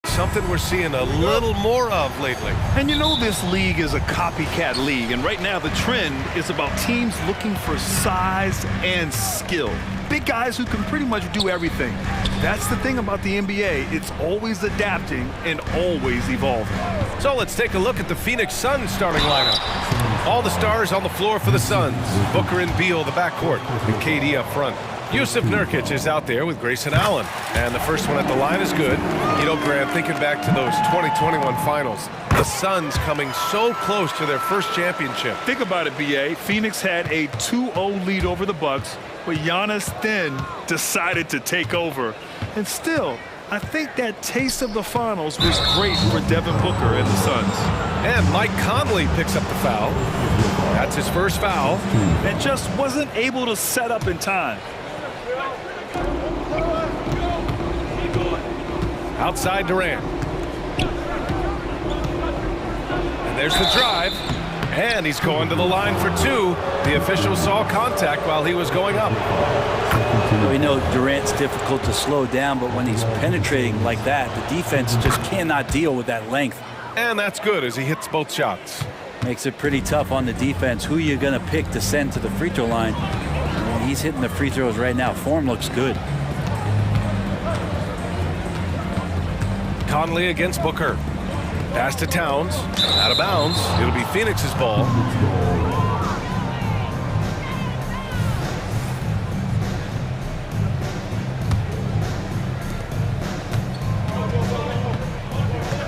Something we're seeing a little more of lately. And you know this league is a copycat league, and right now the trend is about teams looking for size and skill. Big guys who can pretty much do everything. That's the thing about the NBA. It's always adapting and always evolving. So let's take a look at the Phoenix Suns starting lineup. All the stars on the floor for the Suns. Booker and Beal, the backcourt, and KD up front. Yusuf Nurkic is out there with Grayson Allen. And the first one at the line is good. You know, Grant, thinking back to those 2021 finals, the Suns coming so close to their first championship. Think about it, B.A. Phoenix had a 2-0 lead over the Bucks, but Giannis then decided to take over. And still, I think that taste of the finals was great for Devin Booker and the Suns. And Mike Conley picks up the foul. That's his first foul. And just wasn't able to set up in time. Outside Durant. And there's the drive. And he's going to the line for two. The official saw contact while he was going up. We know Durant's difficult to slow down, but when he's penetrating like that, the defense just cannot deal with that length. And that's good as he hits both shots. Makes it pretty tough on the defense. Who you're going to pick to send to the free throw line? I mean, he's hitting the free throws right now. Form looks good. Conley against Booker. Pass to Towns. Out of bounds. It'll be Phoenix's ball.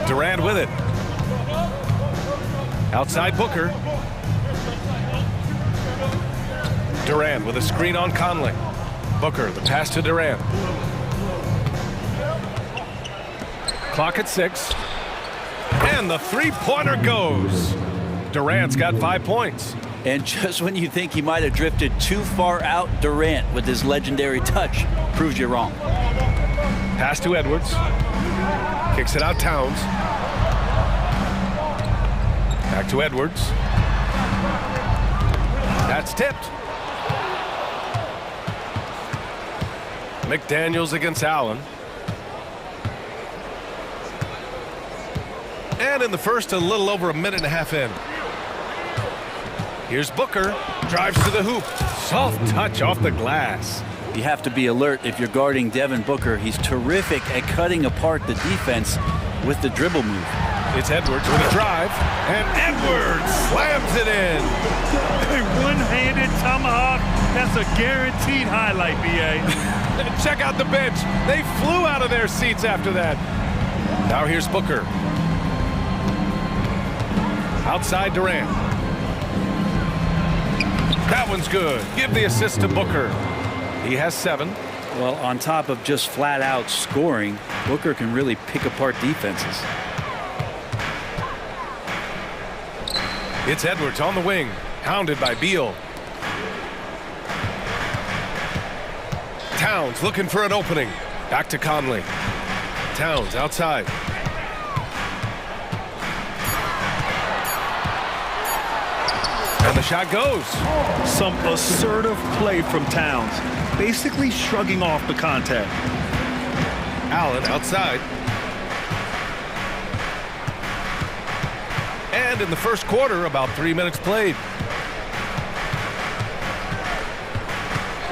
Durant with it. Outside Booker. Durant with a screen on Conley. Booker, the pass to Durant. Clock at 6. And the three-pointer goes. Durant's got 5 points. And just when you think he might have drifted too far out, Durant, with his legendary touch, proves you wrong. Pass to Edwards. Kicks it out Towns. Back to Edwards. That's tipped. McDaniels against Allen. And in the first, a little over a minute and a half in. Here's Booker. Drives to the hoop. Soft touch off the glass. You have to be alert if you're guarding Devin Booker. He's terrific at cutting apart the defense with the dribble move. It's Edwards with a drive. And Edwards slams it in. A one-handed tomahawk. That's a guaranteed highlight, B.A. Check out the bench. They flew out of their seats after that. Now here's Booker. Outside Durant. That one's good. Give the assist to Booker. He has 7. Well, on top of just flat out scoring, Booker can really pick apart defenses. It's Edwards on the wing, hounded by Beal. Towns looking for an opening. Back to Conley. Towns outside. And the shot goes. Some assertive play from Towns, basically shrugging off the contact. Allen outside. And in the first quarter, about 3 minutes played.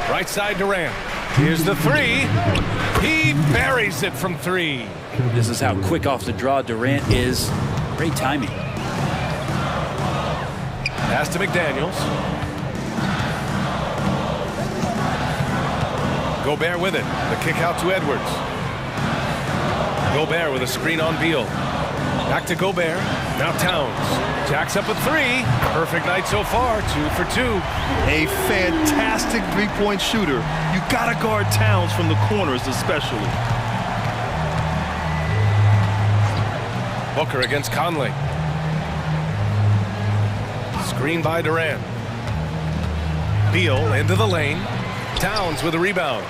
Right side Durant. Here's the three. He buries it from 3. This is how quick off the draw Durant is. Great timing. Pass to McDaniels. Gobert with it. The kick out to Edwards. Gobert with a screen on Beal. Back to Gobert. Now Towns. Jacks up a 3. Perfect night so far. 2 for 2. A fantastic three-point shooter. You gotta guard Towns from the corners especially. Booker against Conley. Screen by Durant. Beal into the lane. Towns with a rebound.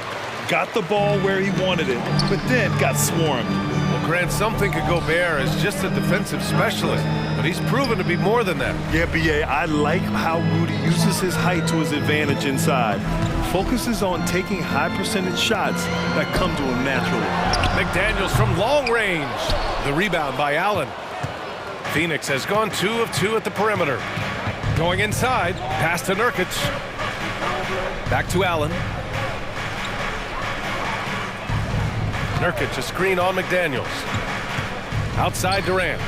Got the ball where he wanted it, but then got swarmed. grant something to Gobert as just a defensive specialist, but he's proven to be more than that. Yeah, B.A., I like how Rudy uses his height to his advantage inside. Focuses on taking high percentage shots that come to him naturally. McDaniels from long range. The rebound by Allen. Phoenix has gone 2 of 2 at the perimeter. Going inside, pass to Nurkic. Back to Allen. Nurkic, a screen on McDaniels. Outside Durant.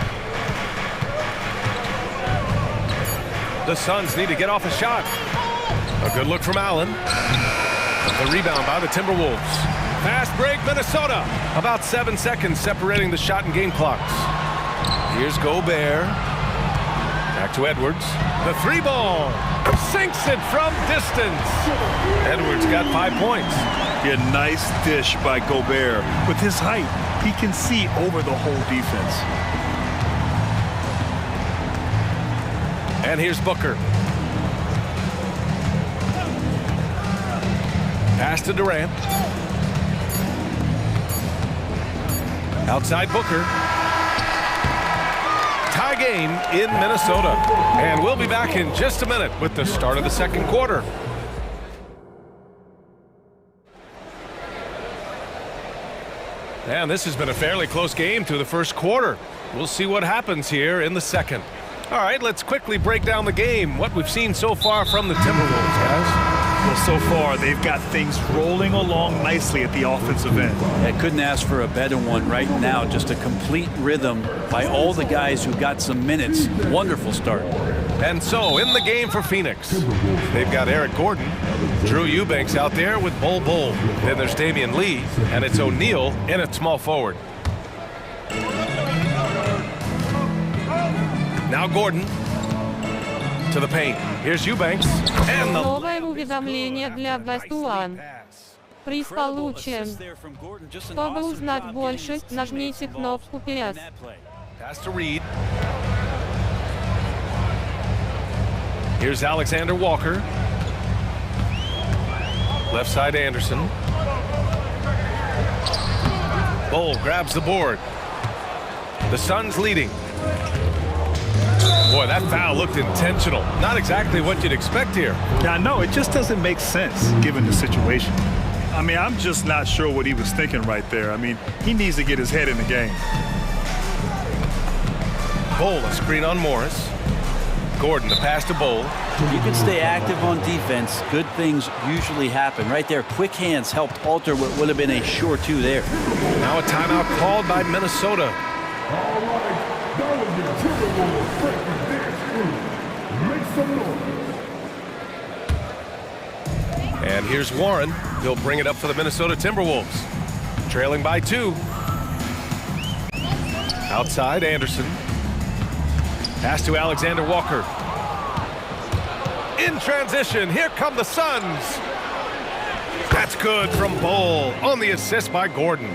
The Suns need to get off a shot. A good look from Allen. The rebound by the Timberwolves. Fast break, Minnesota. About 7 seconds separating the shot and game clocks. Here's Gobert. Back to Edwards. The 3-ball. Sinks it from distance. Edwards got 5 points. Yeah, nice dish by Gobert. With his height, he can see over the whole defense. And here's Booker. Pass to Durant. Outside Booker. Tie game in Minnesota. And we'll be back in just a minute with the start of the second quarter. And this has been a fairly close game through the first quarter. We'll see what happens here in the second. All right, let's quickly break down the game. What we've seen so far from the Timberwolves, guys. Well, so far, they've got things rolling along nicely at the offensive end. I couldn't ask for a better one right now. Just a complete rhythm by all the guys who got some minutes. Wonderful start. And so, in the game for Phoenix, they've got Eric Gordon, Drew Eubanks out there with Bol Bol. Then there's Damian Lee, and it's O'Neal in at small forward. Now Gordon to the paint. Here's Eubanks. And the Новое уведомление для Бастуан. Приз получен. Чтобы узнать больше, нажмите кнопку PS. Pass to Reed. Here's Alexander Walker. Left side Anderson. Bol grabs the board. The Suns leading. Boy, that foul looked intentional. Not exactly what you'd expect here. Yeah, I know. It just doesn't make sense given the situation. I mean, I'm just not sure what he was thinking right there. I mean, he needs to get his head in the game. Bol, a screen on Morris. Gordon, the pass to Bol. You can stay active on defense. Good things usually happen. Right there, quick hands helped alter what would have been a sure 2 there. Now a timeout called by Minnesota. And here's Warren. He'll bring it up for the Minnesota Timberwolves. Trailing by 2. Outside, Anderson. Pass to Alexander Walker. In transition, here come the Suns. That's good from Bol on the assist by Gordon.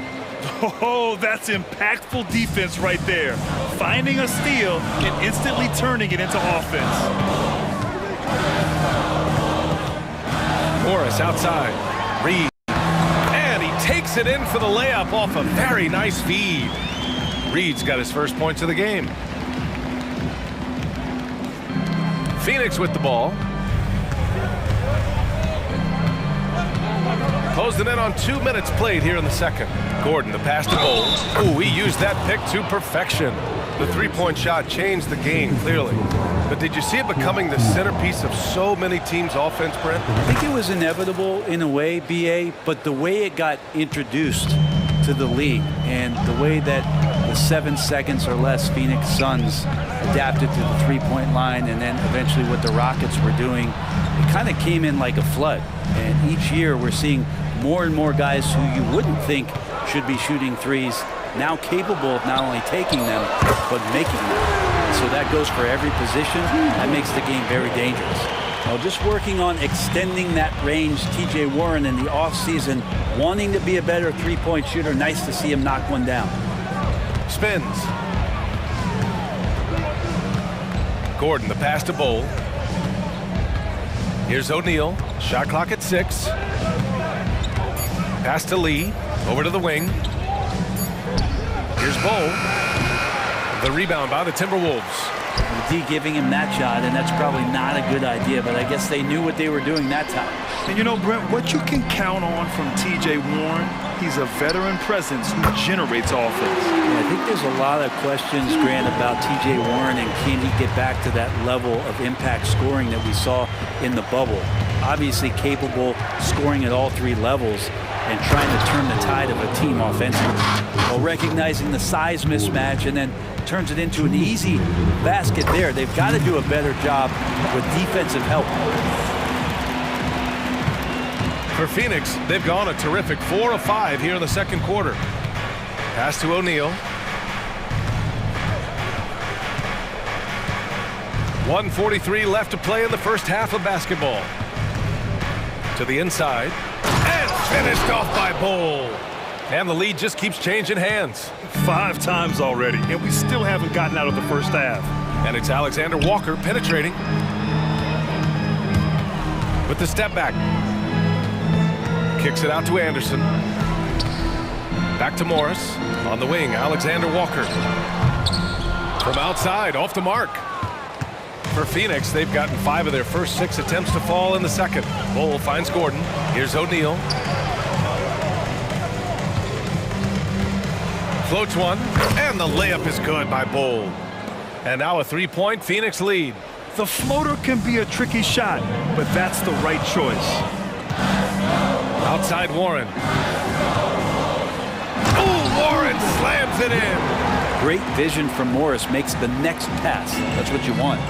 Oh, that's impactful defense right there. Finding a steal and instantly turning it into offense. Morris outside. Reed. And he takes it in for the layup off a very nice feed. Reed's got his first points of the game. Phoenix with the ball. Closing in on 2 minutes played here in the second. Gordon, the pass to Bol. Ooh, he used that pick to perfection. The three-point shot changed the game, clearly. But did you see it becoming the centerpiece of so many teams' offense, Brent? I think it was inevitable in a way, BA, but the way it got introduced to the league and the way that the 7 seconds or less Phoenix Suns adapted to the three-point line and then eventually what the Rockets were doing, it kind of came in like a flood. And each year we're seeing more and more guys who you wouldn't think should be shooting threes now capable of not only taking them but making them. So that goes for every position. That makes the game very dangerous. Well, just working on extending that range, TJ Warren in the offseason, wanting to be a better three-point shooter. Nice to see him knock one down. Spins. Gordon, the pass to Bol. Here's O'Neal. Shot clock at 6. Pass to Lee. Over to the wing. Here's Bull. The rebound by the Timberwolves. D giving him that shot, and that's probably not a good idea, but I guess they knew what they were doing that time. And you know, Brent, what you can count on from T.J. Warren, he's a veteran presence who generates offense. Yeah, I think there's a lot of questions, Grant, about T.J. Warren and can he get back to that level of impact scoring that we saw in the bubble. Obviously capable scoring at all three levels and trying to turn the tide of a team offensively. While recognizing the size mismatch and then turns it into an easy basket there. They've got to do a better job with defensive help. For Phoenix, they've gone a terrific 4 of 5 here in the second quarter. Pass to O'Neal. 1:43 left to play in the first half of basketball. To the inside. And finished off by Bull. And the lead just keeps changing hands. 5 times already, and we still haven't gotten out of the first half. And it's Alexander Walker penetrating. With the step back. Kicks it out to Anderson. Back to Morris. On the wing, Alexander Walker. From outside, off the mark. For Phoenix, they've gotten 5 of their first 6 attempts to fall in the second. Bull finds Gordon. Here's O'Neal. Floats one, and the layup is good by Bull. And now a 3-point Phoenix lead. The floater can be a tricky shot, but that's the right choice. Outside Warren. Oh, Warren slams it in. Great vision from Morris, makes the next pass. That's what you want.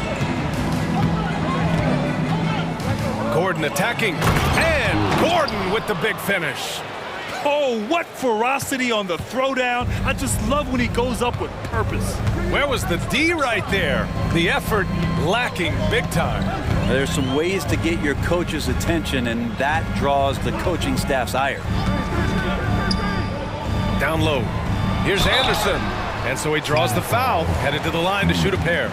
Gordon attacking, and Gordon with the big finish. Oh, what ferocity on the throwdown. I just love when he goes up with purpose. Where was the D right there? The effort lacking big time. There's some ways to get your coach's attention, and that draws the coaching staff's ire. Down low. Here's Anderson. And so he draws the foul, headed to the line to shoot a pair.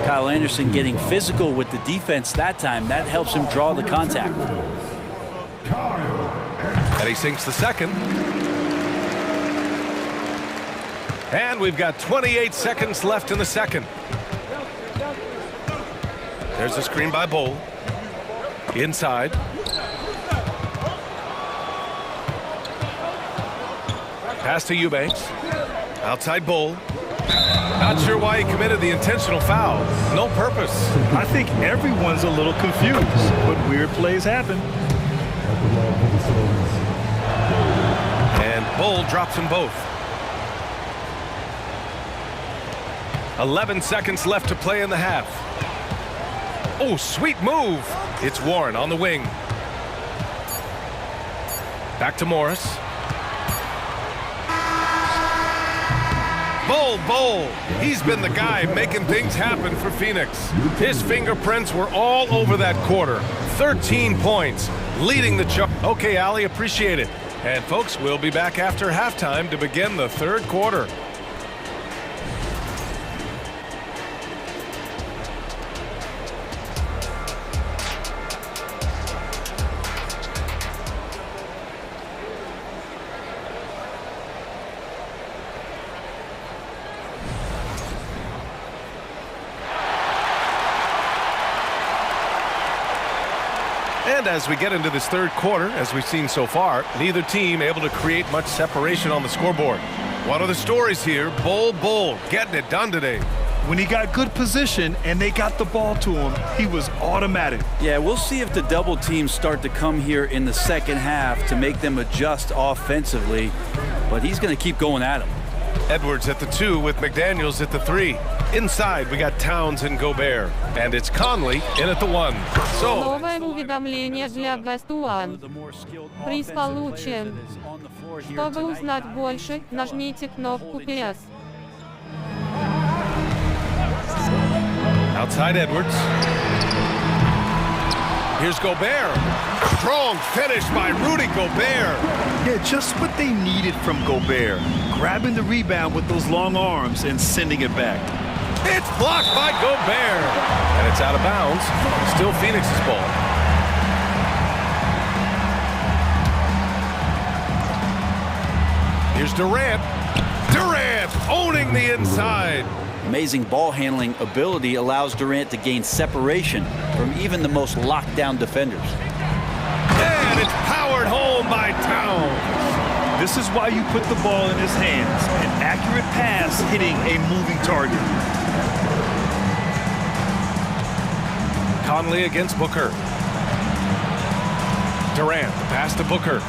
Kyle Anderson getting physical with the defense that time. That helps him draw the contact. And he sinks the second. And we've got 28 seconds left in the second. There's a screen by Bull. Inside. Pass to Eubanks. Outside Bull. Not sure why he committed the intentional foul. No purpose. I think everyone's a little confused, but weird plays happen. And Bull drops them both. 11 seconds left to play in the half. Oh, sweet move. It's Warren on the wing. Back to Morris. Bull. He's been the guy making things happen for Phoenix. His fingerprints were all over that quarter. 13 points, leading the charge. Okay, Allie, appreciate it. And folks, we'll be back after halftime to begin the third quarter. And as we get into this third quarter, as we've seen so far, neither team able to create much separation on the scoreboard. One of the stories here, Bull getting it done today. When he got good position and they got the ball to him, he was automatic. Yeah, we'll see if the double teams start to come here in the second half to make them adjust offensively, but he's going to keep going at him. Edwards at the 2 with McDaniels at the 3. Inside, we got Towns and Gobert. And it's Conley in at the 1. So, Новое уведомление для Best One. Приз получен. Чтобы узнать больше, нажмите кнопку PS. outside Edwards. Here's Gobert. Strong finish by Rudy Gobert. Yeah, just what they needed from Gobert. Grabbing the rebound with those long arms and sending it back. It's blocked by Gobert. And it's out of bounds. Still Phoenix's ball. Here's Durant. Durant owning the inside. Amazing ball handling ability allows Durant to gain separation from even the most locked down defenders. And it's powered home by Towns. This is why you put the ball in his hands. An accurate pass hitting a moving target. Conley against Booker. Durant, the pass to Booker.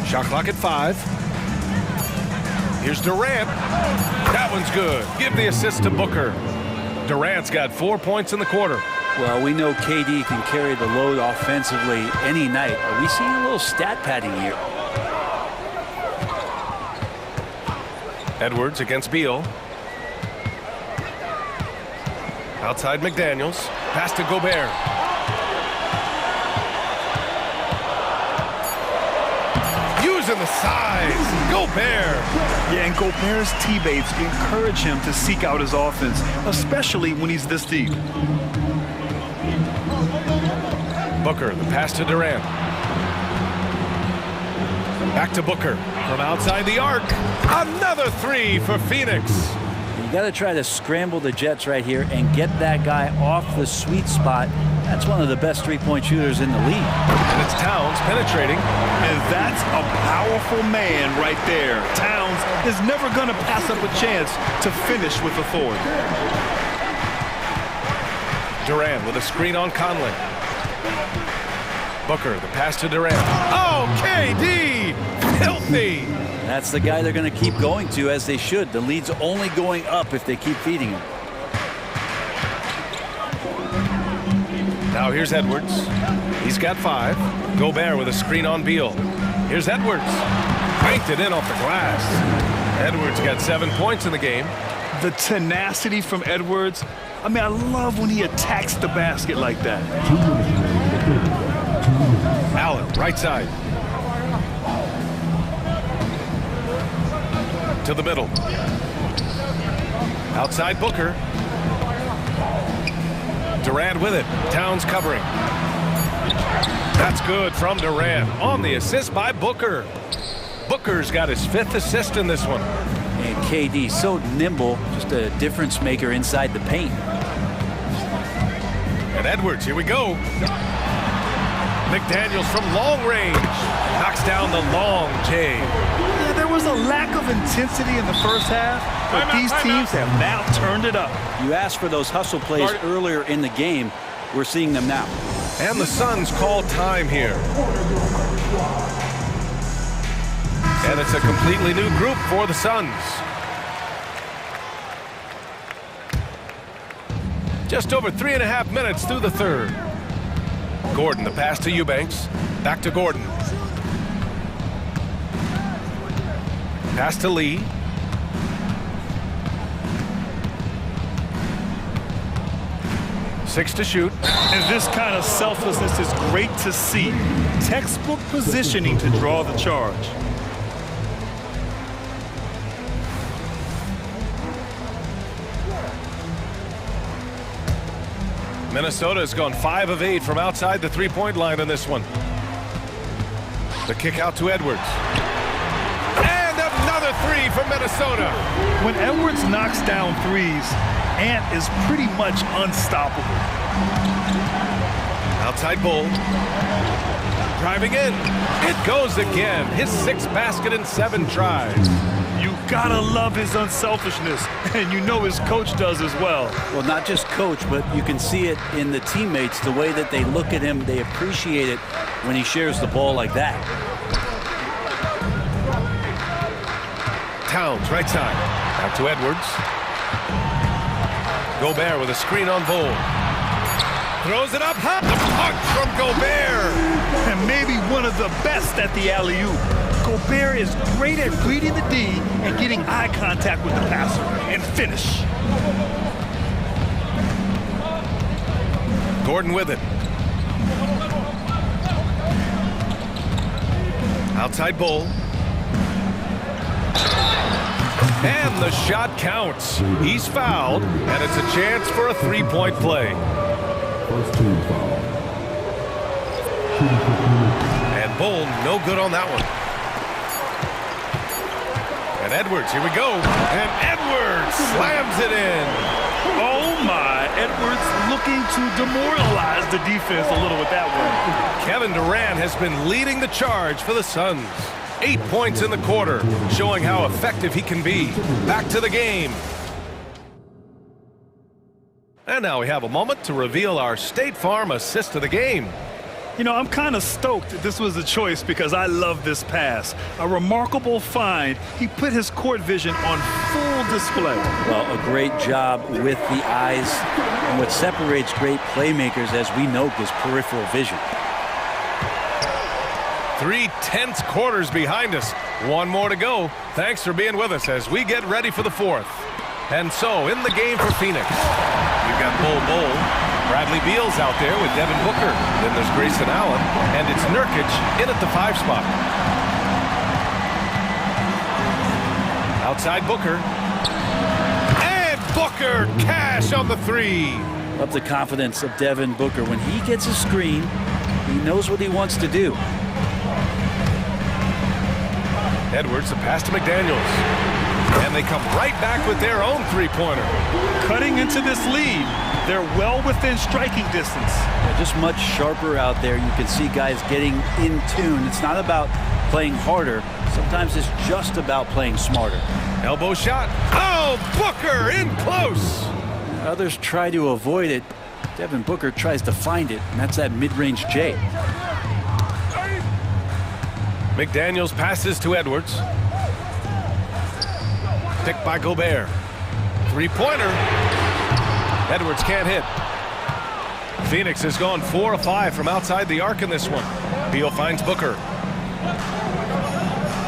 Shot clock at 5. Here's Durant. That one's good. Give the assist to Booker. Durant's got 4 points in the quarter. Well, we know KD can carry the load offensively any night. Are we seeing a little stat padding here? Edwards against Beal. Outside McDaniels. Pass to Gobert. Using the size. Gobert. Yeah, and Gobert's teammates encourage him to seek out his offense, especially when he's this deep. Booker, the pass to Durant. Back to Booker from outside the arc. Another three for Phoenix. You got to try to scramble the Jets right here and get that guy off the sweet spot. That's one of the best three-point shooters in the league. And it's Towns penetrating. And that's a powerful man right there. Towns is never going to pass up a chance to finish with authority. Durant with a screen on Conley. Booker, the pass to Durant. Oh, KD! Filthy! That's the guy they're going to keep going to, as they should. The lead's only going up if they keep feeding him. Now here's Edwards. He's got 5. Gobert with a screen on Beal. Here's Edwards. Banked it in off the glass. Edwards got 7 points in the game. The tenacity from Edwards. I mean, I love when he attacks the basket like that. Allen, right side. To the middle. Outside Booker. Durant with it. Towns covering. That's good from Durant. On the assist by Booker. Booker's got his 5th assist in this one. And KD, so nimble, just a difference maker inside the paint. And Edwards, here we go. McDaniels from long range. Knocks down the long J. Yeah, there was a lack of intensity in the first half, but these teams have now turned it up. You asked for those hustle plays earlier in the game. We're seeing them now. And the Suns call time here. And it's a completely new group for the Suns. Just over 3.5 minutes through the third. Gordon, the pass to Eubanks. Back to Gordon. Pass to Lee. Six to shoot. And this kind of selflessness is great to see. Textbook positioning to draw the charge. Minnesota has gone 5 of 8 from outside the three-point line in this one. The kick out to Edwards. And another three from Minnesota. When Edwards knocks down threes, Ant is pretty much unstoppable. Outside Bull. Driving in. It goes again. His 6th basket in 7 tries. You gotta love his unselfishness, and you know his coach does as well. Well, not just coach, but you can see it in the teammates, the way that they look at him. They appreciate it when he shares the ball like that. Towns, right side. Back to Edwards. Gobert with a screen on Bull. Throws it up high. The punch from Gobert. And maybe one of the best at the alley-oop. Gobert is great at reading the D and getting eye contact with the passer and finish. Gordon with it. Outside Bull. And the shot counts. He's fouled, and it's a chance for a three-point play. First team foul. And Bull, no good on that one. And Edwards, here we go. And Edwards slams it in. Oh my, Edwards looking to demoralize the defense a little with that one. Kevin Durant has been leading the charge for the Suns. 8 points in the quarter, showing how effective he can be. Back to the game. And now we have a moment to reveal our State Farm assist of the game. You know, I'm kind of stoked that this was a choice because I love this pass. A remarkable find. He put his court vision on full display. Well, a great job with the eyes. And what separates great playmakers, as we note, is peripheral vision. 3 tense quarters behind us. One more to go. Thanks for being with us as we get ready for the fourth. And so, in the game for Phoenix, we've got Bull. Bradley Beal's out there with Devin Booker. Then there's Grayson Allen, and it's Nurkic in at the 5 spot. Outside Booker. And Booker, cash on the 3. Love the confidence of Devin Booker. When he gets a screen, he knows what he wants to do. Edwards, the pass to McDaniels. And they come right back with their own 3-pointer. Cutting into this lead. They're well within striking distance. They're just much sharper out there. You can see guys getting in tune. It's not about playing harder. Sometimes it's just about playing smarter. Elbow shot. Oh, Booker in close. Others try to avoid it. Devin Booker tries to find it, and that's that mid-range J. McDaniels passes to Edwards. Picked by Gobert. 3-pointer. Edwards can't hit. Phoenix has gone 4 of 5 from outside the arc in this one. Beal finds Booker.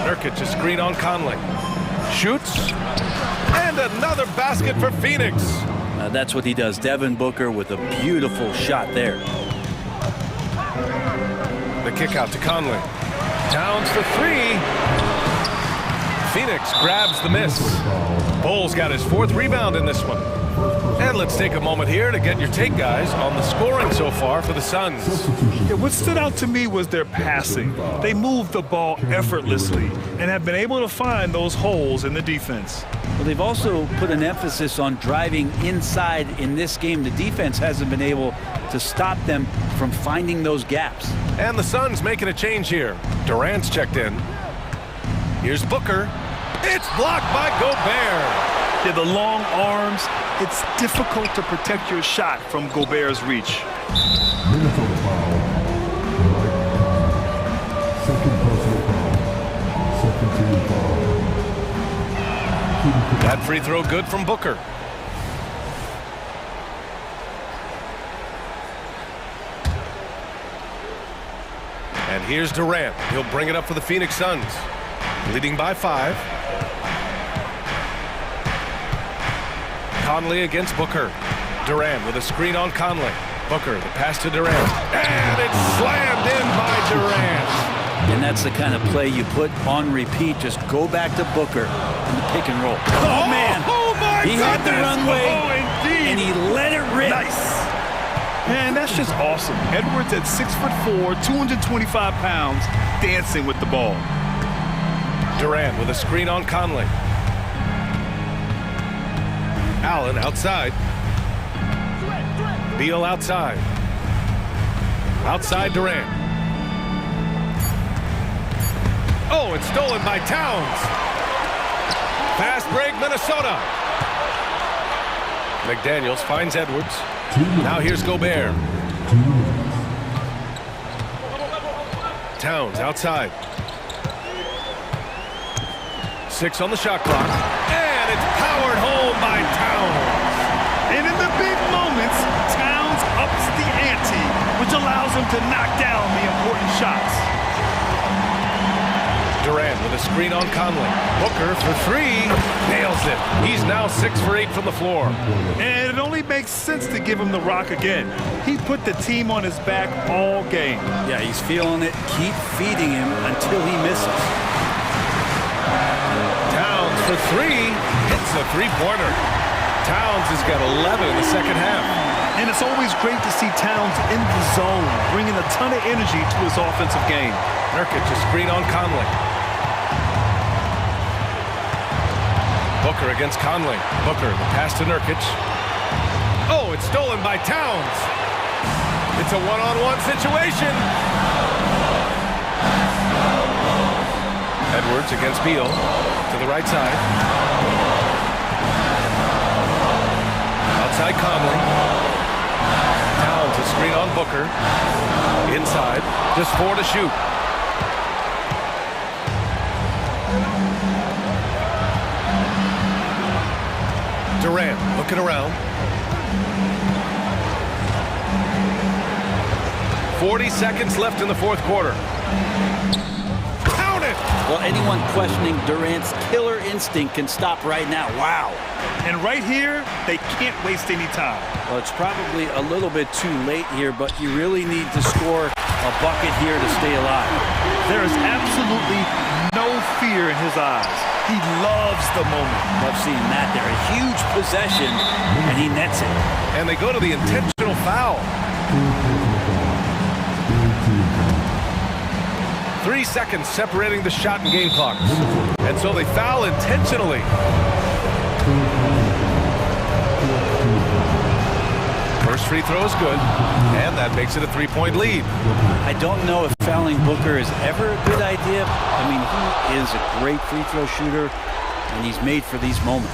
Nurkic, a screen on Conley. Shoots. And another basket for Phoenix. That's what he does. Devin Booker with a beautiful shot there. The kick out to Conley. Towns for 3. Phoenix grabs the miss. Bull's got his 4th rebound in this one. And let's take a moment here to get your take, guys, on the scoring so far for the Suns. Yeah, what stood out to me was their passing. They moved the ball effortlessly and have been able to find those holes in the defense. Well, they've also put an emphasis on driving inside in this game. The defense hasn't been able to stop them from finding those gaps. And the Suns making a change here. Durant's checked in. Here's Booker. It's blocked by Gobert. Yeah, the long arms, it's difficult to protect your shot from Gobert's reach. That free throw good from Booker. And here's Durant. He'll bring it up for the Phoenix Suns. Leading by 5. Conley against Booker. Durant with a screen on Conley. Booker, the pass to Durant. And it's slammed in by Durant. And that's the kind of play you put on repeat. Just go back to Booker in the pick and roll. Oh, man. Oh, my He goodness. had the runway, indeed. And he let it rip. Nice. Man, that's just awesome. Edwards at 6'4", 225 pounds, dancing with the ball. Durant with a screen on Conley. Allen outside. Beal outside. Outside Durant. Oh, it's stolen by Towns. Fast break, Minnesota. McDaniels finds Edwards. Now here's Gobert. Towns outside. 6 on the shot clock. And it's powered home by Towns. And in the big moments, Towns ups the ante, which allows him to knock down the important shots. Durant with a screen on Conley. Booker for 3. Nails it. He's now 6 for 8 from the floor. And it only makes sense to give him the rock again. He put the team on his back all game. Yeah, he's feeling it. Keep feeding him until he misses. Towns for 3. Hits a 3-pointer. Towns has got 11 in the second half. And it's always great to see Towns in the zone, bringing a ton of energy to his offensive game. Nurkic a screen on Conley. Booker against Conley. Booker, the pass to Nurkic. Oh, it's stolen by Towns. It's a one-on-one situation. Edwards against Beal to the right side. Outside Conley. Towns a screen on Booker. Inside. Just 4 to shoot. Durant looking around. 40 seconds left in the fourth quarter. Count it! Well, anyone questioning Durant's killer instinct can stop right now. Wow. And right here, they can't waste any time. Well, it's probably a little bit too late here, but you really need to score a bucket here to stay alive. There is absolutely no fear in his eyes. He loves the moment. Love seeing that there. A huge possession, and he nets it. And they go to the intentional foul. 3 seconds separating the shot and game clock. And so they foul intentionally. First free throw is good, and that makes it a 3-point lead. I don't know if fouling Booker is ever a good idea. I mean, he is a great free throw shooter, and he's made for these moments.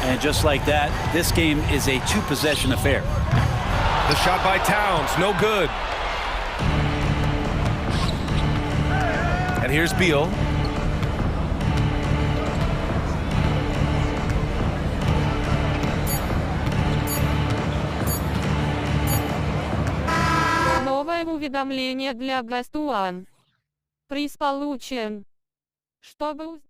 And just like that, this game is a 2-possession affair. The shot by Towns, no good. And here's Beal. Новое уведомление для Best One. Приз получен. Чтобы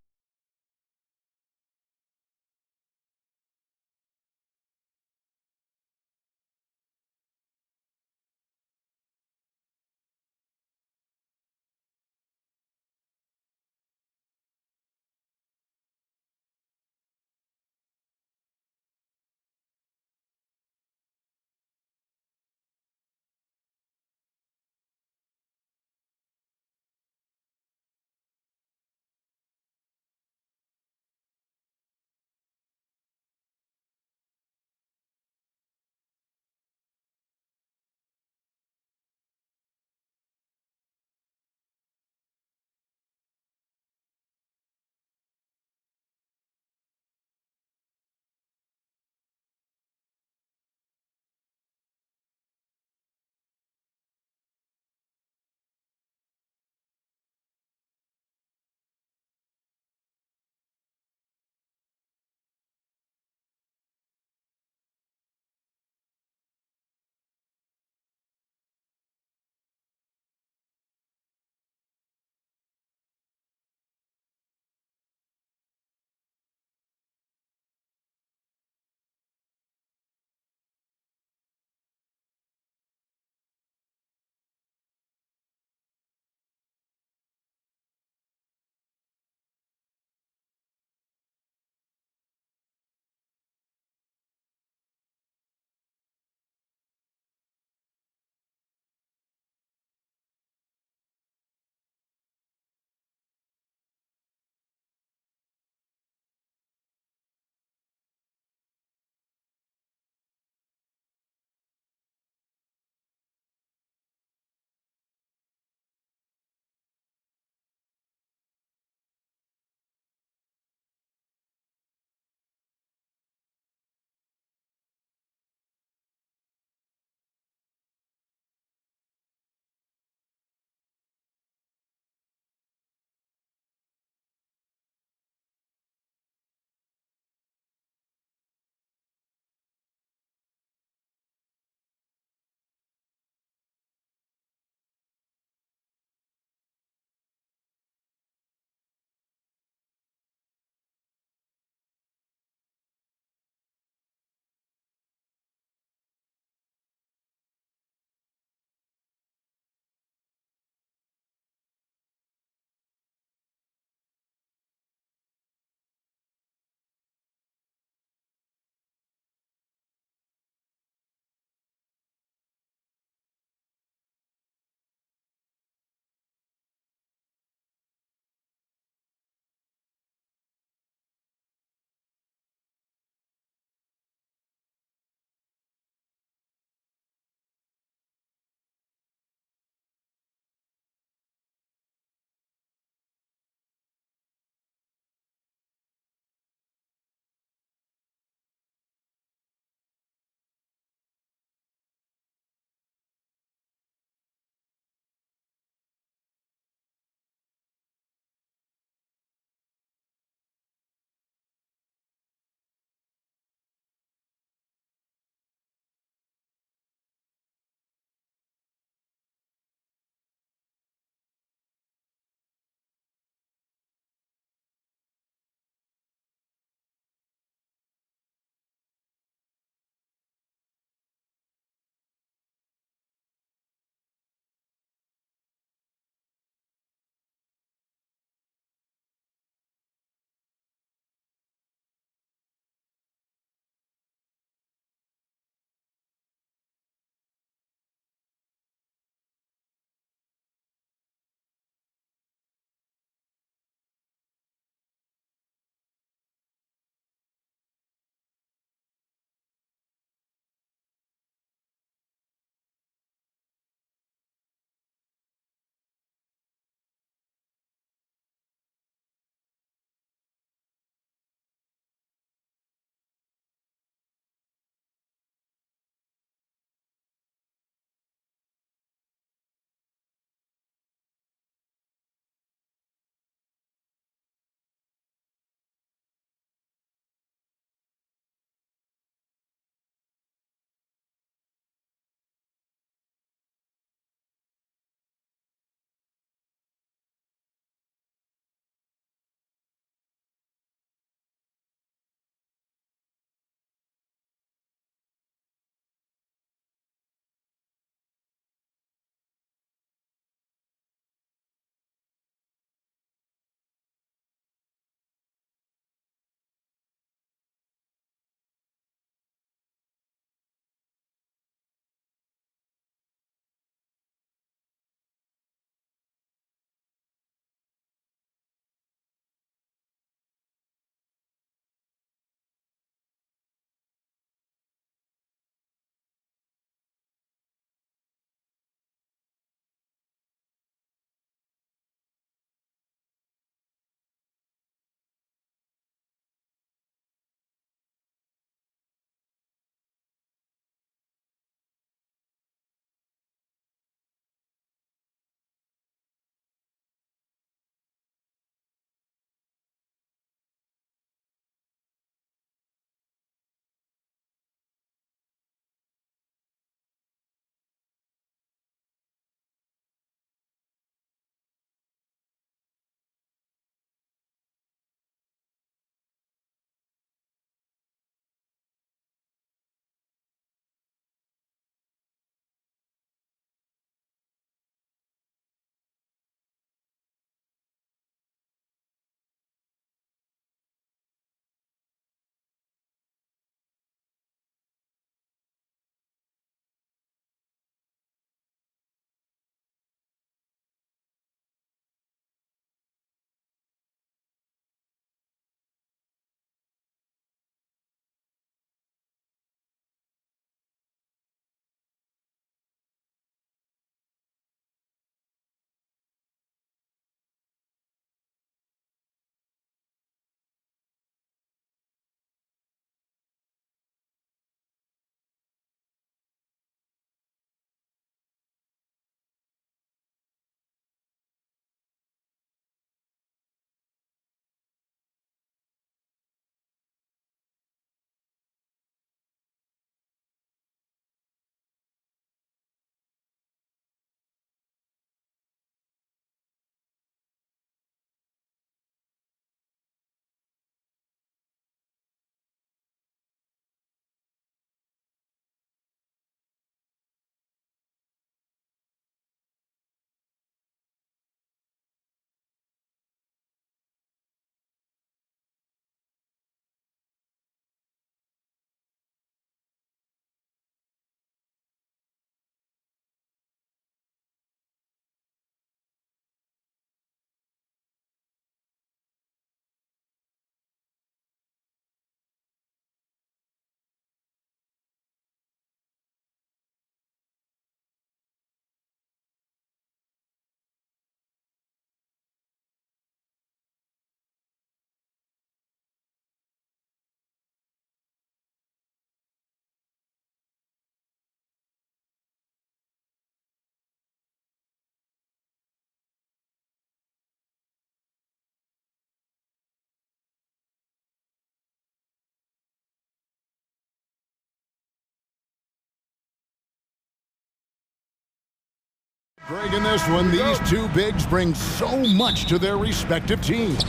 Greg, in this one, these two bigs bring so much to their respective teams.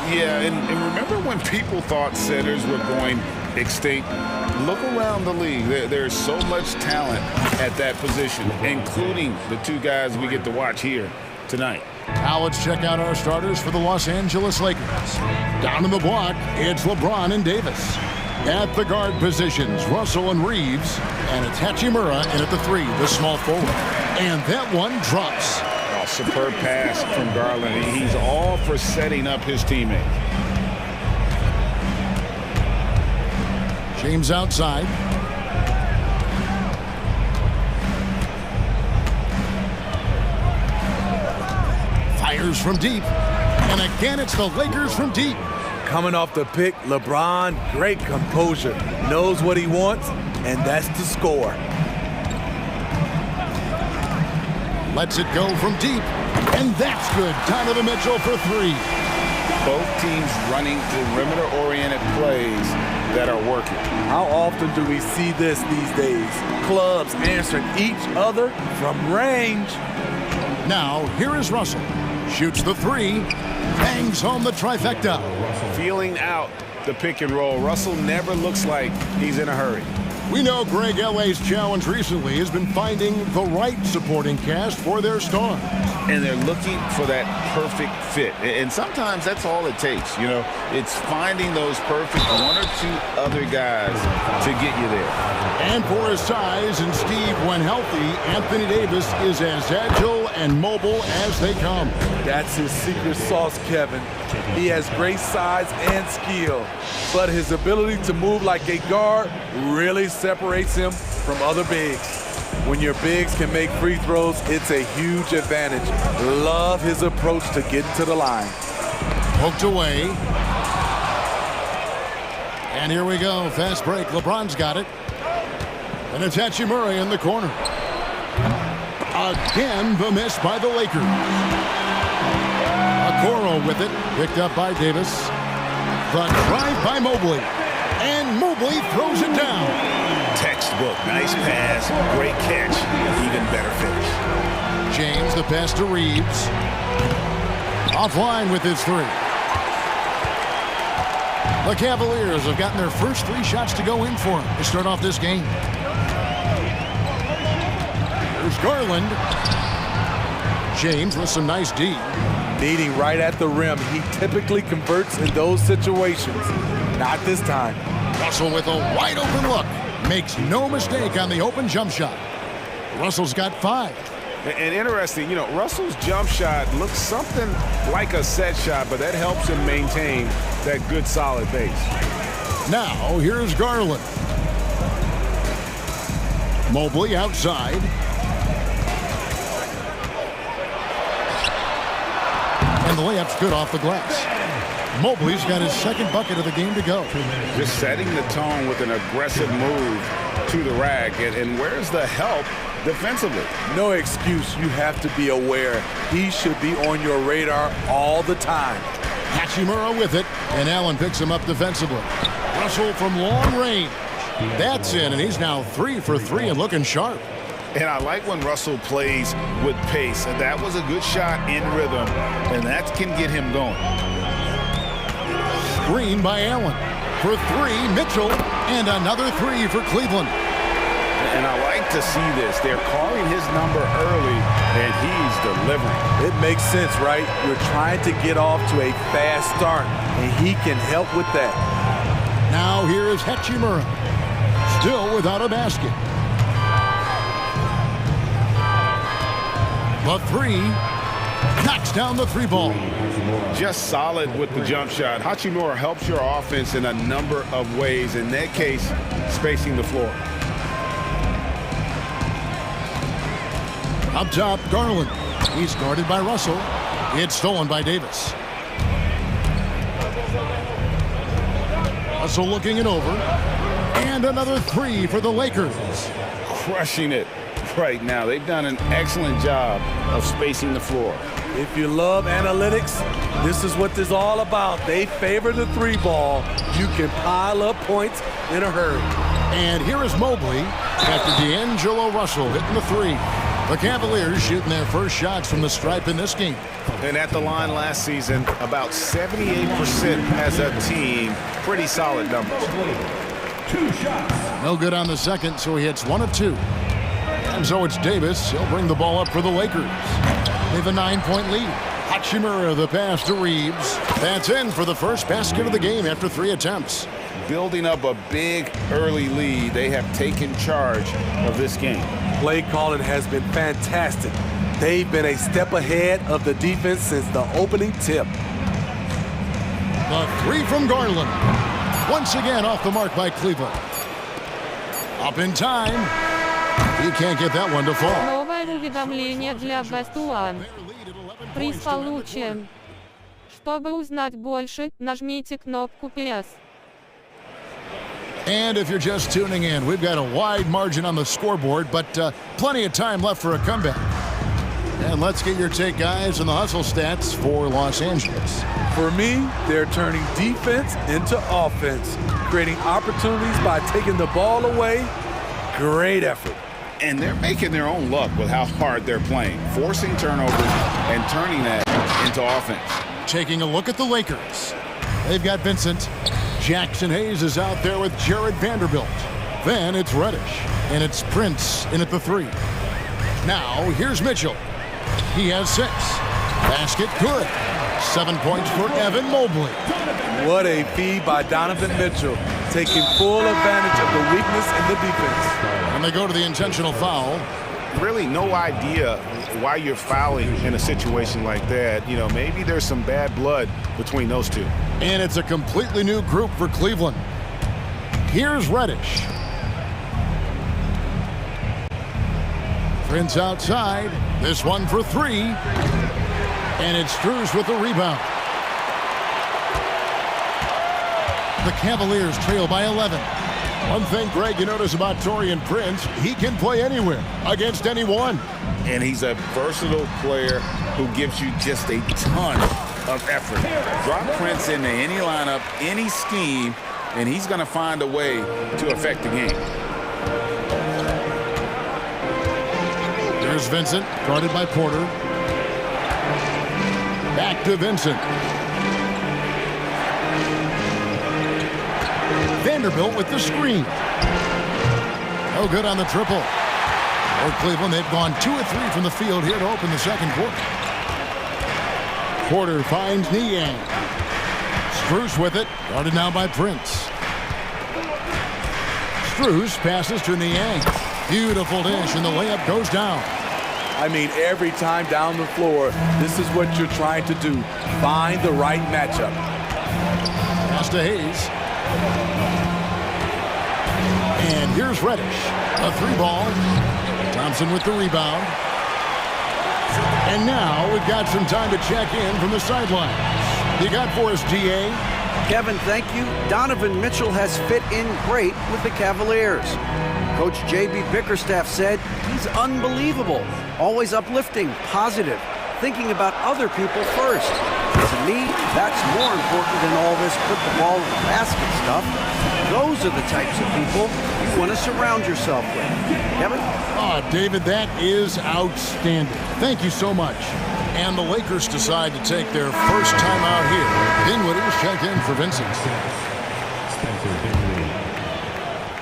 Yeah, and remember when people thought centers were going extinct? Look around the league. There's so much talent at that position, including the two guys we get to watch here tonight. Now let's check out our starters for the Los Angeles Lakers. Down in the block, it's LeBron and Davis. At the guard positions, Russell and Reeves, and it's Hachimura in at the three, the small forward. And that one drops. Oh, superb pass from Garland. He's all for setting up his teammate. James outside. Fires from deep. And again, it's the Lakers from deep. Coming off the pick, LeBron, great composure. Knows what he wants, and that's to score. Lets it go from deep. And that's good. Donovan Mitchell for three. Both teams running perimeter-oriented plays that are working. How often do we see this these days? Clubs answering each other from range. Now, here is Russell. Shoots the three. Bangs home the trifecta. Feeling out the pick and roll. Russell never looks like he's in a hurry. We know Greg LA's challenge recently has been finding the right supporting cast for their stars. And they're looking for that perfect fit. And sometimes that's all it takes, you know. It's finding those perfect one or two other guys to get you there. And for his size and Steve, when healthy, Anthony Davis is as agile and mobile as they come. That's his secret sauce, Kevin. He has great size and skill, but his ability to move like a guard really separates him from other bigs. When your bigs can make free throws, it's a huge advantage. Love his approach to getting to the line. Poked away. And here we go. Fast break. LeBron's got it. And it's Hachimura in the corner. Again, the miss by the Lakers. Okoro with it. Picked up by Davis. The drive by Mobley. And Mobley throws it down. Textbook. Nice pass. Great catch. Even better finish. James, the pass to Reeves. Offline with his three. The Cavaliers have gotten their first three shots to go in for him to start off this game. There's Garland. James with some nice D. Meeting right at the rim. He typically converts in those situations. Not this time. Russell with a wide open look. Makes no mistake on the open jump shot. Russell's got 5. And interesting, you know, Russell's jump shot looks something like a set shot, but that helps him maintain that good, solid base. Now, here's Garland. Mobley outside. And the layup's good off the glass. Mobley's got his second bucket of the game to go. Just setting the tone with an aggressive move to the rack. And where's the help defensively? No excuse. You have to be aware. He should be on your radar all the time. Hachimura with it, and Allen picks him up defensively. Russell from long range. That's in, and he's now 3 for 3 and looking sharp. And I like when Russell plays with pace. And that was a good shot in rhythm, and that can get him going. Screen by Allen. For 3, Mitchell, and another 3 for Cleveland. And I like to see this. They're calling his number early, and he's delivering. It makes sense, right? You're trying to get off to a fast start, and he can help with that. Now here is Hachimura. Still without a basket. The 3 knocks down the 3 ball. Just solid with the jump shot. Hachimura helps your offense in a number of ways. In that case, spacing the floor. Up top, Garland. He's guarded by Russell. It's stolen by Davis. Russell looking it over. And another 3 for the Lakers. Crushing it right now. They've done an excellent job of spacing the floor. If you love analytics, this is what this is all about. They favor the 3 ball. You can pile up points in a hurry. And here is Mobley after D'Angelo Russell hitting the 3. The Cavaliers shooting their first shots from the stripe in this game. And at the line last season, about 78% as a team. Pretty solid numbers. No good on the second, so he hits 1 of 2. And so it's Davis. He'll bring the ball up for the Lakers. They have a 9-point lead. Hachimura, the pass to Reeves. That's in for the first basket of the game after 3 attempts. Building up a big early lead, they have taken charge of this game. Play calling has been fantastic. They've been a step ahead of the defense since the opening tip. The 3 from Garland. Once again off the mark by Cleveland. Up in time. He can't get that one to fall. Новое уведомление для Best One. Приз получен. Чтобы узнать больше, нажмите кнопку PS. And if you're just tuning in, we've got a wide margin on the scoreboard, but plenty of time left for a comeback. And let's get your take, guys, on the hustle stats for Los Angeles. For me, they're turning defense into offense, creating opportunities by taking the ball away. Great effort. And they're making their own luck with how hard they're playing, forcing turnovers and turning that into offense. Taking a look at the Lakers. They've got Vincent. Jackson Hayes is out there with Jared Vanderbilt. Then it's Reddish, and it's Prince in at the 3. Now, here's Mitchell. He has 6. Basket good. 7 points for Evan Mobley. What a feed by Donovan Mitchell, taking full advantage of the weakness in the defense. And they go to the intentional foul. Really no idea why you're fouling in a situation like that. You know, maybe there's some bad blood between those two. And it's a completely new group for Cleveland. Here's Reddish. Prince outside. This one for 3. And it's Strus with the rebound. The Cavaliers trail by 11. One thing, Greg, you notice about Taurean Prince, he can play anywhere, against anyone. And he's a versatile player who gives you just a ton of effort. Drop Prince into any lineup, any scheme, and he's going to find a way to affect the game. There's Vincent, guarded by Porter. Back to Vincent. Vanderbilt with the screen. No good on the triple. For Cleveland, they've gone 2 of 3 from the field here to open the second quarter. Porter finds Niang. Strus with it, guarded now by Prince. Strus passes to Niang. Beautiful dish, and the layup goes down. I mean, every time down the floor, this is what you're trying to do. Find the right matchup. Pass to Hayes. And here's Reddish. A 3 ball. Thompson with the rebound. And now we've got some time to check in from the sidelines. You got for us, GA? Kevin, thank you. Donovan Mitchell has fit in great with the Cavaliers. Coach J.B. Bickerstaff said he's unbelievable, always uplifting, positive, thinking about other people first. To me, that's more important than all this put the ball in the basket stuff. Those are the types of people you want to surround yourself with. Kevin? Oh, David, that is outstanding. Thank you so much. And the Lakers decide to take their first time out here. Dinwiddie's checked in for Vincent.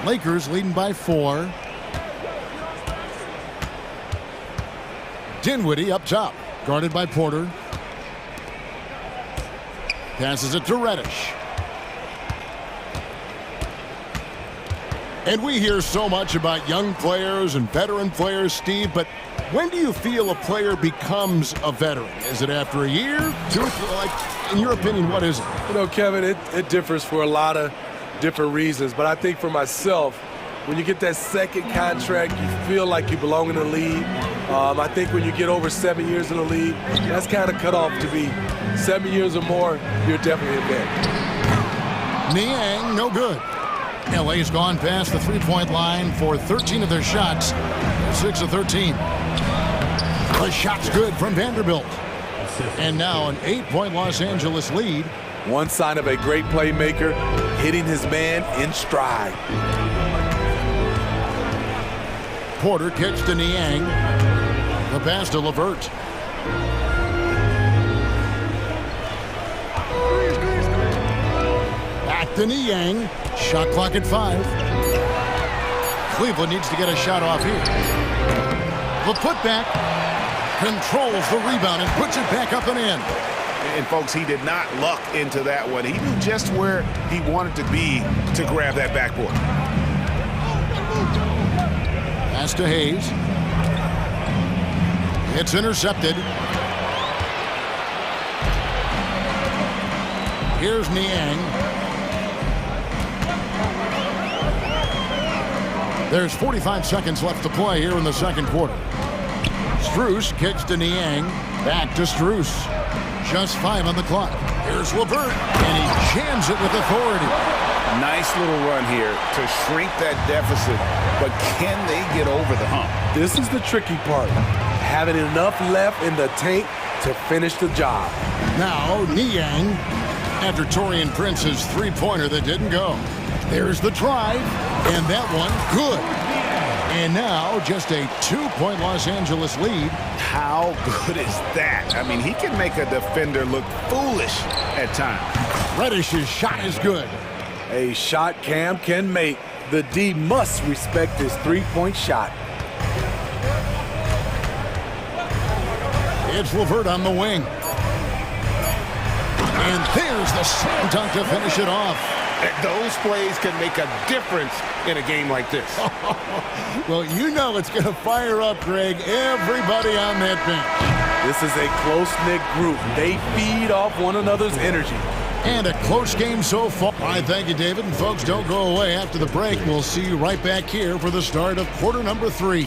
Lakers leading by 4. Dinwiddie up top, guarded by Porter. Passes it to Reddish. And we hear so much about young players and veteran players, Steve, but when do you feel a player becomes a veteran? Is it after a year, 2 or 3? Like, in your opinion, what is it? You know, Kevin, it differs for a lot of different reasons, but I think for myself, when you get that second contract, you feel like you belong in the league. I think when you get over 7 years in the league, that's kind of cut off to be 7 years or more, you're definitely a vet. Niang, no good. LA's gone past the 3-point line for 13 of their shots. 6 of 13. The shot's good from Vanderbilt. And now an 8-point Los Angeles lead. One sign of a great playmaker, hitting his man in stride. Porter kicks to Niang. The pass to LeVert. Back to Niang. Shot clock at 5. Cleveland needs to get a shot off here. The putback controls the rebound and puts it back up and in. And folks, he did not luck into that one. He knew just where he wanted to be to grab that backboard. Pass to Hayes. It's intercepted. Here's Niang. There's 45 seconds left to play here in the second quarter. Strus kicks to Niang. Back to Strus. Just 5 on the clock. Here's LeVert, and he jams it with authority. Nice little run here to shrink that deficit, but can they get over the hump? This is the tricky part. Having enough left in the tank to finish the job. Now, Niang, after Taurean Prince's three-pointer that didn't go. There's the drive, and that one good. And now, just a 2-point Los Angeles lead. How good is that? I mean, he can make a defender look foolish at times. Reddish's shot is good. A shot Cam can make. The D must respect his three-point shot. It's LeVert on the wing. And there's the slam dunk to finish it off. Those plays can make a difference in a game like this. Well, you know it's going to fire up, Greg, everybody on that bench. This is a close-knit group. They feed off one another's energy. And a close game so far. All right, thank you, David. And folks, don't go away. After the break, we'll see you right back here for the start of quarter number 3.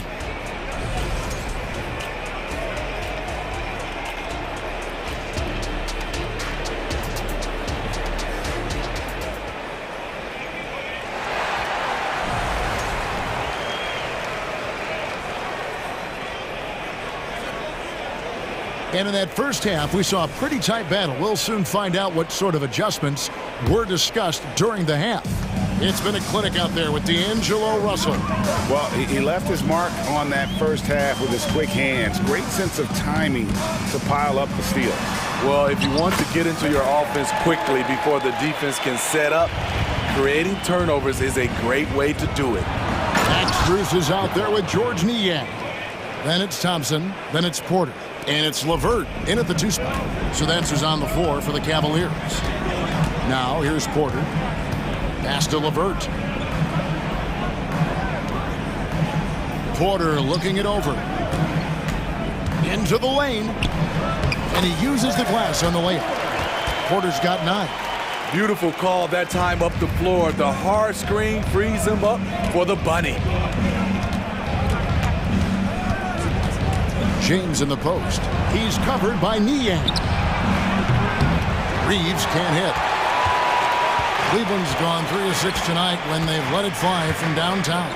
And in that first half, we saw a pretty tight battle. We'll soon find out what sort of adjustments were discussed during the half. It's been a clinic out there with D'Angelo Russell. Well, he left his mark on that first half with his quick hands. Great sense of timing to pile up the steal. Well, if you want to get into your offense quickly before the defense can set up, creating turnovers is a great way to do it. Max Bruce is out there with George Niang. Then it's Thompson. Then it's Porter. And it's LeVert in at the 2 spot. So that's who's on the floor for the Cavaliers. Now here's Porter. Pass to LeVert. Porter looking it over. Into the lane. And he uses the glass on the layup. Porter's got 9. Beautiful call that time up the floor. The hard screen frees him up for the bunny. James in the post. He's covered by Niang. Reeves can't hit. Cleveland's gone 3 of 6 tonight when they've let it fly from downtown.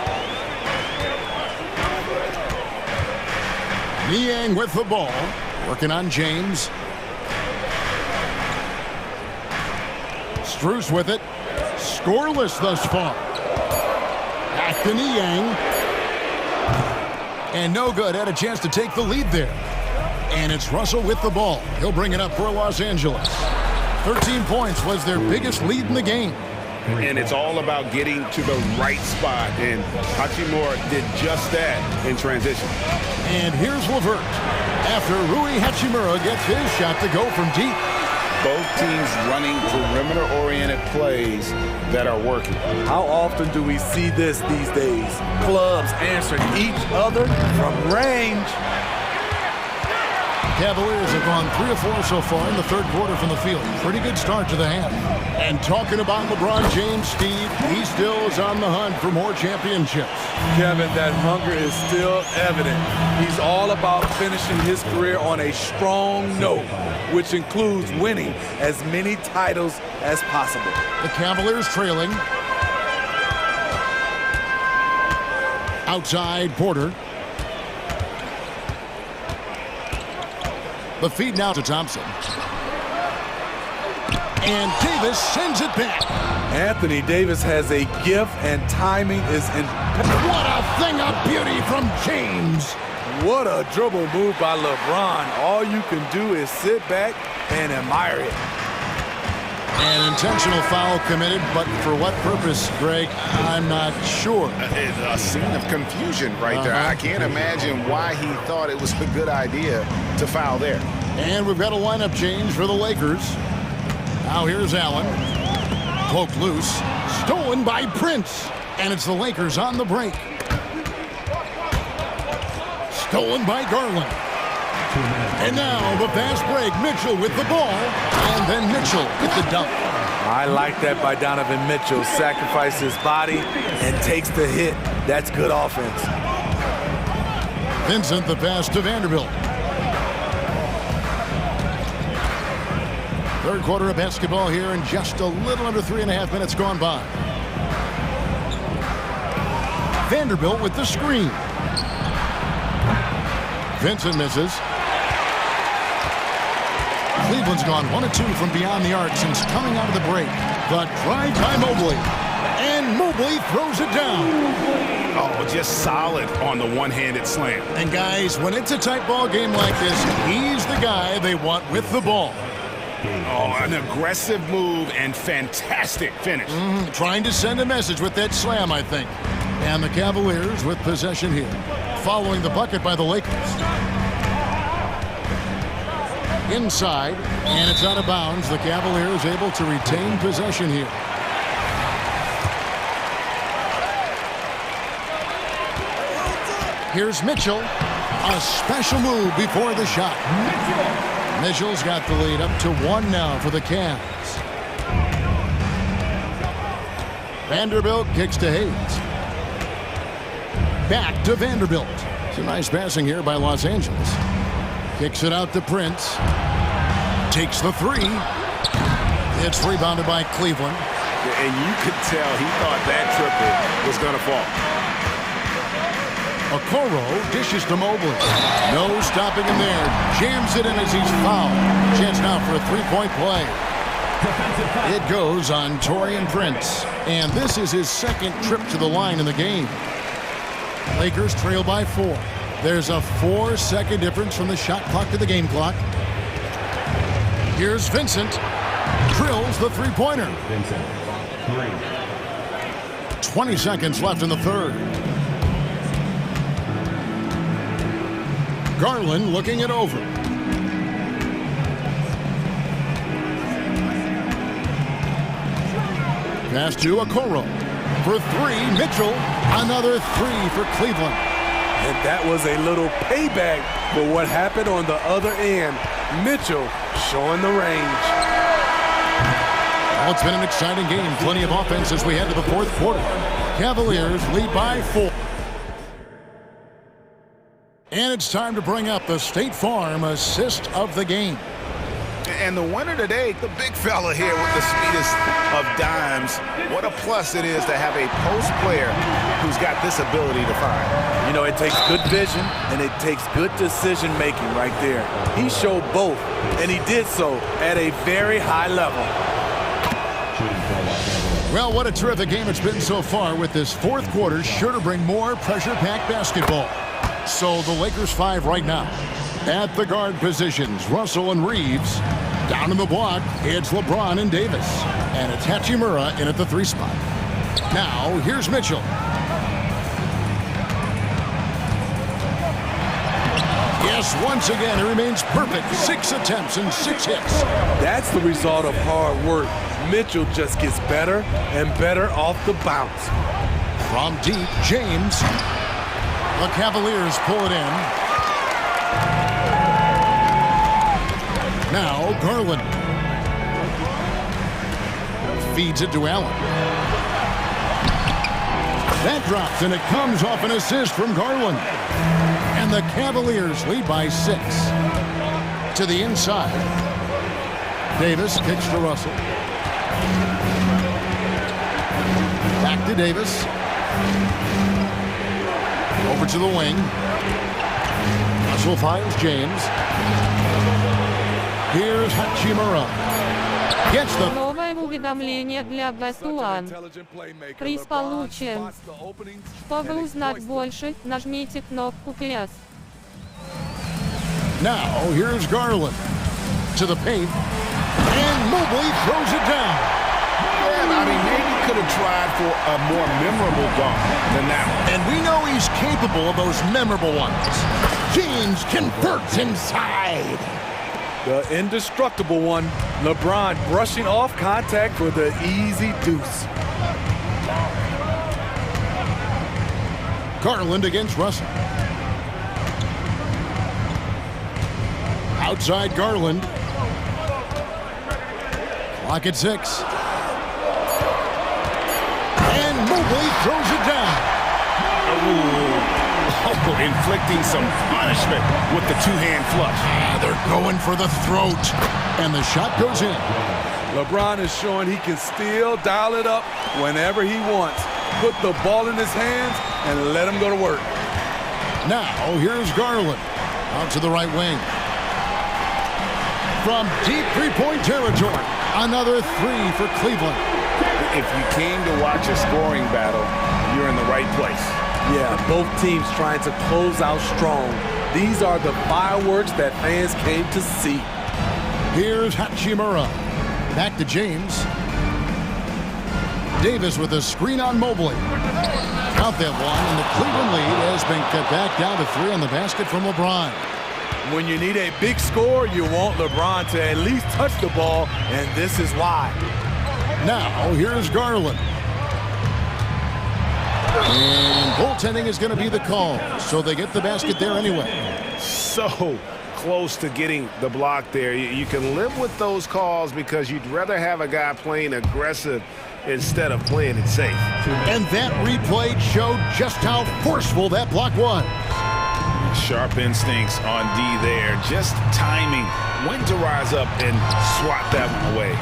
Niang with the ball. Working on James. Strus with it. Scoreless thus far. Back to Niang. And no good. Had a chance to take the lead there. And it's Russell with the ball. He'll bring it up for Los Angeles. 13 points was their biggest lead in the game. And it's all about getting to the right spot. And Hachimura did just that in transition. And here's LeVert. After Rui Hachimura gets his shot to go from deep. Both teams running perimeter-oriented plays that are working. How often do we see this these days? Clubs answering each other from range. Cavaliers have gone 3 of 4 so far in the third quarter from the field. Pretty good start to the half. And talking about LeBron James, Steve, he still is on the hunt for more championships. Kevin, that hunger is still evident. He's all about finishing his career on a strong note, which includes winning as many titles as possible. The Cavaliers trailing. Outside Porter. The feed now to Thompson. And Davis sends it back. Anthony Davis has a gift, and timing is in. What a thing of beauty from James. What a dribble move by LeBron. All you can do is sit back and admire it. An intentional foul committed, but for what purpose, Greg? I'm not sure. A scene of confusion right there. I can't imagine why he thought it was a good idea to foul there. And we've got a lineup change for the Lakers. Now here's Allen. Poked loose. Stolen by Prince. And it's the Lakers on the break. Stolen by Garland. And now the fast break. Mitchell with the ball. And then Mitchell with the dunk. I like that by Donovan Mitchell. Sacrifices his body and takes the hit. That's good offense. Vincent the pass to Vanderbilt. Third quarter of basketball here, and just a little under 3.5 minutes gone by. Vanderbilt with the screen. Vincent misses. Cleveland's gone 1 of 2 from beyond the arc since coming out of the break. The drive by Mobley. And Mobley throws it down. Oh, just solid on the one-handed slam. And guys, when it's a tight ball game like this, he's the guy they want with the ball. Oh, an aggressive move and fantastic finish. Trying to send a message with that slam, I think. And the Cavaliers with possession here. Following the bucket by the Lakers. Inside, and it's out of bounds. The Cavaliers able to retain possession here. Here's Mitchell. A special move before the shot. Mitchell's got the lead up to 1 now for the Cavs. Vanderbilt kicks to Hayes. Back to Vanderbilt. It's a nice passing here by Los Angeles. Kicks it out to Prince. Takes the 3. It's rebounded by Cleveland. And you could tell he thought that triple was going to fall. Okoro dishes to Mobley. No stopping him there. Jams it in as he's fouled. Chance now for a three-point play. It goes on Taurean Prince. And this is his second trip to the line in the game. Lakers trail by 4. There's a 4-second difference from the shot clock to the game clock. Here's Vincent. Drills the three-pointer. Vincent, 3. 20 seconds left in the third. Garland looking it over. Pass to Okoro. For 3, Mitchell. Another 3 for Cleveland. And that was a little payback for what happened on the other end. Mitchell showing the range. Well, it's been an exciting game. Plenty of offense as we head to the fourth quarter. Cavaliers lead by 4. And it's time to bring up the State Farm assist of the game. And the winner today, the big fella here with the speedest of dimes. What a plus it is to have a post player who's got this ability to find. You know, it takes good vision and it takes good decision making right there. He showed both, and he did so at a very high level. Well, what a terrific game it's been so far, with this fourth quarter sure to bring more pressure-packed basketball. So the Lakers 5 right now. At the guard positions, Russell and Reeves. Down in the block, it's LeBron and Davis. And it's Hachimura in at the 3 spot. Now, here's Mitchell. Yes, once again, he remains perfect. 6 attempts and 6 hits. That's the result of hard work. Mitchell just gets better and better off the bounce. From deep, James. The Cavaliers pull it in. Now, Garland. Feeds it to Allen. That drops, and it comes off an assist from Garland. And the Cavaliers lead by 6. To the inside. Davis kicks to Russell. Back to Davis. Over to the wing. Russell finds James. Here's Hachimura. Gets the... Новое уведомление для Best One. Приз получен. Чтобы узнать больше, нажмите кнопку PS. Now, here's Garland to the paint, and Mobley throws it down. Yeah, I mean, maybe could have tried for a more memorable dunk than that one. And we know he's capable of those memorable ones. James converts inside. The indestructible one, LeBron brushing off contact for the easy deuce. Garland against Russell. Outside Garland. Clock at 6. And Mobley throws it down. Oh, inflicting some punishment with the two-hand flush. They're going for the throat. And the shot goes in. LeBron is showing he can still dial it up whenever he wants. Put the ball in his hands and let him go to work. Now, here's Garland. Out to the right wing. From deep three-point territory. Another three for Cleveland. If you came to watch a scoring battle, you're in the right place. Yeah, both teams trying to close out strong. These are the fireworks that fans came to see. Here's Hachimura. Back to James. Davis with a screen on Mobley. Count that one, and the Cleveland lead has been cut back down to 3 on the basket from LeBron. When you need a big score, you want LeBron to at least touch the ball, and this is why. Now, here's Garland. And goaltending is going to be the call, so they get the basket there anyway. So close to getting the block there. You can live with those calls because you'd rather have a guy playing aggressive instead of playing it safe. And that replay showed just how forceful that block was. Sharp instincts on D there. Just timing when to rise up and swat that one away.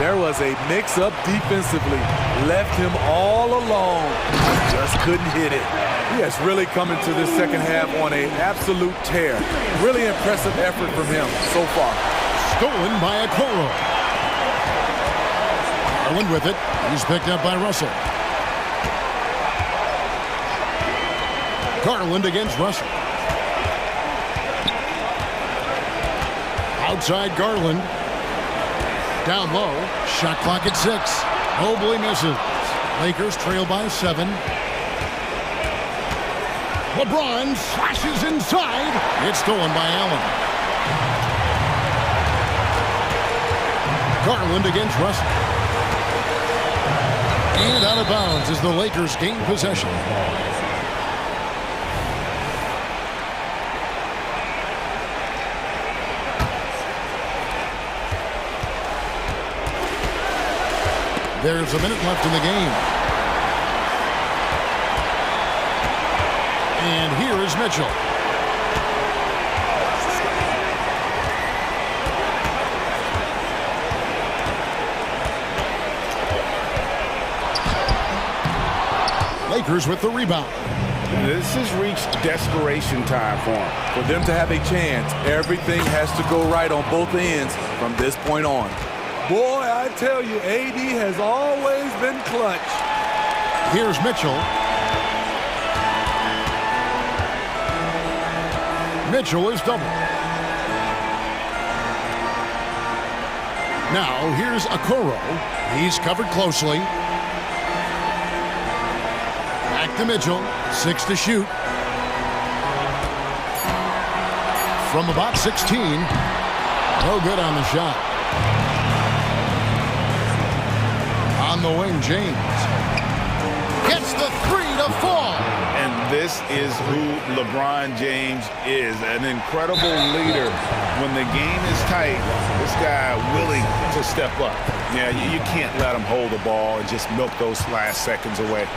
There was a mix-up defensively. Left him all alone. Just couldn't hit it. He has really come into this second half on an absolute tear. Really impressive effort from him so far. Stolen by Okoro. Garland with it. He's picked up by Russell. Garland against Russell. Outside Garland. Down low. Shot clock at 6. Mobley misses. Lakers trail by 7. LeBron slashes inside. It's stolen by Allen. Garland against Russell. And out of bounds as the Lakers gain possession. There's a minute left in the game. And here is Mitchell. Lakers with the rebound. This has reached desperation time for them. For them to have a chance, everything has to go right on both ends from this point on. Boy, I tell you, AD has always been clutch. Here's Mitchell. Mitchell is double. Now, here's Okoro. He's covered closely. Back to Mitchell. 6 to shoot. From about 16. No good on the shot. On the wing, James. Gets the 3 to fall. And this is who LeBron James is. An incredible leader. When the game is tight, this guy willing to step up. Yeah, you can't let him hold the ball and just milk those last seconds away.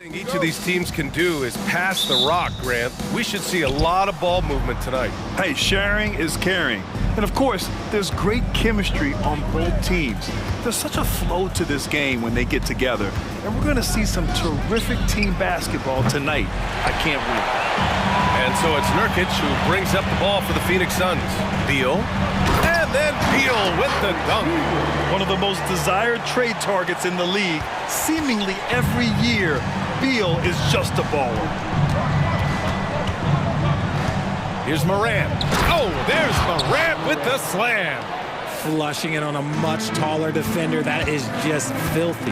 Each of these teams can do is pass the rock, Grant. We should see a lot of ball movement tonight. Hey, sharing is caring. And of course, there's great chemistry on both teams. There's such a flow to this game when they get together. And we're going to see some terrific team basketball tonight. I can't wait. And so it's Nurkic who brings up the ball for the Phoenix Suns. Beal. And then Beal with the dunk. One of the most desired trade targets in the league. Seemingly every year, Beal is just a baller. Here's Morant. Oh, there's Morant with the slam. Flushing it on a much taller defender. That is just filthy.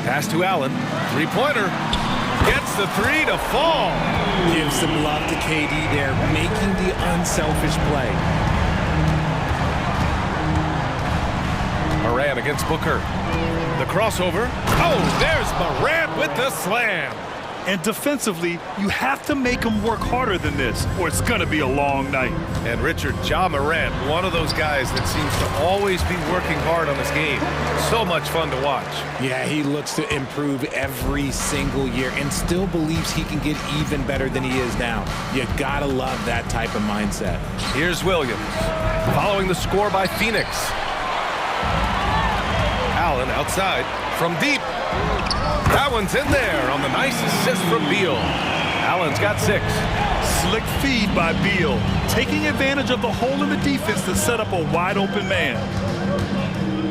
Pass to Allen. Three-pointer. Gets the three to fall. Give some love to KD there, making the unselfish play. Morant against Booker. The crossover. Oh, there's Morant with the slam. And defensively, you have to make them work harder than this, or it's going to be a long night. And Richard, Ja Morant, one of those guys that seems to always be working hard on his game. So much fun to watch. Yeah, he looks to improve every single year and still believes he can get even better than he is now. You gotta love that type of mindset. Here's Williams, following the score by Phoenix. Allen outside from deep. That one's in there on the nice assist from Beal. Allen's got 6. Slick feed by Beal, taking advantage of the hole in the defense to set up a wide open man.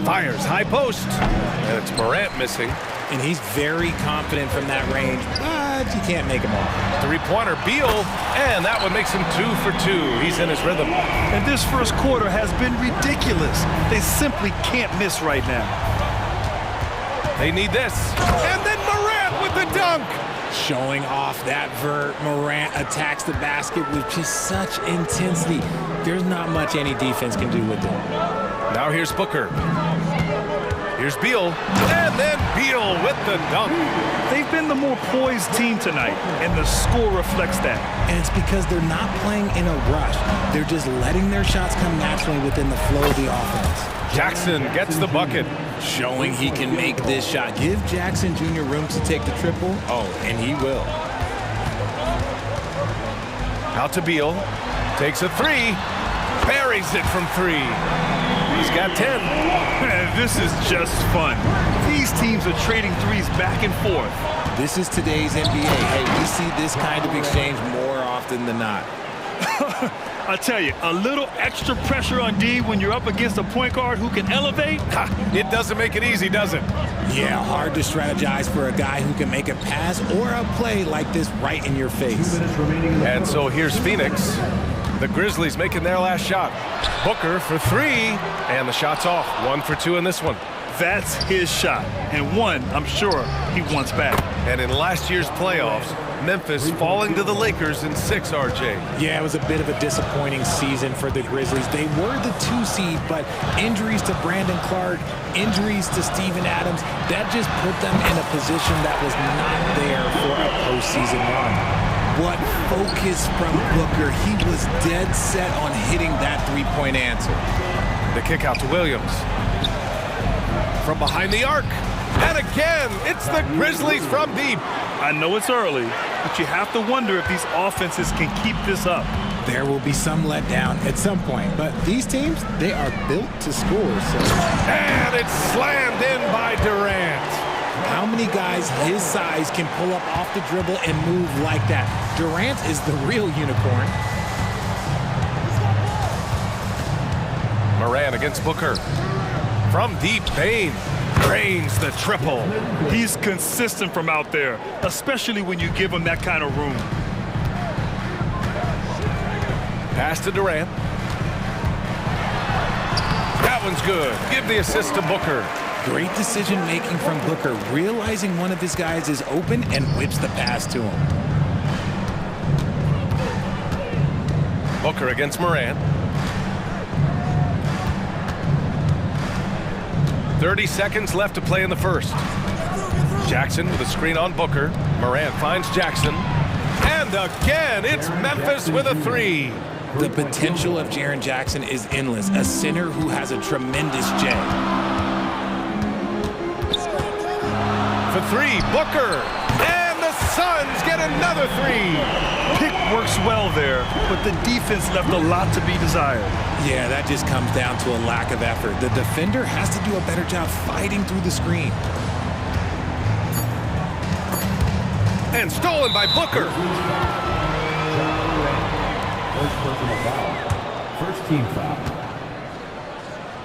Fires high post, and it's Morant missing. And he's very confident from that range, but you can't make him all. Three-pointer, Beal, and that one makes him 2 for 2. He's in his rhythm. And this first quarter has been ridiculous. They simply can't miss right now. They need this. And then Morant with the dunk. Showing off that vert. Morant attacks the basket with just such intensity. There's not much any defense can do with it. Now here's Booker. Here's Beal. And then Beal with the dunk. They've been the more poised team tonight, and the score reflects that. And it's because they're not playing in a rush. They're just letting their shots come naturally within the flow of the offense. Jackson gets the bucket. Showing he can make this shot. Give Jackson Jr. room to take the triple. Oh, and he will. Out to Beal. Takes a 3. Buries it from 3. He's got 10. This is just fun. These teams are trading threes back and forth. This is today's NBA. Hey, we see this kind of exchange more often than not. I tell you, a little extra pressure on D when you're up against a point guard who can elevate. It doesn't make it easy, does it? Yeah, hard to strategize for a guy who can make a pass or a play like this right in your face. And so here's Phoenix. The Grizzlies making their last shot. Booker for 3, and the shot's off. 1 for 2 in this one. That's his shot, and one I'm sure he wants back. And in last year's playoffs, Memphis falling to the Lakers in 6, RJ. Yeah, it was a bit of a disappointing season for the Grizzlies. They were the 2 seed, but injuries to Brandon Clark, injuries to Steven Adams, that just put them in a position that was not there for a postseason run. What focus from Booker. He was dead set on hitting that three-point answer. The kick out to Williams. From behind the arc. And again, it's the Grizzlies from deep. I know it's early, but you have to wonder if these offenses can keep this up. There will be some letdown at some point, but these teams, they are built to score. So. And it's slammed in by Durant. How many guys his size can pull up off the dribble and move like that? Durant is the real unicorn. Morant against Booker. From deep, Payne drains the triple. He's consistent from out there, especially when you give him that kind of room. Pass to Durant. That one's good. Give the assist to Booker. Great decision-making from Booker, realizing one of his guys is open and whips the pass to him. Booker against Morant. 30 seconds left to play in the first. Jackson with a screen on Booker. Morant finds Jackson. And again, it's Memphis with a 3. The potential of Jaren Jackson is endless. A center who has a tremendous J. for three. Booker. And the Suns get another three. Pick works well there, but the defense left a lot to be desired. Yeah, that just comes down to a lack of effort. The defender has to do a better job fighting through the screen. And stolen by Booker. First personal foul. First team foul.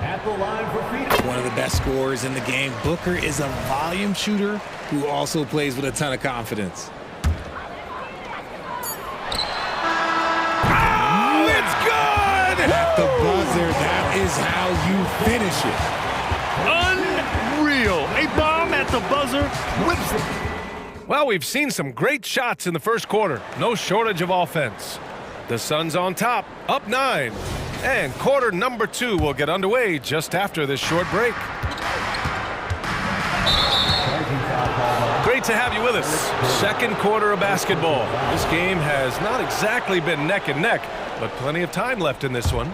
At the line for Phoenix. One of the best scorers in the game. Booker is a volume shooter who also plays with a ton of confidence. Oh, it's good! At the buzzer, that is how you finish it. Unreal. A bomb at the buzzer whips it. Well, we've seen some great shots in the first quarter. No shortage of offense. The Suns on top, up 9. And quarter number 2 will get underway just after this short break. Great to have you with us. Second quarter of basketball. This game has not exactly been neck and neck, but plenty of time left in this one.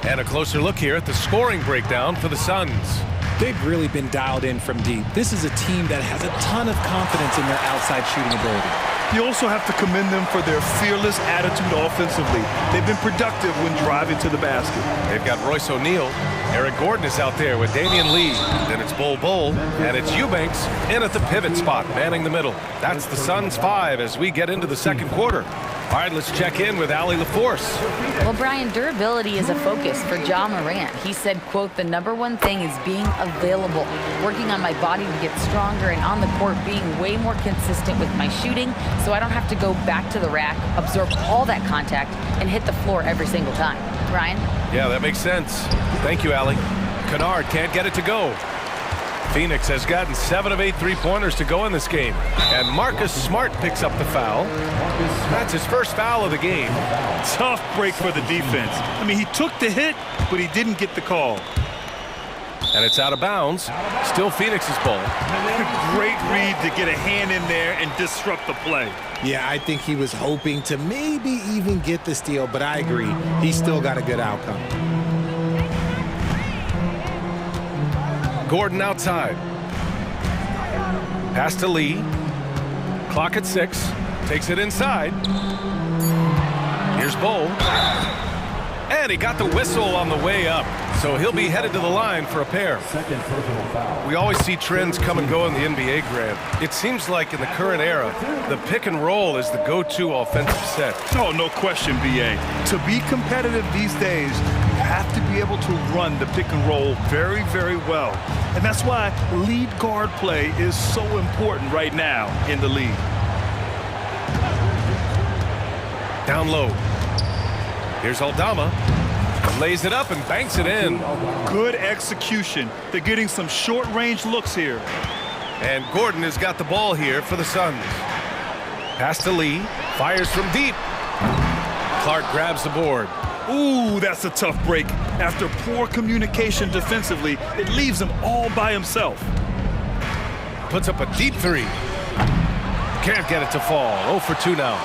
And a closer look here at the scoring breakdown for the Suns. They've really been dialed in from deep. This is a team that has a ton of confidence in their outside shooting ability. You also have to commend them for their fearless attitude offensively. They've been productive when driving to the basket. They've got Royce O'Neal. Eric Gordon is out there with Damian Lee. Then it's Bol Bol. And it's Eubanks in at the pivot spot, manning the middle. That's the Suns 5 as we get into the second quarter. All right, let's check in with Allie LaForce. Well, Brian, durability is a focus for Ja Morant. He said, quote, the #1 thing is being available, working on my body to get stronger, and on the court being way more consistent with my shooting so I don't have to go back to the rack, absorb all that contact, and hit the floor every single time. Brian? Yeah, that makes sense. Thank you, Allie. Kennard can't get it to go. Phoenix has gotten 7 of 8 three-pointers to go in this game. And Marcus Smart picks up the foul. That's his first foul of the game. Tough break for the defense. I mean, he took the hit, but he didn't get the call. And it's out of bounds. Still Phoenix's ball. Great read to get a hand in there and disrupt the play. Yeah, I think he was hoping to maybe even get the steal, but I agree. He still got a good outcome. Gordon outside. Pass to Lee. Clock at 6. Takes it inside. Here's Bol. And he got the whistle on the way up. So he'll be headed to the line for a pair. Second personal foul. We always see trends come and go in the NBA, Grant. It seems like in the current era, the pick and roll is the go-to offensive set. Oh, no question, BA. To be competitive these days, you have to be able to run the pick and roll very, very well. And that's why lead guard play is so important right now in the league. Down low. Here's Aldama. Lays it up and banks it in. Good execution. They're getting some short-range looks here. And Gordon has got the ball here for the Suns. Pass to Lee. Fires from deep. Clark grabs the board. Ooh, that's a tough break. After poor communication defensively, it leaves him all by himself. Puts up a deep 3. Can't get it to fall. 0 for 2 now.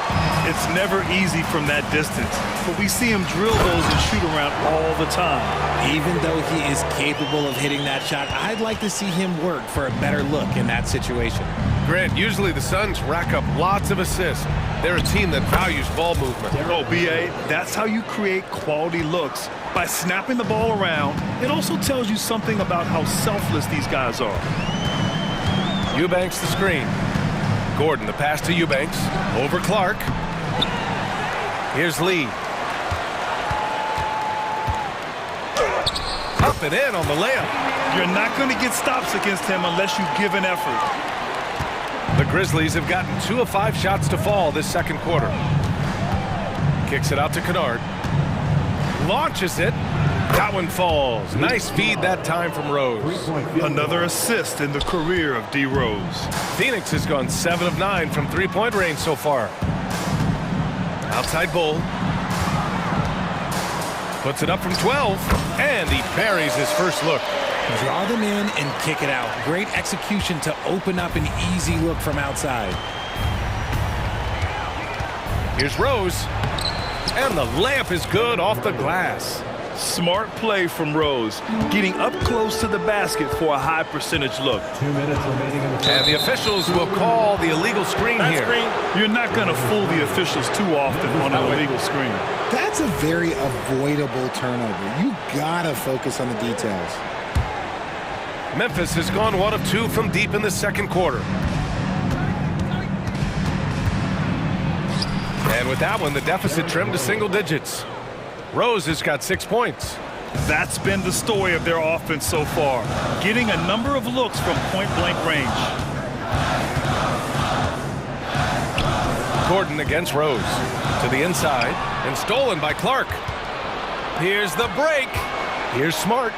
It's never easy from that distance, but we see him drill those and shoot around all the time. Even though he is capable of hitting that shot, I'd like to see him work for a better look in that situation. Grant, usually the Suns rack up lots of assists. They're a team that values ball movement. Oh, BA, that's how you create quality looks. By snapping the ball around, it also tells you something about how selfless these guys are. Eubanks the screen. Gordon, the pass to Eubanks. Over Clark. Here's Lee. Up and in on the layup. You're not going to get stops against him unless you give an effort. The Grizzlies have gotten 2 of 5 shots to fall this second quarter. Kicks it out to Kennard. Launches it. That one falls. Nice feed that time from Rose. Another assist in the career of D. Rose. Phoenix has gone 7 of 9 from three-point range so far. Outside Bol. Puts it up from 12. And he buries his first look. Draw them in and kick it out. Great execution to open up an easy look from outside. Here's Rose. And the layup is good off the glass. Smart play from Rose, getting up close to the basket for a high percentage look. 2 minutes remaining in the first. And the officials will call the illegal screen here. You're not going to fool the officials too often on an illegal screen. That's a very avoidable turnover. You gotta focus on the details. Memphis has gone 1 of 2 from deep in the second quarter. And with that one, the deficit trimmed to single digits. Rose has got 6 points. That's been the story of their offense so far, getting a number of looks from point-blank range. Gordon against Rose. To the inside, and stolen by Clark. Here's the break. Here's Smart.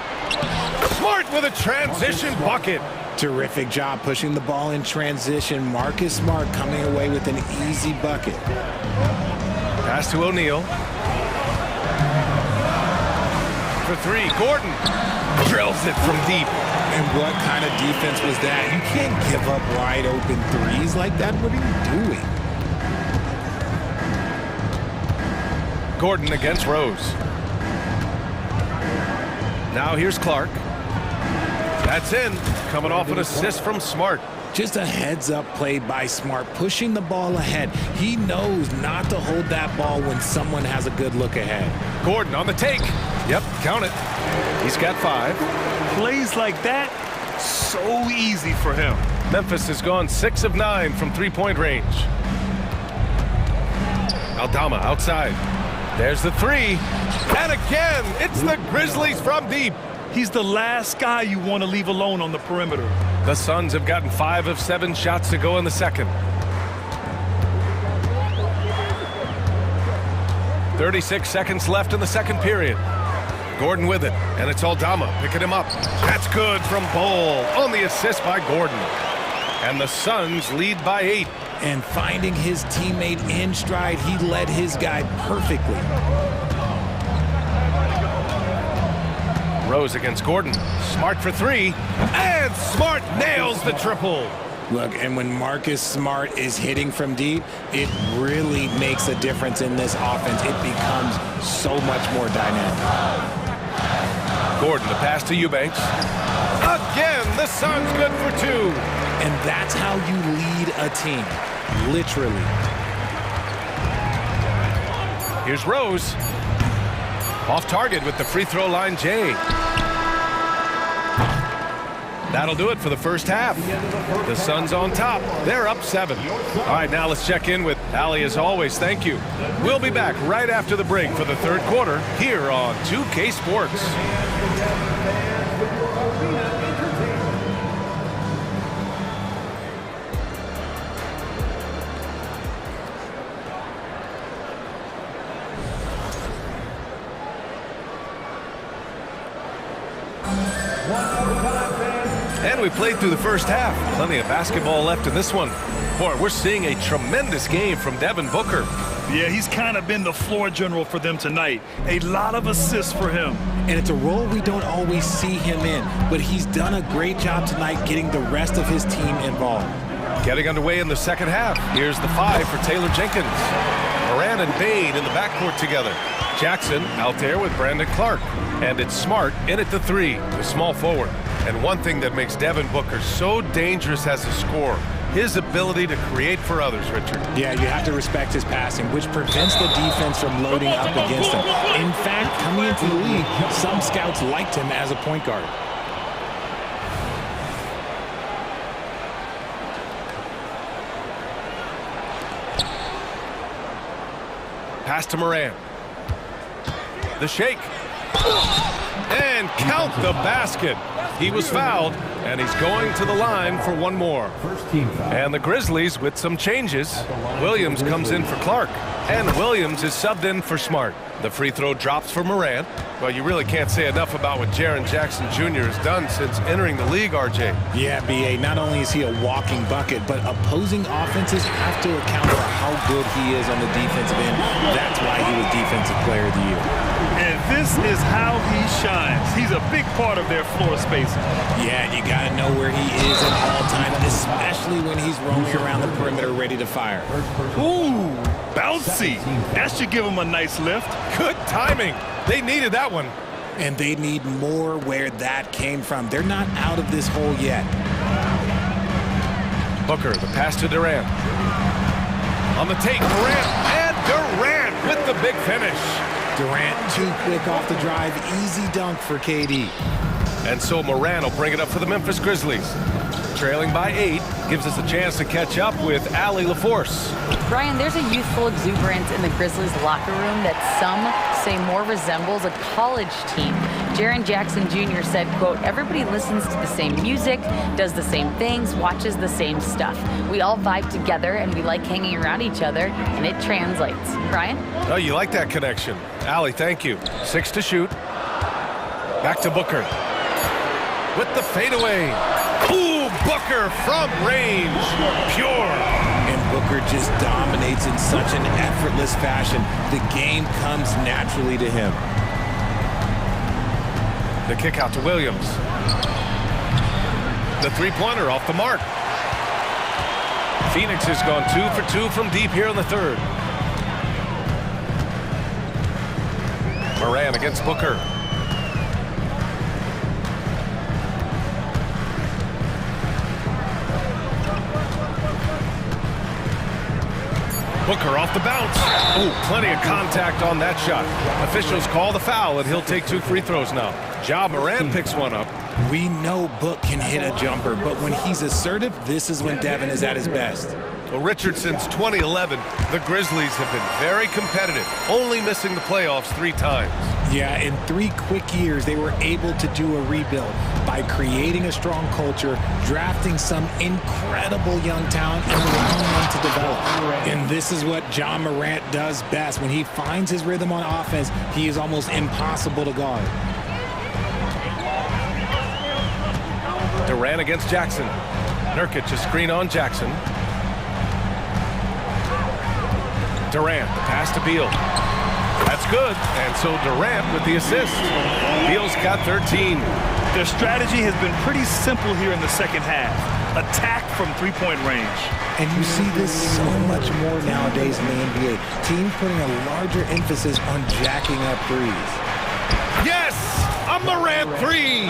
Smart with a transition bucket. Terrific job pushing the ball in transition. Marcus Smart coming away with an easy bucket. Pass to O'Neal. For 3, Gordon drills it from deep. And what kind of defense was that? You can't give up wide open threes like that. What are you doing? Gordon against Rose. Now here's Clark. That's in. Coming off an assist from Smart. Just a heads-up play by Smart, pushing the ball ahead. He knows not to hold that ball when someone has a good look ahead. Gordon on the take. Yep, count it. He's got 5. Plays like that, so easy for him. Memphis has gone 6 of 9 from three-point range. Aldama outside. There's the 3. And again, it's the Grizzlies from deep. He's the last guy you want to leave alone on the perimeter. The Suns have gotten 5 of 7 shots to go in the second. 36 seconds left in the second period. Gordon with it, and it's Aldama picking him up. That's good from Bull on the assist by Gordon. And the Suns lead by 8. And finding his teammate in stride, he led his guy perfectly. Rose against Gordon. Smart for 3. And Smart nails the triple. Look, and when Marcus Smart is hitting from deep, it really makes a difference in this offense. It becomes so much more dynamic. Gordon, the pass to Eubanks. Again, the Suns good for 2. And that's how you lead a team, literally. Here's Rose. Off target with the free throw line, Jay. That'll do it for the first half. The Suns on top. They're up 7. All right, now let's check in with Allie as always. Thank you. We'll be back right after the break for the third quarter here on 2K Sports. And we played through the first half. Plenty of basketball left in this one. Boy, we're seeing a tremendous game from Devin Booker. Yeah, he's kind of been the floor general for them tonight. A lot of assists for him. And it's a role we don't always see him in, but he's done a great job tonight getting the rest of his team involved. Getting underway in the second half. Here's the 5 for Taylor Jenkins. Moran and Bade in the backcourt together. Jackson out there with Brandon Clark. And it's Smart in at the 3, the small forward. And one thing that makes Devin Booker so dangerous as a scorer, his ability to create for others, Richard. Yeah, you have to respect his passing, which prevents the defense from loading up against him. In fact, coming into the league, some scouts liked him as a point guard. Pass to Moran. The shake. And count the basket. He was fouled, and he's going to the line for one more. First team foul. And the Grizzlies with some changes. Williams comes in for Clark, and Williams is subbed in for Smart. The free throw drops for Moran. Well, you really can't say enough about what Jaren Jackson Jr. has done since entering the league, RJ. Yeah, B.A., not only is he a walking bucket, but opposing offenses have to account for how good he is on the defensive end. That's why he was Defensive Player of the Year. And this is how he shines. He's a big part of their floor spacing. Yeah, you got to know where he is at all times, especially when he's roaming around the perimeter ready to fire. Ooh, bouncy. That should give him a nice lift. Good timing. They needed that one. And they need more where that came from. They're not out of this hole yet. Booker, the pass to Durant. On the take, Durant, and Durant with the big finish. Durant too quick off the drive. Easy dunk for KD. And so Moran will bring it up for the Memphis Grizzlies. Trailing by 8, gives us a chance to catch up with Allie LaForce. Brian, there's a youthful exuberance in the Grizzlies locker room that some say more resembles a college team. Jaren Jackson Jr. said, quote, everybody listens to the same music, does the same things, watches the same stuff. We all vibe together and we like hanging around each other, and it translates. Brian? Oh, you like that connection. Allie, thank you. 6 to shoot. Back to Booker. With the fadeaway. Ooh, Booker from range. Pure. And Booker just dominates in such an effortless fashion. The game comes naturally to him. The kick out to Williams. The three-pointer off the mark. Phoenix has gone 2 for 2 from deep here in the third. Moran against Booker. Booker off the bounce. Oh, plenty of contact on that shot. Officials call the foul, and he'll take 2 free throws now. Ja Morant picks one up. We know Book can hit a jumper, but when he's assertive, this is when Devin is at his best. Well, Richard, since 2011, the Grizzlies have been very competitive, only missing the playoffs 3 times. Yeah, in 3 quick years, they were able to do a rebuild by creating a strong culture, drafting some incredible young talent, and allowing them to develop. And this is what Ja Morant does best. When he finds his rhythm on offense, he is almost impossible to guard. Durant against Jackson. Nurkic a screen on Jackson. Durant, the pass to Beal. That's good, and so Durant with the assist. Beal's got 13. Their strategy has been pretty simple here in the second half. Attack from three-point range. And you see this so much more nowadays in the NBA. Teams putting a larger emphasis on jacking up threes. Yes! A Morant 3!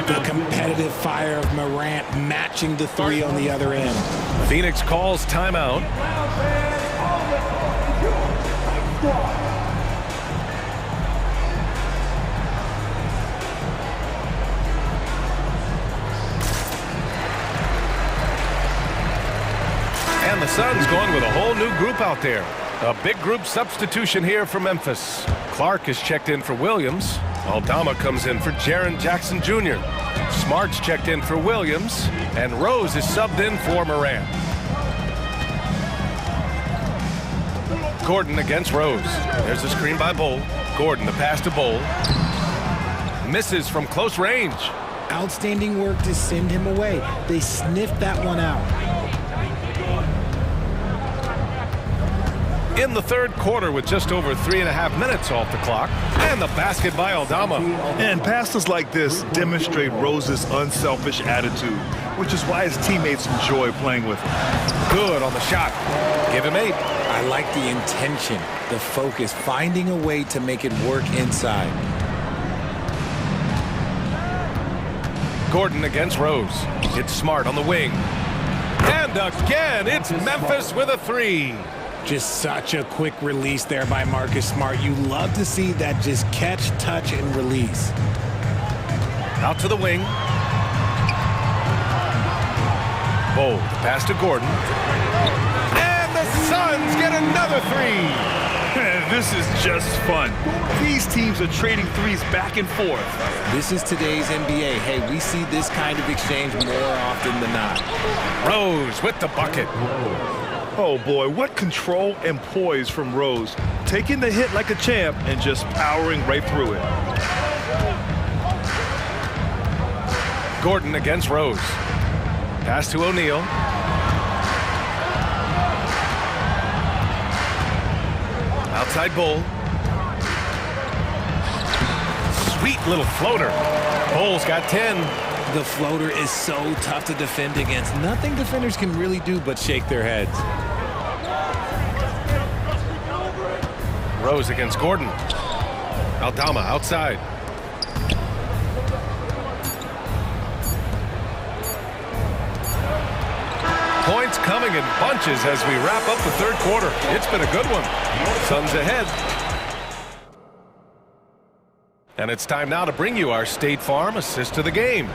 The competitive fire of Morant matching the 3 on the other end. Phoenix calls timeout. And the Suns going with a whole new group out there. A big group substitution here for Memphis. Clark is checked in for Williams. Aldama comes in for Jaren Jackson Jr. Smart's checked in for Williams. And Rose is subbed in for Moran. Gordon against Rose. There's a screen by Bull. Gordon, the pass to Bull. Misses from close range. Outstanding work to send him away. They sniffed that one out. In the third quarter with just over 3.5 minutes off the clock. And the basket by Aldama. And passes like this demonstrate Rose's unselfish attitude, which is why his teammates enjoy playing with him. Good on the shot. Give him 8. I like the intention, the focus, finding a way to make it work inside. Gordon against Rose. It's Smart on the wing. And again, it's Memphis with a 3. Just such a quick release there by Marcus Smart. You love to see that just catch, touch, and release. Out to the wing. Bold, pass to Gordon. And the Suns get another 3. This is just fun. These teams are trading threes back and forth. This is today's NBA. Hey, we see this kind of exchange more often than not. Rose with the bucket. Oh boy, what control and poise from Rose. Taking the hit like a champ and just powering right through it. Gordon against Rose. Pass to O'Neal. Outside Bull. Sweet little floater. Bull's got 10. The floater is so tough to defend against. Nothing defenders can really do but shake their heads. Rose against Gordon. Aldama outside. Points coming in bunches as we wrap up the third quarter. It's been a good one. Suns ahead. And it's time now to bring you our State Farm assist to the game.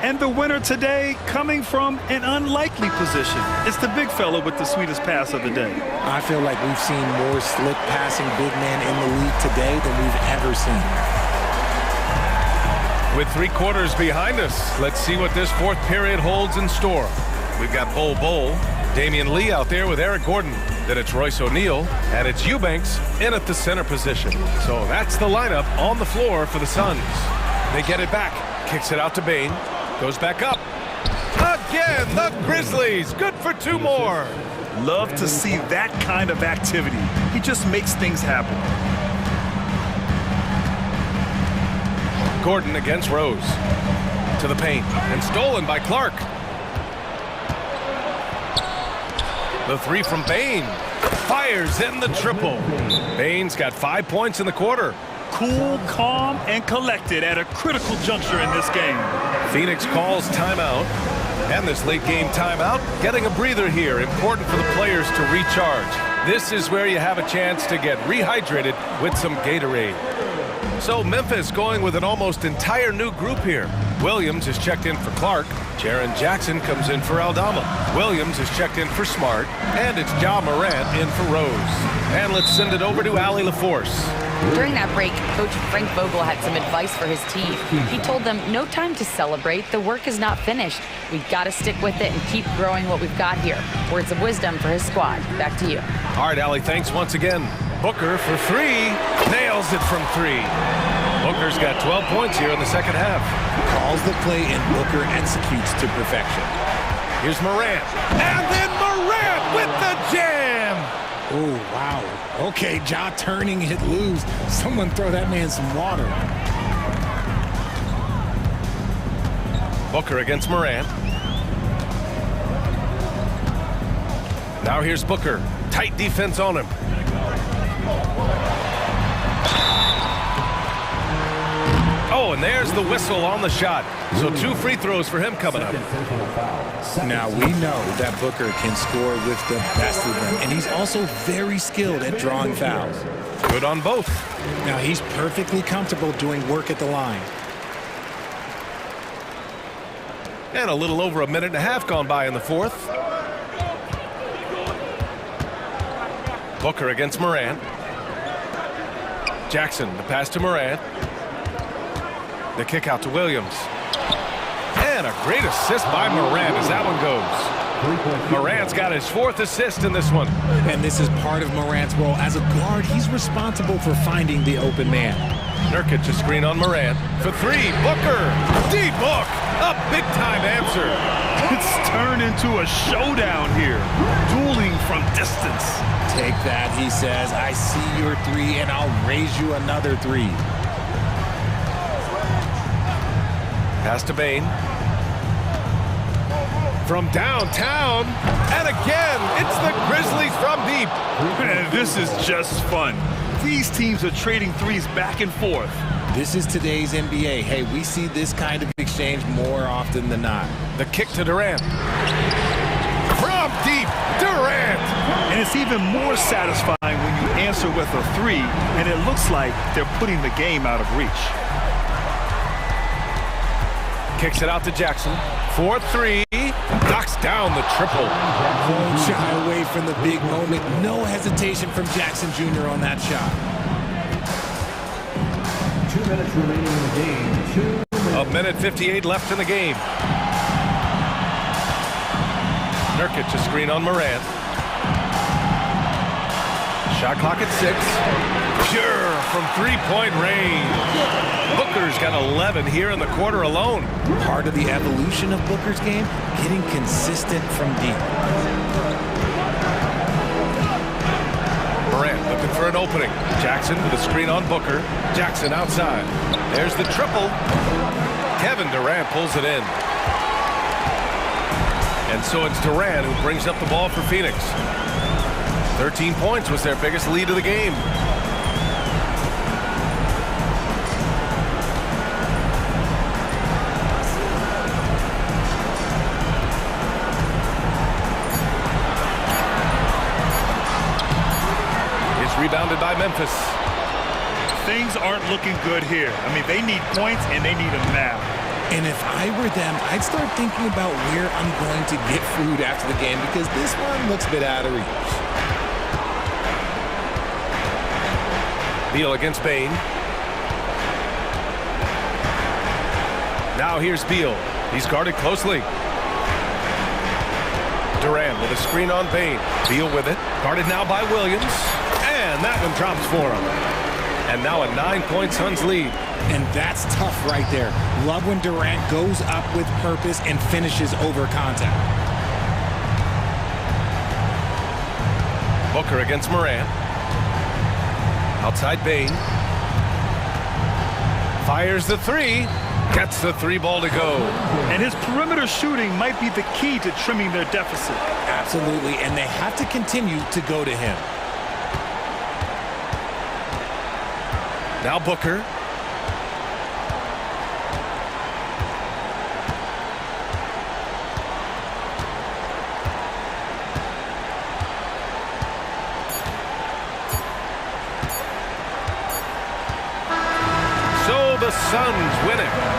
And the winner today coming from an unlikely position. It's the big fella with the sweetest pass of the day. I feel like we've seen more slick passing big man in the league today than we've ever seen. With 3 quarters behind us, let's see what this fourth period holds in store. We've got Bol, Damian Lee out there with Eric Gordon. Then it's Royce O'Neal, and it's Eubanks in at the center position. So that's the lineup on the floor for the Suns. They get it back, kicks it out to Bane, goes back up. Again, the Grizzlies, good for 2 more. Love to see that kind of activity. He just makes things happen. Gordon against Rose. To the paint, and stolen by Clark. The 3 from Bane. Fires in the triple. Bane's got 5 points in the quarter. Cool, calm, and collected at a critical juncture in this game. Phoenix calls timeout. And this late game timeout, getting a breather here. Important for the players to recharge. This is where you have a chance to get rehydrated with some Gatorade. So Memphis going with an almost entire new group here. Williams is checked in for Clark. Jaren Jackson comes in for Aldama. Williams is checked in for Smart. And it's Ja Morant in for Rose. And let's send it over to Allie LaForce. During that break, Coach Frank Vogel had some advice for his team. He told them, no time to celebrate. The work is not finished. We've got to stick with it and keep growing what we've got here. Words of wisdom for his squad. Back to you. All right, Allie, thanks once again. Booker for 3. Nails it from 3. Booker's got 12 points here in the second half. Calls the play and Booker executes to perfection. Here's Morant. And then Morant with the jam. Oh, wow. Okay, Ja turning it loose. Someone throw that man some water. Booker against Morant. Now here's Booker. Tight defense on him. Oh, and there's the whistle on the shot. So 2 free throws for him coming up. Now, we know that Booker can score with the best of them, and he's also very skilled at drawing fouls. Good on both. Now, he's perfectly comfortable doing work at the line. And a little over a minute and a half gone by in the fourth. Booker against Morant. Jackson, the pass to Morant. The kick out to Williams. And a great assist by Morant as that one goes. Morant's got his 4th assist in this one. And this is part of Morant's role. As a guard, he's responsible for finding the open man. Nurkic a screen on Morant. For 3, Booker. Deep hook. A big-time answer. It's turned into a showdown here. Dueling from distance. Take that, he says. I see your 3, and I'll raise you another 3. Pass to Bane. From downtown. And again, it's the Grizzlies from deep. Man, this is just fun. These teams are trading threes back and forth. This is today's NBA. Hey, we see this kind of exchange more often than not. The kick to Durant. From deep, Durant. And it's even more satisfying when you answer with a 3, and it looks like they're putting the game out of reach. Kicks it out to Jackson. 4-3. Knocks down the triple. Won't shy away from the big moment. No hesitation from Jackson Jr. on that shot. 2 minutes remaining in the game. 2 minutes. A minute 58 left in the game. Nurkic a screen on Morant. Shot clock at 6. Pure from 3-point range. Booker's got 11 here in the quarter alone. Part of the evolution of Booker's game, getting consistent from deep. Morant looking for an opening. Jackson with a screen on Booker. Jackson outside. There's the triple. Kevin Durant pulls it in. And so it's Durant who brings up the ball for Phoenix. 13 points was their biggest lead of the game. It's rebounded by Memphis. Things aren't looking good here. I mean, they need points, and they need them now. And if I were them, I'd start thinking about where I'm going to get food after the game because this one looks a bit out of reach. Beal against Bain. Now here's Beal. He's guarded closely. Durant with a screen on Bain. Beal with it. Guarded now by Williams. And that one drops for him. And now a 9-point Suns lead. And that's tough right there. Love when Durant goes up with purpose and finishes over contact. Booker against Morant. Outside Bain. Fires the three. Gets the three ball to go. And his perimeter shooting might be the key to trimming their deficit. Absolutely, and they have to continue to go to him. Now Booker. So the Suns win it.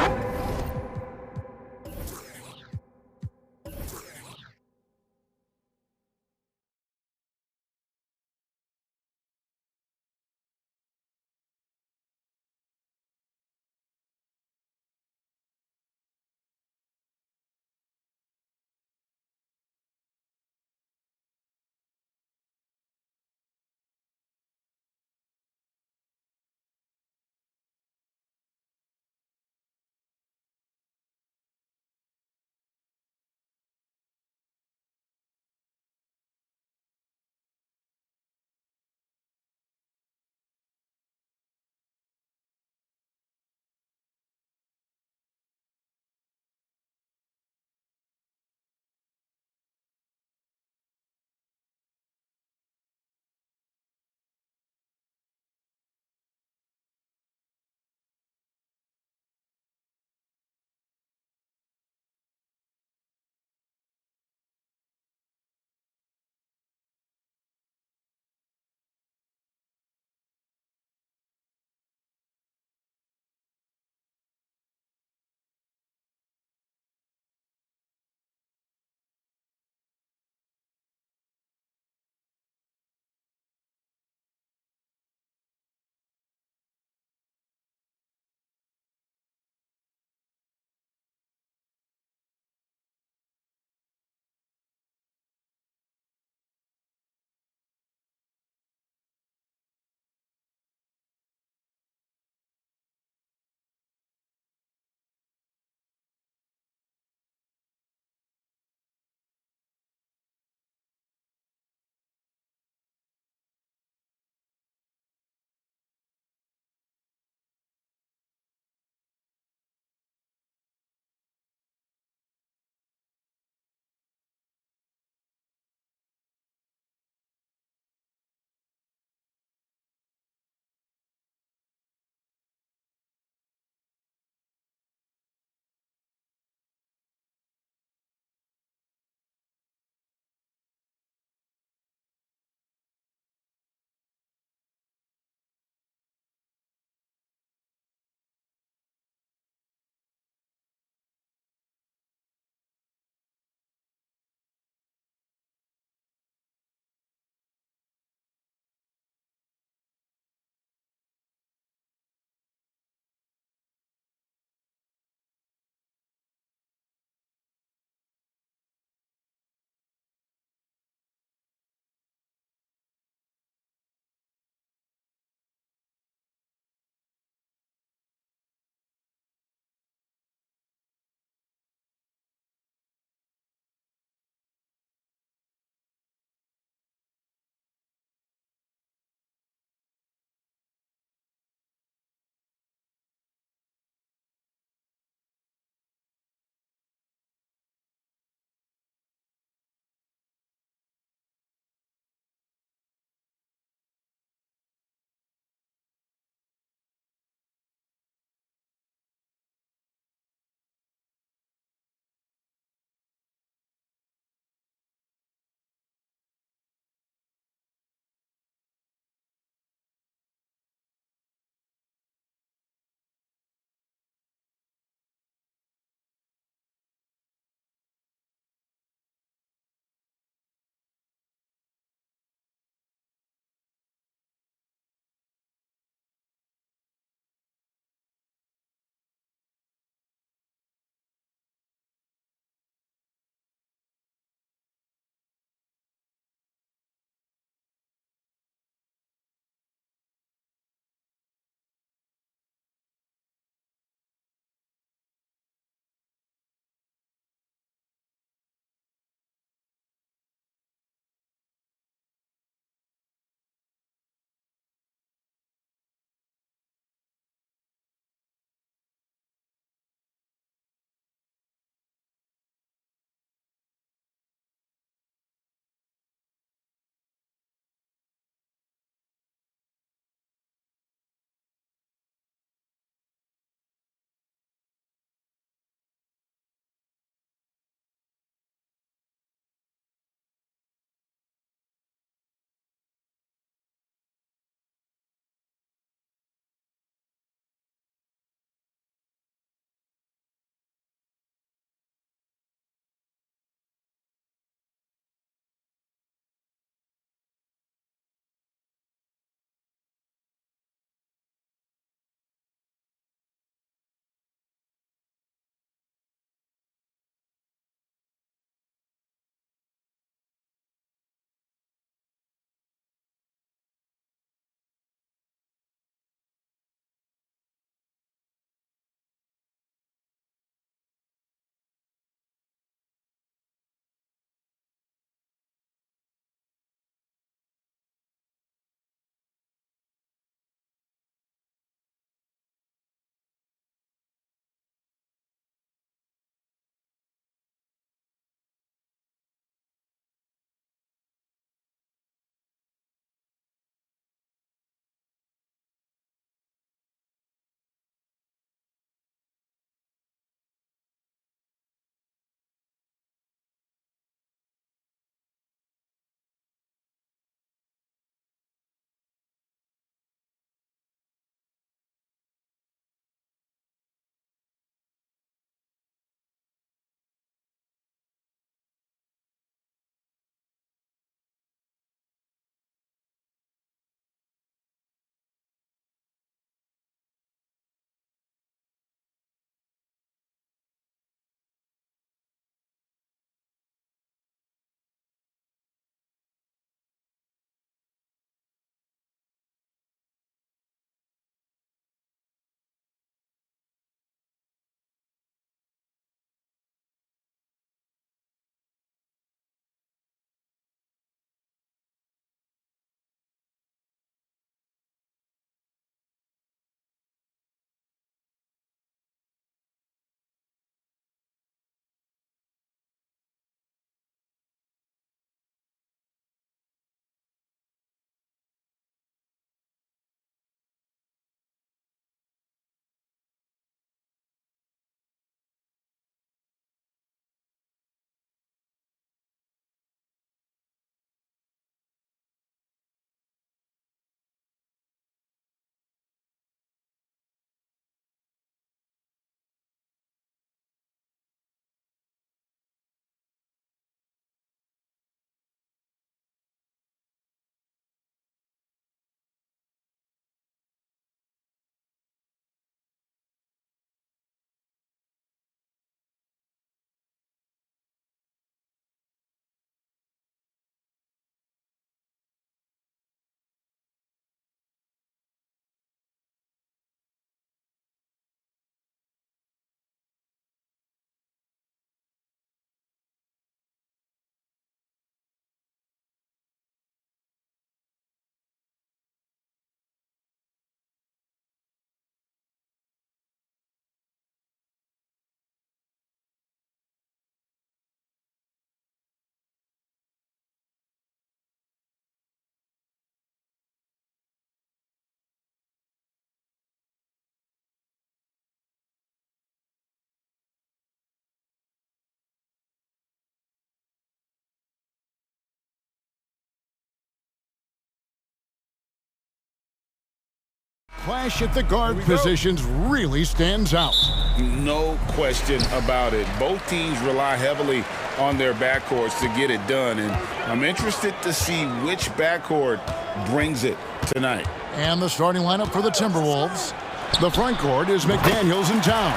clash at the guard positions really stands out. No question about it. Both teams rely heavily on their backcourts to get it done, and I'm interested to see which backcourt brings it tonight. And the starting lineup for the Timberwolves. The front court is McDaniels in town.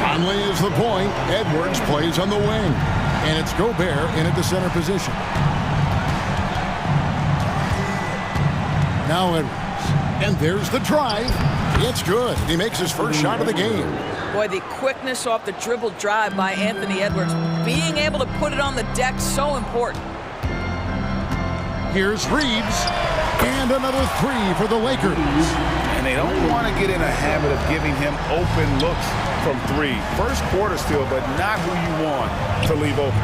Conley is the point. Edwards plays on the wing. And it's Gobert in at the center position. Now Edwards. And there's the drive. It's good. He makes his first shot of the game. Boy, the quickness off the dribble drive by Anthony Edwards. Being able to put it on the deck, so important. Here's Reeves. And another three for the Lakers. And they don't want to get in a habit of giving him open looks from three. First quarter still, but not who you want to leave open.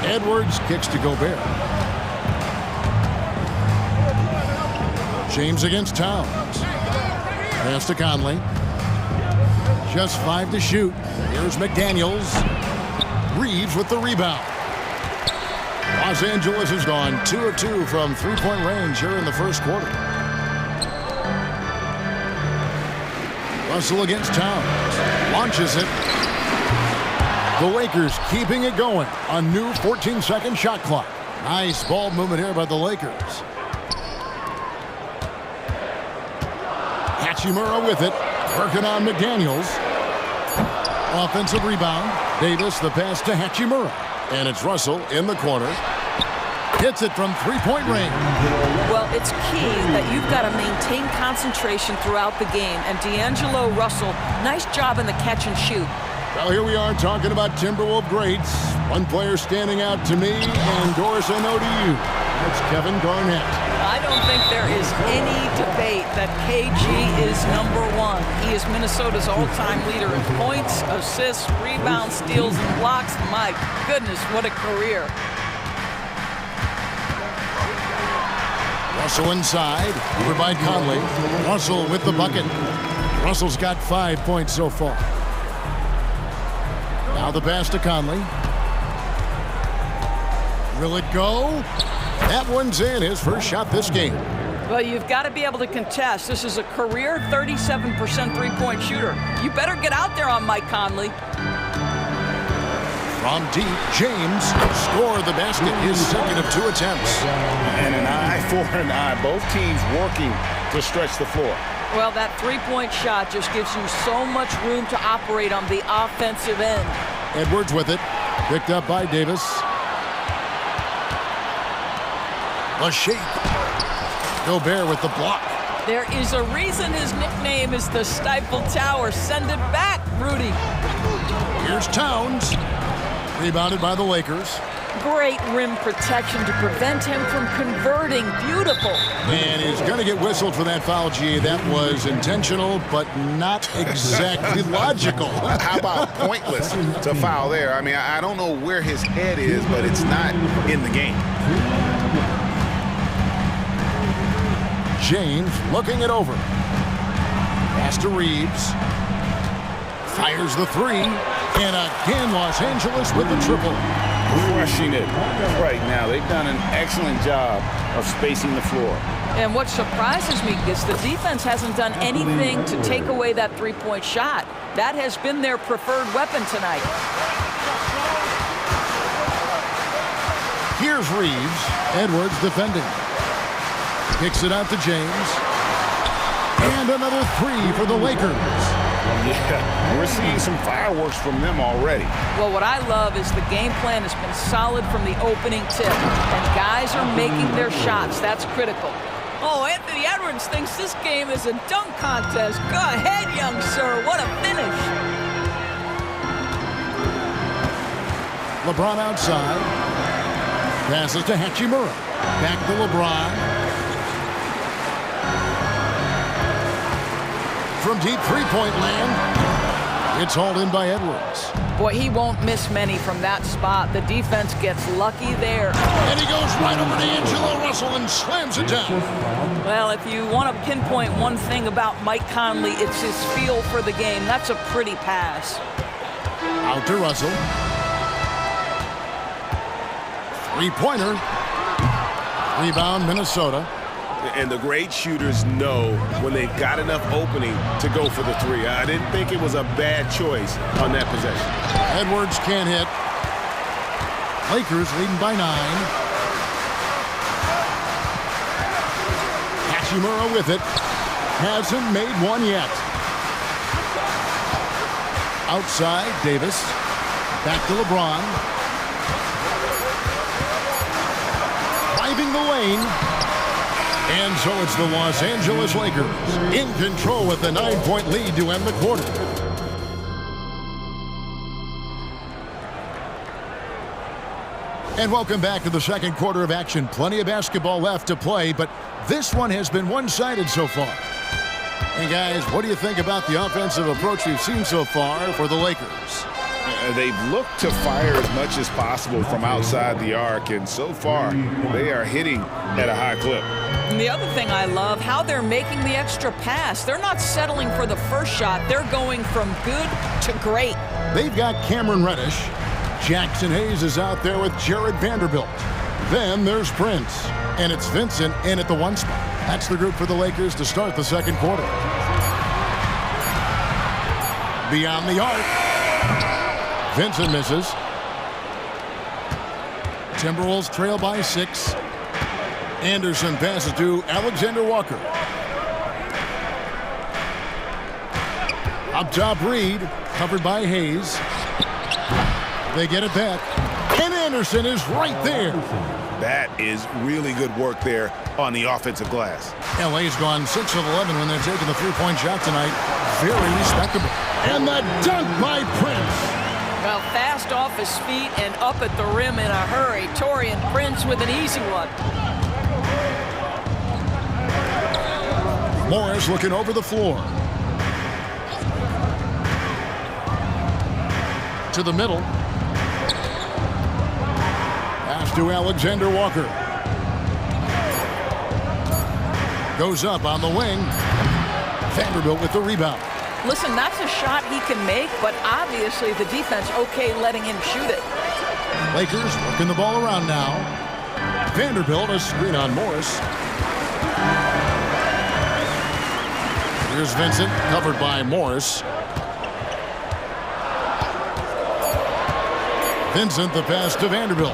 Edwards kicks to Gobert. James against Towns. Pass to Conley. Just 5 to shoot. Here's McDaniels. Reeves with the rebound. Los Angeles has gone 2 of 2 from three-point range here in the first quarter. Russell against Towns. Launches it. The Lakers keeping it going. A new 14-second shot clock. Nice ball movement here by the Lakers. Hachimura with it. Working on McDaniels. Offensive rebound. Davis, the pass to Hachimura. And it's Russell in the corner. Hits it from three-point range. Well, it's key that you've got to maintain concentration throughout the game. And D'Angelo Russell, nice job in the catch and shoot. Well, here we are talking about Timberwolves greats. One player standing out to me, and Doris, I know to you. That's Kevin Garnett. I don't think there is any debate that KG is #1. He is Minnesota's all-time leader in points, assists, rebounds, steals, and blocks. My goodness, what a career. Russell inside, over by Conley. Russell with the bucket. Russell's got 5 points so far. Now the pass to Conley. Will it go? That one's in, his first shot this game. Well, you've got to be able to contest. This is a career 37% three-point shooter. You better get out there on Mike Conley. From deep, James scored the basket, his second of 2 attempts. And an eye for an eye. Both teams working to stretch the floor. Well, that three-point shot just gives you so much room to operate on the offensive end. Edwards with it. Picked up by Davis. A shape. Gobert with the block. There is a reason his nickname is the Stifle Tower. Send it back, Rudy. Here's Towns. Rebounded by the Lakers. Great rim protection to prevent him from converting. Beautiful. And he's going to get whistled for that foul, G. That was intentional, but not exactly logical. How about pointless to foul there? I mean, I don't know where his head is, but it's not in the game. James looking it over. Pass to Reeves. Fires the three. And again, Los Angeles with the triple. Crushing it right now. They've done an excellent job of spacing the floor. And what surprises me is the defense hasn't done anything to take away that three-point shot. That has been their preferred weapon tonight. Here's Reeves. Edwards defending. Kicks it out to James. And another three for the Lakers. Yeah, we're seeing some fireworks from them already. Well, what I love is the game plan has been solid from the opening tip, and guys are making their shots. That's critical. Oh, Anthony Edwards thinks this game is a dunk contest. Go ahead, young sir. What a finish. LeBron outside. Passes to Hachimura. Back to LeBron. From deep three-point land, it's hauled in by Edwards. Boy, he won't miss many from that spot. The defense gets lucky there. And he goes right over to D'Angelo Russell and slams it down. Well, if you want to pinpoint one thing about Mike Conley, it's his feel for the game. That's a pretty pass. Out to Russell. Three-pointer. Rebound, Minnesota. And the great shooters know when they've got enough opening to go for the three. I didn't think it was a bad choice on that possession. Edwards can't hit. Lakers leading by 9. Hachimura with it. Hasn't made one yet. Outside, Davis. Back to LeBron. Driving the lane. And so it's the Los Angeles Lakers in control with a 9-point lead to end the quarter. And welcome back to the second quarter of action. Plenty of basketball left to play, but this one has been one-sided so far. And guys, what do you think about the offensive approach we've seen so far for the Lakers? They've looked to fire as much as possible from outside the arc, and so far they are hitting at a high clip. And the other thing I love, how they're making the extra pass. They're not settling for the first shot. They're going from good to great. They've got Cameron Reddish. Jackson Hayes is out there with Jared Vanderbilt. Then there's Prince. And it's Vincent in at the 1 spot. That's the group for the Lakers to start the second quarter. Beyond the arc. Vincent misses. Timberwolves trail by 6. Anderson passes to Alexander Walker. Up top, Reed, covered by Hayes. They get it back. And Anderson is right there. That is really good work there on the offensive glass. LA's gone 6 of 11 when they're taking the three-point shot tonight. Very respectable. And the dunk by Prince. Well, fast off his feet and up at the rim in a hurry. Taurean Prince with an easy one. Morris looking over the floor. To the middle. Pass to Alexander Walker. Goes up on the wing. Vanderbilt with the rebound. Listen, that's a shot he can make, but obviously the defense okay letting him shoot it. Lakers working the ball around now. Vanderbilt a screen on Morris. Here's Vincent, covered by Morris. Vincent, the pass to Vanderbilt.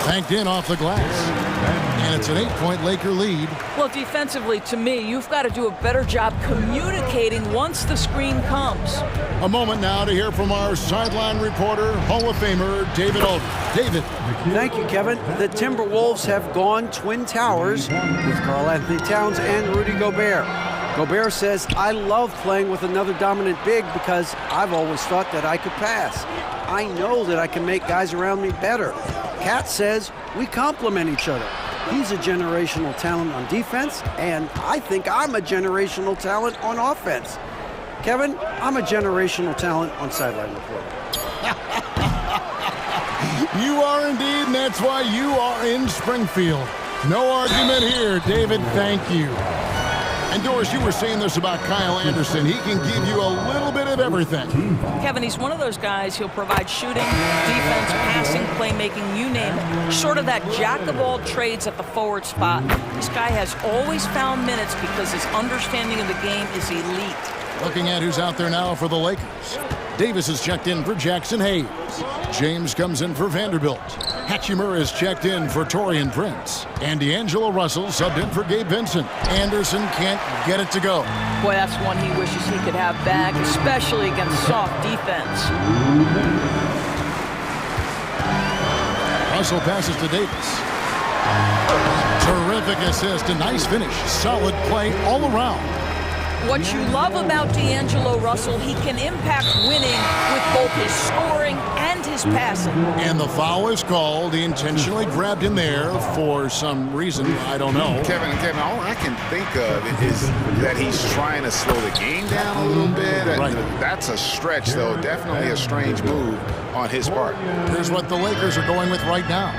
Banked in off the glass. And it's an 8-point Laker lead. Well, defensively, to me, you've got to do a better job communicating once the screen comes. A moment now to hear from our sideline reporter, Hall of Famer David Aldridge. David. Thank you, Kevin. The Timberwolves have gone Twin Towers with Karl-Anthony Towns and Rudy Gobert. Gobert says, I love playing with another dominant big because I've always thought that I could pass. I know that I can make guys around me better. Cat says, we complement each other. He's a generational talent on defense, and I think I'm a generational talent on offense. Kevin, I'm a generational talent on sideline reporting. You are indeed, and that's why you are in Springfield. No argument here, David. Thank you. And Doris, you were saying this about Kyle Anderson. He can give you a little bit of everything. Kevin, he's one of those guys. He'll provide shooting, defense, passing, playmaking, you name it. Sort of that jack of all trades at the forward spot. This guy has always found minutes because his understanding of the game is elite. Looking at who's out there now for the Lakers. Davis is checked in for Jackson Hayes. James comes in for Vanderbilt. Hachimura is checked in for Taurean Prince. And D'Angelo Russell subbed in for Gabe Vincent. Anderson can't get it to go. Boy, that's one he wishes he could have back, especially against soft defense. Russell passes to Davis. Terrific assist, a nice finish. Solid play all around. What you love about D'Angelo Russell, he can impact winning with both his scoring and his passing. And the foul is called. He intentionally grabbed him there for some reason. I don't know. Kevin, all I can think of is that he's trying to slow the game down a little bit. Right. That's a stretch, though. Definitely a strange move on his part. Here's what the Lakers are going with right now.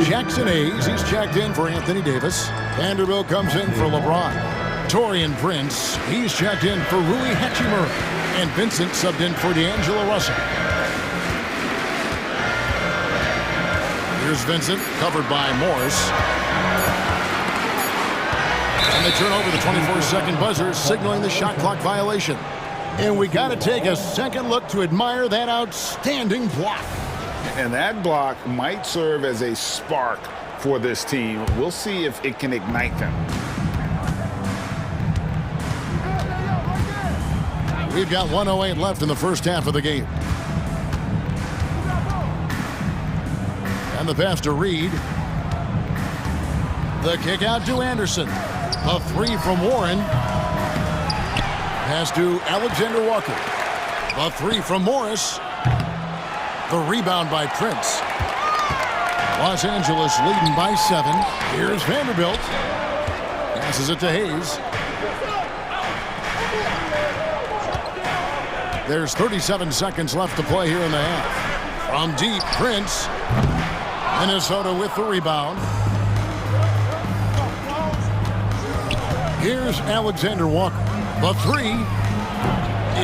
Jackson Hayes, he's checked in for Anthony Davis. Vanderbilt comes in for LeBron. Taurean Prince, he's checked in for Rui Hachimura. And Vincent subbed in for D'Angelo Russell. Here's Vincent, covered by Morris. And they turn over the 24-second buzzer, signaling the shot clock violation. And we got to take a second look to admire that outstanding block. And that block might serve as a spark for this team. We'll see if it can ignite them. We've got 1:08 left in the first half of the game. And the pass to Reed. The kick out to Anderson. A three from Warren. Pass to Alexander Walker. A three from Morris. The rebound by Prince. Los Angeles leading by 7. Here's Vanderbilt. Passes it to Hayes. There's 37 seconds left to play here in the half. From deep, Prince. Minnesota with the rebound. Here's Alexander Walker. The three.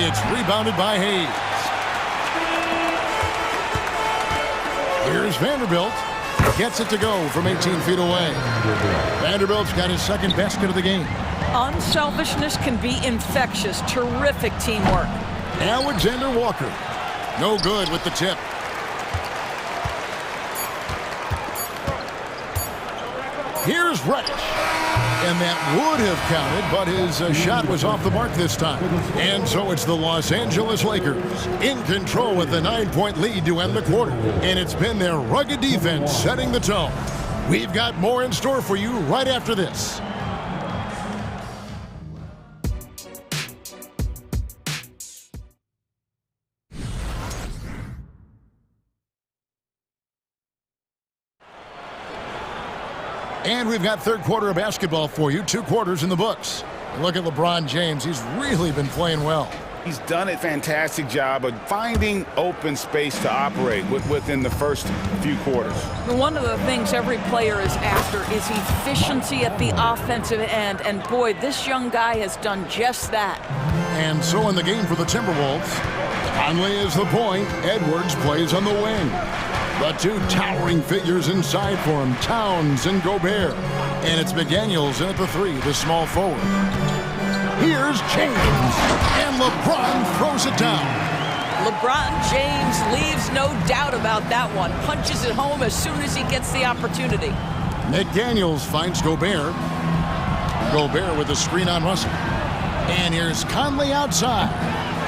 It's rebounded by Hayes. Here's Vanderbilt. Gets it to go from 18 feet away. Vanderbilt's got his second basket of the game. Unselfishness can be infectious. Terrific teamwork. Alexander Walker. No good with the tip. Here's Reddish. And that would have counted, but his shot was off the mark this time. And so it's the Los Angeles Lakers in control with the 9-point lead to end the quarter. And it's been their rugged defense setting the tone. We've got more in store for you right after this. And we've got third quarter of basketball for you. 2 quarters in the books. Look at LeBron James. He's really been playing well. He's done a fantastic job of finding open space to operate within the first few quarters. One of the things every player is after is efficiency at the offensive end. And boy, this young guy has done just that. And so in the game for the Timberwolves, Conley is the point. Edwards plays on the wing. The 2 towering figures inside for him, Towns and Gobert. And it's McDaniels in at the 3, the small forward. Here's James, and LeBron throws it down. LeBron James leaves no doubt about that one. Punches it home as soon as he gets the opportunity. McDaniels finds Gobert. Gobert with the screen on Russell. And here's Conley outside.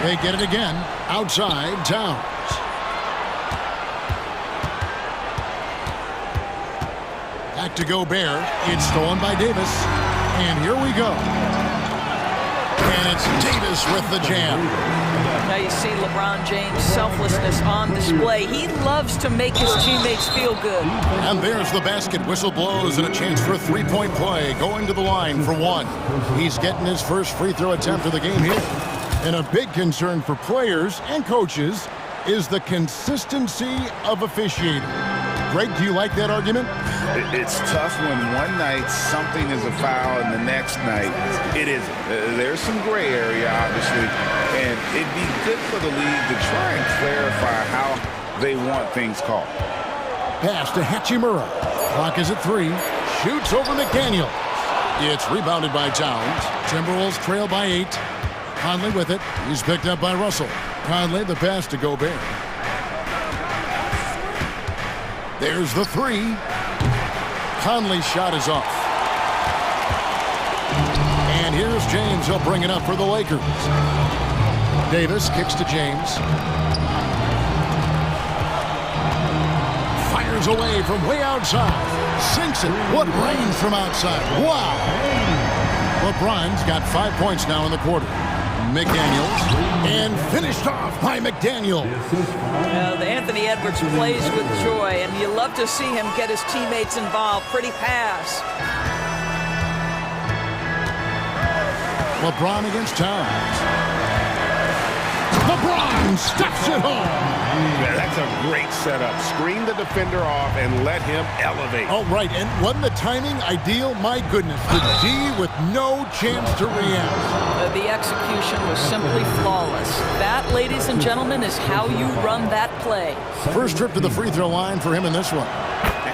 They get it again. Outside, Towns. Back to Gobert. It's stolen by Davis. And here we go. And it's Davis with the jam. Now you see LeBron James' selflessness on display. He loves to make his teammates feel good. And there's the basket. Whistle blows and a chance for a 3-point play. Going to the line for 1. He's getting his first free throw attempt of the game here. And a big concern for players and coaches is the consistency of officiating. Greg, do you like that argument? It's tough when one night something is a foul and the next night it isn't. There's some gray area, obviously, and it'd be good for the league to try and clarify how they want things called. Pass to Hachimura. Clock is at 3. Shoots over McDaniel. It's rebounded by Towns. Timberwolves trail by 8. Conley with it. He's picked up by Russell. Conley, the pass to Gobert. There's the 3. Conley's shot is off. And here's James. He'll bring it up for the Lakers. Davis kicks to James. Fires away from way outside. Sinks it. What range from outside. Wow. LeBron's got 5 points now in the quarter. McDaniels, and finished off by McDaniels. Anthony Edwards plays with joy, and you love to see him get his teammates involved. Pretty pass. LeBron against Towns. LeBron steps it home. Yeah, that's a great setup. Screen the defender off and let him elevate. Oh, right. And wasn't the timing ideal? My goodness. The D with no chance to react. The execution was simply flawless. That, ladies and gentlemen, is how you run that play. First trip to the free throw line for him in this one.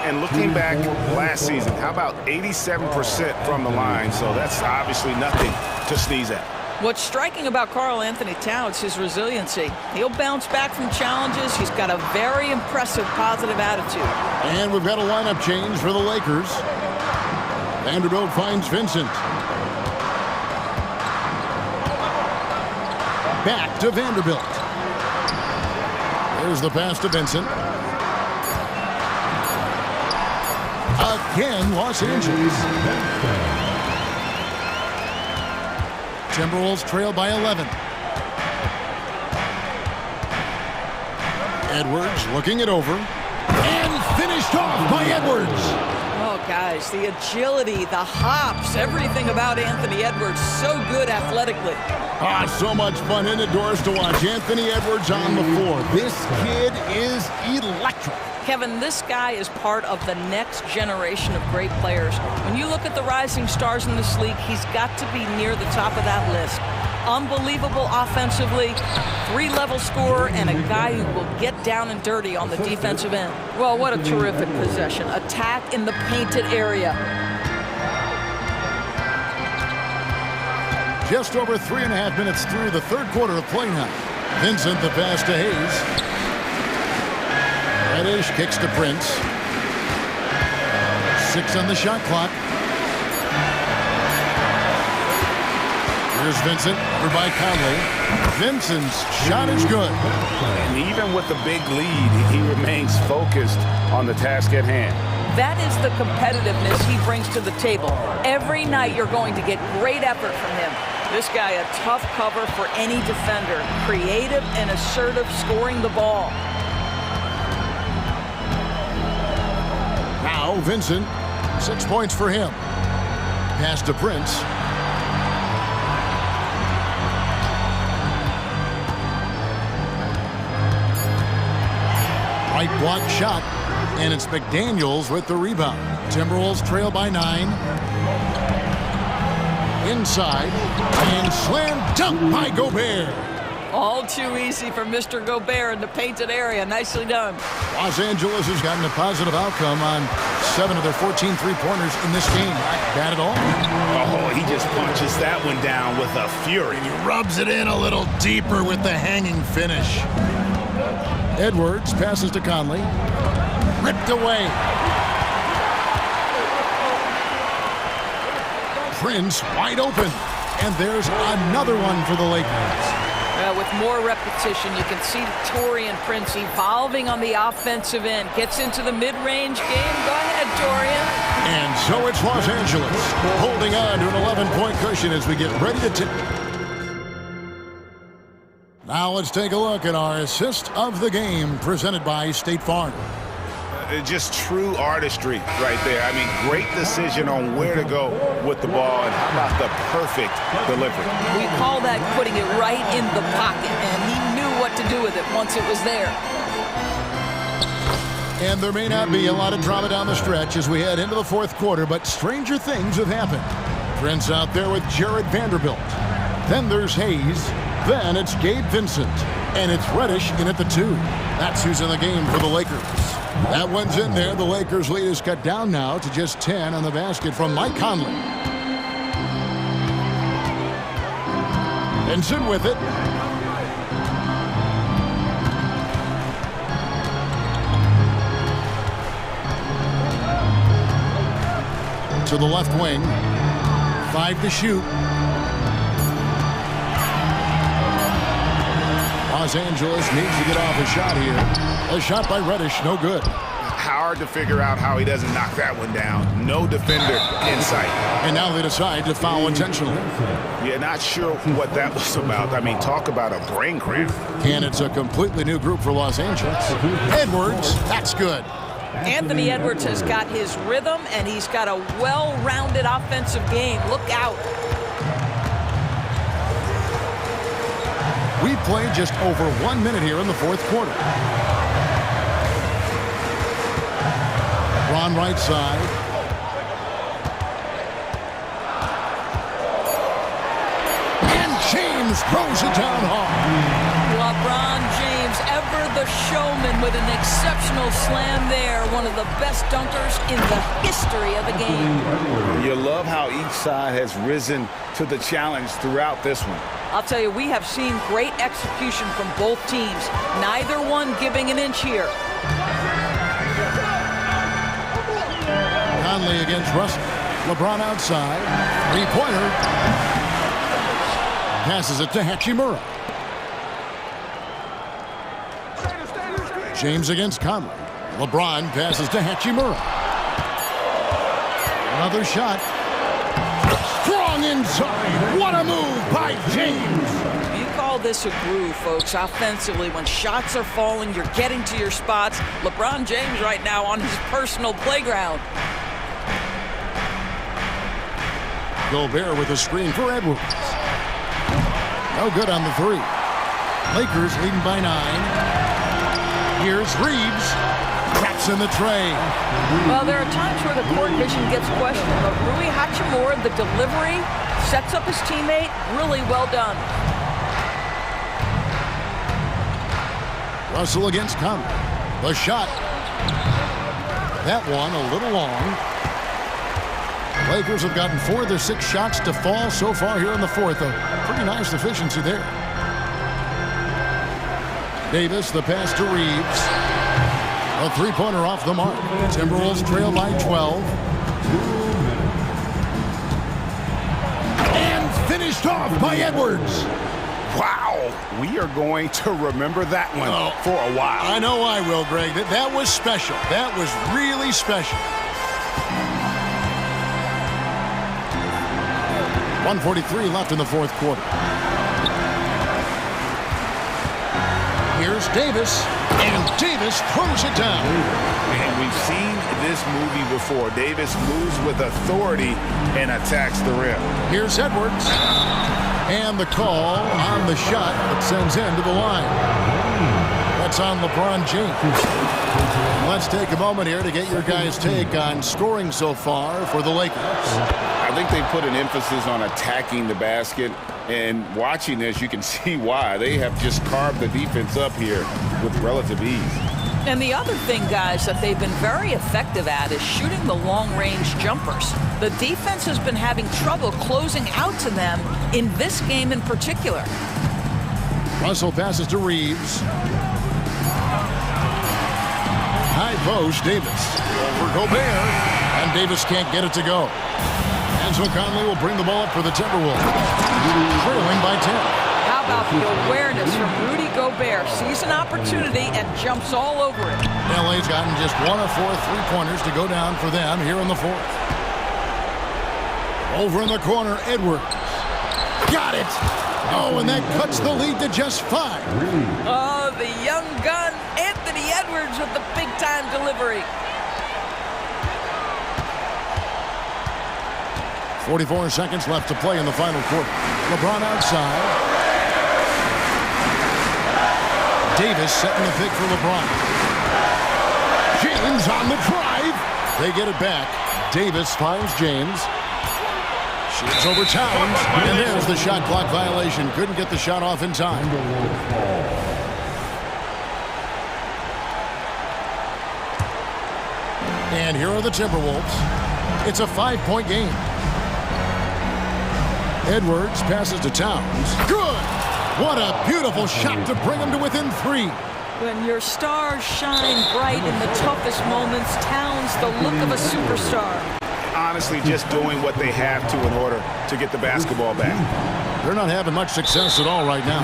And looking back last season, how about 87% from the line? So that's obviously nothing to sneeze at. What's striking about Karl Anthony Towns is his resiliency. He'll bounce back from challenges. He's got a very impressive positive attitude. And we've got a lineup change for the Lakers. Vanderbilt finds Vincent. Back to Vanderbilt. There's the pass to Vincent. Again, Los Angeles. Timberwolves trail by 11. Edwards looking it over. And finished off by Edwards. Oh, guys, the agility, the hops, everything about Anthony Edwards, so good athletically. So much fun in the doors to watch Anthony Edwards on the floor. This kid is electric. Kevin, this guy is part of the next generation of great players. When you look at the rising stars in this league, he's got to be near the top of that list. Unbelievable offensively, 3-level scorer, and a guy who will get down and dirty on the defensive end. Well, what a terrific possession. Attack in the painted area. Just over 3.5 minutes through the third quarter of play now. Vincent the pass to Hayes. Reddish kicks to Prince. 6 on the shot clock. Here's Vincent, over by Conley. Vincent's shot is good. And even with the big lead, he remains focused on the task at hand. That is the competitiveness he brings to the table. Every night you're going to get great effort from him. This guy, a tough cover for any defender. Creative and assertive scoring the ball. Now Vincent, 6 points for him. Pass to Prince. Right block shot, and it's McDaniels with the rebound. Timberwolves trail by 9. Inside, and slam dunk by Gobert. All too easy for Mr. Gobert in the painted area. Nicely done. Los Angeles has gotten a positive outcome on 7 of their 14 three-pointers in this game. Bad at all? Oh, he just punches that one down with a fury. He rubs it in a little deeper with the hanging finish. Edwards passes to Conley. Ripped away. Prince wide open. And there's another one for the Lakers. With more repetition, you can see Taurean Prince evolving on the offensive end. Gets into the mid-range game. Go ahead, Taurean. And so it's Los Angeles holding on to an 11-point cushion as we get ready to tip. Now let's take a look at our assist of the game presented by State Farm. Just true artistry right there. I mean, great decision on where to go with the ball, and how about the perfect delivery. We call that putting it right in the pocket, and he knew what to do with it once it was there. And there may not be a lot of drama down the stretch as we head into the fourth quarter, but stranger things have happened. Prince out there with Jared Vanderbilt. Then there's Hayes. Then it's Gabe Vincent. And it's Reddish in at the 2. That's who's in the game for the Lakers. That one's in there. The Lakers' lead is cut down now to just 10 on the basket from Mike Conley. Vincent with it. To the left wing. 5 to shoot. Los Angeles needs to get off a shot here. A shot by Reddish, no good. Hard to figure out how he doesn't knock that one down. No defender in sight. And now they decide to foul intentionally. Yeah, not sure what that was about. I mean, talk about a brain cramp. And it's a completely new group for Los Angeles. Edwards, that's good. Anthony Edwards has got his rhythm, and he's got a well-rounded offensive game. Look out. We played just over 1 minute here in the fourth quarter. Ron right side. And James throws it down hard. LeBron James, ever the showman with an exceptional slam there. One of the best dunkers in the history of the game. You love how each side has risen to the challenge throughout this one. I'll tell you, we have seen great execution from both teams. Neither one giving an inch here. Conley against Russell. LeBron outside. Three-pointer. Passes it to Hachimura. James against Conley. LeBron passes to Hachimura. Another shot. Strong inside. What a move by James. You call this a groove, folks. Offensively, when shots are falling, you're getting to your spots. LeBron James right now on his personal playground. Gobert with a screen for Edwards. No good on the three. Lakers leading by 9. Here's Reeves. Traps in the tray. Well, there are times where the court vision gets questioned, but Rui Hachimura, the delivery, sets up his teammate. Really well done. Russell against Conley. The shot. That one a little long. Lakers have gotten 4 of their 6 shots to fall so far here in the fourth. A pretty nice efficiency there. Davis, the pass to Reeves. A three-pointer off the mark. Timberwolves trail by 12. And finished off by Edwards. Wow, we are going to remember that one for a while. I know I will, Greg. That was special. That was really special. 1:43 left in the fourth quarter. Here's Davis, and Davis throws it down. And we've seen this movie before. Davis moves with authority and attacks the rim. Here's Edwards. And the call on the shot that sends him to the line. That's on LeBron James. Let's take a moment here to get your guys' take on scoring so far for the Lakers. I think they put an emphasis on attacking the basket, and watching this, you can see why. They have just carved the defense up here with relative ease. And the other thing, guys, that they've been very effective at is shooting the long-range jumpers. The defense has been having trouble closing out to them in this game in particular. Russell passes to Reeves. High post, Davis. For Gobert. And Davis can't get it to go. And so Conley will bring the ball up for the Timberwolves. Trailing by 10. How about the awareness from Rudy Gobert? Sees an opportunity and jumps all over it. LA's gotten just 1 of 4 three-pointers to go down for them here in the fourth. Over in the corner, Edwards. Got it! Oh, and that cuts the lead to just 5. Oh, the young gun, Anthony Edwards with the big-time delivery. 44 seconds left to play in the final quarter. LeBron outside. Davis setting the pick for LeBron. James on the drive. They get it back. Davis finds James. Shoots over Towns. And there's the shot clock violation. Couldn't get the shot off in time. And here are the Timberwolves. It's a 5-point game. Edwards passes to Towns. Good! What a beautiful shot to bring him to within 3. When your stars shine bright in the toughest moments, Towns, the look of a superstar. Honestly, just doing what they have to in order to get the basketball back. They're not having much success at all right now.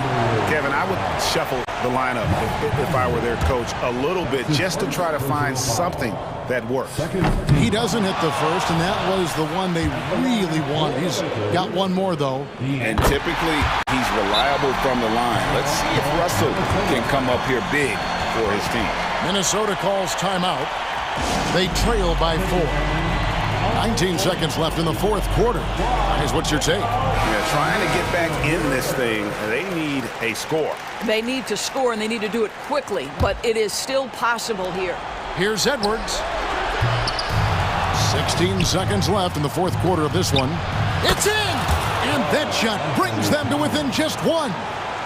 Kevin, I would shuffle the lineup if I were their coach a little bit just to try to find something that works. He doesn't hit the first, and that was the one they really want. He's got one more, though. And typically, he's reliable from the line. Let's see if Russell can come up here big for his team. Minnesota calls timeout. They trail by 4. 19 seconds left in the fourth quarter. Guys, what's your take? Yeah, trying to get back in this thing, they need a score. They need to score, and they need to do it quickly, but it is still possible here. Here's Edwards. 16 seconds left in the fourth quarter of this one. It's in! And that shot brings them to within just 1.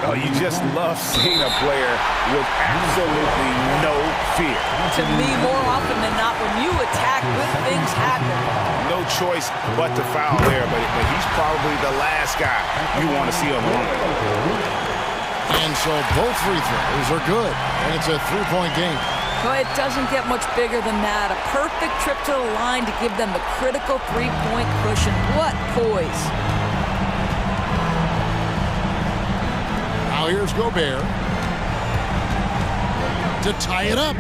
Oh, you just love seeing a player with absolutely no fear. To me, more often than not, when you attack, good things happen. No choice but to foul there, but he's probably the last guy you want to see on the line. And so both free throws are good, and it's a three-point game. Well, it doesn't get much bigger than that. A perfect trip to the line to give them the critical three-point cushion. What poise. Now here's Gobert to tie it up.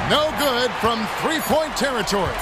No good from three-point territory.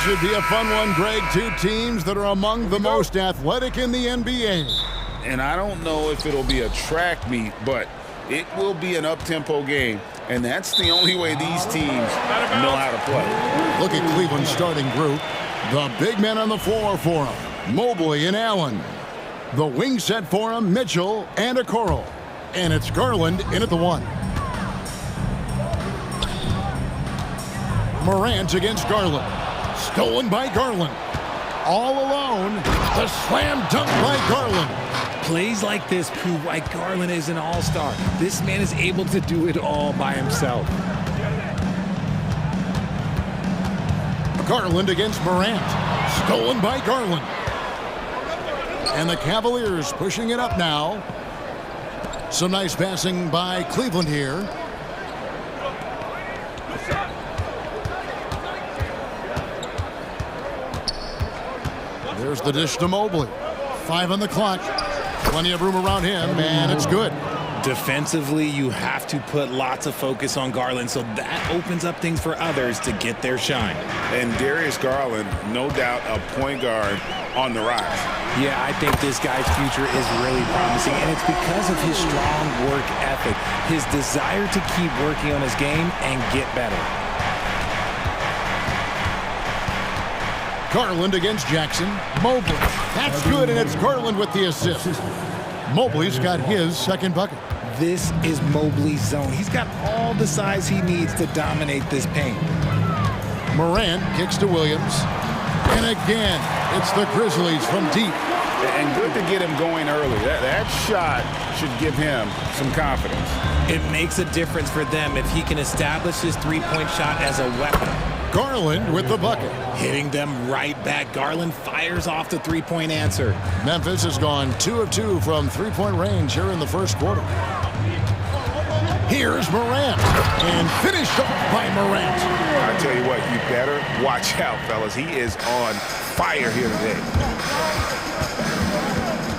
should be a fun one, Greg. Two teams that are among the most athletic in the NBA. And I don't know if it'll be a track meet, but it will be an up-tempo game. And that's the only way these teams know how to play. Look at Cleveland's starting group. The big men on the floor for them, Mobley and Allen. The wing set for them, Mitchell and Okoro. And it's Garland in at the 1. Morant against Garland. Stolen by Garland. All alone. The slam dunk by Garland. Plays like this prove why Garland is an all-star. This man is able to do it all by himself. Garland against Morant. Stolen by Garland. And the Cavaliers pushing it up now. Some nice passing by Cleveland here. There's the dish to Mobley. 5 on the clock. Plenty of room around him, and it's good. Defensively, you have to put lots of focus on Garland, so that opens up things for others to get their shine. And Darius Garland, no doubt a point guard on the rise. Yeah, I think this guy's future is really promising, and it's because of his strong work ethic, his desire to keep working on his game and get better. Garland against Jackson. Mobley. That's good, and it's Garland with the assist. Mobley's got his second bucket. This is Mobley's zone. He's got all the size he needs to dominate this paint. Morant kicks to Williams. And again, it's the Grizzlies from deep. And good to get him going early. That shot should give him some confidence. It makes a difference for them if he can establish his three-point shot as a weapon. Garland with the bucket. Hitting them right back. Garland fires off the three-point answer. Memphis has gone 2 of 2 from three-point range here in the first quarter. Here's Morant. And finished off by Morant. I tell you what, you better watch out, fellas. He is on fire here today.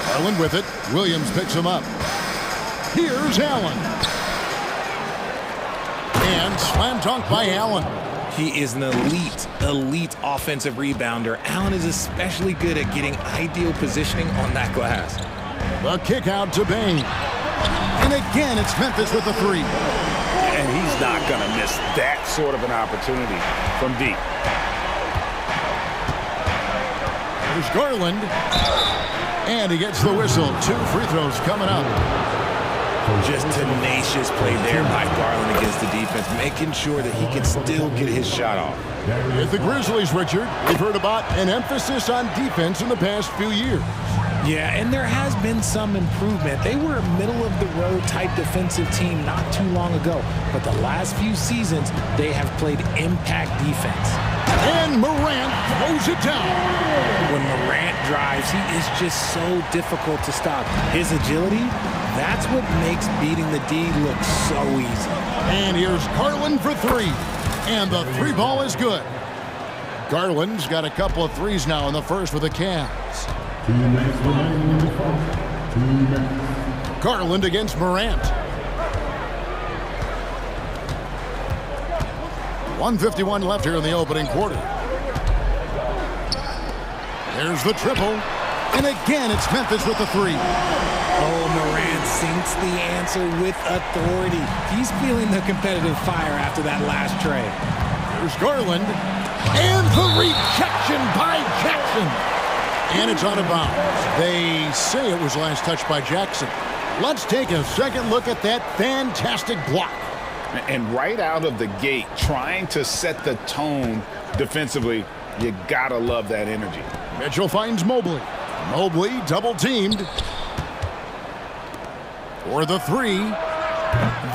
Garland with it. Williams picks him up. Here's Allen. And slam dunk by Allen. He is an elite offensive rebounder. Allen is especially good at getting ideal positioning on that glass. The kick out to Bain. And again, it's Memphis with the 3. And he's not going to miss that sort of an opportunity from deep. There's Garland. And he gets the whistle. 2 free throws coming up. Just tenacious play there by Garland against the defense, making sure that he can still get his shot off. With the Grizzlies, Richard, we've heard about an emphasis on defense in the past few years. Yeah, and there has been some improvement. They were a middle-of-the-road type defensive team not too long ago, but the last few seasons, they have played impact defense. And Morant throws it down. When Morant drives, he is just so difficult to stop. His agility, that's what makes beating the D look so easy. And here's Garland for 3. And the 3 ball is good. Garland's got a couple of threes now in the first for the Cavs. Garland against Morant. 1:51 left here in the opening quarter. There's the triple. And again, it's Memphis with the 3. Oh, Morant sinks the answer with authority. He's feeling the competitive fire after that last tray. There's Garland. And the rejection by Jackson. And it's out of bounds. They say it was last touched by Jackson. Let's take a second look at that fantastic block. And right out of the gate, trying to set the tone defensively, you gotta love that energy. Mitchell finds Mobley. Mobley double-teamed. For the 3.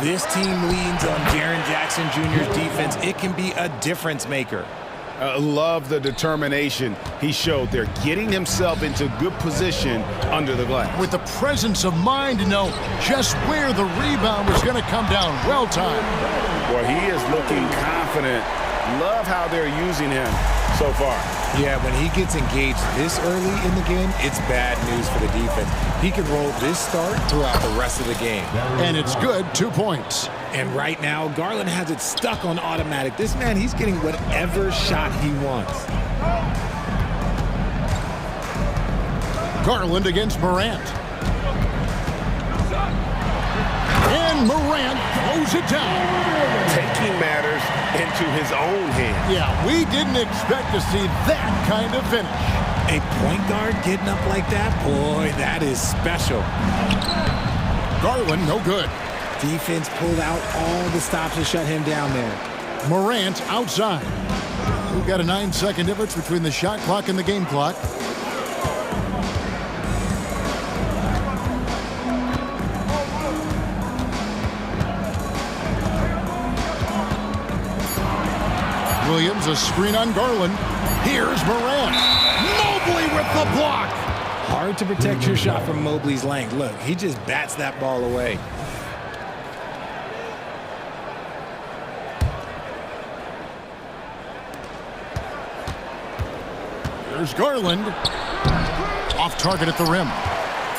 This team leans on Jaren Jackson Jr.'s defense. It can be a difference maker. Love the determination he showed there, getting himself into good position under the glass. With the presence of mind to know just where the rebound was going to come down. Well timed. Boy, he is looking confident. Love how they're using him so far. Yeah, when he gets engaged this early in the game, it's bad news for the defense. He can roll this start throughout the rest of the game. And it's good, 2 points. And right now, Garland has it stuck on automatic. This man, he's getting whatever shot he wants. Garland against Morant. And Morant throws it down. Taking matters into his own hands. Yeah, we didn't expect to see that kind of finish. A point guard getting up like that? Boy, that is special. Garland, no good. Defense pulled out all the stops to shut him down there. Morant outside. We've got a 9-second difference between the shot clock and the game clock. Williams, a screen on Garland. Here's Morant. Mobley with the block. Hard to protect your shot from Mobley's length. Look, he just bats that ball away. Here's Garland. Off target at the rim.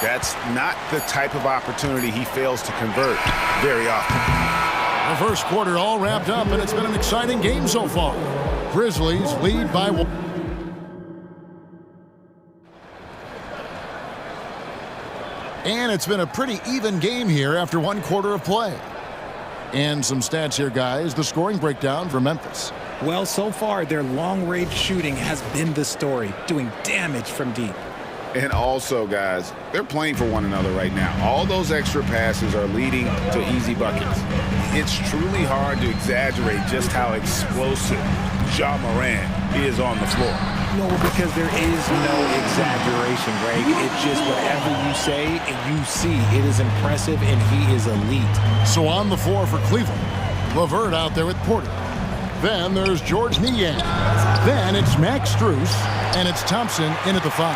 That's not the type of opportunity he fails to convert very often. The first quarter all wrapped up, and it's been an exciting game so far. Grizzlies lead by 1. And it's been a pretty even game here after 1 quarter of play. And some stats here, guys. The scoring breakdown for Memphis. Well, so far, their long-range shooting has been the story, doing damage from deep. And also, guys, they're playing for one another right now. All those extra passes are leading to easy buckets. It's truly hard to exaggerate just how explosive Ja Morant is on the floor. No, because there is no exaggeration, Greg. It's just whatever you say and you see. It is impressive, and he is elite. So on the floor for Cleveland, LeVert out there with Porter. Then there's George Niang. Then it's Max Strus, and it's Thompson in at the 5.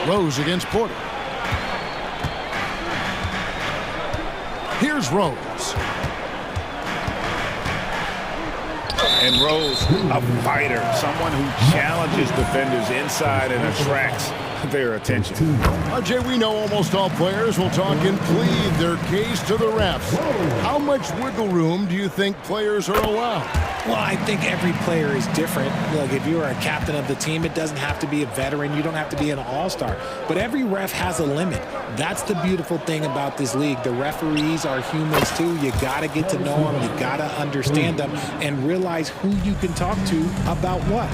Rose against Porter. Here's Rose. And Rose, a fighter, someone who challenges defenders inside and attracts their attention. RJ, we know almost all players will talk and plead their case to the refs. How much wiggle room do you think players are allowed? Well, I think every player is different. Look, if you're a captain of the team, it doesn't have to be a veteran. You don't have to be an all-star. But every ref has a limit. That's the beautiful thing about this league. The referees are humans, too. You got to get to know them. You got to understand them and realize who you can talk to about what.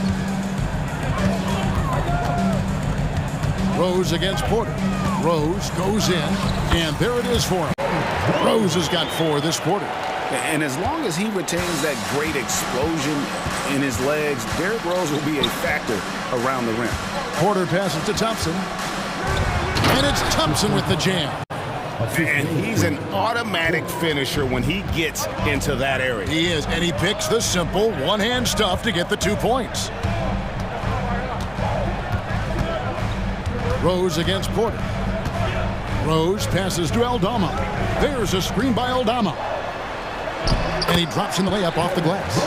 Rose against Porter. Rose goes in, and there it is for him. Rose has got 4 this quarter. And as long as he retains that great explosion in his legs, Derrick Rose will be a factor around the rim. Porter passes to Thompson. And it's Thompson with the jam. And he's an automatic finisher when he gets into that area. He is, and he picks the simple one-hand stuff to get the 2 points. Rose against Porter. Rose passes to Aldama. There's a screen by Aldama. And he drops in the layup off the glass.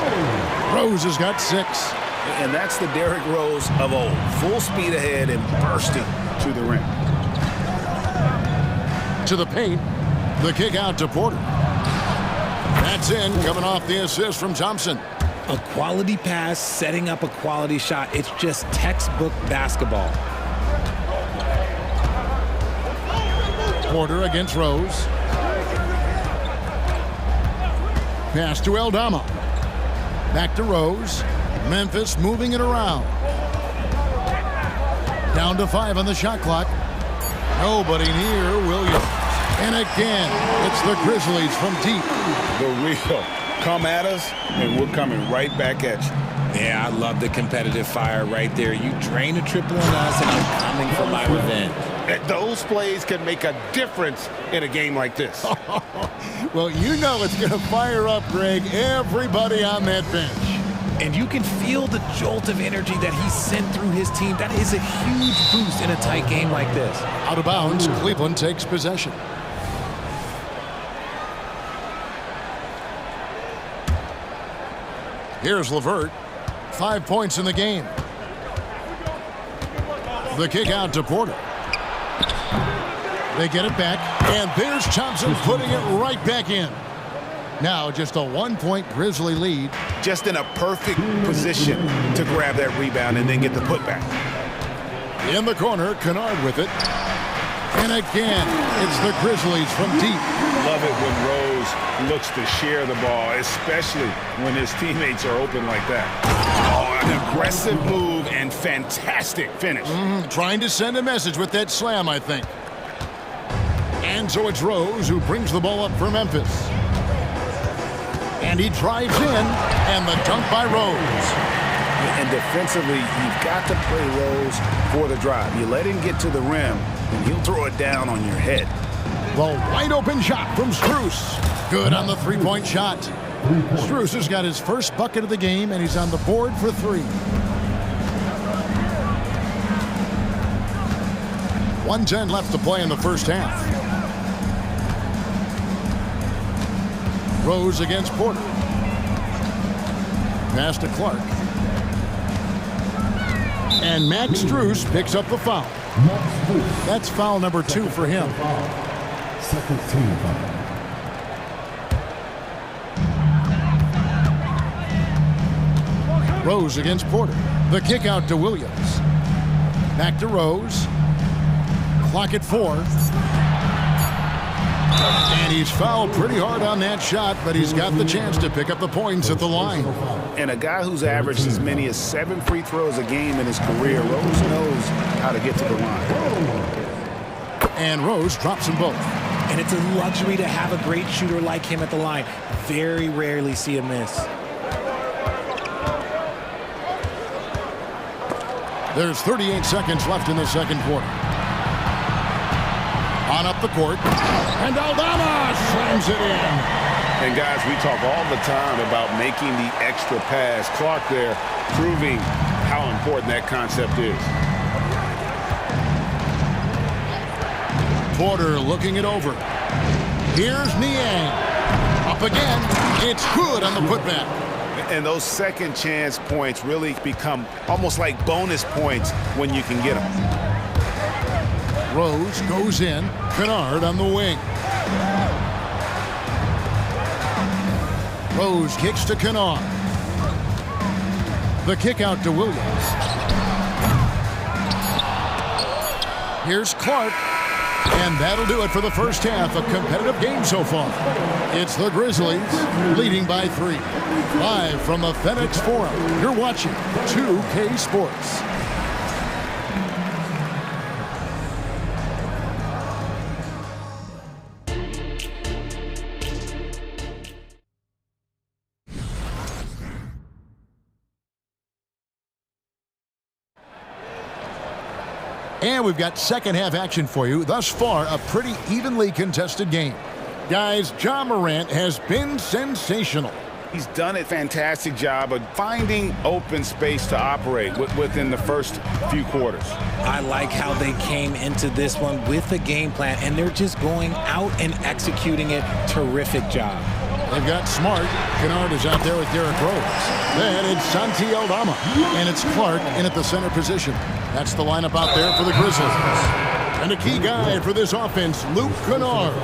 Rose has got 6. And that's the Derrick Rose of old. Full speed ahead and bursting to the rim. To the paint. The kick out to Porter. That's in, coming off the assist from Thompson. A quality pass, setting up a quality shot. It's just textbook basketball. Porter against Rose. Pass to Aldama. Back to Rose. Memphis moving it around. Down to 5 on the shot clock. Nobody near Williams. And again, it's the Grizzlies from deep. The real come at us, and we're coming right back at you. Yeah, I love the competitive fire right there. You drain a triple on us, and I'm coming for my revenge. Those plays can make a difference in a game like this. Well, you know it's going to fire up, Greg, everybody on that bench. And you can feel the jolt of energy that he sent through his team. That is a huge boost in a tight game like this. Out of bounds, Cleveland takes possession. Here's LeVert. 5 points in the game. The kick out to Porter. They get it back. And there's Thompson putting it right back in. Now just a 1-point Grizzly lead. Just in a perfect position to grab that rebound and then get the putback. In the corner, Kennard with it. And again, it's the Grizzlies from deep. Love it when Rose looks to share the ball, especially when his teammates are open like that. Oh, an aggressive move and fantastic finish. Trying to send a message with that slam, I think. And so it's Rose who brings the ball up for Memphis. And he drives in, and the dunk by Rose. And defensively, you've got to play Rose for the drive. You let him get to the rim, and he'll throw it down on your head. The wide open shot from Strus. Good on the three-point shot. Strus has got his first bucket of the game, and he's on the board for 3. 1:10 left to play in the first half. Rose against Porter. Pass to Clark. And Max Strus picks up the foul. That's foul number 2 for him. Second team foul. Rose against Porter. The kick out to Williams. Back to Rose. Clock at 4. And he's fouled pretty hard on that shot, but he's got the chance to pick up the points at the line. And a guy who's averaged as many as 7 free throws a game in his career, Rose knows how to get to the line. And Rose drops them both. And it's a luxury to have a great shooter like him at the line. Very rarely see a miss. There's 38 seconds left in the second quarter. On up the court, and Aldama slams it in. And guys, we talk all the time about making the extra pass. Clark there proving how important that concept is. Porter looking it over. Here's Niang. Up again. It's good on the putback. And those second chance points really become almost like bonus points when you can get them. Rose goes in. Kennard on the wing. Rose kicks to Kennard. The kick out to Williams. Here's Clark. And that'll do it for the first half. A competitive game so far. It's the Grizzlies leading by 3. Live from the FedEx Forum, you're watching 2K Sports. And we've got second half action for you. Thus far, a pretty evenly contested game. Guys, Ja Morant has been sensational. He's done a fantastic job of finding open space to operate within the first few quarters. I like how they came into this one with a game plan, and they're just going out and executing it. Terrific job. They've got Smart. Kennard is out there with Derrick Rose. Then it's Santi Aldama. And it's Clark in at the center position. That's the lineup out there for the Grizzlies. And a key guy for this offense, Luke Kennard.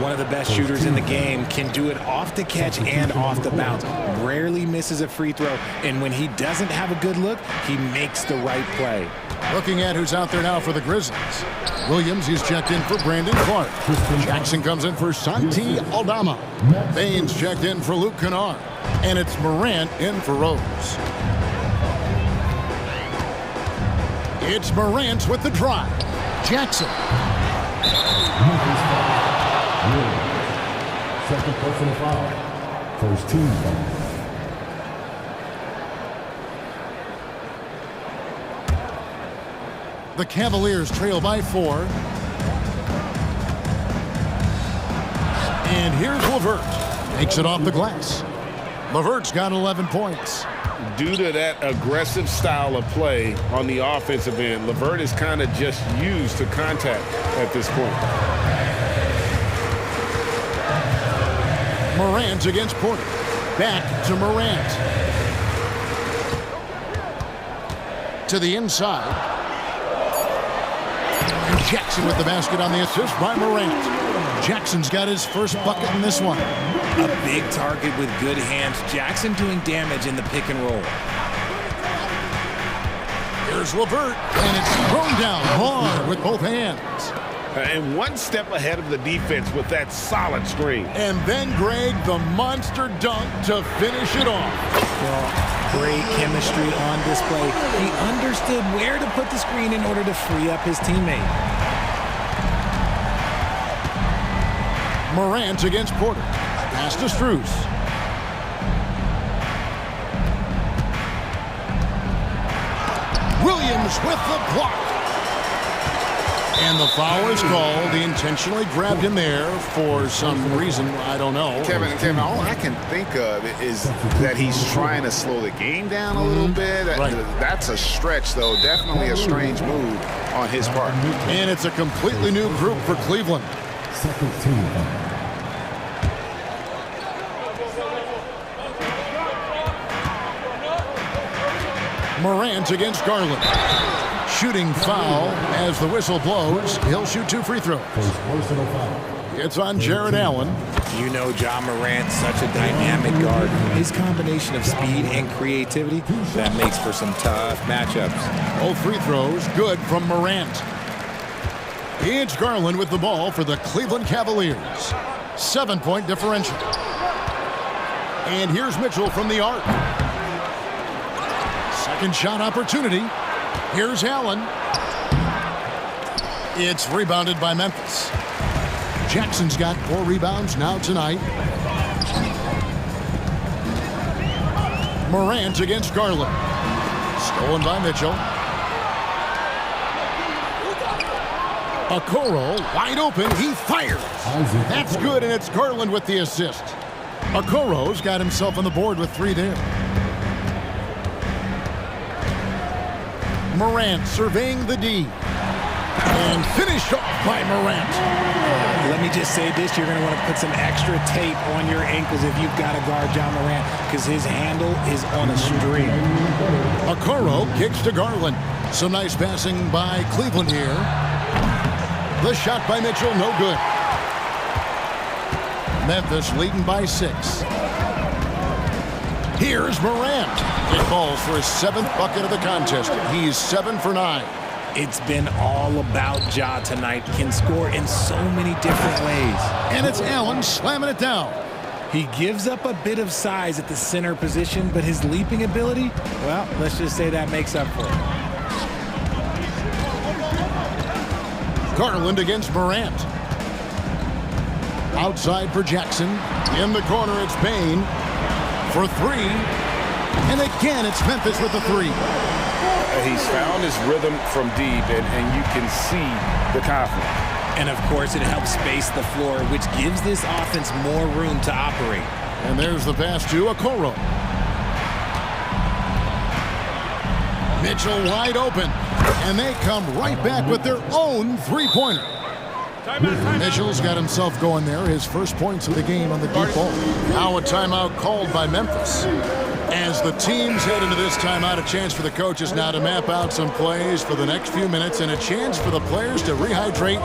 One of the best shooters in the game, can do it off the catch and off the bounce. Rarely misses a free throw. And when he doesn't have a good look, he makes the right play. Looking at who's out there now for the Grizzlies. Williams, he's checked in for Brandon Clark. Jackson comes in for Santi Aldama. Baines checked in for Luke Kennard. And it's Morant in for Rose. It's Morant with the drive. Jackson. Second personal foul. First team foul. The Cavaliers trail by 4. And here's LeVert. Takes it off the glass. LeVert's got 11 points. Due to that aggressive style of play on the offensive end, LeVert is kind of just used to contact at this point. Morant against Porter. Back to Morant. To the inside. And Jackson with the basket on the assist by Morant. Jackson's got his first bucket in this one. A big target with good hands. Jackson doing damage in the pick and roll. Here's LeVert, and it's thrown down hard with both hands. And one step ahead of the defense with that solid screen. And then, Greg, the monster dunk to finish it off. Well, great chemistry on display. He understood where to put the screen in order to free up his teammate. Morant against Porter. Pass to Strus. Williams with the block. And the foul is called. He intentionally grabbed him there for some reason. I don't know. Kevin, all I can think of is that he's trying to slow the game down a little bit. That's a stretch, though. Definitely a strange move on his part. And it's a completely new group for Cleveland. Second team. Morant against Garland. Shooting foul as the whistle blows. He'll shoot 2 free throws. It's on Jared Allen. You know Ja Morant, such a dynamic guard. His combination of speed and creativity, that makes for some tough matchups. Both free throws good from Morant. It's Garland with the ball for the Cleveland Cavaliers. 7-point differential. And here's Mitchell from the arc. Second shot opportunity. Here's Allen. It's rebounded by Memphis. Jackson's got 4 rebounds now tonight. Morant against Garland. Stolen by Mitchell. Okoro wide open. He fires. That's good, and it's Garland with the assist. Okoro's got himself on the board with 3 there. Morant surveying the D. And finished off by Morant. Let me just say this, you're going to want to put some extra tape on your ankles if you've got to guard Ja Morant, because his handle is on a string. Okoro kicks to Garland. Some nice passing by Cleveland here. The shot by Mitchell, no good. Memphis leading by 6. Here's Morant. It falls for his 7th bucket of the contest. He's 7 for 9. It's been all about Ja tonight. Can score in so many different ways. And it's Allen slamming it down. He gives up a bit of size at the center position, but his leaping ability, well, let's just say that makes up for it. Garland against Morant. Outside for Jackson. In the corner, it's Bain for 3. And again, it's Memphis with the 3. He's found his rhythm from deep, and you can see the confidence. And, of course, it helps space the floor, which gives this offense more room to operate. And there's the pass to Okoro. Mitchell wide open. And they come right back with their own 3-pointer. Mitchell's got himself going there. His first points of the game on the deep ball. Now a timeout called by Memphis. As the teams head into this timeout, a chance for the coaches now to map out some plays for the next few minutes and a chance for the players to rehydrate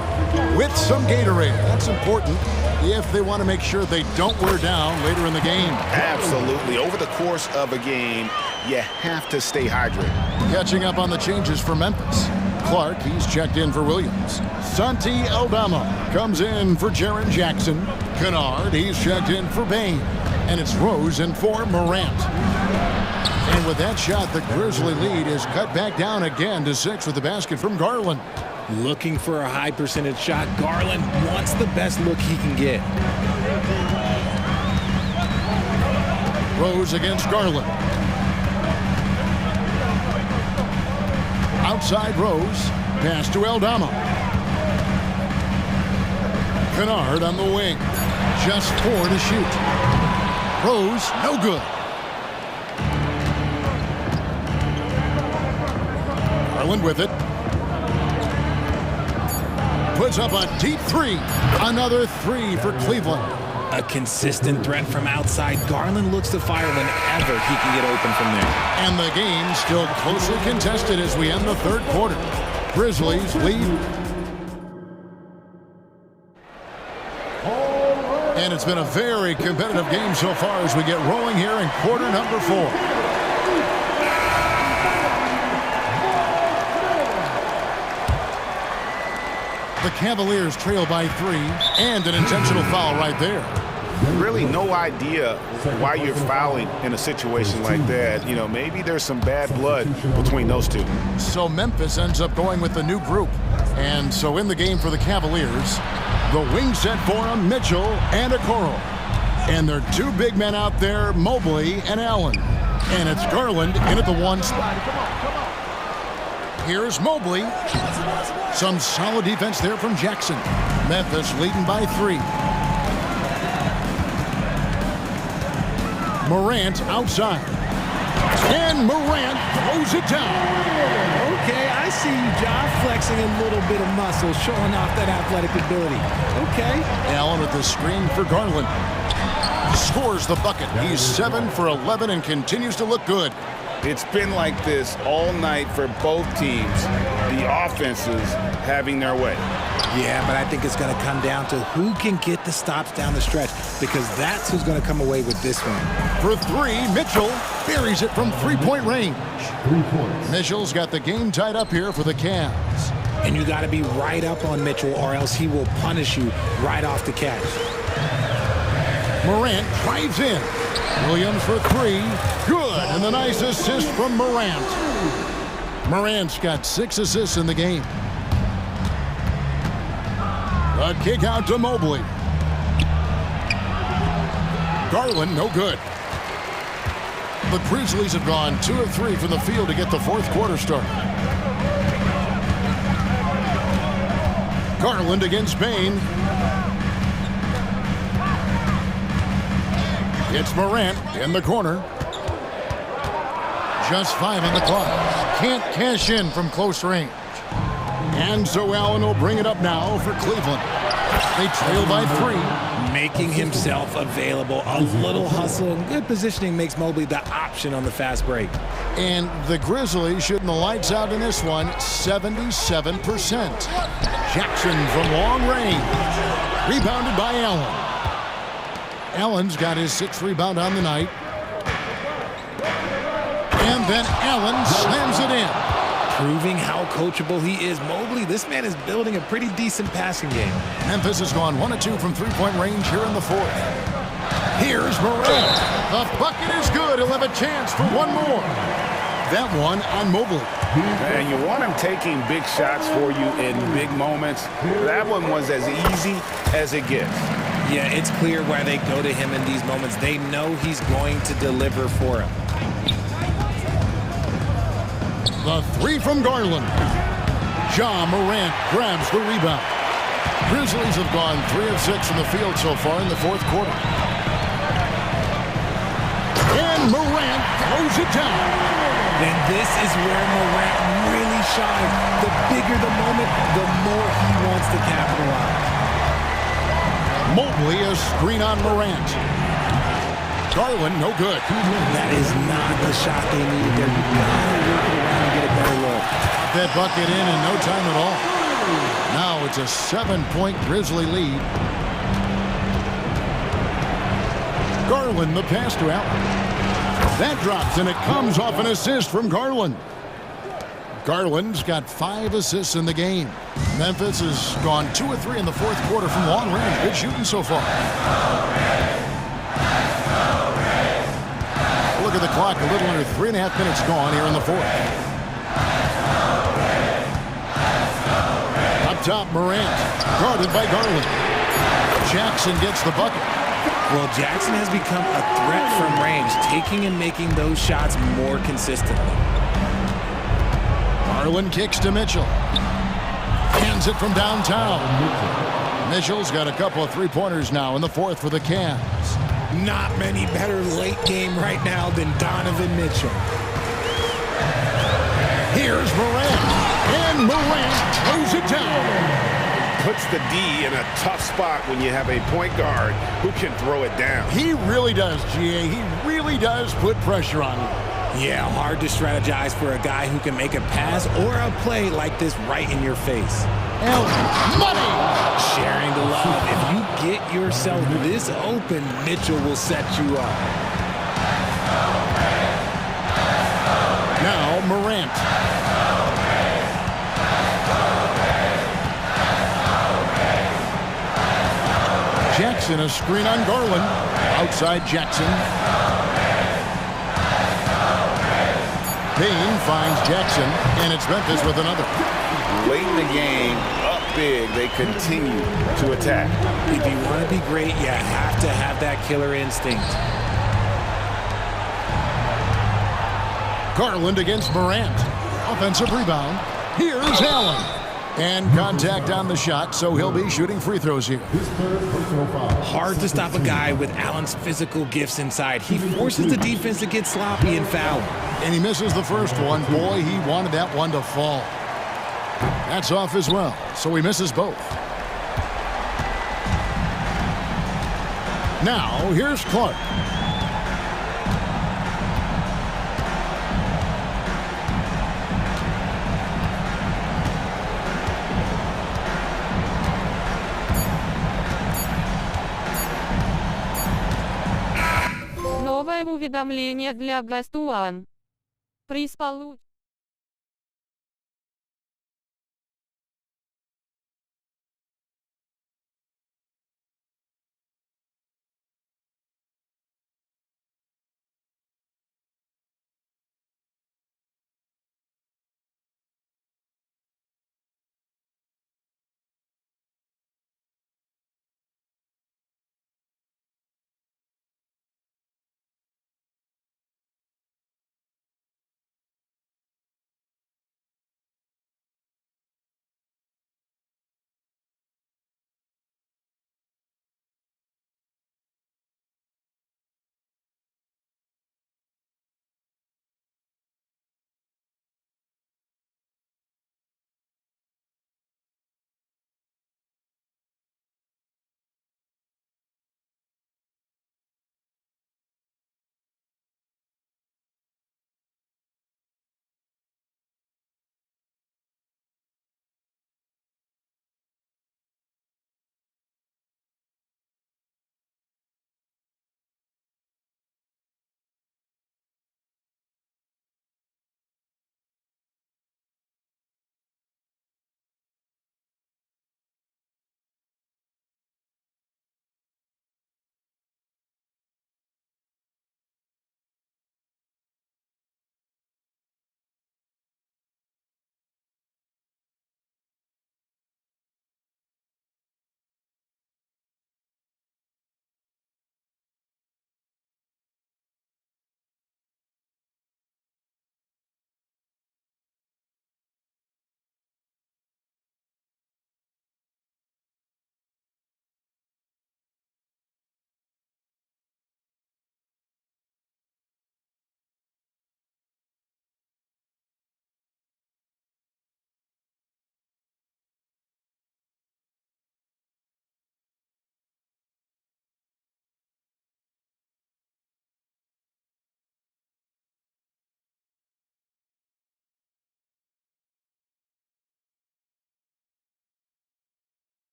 with some Gatorade. That's important if they want to make sure they don't wear down later in the game. Absolutely. Over the course of a game, you have to stay hydrated. Catching up on the changes for Memphis. Clark, he's checked in for Williams. Santi Aldama comes in for Jaren Jackson. Kennard, he's checked in for Bain. And it's Rose in for Morant. And with that shot, the Grizzly lead is cut back down again to 6 with the basket from Garland. Looking for a high percentage shot. Garland wants the best look he can get. Rose against Garland. Outside Rose. Pass to Aldama. Kennard on the wing. Just 4 to shoot. Rose, no good. Garland with it. Puts up a deep 3. Another 3 for Cleveland. A consistent threat from outside. Garland looks to fire whenever he can get open from there. And the game still closely contested as we end the 3rd quarter. Grizzlies lead. And it's been a very competitive game so far as we get rolling here in quarter number 4. The Cavaliers trail by 3, and an intentional foul right there. Really no idea why you're fouling in a situation like that. You know, maybe there's some bad blood between those two. So Memphis ends up going with the new group. And so in the game for the Cavaliers, the wing set for them, Mitchell and Okoro. And there are 2 big men out there, Mobley and Allen. And it's Garland in at the 1 spot. Here's Mobley. Some solid defense there from Jackson. Memphis leading by 3. Morant outside. And Morant throws it down. Okay, I see you, Ja, flexing a little bit of muscle, showing off that athletic ability. Okay. Allen with the screen for Garland. Scores the bucket. He's 7 for 11 and continues to look good. It's been like this all night for both teams. The offenses having their way. Yeah, but I think it's going to come down to who can get the stops down the stretch, because that's who's going to come away with this one. For 3, Mitchell buries it from 3-point range. 3 points. Mitchell's got the game tied up here for the Cavs. And you got to be right up on Mitchell, or else he will punish you right off the catch. Morant drives in. Williams for 3. Good. And the nice assist from Morant. Morant's got 6 assists in the game. A kick out to Mobley. Garland, no good. The Grizzlies have gone 2 of 3 from the field to get the 4th quarter started. Garland against Bain. It's Morant in the corner. Just 5 on the clock. Can't cash in from close range. And so Allen will bring it up now for Cleveland. They trail by 3. Making himself available. A little hustle and good positioning makes Mobley the option on the fast break. And the Grizzlies shooting the lights out in this one, 77%. Jackson from long range. Rebounded by Allen. Allen's got his 6th rebound on the night. And then Allen slams it in. Proving how coachable he is. Mobley, this man is building a pretty decent passing game. Memphis has gone 1 of 2 from 3-point range here in the 4th. Here's Morant. The bucket is good. He'll have a chance for one more. That one on Mobley. And you want him taking big shots for you in big moments. That one was as easy as it gets. Yeah, it's clear why they go to him in these moments. They know he's going to deliver for him. The 3 from Garland. Ja Morant grabs the rebound. Grizzlies have gone 3 of 6 from the field so far in the 4th quarter. And Morant throws it down. And this is where Morant really shines. The bigger the moment, the more he wants to capitalize. Mobley, a screen on Morant. Garland, no good. That is not the shot they need. They're not working around and get a better look. That bucket in no time at all. Now it's a 7-point Grizzly lead. Garland, the pass to Allen. That drops, and it comes off an assist from Garland. Garland's got 5 assists in the game. Memphis has gone 2 of 3 in the 4th quarter from long range. Good shooting so far. Look at the clock, a little under 3.5 minutes gone here in the 4th. Up top, Morant, guarded by Garland. Jackson gets the bucket. Well, Jackson has become a threat from range, taking and making those shots more consistently. Garland kicks to Mitchell. Hands it from downtown. Mitchell's got a couple of 3-pointers now in the 4th for the Cavs. Not many better late game right now than Donovan Mitchell. Here's Morant. And Morant throws it down. Puts the D in a tough spot when you have a point guard who can throw it down. He really does, GA. He really does put pressure on him. Yeah, hard to strategize for a guy who can make a pass or a play like this right in your face. And money! Sharing the love. If you get yourself this open, Mitchell will set you up. Now Morant. Jackson, a screen on Garland. Outside Jackson. Payne finds Jackson, and it's Memphis with another. Late in the game, up big, they continue to attack. If you want to be great, you have to have that killer instinct. Garland against Morant. Offensive rebound. Here's Allen. And contact on the shot, so he'll be shooting free throws here. Hard to stop a guy with Allen's physical gifts inside. He forces the defense to get sloppy and foul. And he misses the first one. Boy, he wanted that one to fall. That's off as well, so he misses both. Now, here's Clark. Новое уведомление для Guest One. Приз получен.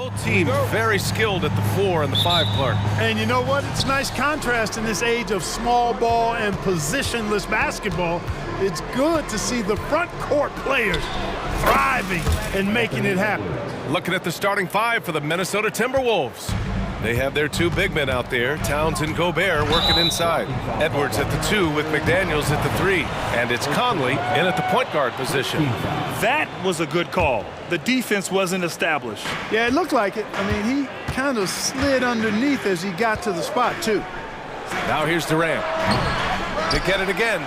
Both teams very skilled at the 4 and the 5, Clark. And you know what? It's nice contrast in this age of small ball and positionless basketball. It's good to see the front court players thriving and making it happen. Looking at the starting 5 for the Minnesota Timberwolves. They have their 2 big men out there, Towns and Gobert, working inside. Edwards at the 2 with McDaniels at the 3. And it's Conley in at the point guard position. That was a good call. The defense wasn't established. Yeah, it looked like it. I mean, he kind of slid underneath as he got to the spot, too. Now here's Durant. To get it again.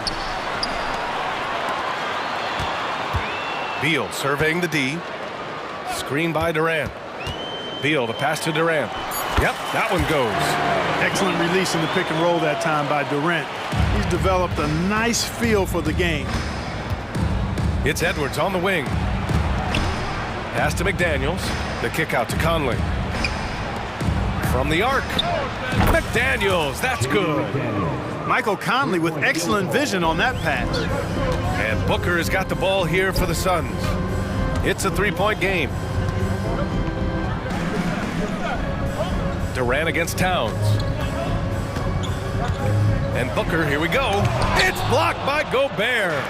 Beal surveying the D. Screen by Durant. Beal, the pass to Durant. Yep, that one goes. Excellent release in the pick and roll that time by Durant. He's developed a nice feel for the game. It's Edwards on the wing. Pass to McDaniels. The kick out to Conley. From the arc. McDaniels, that's good. Michael Conley with excellent vision on that pass. And Booker has got the ball here for the Suns. It's a 3-point game. Durant against Towns. And Booker, here we go. It's blocked by Gobert.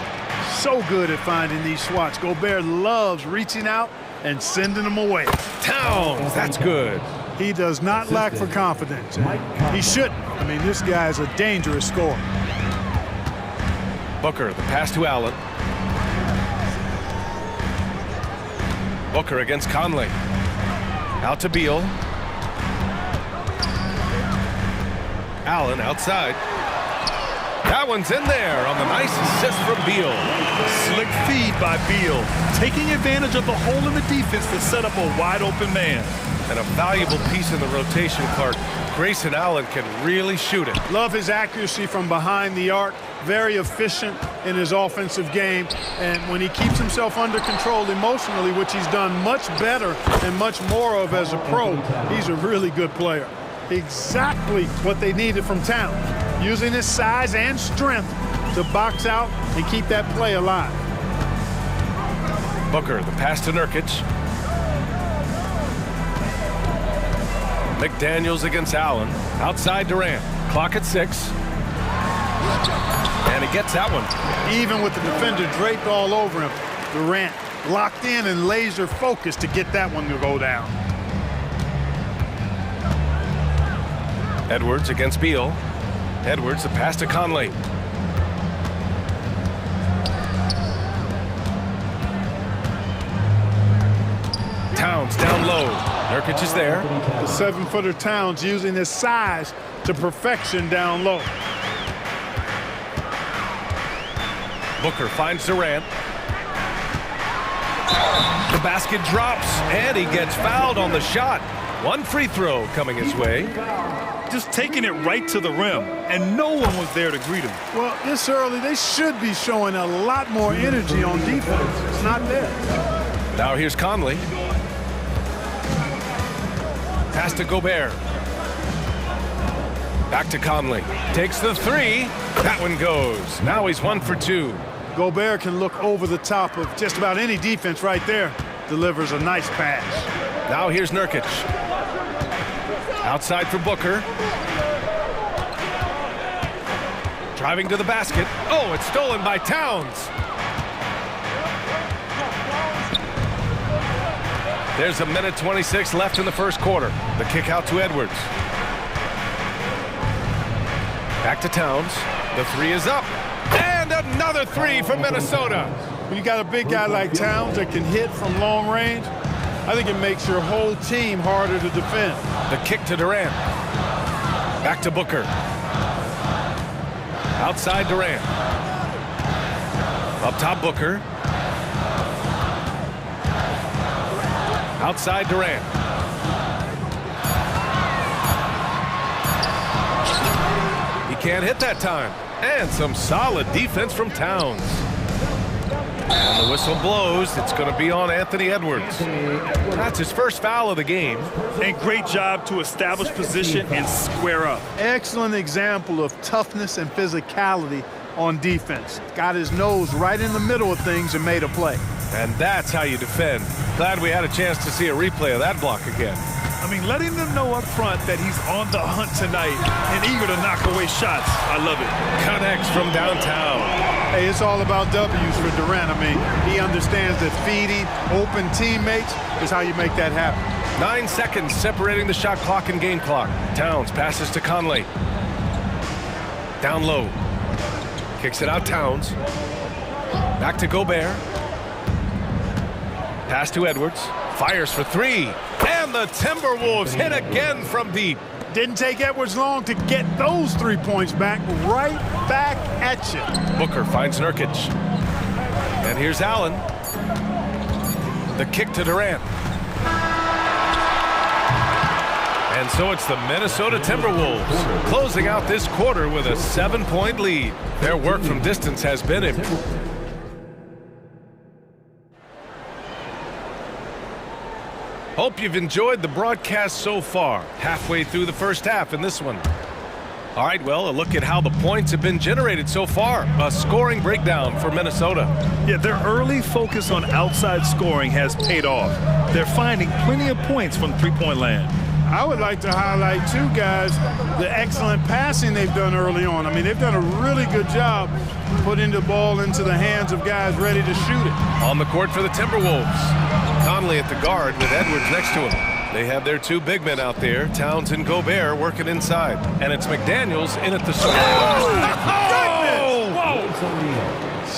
So good at finding these swats. Gobert loves reaching out and sending them away. Towns, that's good. He does not lack for confidence. He shouldn't. I mean, this guy's a dangerous scorer. Booker, the pass to Allen. Booker against Conley. Out to Beal. Allen outside. That one's in there on the nice assist from Beal. Slick feed by Beal, taking advantage of the hole in the defense to set up a wide open man. And a valuable piece in the rotation, Clark. Grayson Allen can really shoot it. Love his accuracy from behind the arc. Very efficient in his offensive game. And when he keeps himself under control emotionally, which he's done much better and much more of as a pro, he's a really good player. Exactly what they needed from Towns. Using his size and strength to box out and keep that play alive. Booker, the pass to Nurkic. McDaniels against Allen. Outside Durant. Clock at 6. And he gets that one. Even with the defender draped all over him, Durant locked in and laser focused to get that one to go down. Edwards against Beal. Edwards, the pass to Conley. Towns down low. Nurkic is there. The 7-footer Towns using his size to perfection down low. Booker finds Durant. The basket drops, and he gets fouled on the shot. One free throw coming his way. Just taking it right to the rim, and no one was there to greet him. Well, this early, they should be showing a lot more energy on defense. It's not there. Now here's Conley. Pass to Gobert. Back to Conley. Takes the 3. That one goes. Now he's 1 for 2. Gobert can look over the top of just about any defense right there. Delivers a nice pass. Now here's Nurkic. Outside for Booker. Driving to the basket. Oh, it's stolen by Towns. There's a minute 26 left in the first quarter. The kick out to Edwards. Back to Towns. The 3 is up. And another 3 from Minnesota. When you got a big guy like Towns that can hit from long range, I think it makes your whole team harder to defend. The kick to Durant. Back to Booker. Outside Durant. Up top Booker. Outside Durant. He can't hit that time. And some solid defense from Towns. And the whistle blows. It's going to be on Anthony Edwards. That's his first foul of the game. And great job to establish position and square up. Excellent example of toughness and physicality on defense. Got his nose right in the middle of things and made a play. And that's how you defend. Glad we had a chance to see a replay of that block again. I mean, letting them know up front that he's on the hunt tonight and eager to knock away shots. I love it. Connects from downtown. Hey, it's all about W's for Durant. I mean, he understands that feeding open teammates is how you make that happen. 9 seconds separating the shot clock and game clock. Towns passes to Conley. Down low. Kicks it out Towns. Back to Gobert. Pass to Edwards. Fires for three. And the Timberwolves hit again from deep. Didn't take Edwards long to get those 3 points back. Right back at you. Booker finds Nurkic. And here's Allen. The kick to Durant. And so it's the Minnesota Timberwolves closing out this quarter with a 7-point lead. Their work from distance has been improved. Hope you've enjoyed the broadcast so far. Halfway through the first half in this one. All right, well, a look at how the points have been generated so far. A scoring breakdown for Minnesota. Yeah, their early focus on outside scoring has paid off. They're finding plenty of points from three-point land. I would like to highlight two guys, the excellent passing they've done early on. I mean, they've done a really good job putting the ball into the hands of guys ready to shoot it. On the court for the Timberwolves. Conley at the guard with Edwards next to him. They have their two big men out there, Towns and Gobert, working inside. And it's McDaniels in at the score.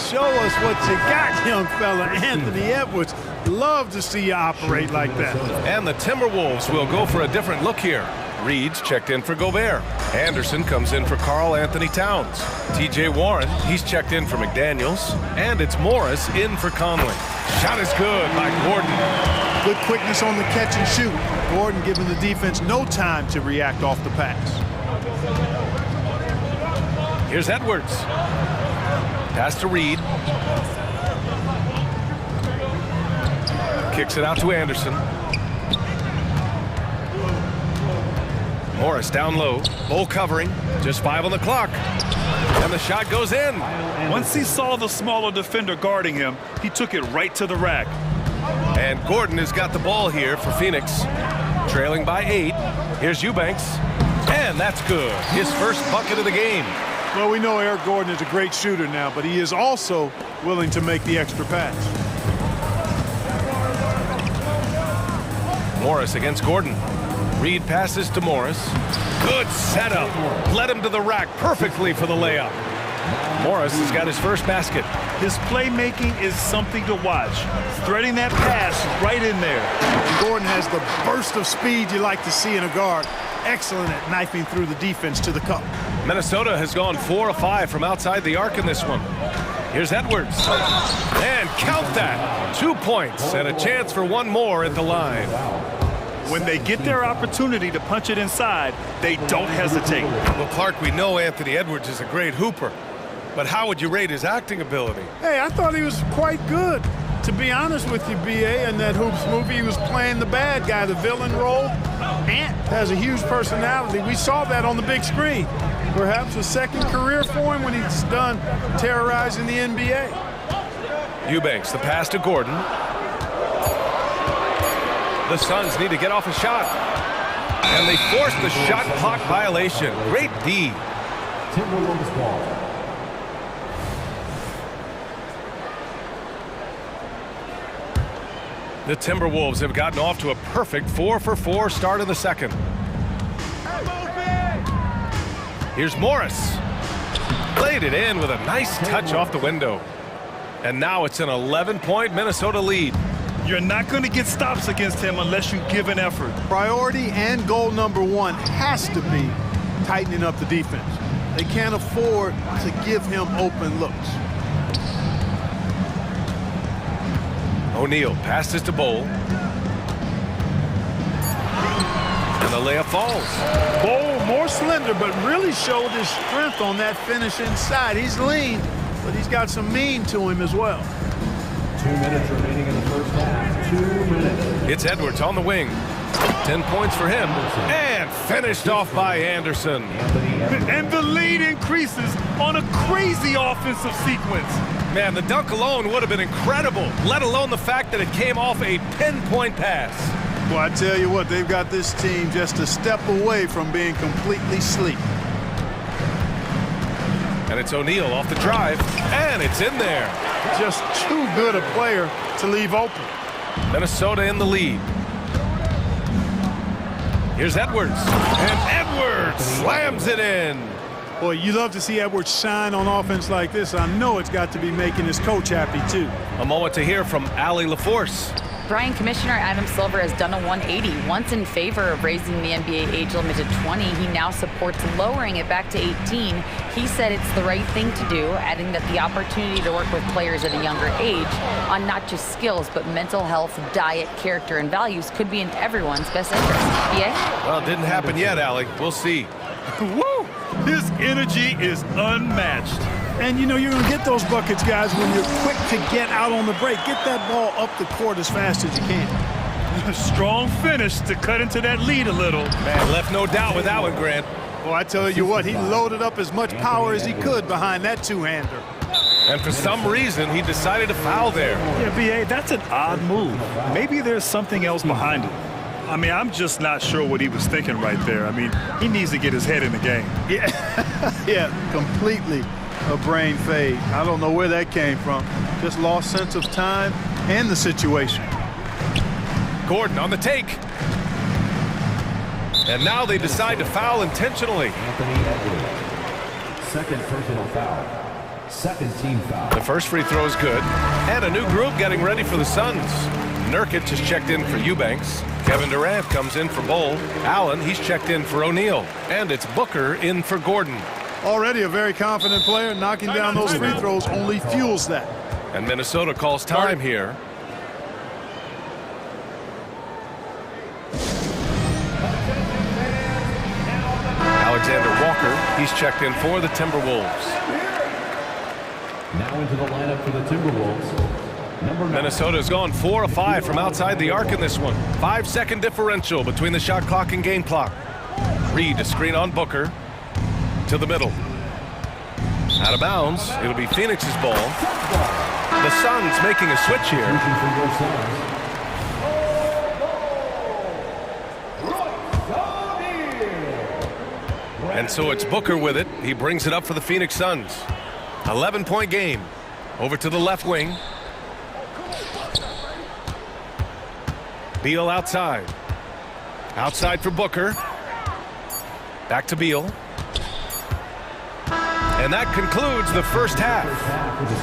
Show us what you got, young fella. Anthony Edwards. Love to see you operate like that. And the Timberwolves will go for a different look here. Reed's checked in for Gobert. Anderson comes in for Karl Anthony Towns. T.J. Warren, he's checked in for McDaniels. And it's Morris in for Conley. Shot is good by Gordon. Good quickness on the catch and shoot. Gordon giving the defense no time to react off the pass. Here's Edwards. Pass to Reed. Kicks it out to Anderson. Morris down low. Bull covering. Just 5 on the clock. And the shot goes in. Once he saw the smaller defender guarding him, he took it right to the rack. And Gordon has got the ball here for Phoenix. Trailing by 8. Here's Eubanks. And that's good. His first bucket of the game. Well, we know Eric Gordon is a great shooter now, but he is also willing to make the extra pass. Morris against Gordon. Reed passes to Morris. Good setup. Led him to the rack perfectly for the layup. Morris has got his first basket. His playmaking is something to watch. Threading that pass right in there. And Gordon has the burst of speed you like to see in a guard. Excellent at knifing through the defense to the cup. Minnesota has gone 4 of 5 from outside the arc in this one. Here's Edwards. And count that. 2 points and a chance for one more at the line. When they get their opportunity to punch it inside, they don't hesitate. Well, Clark, we know Anthony Edwards is a great hooper. But how would you rate his acting ability? Hey, I thought he was quite good. To be honest with you, B.A., in that Hoops movie, he was playing the bad guy, the villain role. Ant has a huge personality. We saw that on the big screen. Perhaps a second career for him when he's done terrorizing the NBA. Eubanks, the pass to Gordon. The Suns need to get off a shot. And they force the shot clock violation. Great D. Timberwolves ball. The Timberwolves have gotten off to a perfect 4-for-4 start in the second. Here's Morris. Played it in with a nice touch off the window. And now it's an 11-point Minnesota lead. You're not going to get stops against him unless you give an effort. Priority and goal number one has to be tightening up the defense. They can't afford to give him open looks. O'Neal passes to Bowl. And the layup falls. Bowl more slender, but really showed his strength on that finish inside. He's lean, but he's got some mean to him as well. 2 minutes remaining in the first half. 2 minutes. It's Edwards on the wing. 10 points for him. And finished off by Anderson. And the lead increases on a crazy offensive sequence. Man, the dunk alone would have been incredible, let alone the fact that it came off a pinpoint pass. Well, I tell you what, they've got this team just a step away from being completely asleep. And it's O'Neal off the drive, and it's in there. Just too good a player to leave open. Minnesota in the lead. Here's Edwards, and Edwards slams it in. Boy, you love to see Edwards shine on offense like this. I know it's got to be making his coach happy, too. A moment to hear from Allie LaForce. Brian Commissioner Adam Silver has done a 180. Once in favor of raising the NBA age limit to 20, he now supports lowering it back to 18. He said it's the right thing to do, adding that the opportunity to work with players at a younger age on not just skills, but mental health, diet, character, and values could be in everyone's best interest. Yeah? Well, it didn't happen yet, Allie. We'll see. Woo! His energy is unmatched. And, you know, you're going to get those buckets, guys, when you're quick to get out on the break. Get that ball up the court as fast as you can. Strong finish to cut into that lead a little. Man, left no doubt with that one, Grant. Well, I tell you what, he loaded up as much power as he could behind that two-hander. And for some reason, he decided to foul there. Yeah, B.A., that's an odd move. Maybe there's something else behind it. I mean, I'm just not sure what he was thinking right there. I mean, he needs to get his head in the game. Yeah, yeah, completely a brain fade. I don't know where that came from. Just lost sense of time and the situation. Gordon on the take. And now they decide to foul intentionally. Anthony Edwards. Second personal foul. Second team foul. The first free throw is good. And a new group getting ready for the Suns. Nurkic has checked in for Eubanks. Kevin Durant comes in for Bowl. Allen, he's checked in for O'Neal. And it's Booker in for Gordon. Already a very confident player. Knocking down those free throws only fuels that. And Minnesota calls time here. Alexander Walker, he's checked in for the Timberwolves. Now into the lineup for the Timberwolves. Minnesota's gone 4 of 5 from outside the arc in this one. 5-second differential between the shot clock and game clock. Reed to screen on Booker. To the middle. Out of bounds. It'll be Phoenix's ball. The Suns making a switch here. And so it's Booker with it. He brings it up for the Phoenix Suns. 11-point game. Over to the left wing. Beal outside. Outside for Booker. Back to Beal. And that concludes the first half.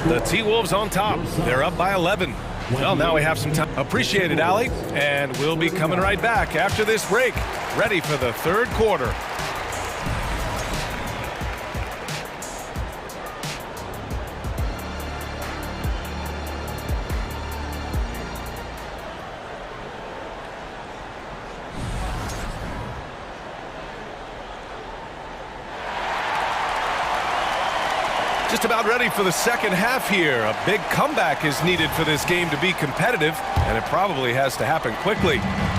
The T-Wolves on top. They're up by 11. Well, now we have some time. Appreciate it, Allie. And we'll be coming right back after this break. Ready for the third quarter. Just about ready for the second half here. A big comeback is needed for this game to be competitive, and it probably has to happen quickly.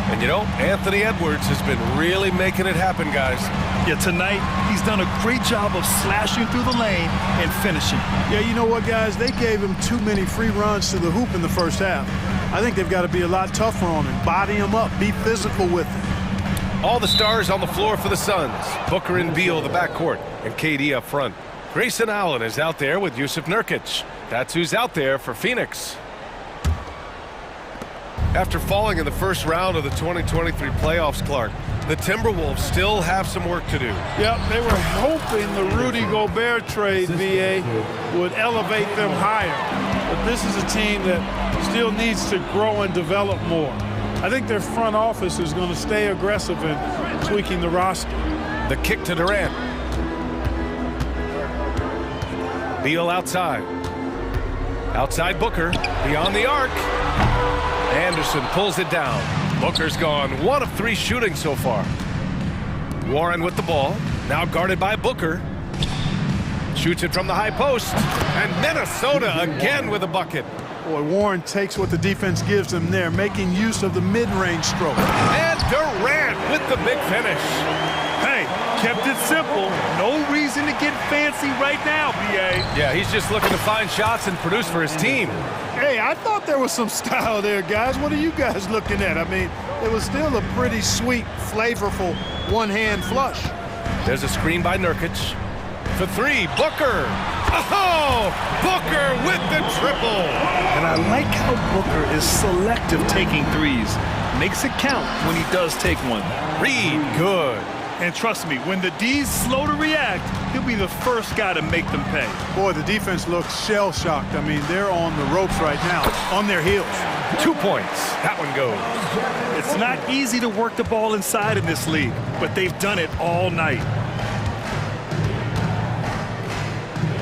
And you know, Anthony Edwards has been really making it happen, guys. Yeah, tonight he's done a great job of slashing through the lane and finishing. Yeah, you know what, guys? They gave him too many free runs to the hoop in the first half. I think they've got to be a lot tougher on him. Body him up. Be physical with him. All the stars on the floor for the Suns. Booker and Beal, the backcourt, and KD up front. Grayson Allen is out there with Jusuf Nurkic. That's who's out there for Phoenix. After falling in the first round of the 2023 playoffs, Clark, the Timberwolves still have some work to do. Yep, they were hoping the Rudy Gobert trade, VA, would elevate them higher. But this is a team that still needs to grow and develop more. I think their front office is going to stay aggressive in tweaking the roster. The kick to Durant. Beal outside. Outside Booker. Beyond the arc. Anderson pulls it down. Booker's gone 1 of 3 shooting so far. Warren with the ball. Now guarded by Booker. Shoots it from the high post. And Minnesota again with a bucket. Boy, Warren takes what the defense gives him there, making use of the mid-range stroke. And Durant with the big finish. Hey, kept it simple. No reason reason to get fancy right now, B.A. Yeah, he's just looking to find shots and produce for his team. Hey, I thought there was some style there, guys. What are you guys looking at? I mean, it was still a pretty sweet, flavorful one-hand flush. There's a screen by Nurkic. For three, Booker. Oh, Booker with the triple. And I like how Booker is selective taking threes. Makes it count when he does take one. Reed, good. And trust me, when the D's slow to react, he'll be the first guy to make them pay. Boy, the defense looks shell-shocked. I mean, they're on the ropes right now, on their heels. 2 points. That one goes. It's not easy to work the ball inside in this league, but they've done it all night.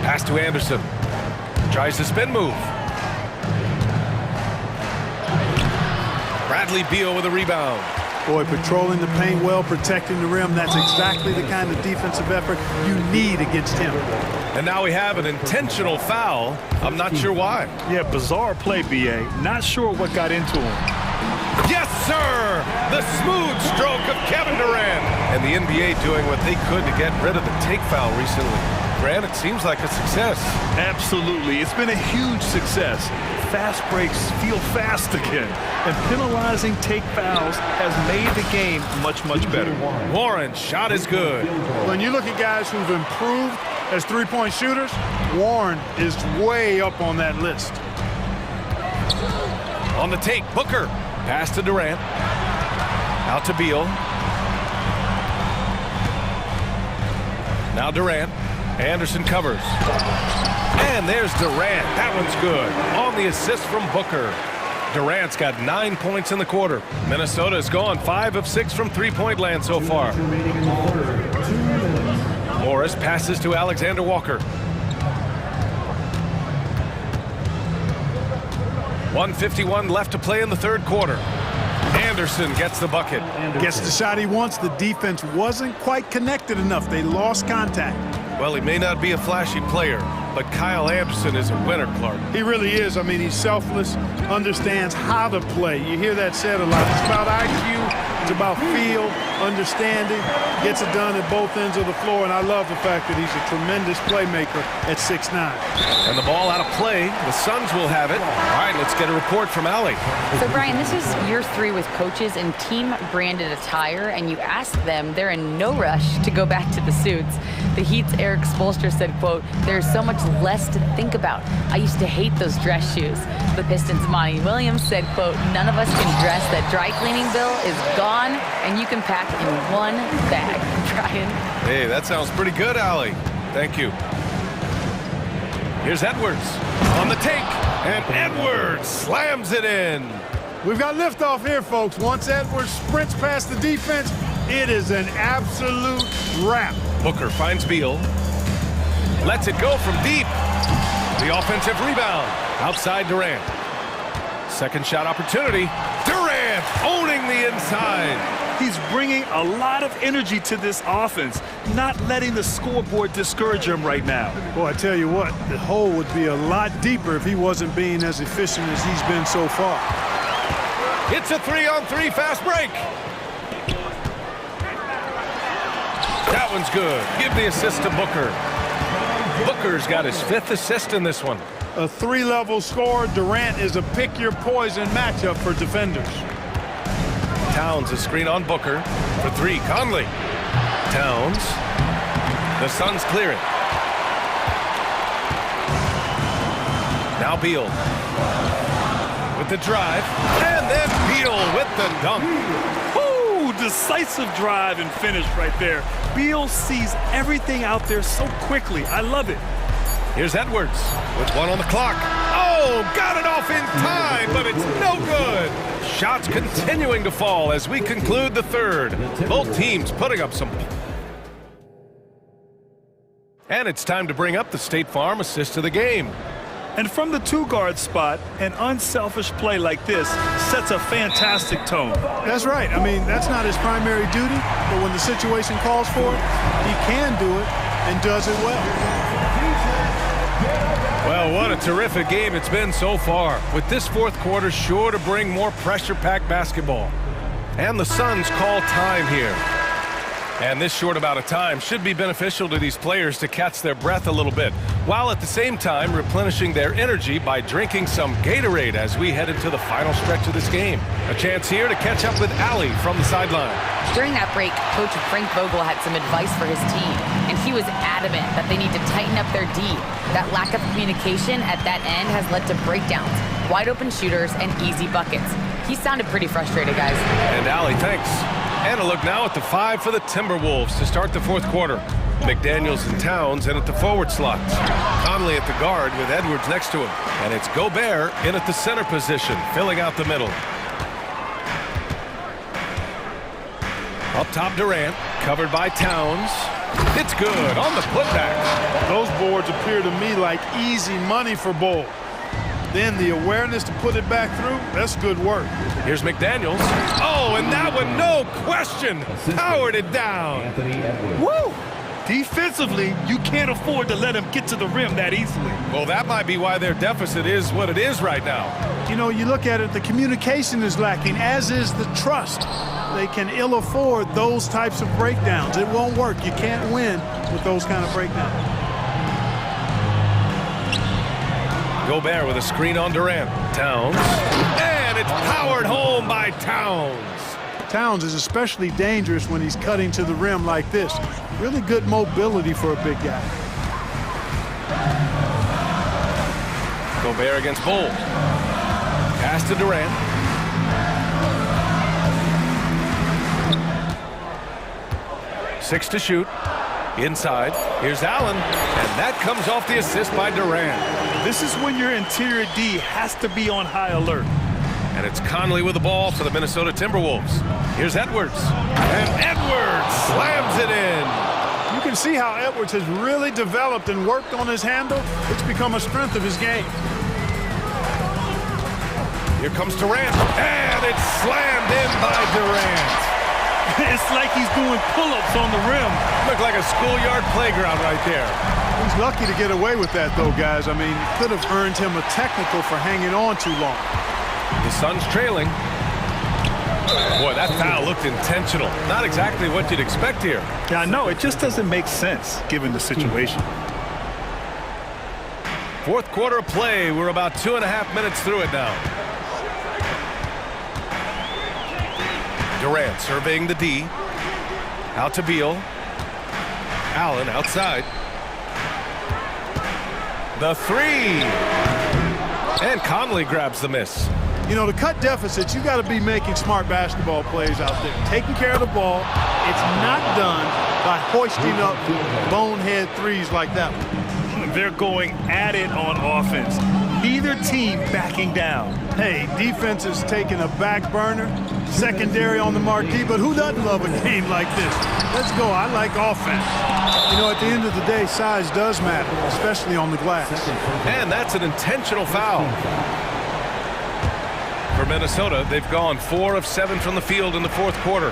Pass to Anderson. Tries the spin move. Bradley Beal with a rebound. Boy, patrolling the paint well, protecting the rim. That's exactly the kind of defensive effort you need against him. And now we have an intentional foul. I'm not sure why. Yeah, bizarre play, B.A. Not sure what got into him. Yes, sir! The smooth stroke of Kevin Durant. And the NBA doing what they could to get rid of the take foul recently. Grant, it seems like a success. Absolutely. It's been a huge success. Fast breaks feel fast again. And penalizing take fouls has made the game much, much better. Warren's shot is good. When you look at guys who've improved as three-point shooters, Warren is way up on that list. On the take, Booker. Pass to Durant. Out to Beal. Now Durant. Anderson covers. And there's Durant. That one's good. On the assist from Booker. Durant's got 9 points in the quarter. Minnesota has gone 5 of 6 from three-point land so far. Morris passes to Alexander Walker. 1:51 left to play in the third quarter. Anderson gets the bucket. Gets the shot he wants. The defense wasn't quite connected enough. They lost contact. Well, he may not be a flashy player, but Kyle Anderson is a winner, Clark. He really is. I mean, he's selfless, understands how to play. You hear that said a lot. It's about IQ, it's about feel, understanding, gets it done at both ends of the floor, and I love the fact that he's a tremendous playmaker at 6'9". And the ball out of play. The Suns will have it. All right, let's get a report from Allie. So, Brian, this is year 3 with coaches in team-branded attire, and you ask them, they're in no rush to go back to the suits. The Heat's Eric Spoelstra said, quote, "There's so much less to think about. I used to hate those dress shoes." The Pistons' Monty Williams said, quote, "None of us can dress. That dry cleaning bill is gone, and you can pack in one bag." Brian. Hey, that sounds pretty good, Allie. Thank you. Here's Edwards on the take, and Edwards slams it in. We've got liftoff here, folks. Once Edwards sprints past the defense, it is an absolute wrap. Booker finds Beal. Lets it go from deep. The offensive rebound. Outside Durant. Second shot opportunity. Durant owning the inside. He's bringing a lot of energy to this offense, not letting the scoreboard discourage him right now. Boy, I tell you what, the hole would be a lot deeper if he wasn't being as efficient as he's been so far. It's a 3-on-3 fast break. That one's good. Give the assist to Booker. Booker's got his 5th assist in this one. A 3-level score. Durant is a pick-your-poison matchup for defenders. Towns, a screen on Booker. For 3, Conley. Towns. The Suns clear it. Now Beal. With the drive. And then Beal with the dunk. Decisive drive and finish right there. Beal sees everything out there so quickly. I love it. Here's Edwards with 1 on the clock. Oh, got it off in time, but it's no good. Shots continuing to fall as we conclude the third. Both teams putting up some. And it's time to bring up the State Farm assist of the game. And from the 2-guard spot, an unselfish play like this sets a fantastic tone. That's right. I mean, that's not his primary duty, but when the situation calls for it, he can do it and does it well. Well, what a terrific game it's been so far, with this fourth quarter sure to bring more pressure-packed basketball. And the Suns call time here. And this short amount of time should be beneficial to these players to catch their breath a little bit, while at the same time replenishing their energy by drinking some Gatorade as we head into the final stretch of this game. A chance here to catch up with Allie from the sideline. During that break, Coach Frank Vogel had some advice for his team, and he was adamant that they need to tighten up their D. That lack of communication at that end has led to breakdowns, wide open shooters, and easy buckets. He sounded pretty frustrated, guys. And Allie, thanks. And a look now at the 5 for the Timberwolves to start the fourth quarter. McDaniels and Towns in at the forward slots. Conley at the guard with Edwards next to him. And it's Gobert in at the center position, filling out the middle. Up top, Durant, covered by Towns. It's good on the putback. Those boards appear to me like easy money for Bol. Then the awareness to put it back through, that's good work. Here's McDaniels. Oh, and that one, no question, powered it down. Woo! Defensively, you can't afford to let him get to the rim that easily. Well, that might be why their deficit is what it is right now. You know, you look at it, the communication is lacking, as is the trust. They can ill afford those types of breakdowns. It won't work. You can't win with those kind of breakdowns. Gobert with a screen on Durant. Towns. And it's powered home by Towns. Towns is especially dangerous when he's cutting to the rim like this. Really good mobility for a big guy. Gobert against Bol. Pass to Durant. Six to shoot. Inside. Here's Allen. And that comes off the assist by Durant. This is when your interior D has to be on high alert. And it's Conley with the ball for the Minnesota Timberwolves. Here's Edwards. And Edwards slams it in. You can see how Edwards has really developed and worked on his handle. It's become a strength of his game. Here comes Durant. And it's slammed in by Durant. It's like he's doing pull-ups on the rim. Looked like a schoolyard playground right there. He's lucky to get away with that, though, guys. I mean, could have earned him a technical for hanging on too long. The Suns trailing. Boy, that foul looked intentional. Not exactly what you'd expect here. Yeah, I know. It just doesn't make sense, given the situation. Fourth quarter of play. We're about 2.5 minutes through it now. Durant surveying the D. Out to Beal. Allen outside. The three. And Conley grabs the miss. You know, to cut deficits, you got to be making smart basketball plays out there. Taking care of the ball. It's not done by hoisting up bonehead threes like that one. They're going at it on offense. Neither team backing down. Hey, defense is taking a back burner, secondary on the marquee, but who doesn't love a game like this? Let's go. I like offense. You know, at the end of the day, size does matter, especially on the glass. And that's an intentional foul. For Minnesota, they've gone 4 of 7 from the field in the fourth quarter.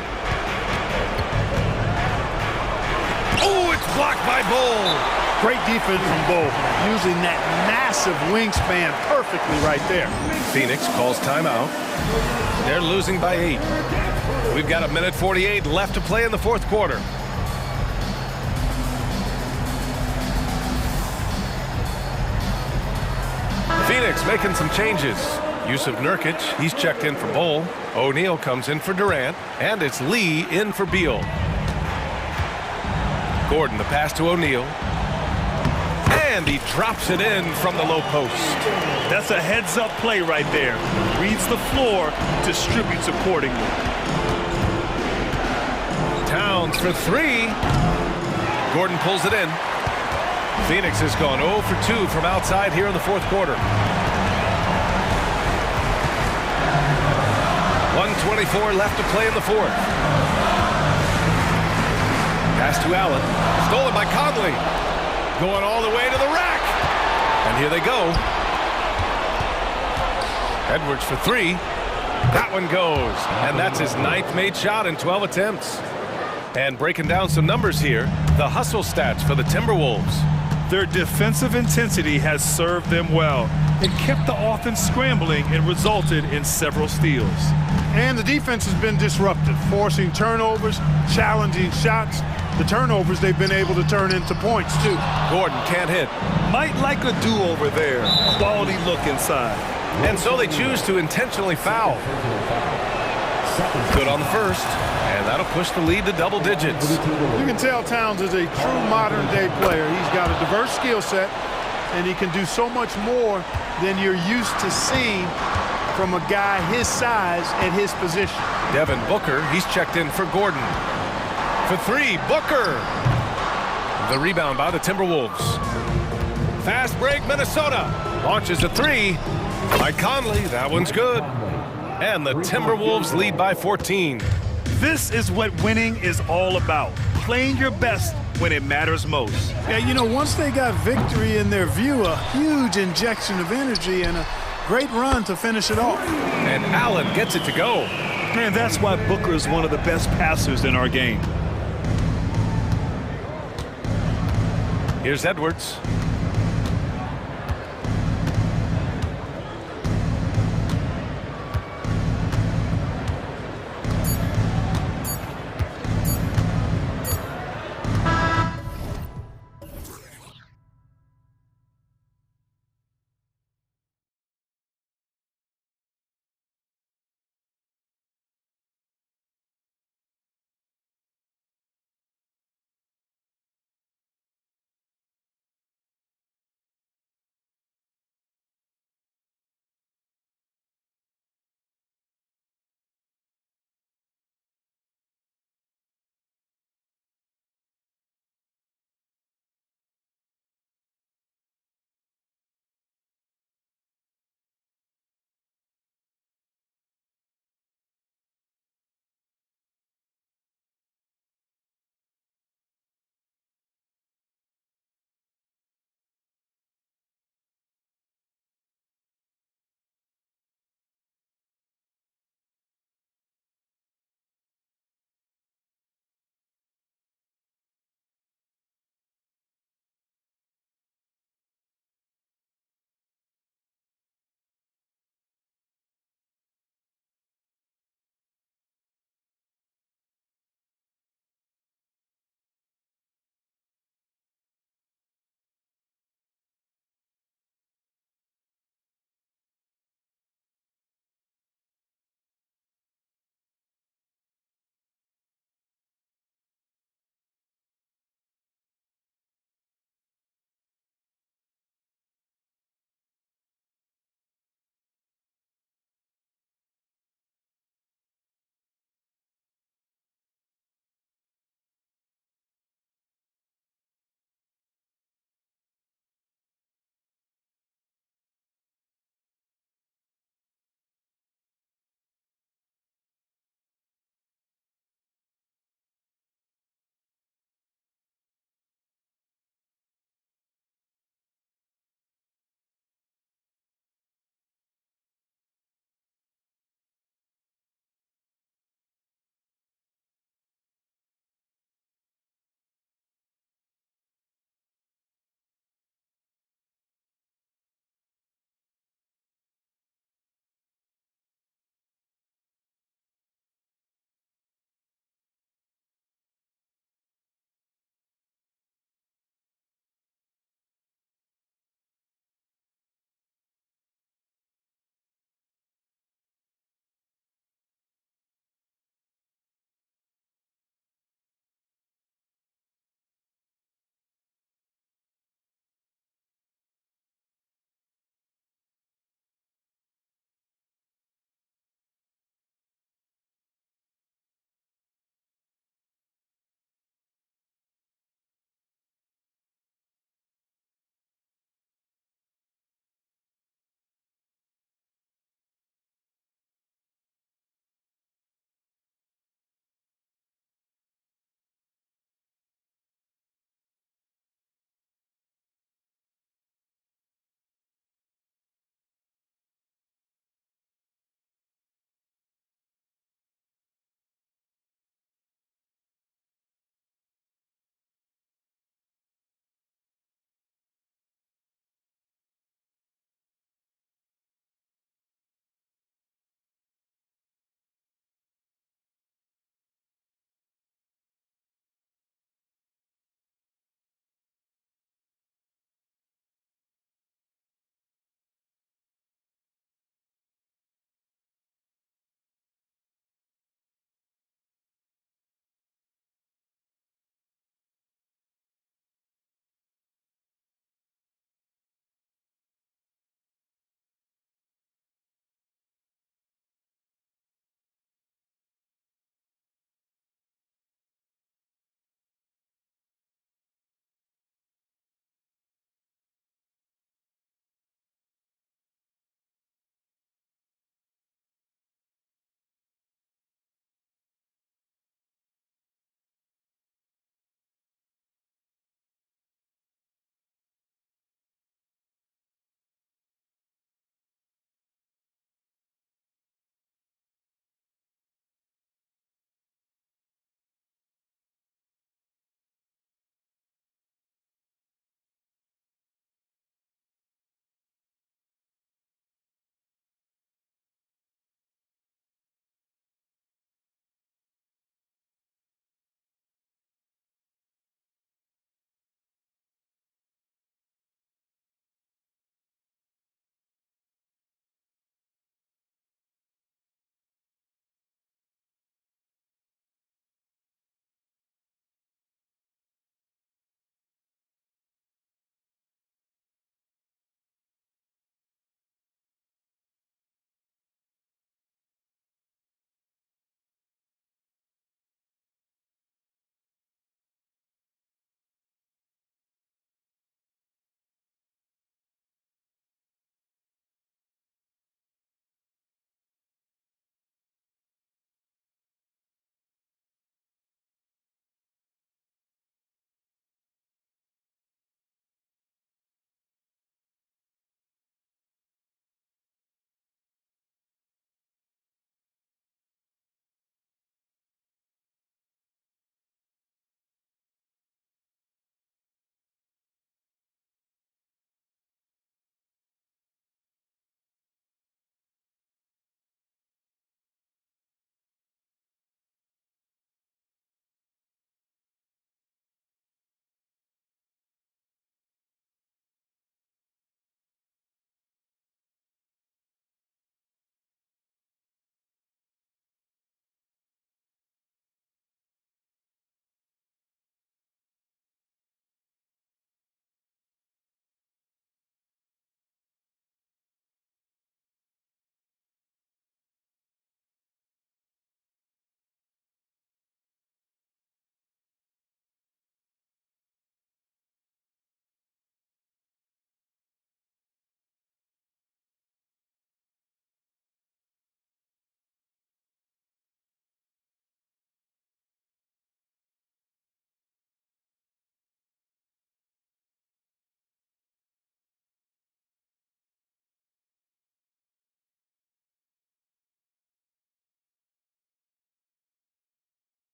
Oh, it's blocked by Bol. Great defense from Bol, using that massive wingspan perfectly right there. Phoenix calls timeout. They're losing by 8. We've got 1:48 left to play in the fourth quarter. Phoenix making some changes. Yusuf Nurkic, he's checked in for Bol. O'Neal comes in for Durant, and it's Lee in for Beal. Gordon, the pass to O'Neal. And he drops it in from the low post. That's a heads-up play right there. Reads the floor, distributes accordingly. Towns for 3. Gordon pulls it in. Phoenix has gone 0 for 2 from outside here in the fourth quarter. 1:24 left to play in the fourth. Pass to Allen. Stolen by Conley. Going all the way to the rack. And here they go. Edwards for 3. That one goes. And that's his 9th made shot in 12 attempts. And breaking down some numbers here, the hustle stats for the Timberwolves. Their defensive intensity has served them well. It kept the offense scrambling and resulted in several steals. And the defense has been disruptive, forcing turnovers, challenging shots. The turnovers they've been able to turn into points, too. Gordon can't hit. Might like a do-over there. Quality look inside. And so they choose to intentionally foul. Good on the first, and that'll push the lead to double digits. You can tell Towns is a true modern-day player. He's got a diverse skill set, and he can do so much more than you're used to seeing from a guy his size at his position. Devin Booker, he's checked in for Gordon. For three, Booker. The rebound by the Timberwolves. Fast break, Minnesota. Launches a three. Mike Conley, that one's good. And the Timberwolves lead by 14. This is what winning is all about. Playing your best when it matters most. Yeah, you know, once they got victory in their view, a huge injection of energy and a great run to finish it off. And Allen gets it to go. And that's why Booker is one of the best passers in our game. Here's Edwards.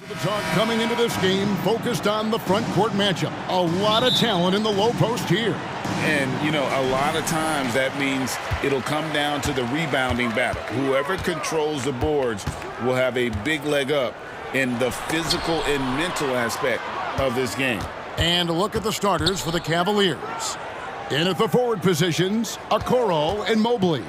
The talk coming into this game focused on the front court matchup. A lot of talent in the low post here. And, you know, a lot of times that means it'll come down to the rebounding battle. Whoever controls the boards will have a big leg up in the physical and mental aspect of this game. And a look at the starters for the Cavaliers. In at the forward positions, Okoro and Mobley.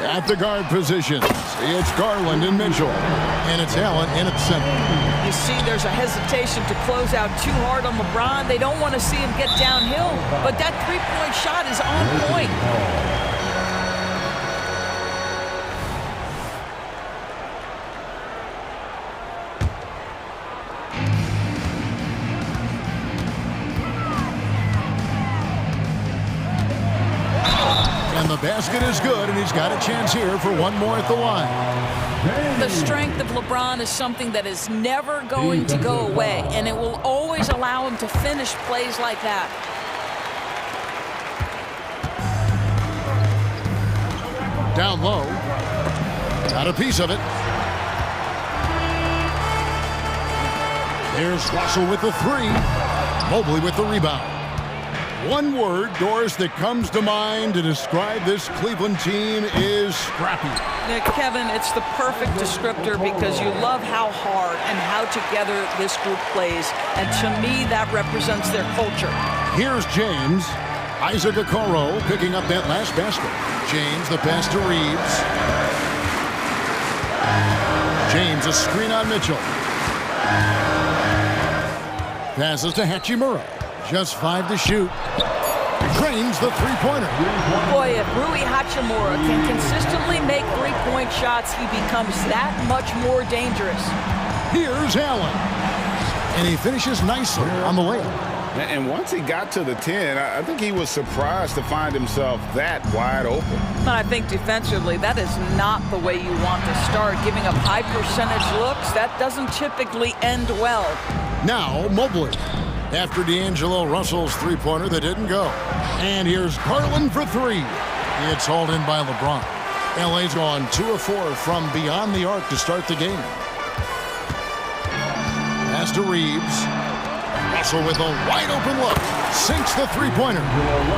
At the guard positions, it's Garland and Mitchell. And it's Allen in at center. You see there's a hesitation to close out too hard on LeBron. They don't want to see him get downhill, but that three-point shot is on point. And the basket is good, and he's got a chance here for one more at the line. The strength of LeBron is something that is never going to go away, and it will always allow him to finish plays like that. Down low. Got a piece of it. There's Russell with the three. Mobley with the rebound. One word, Doris, that comes to mind to describe this Cleveland team is scrappy. Kevin, it's the perfect descriptor because you love how hard and how together this group plays. And to me, that represents their culture. Here's James. Isaac Okoro picking up that last basket. James, the pass to Reeves. James, a screen on Mitchell. Passes to Hachimura. Just 5 to shoot. Drains the three-pointer. Boy, if Rui Hachimura can consistently make three-point shots, he becomes that much more dangerous. Here's Allen. And he finishes nicely on the layup. And once he got to the 10, I think he was surprised to find himself that wide open. I think defensively, that is not the way you want to start. Giving up high percentage looks, that doesn't typically end well. Now, Mobley. After D'Angelo Russell's three-pointer that didn't go. And here's Garland for three. It's hauled in by LeBron. LA's gone 2 of 4 from beyond the arc to start the game. Pass to Reeves. Russell with a wide-open look. Sinks the three-pointer.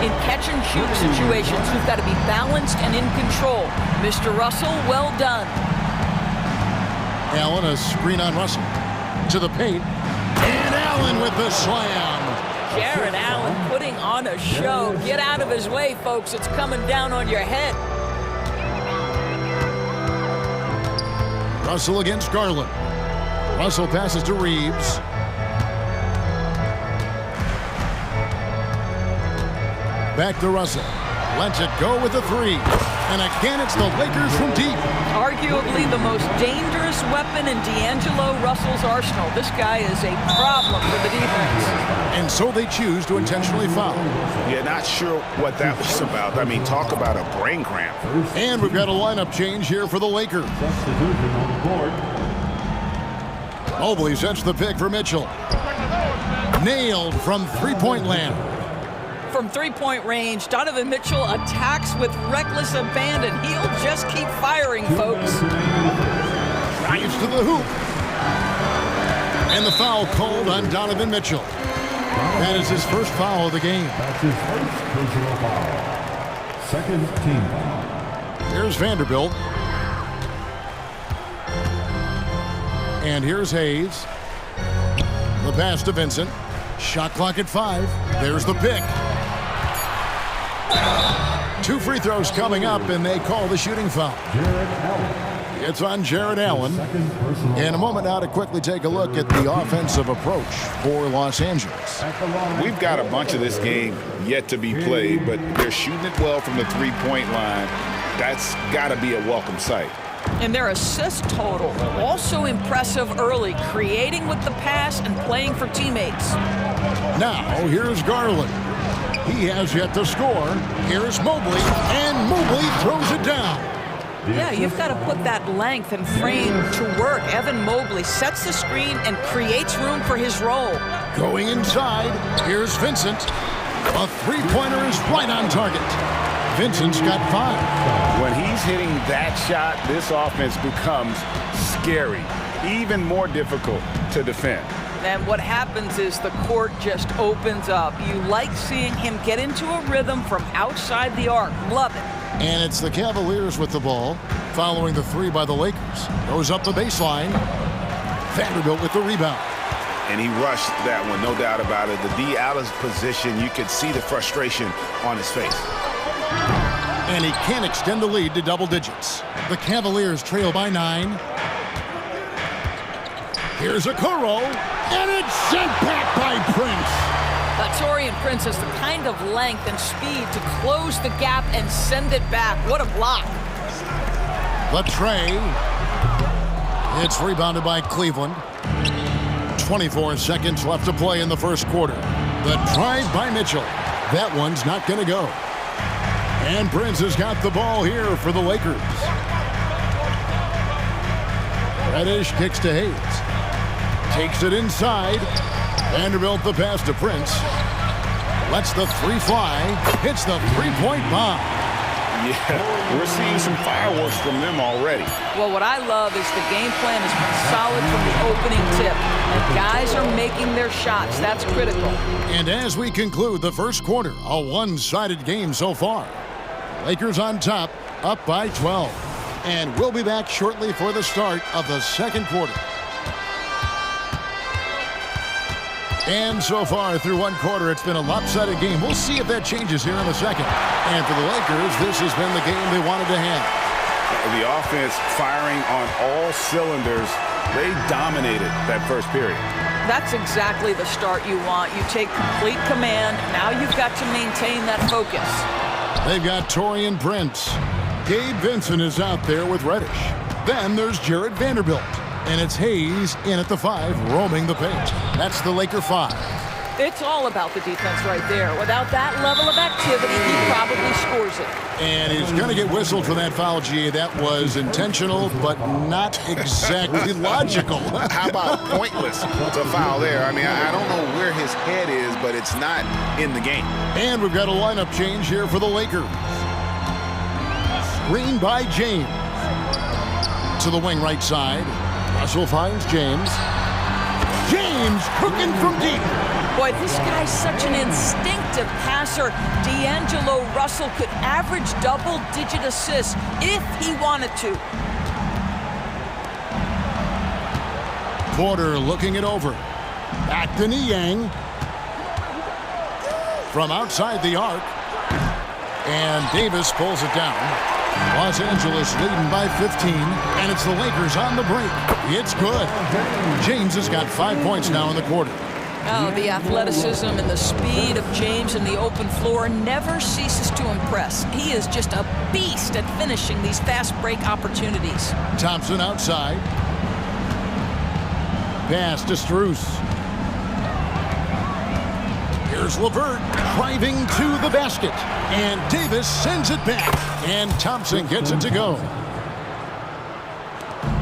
In catch-and-shoot situations, you've got to be balanced and in control. Mr. Russell, well done. Allen, a screen on Russell. To the paint. And Allen with the slam. Jared Allen putting on a show. Get out of his way, folks. It's coming down on your head. Russell against Garland. Russell passes to Reeves. Back to Russell. Lets it go with the three. And again, it's the Lakers from deep. Arguably the most dangerous weapon in D'Angelo Russell's arsenal. This guy is a problem for the defense. And so they choose to intentionally foul. Yeah, not sure what that was about. I mean, talk about a brain cramp. And we've got a lineup change here for the Lakers. Mobley sets the pick for Mitchell. Nailed from three-point land. From three-point range, Donovan Mitchell attacks with reckless abandon. He'll just keep firing, folks. Drives to the hoop. And the foul called on Donovan Mitchell. That is his first foul of the game. That's his first personal foul. Second team foul. Here's Vanderbilt. And here's Hayes. The pass to Vincent. Shot clock at 5. There's the pick. 2 free throws coming up, and they call the shooting foul. It's on Jared Allen. In a moment now to quickly take a look at the offensive approach for Los Angeles. We've got a bunch of this game yet to be played, but they're shooting it well from the three-point line. That's got to be a welcome sight. And their assist total, also impressive early, creating with the pass and playing for teammates. Now, here's Garland. He has yet to score. Here's Mobley, and Mobley throws it down. Yeah, you've got to put that length and frame to work. Evan Mobley sets the screen and creates room for his role. Going inside, here's Vincent. A three-pointer is right on target. Vincent's got 5. When he's hitting that shot, this offense becomes scary. even more difficult to defend. And what happens is the court just opens up. You like seeing him get into a rhythm from outside the arc. Love it. And it's the Cavaliers with the ball, following the three by the Lakers. Goes up the baseline. Vanderbilt with the rebound. And he rushed that one, no doubt about it. The D out of position, you could see the frustration on his face. And he can't extend the lead to double digits. The Cavaliers trail by 9. Here's a Okoro, and it's sent back by Prince. Taurean Prince has the kind of length and speed to close the gap and send it back. What a block. Latre. It's rebounded by Cleveland. 24 seconds left to play in the first quarter. The drive by Mitchell. That one's not going to go. And Prince has got the ball here for the Lakers. Reddish kicks to Hayes. Takes it inside. Vanderbilt the pass to Prince. Lets the three fly. Hits the three-point bomb. Yeah, we're seeing some fireworks from them already. Well, what I love is the game plan has been solid from the opening tip. And guys are making their shots. That's critical. And as we conclude the first quarter, a one-sided game so far. Lakers on top, up by 12. And we'll be back shortly for the start of the second quarter. And so far through one quarter, it's been a lopsided game. We'll see if that changes here in the second. And for the Lakers, this has been the game they wanted to have. The offense firing on all cylinders. They dominated that first period. That's exactly the start you want. You take complete command. Now you've got to maintain that focus. They've got Taurean Prince. Gabe Vincent is out there with Reddish. Then there's Jared Vanderbilt. And it's Hayes in at the 5, roaming the paint. That's the Laker 5. It's all about the defense right there. Without that level of activity, he probably scores it. And he's going to get whistled for that foul, G. That was intentional, but not exactly logical. How about pointless to foul there? I mean, I don't know where his head is, but it's not in the game. And we've got a lineup change here for the Lakers. Screen by James. To the wing right side. Russell finds James. James cooking from deep. Boy, this guy's such an instinctive passer. D'Angelo Russell could average double-digit assists if he wanted to. Porter looking it over. Back to Niang. From outside the arc. And Davis pulls it down. Los Angeles leading by 15, and it's the Lakers on the break. It's good. James has got 5 points now in the quarter. Oh, the athleticism and the speed of James in the open floor never ceases to impress. He is just a beast at finishing these fast break opportunities. Thompson outside. Pass to Strus. Here's LeVert driving to the basket. And Davis sends it back. And Thompson gets it to go.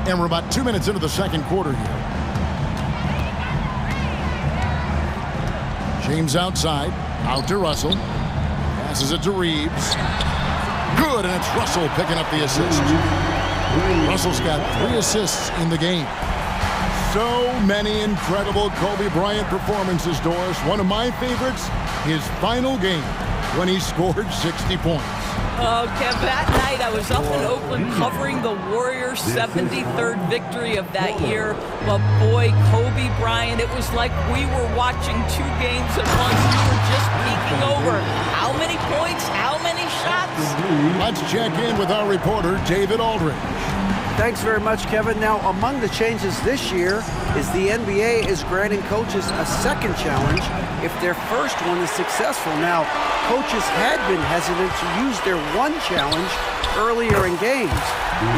And we're about 2 minutes into the second quarter here. James outside. Out to Russell. Passes it to Reeves. Good, and it's Russell picking up the assist. Russell's got 3 assists in the game. So many incredible Kobe Bryant performances, Doris. One of my favorites, his final game, when he scored 60 points. Oh, Kev, that night I was up in Oakland covering the Warriors' 73rd victory of that year. But boy, Kobe Bryant, it was like we were watching 2 games at once. We were just peeking over. How many points? How many shots? Let's check in with our reporter, David Aldridge. Thanks very much, Kevin. Now, among the changes this year is the NBA is granting coaches a second challenge if their first one is successful. Now, coaches had been hesitant to use their one challenge earlier in games,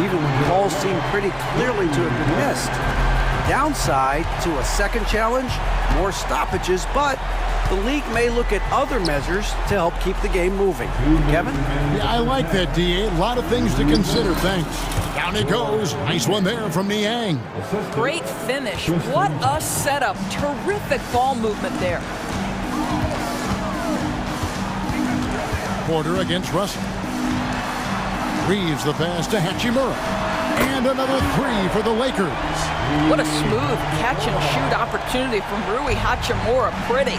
even when calls seemed pretty clearly to have been missed. Downside to a second challenge, more stoppages, but the league may look at other measures to help keep the game moving. Kevin? Yeah, I like that, D.A. A lot of things to consider. Thanks. Down it goes. Nice one there from Niang. Great finish. What a setup. Terrific ball movement there. Porter against Russell. Reeves the pass to Hachimura. And another three for the Lakers. What a smooth catch-and-shoot opportunity from Rui Hachimura. Pretty.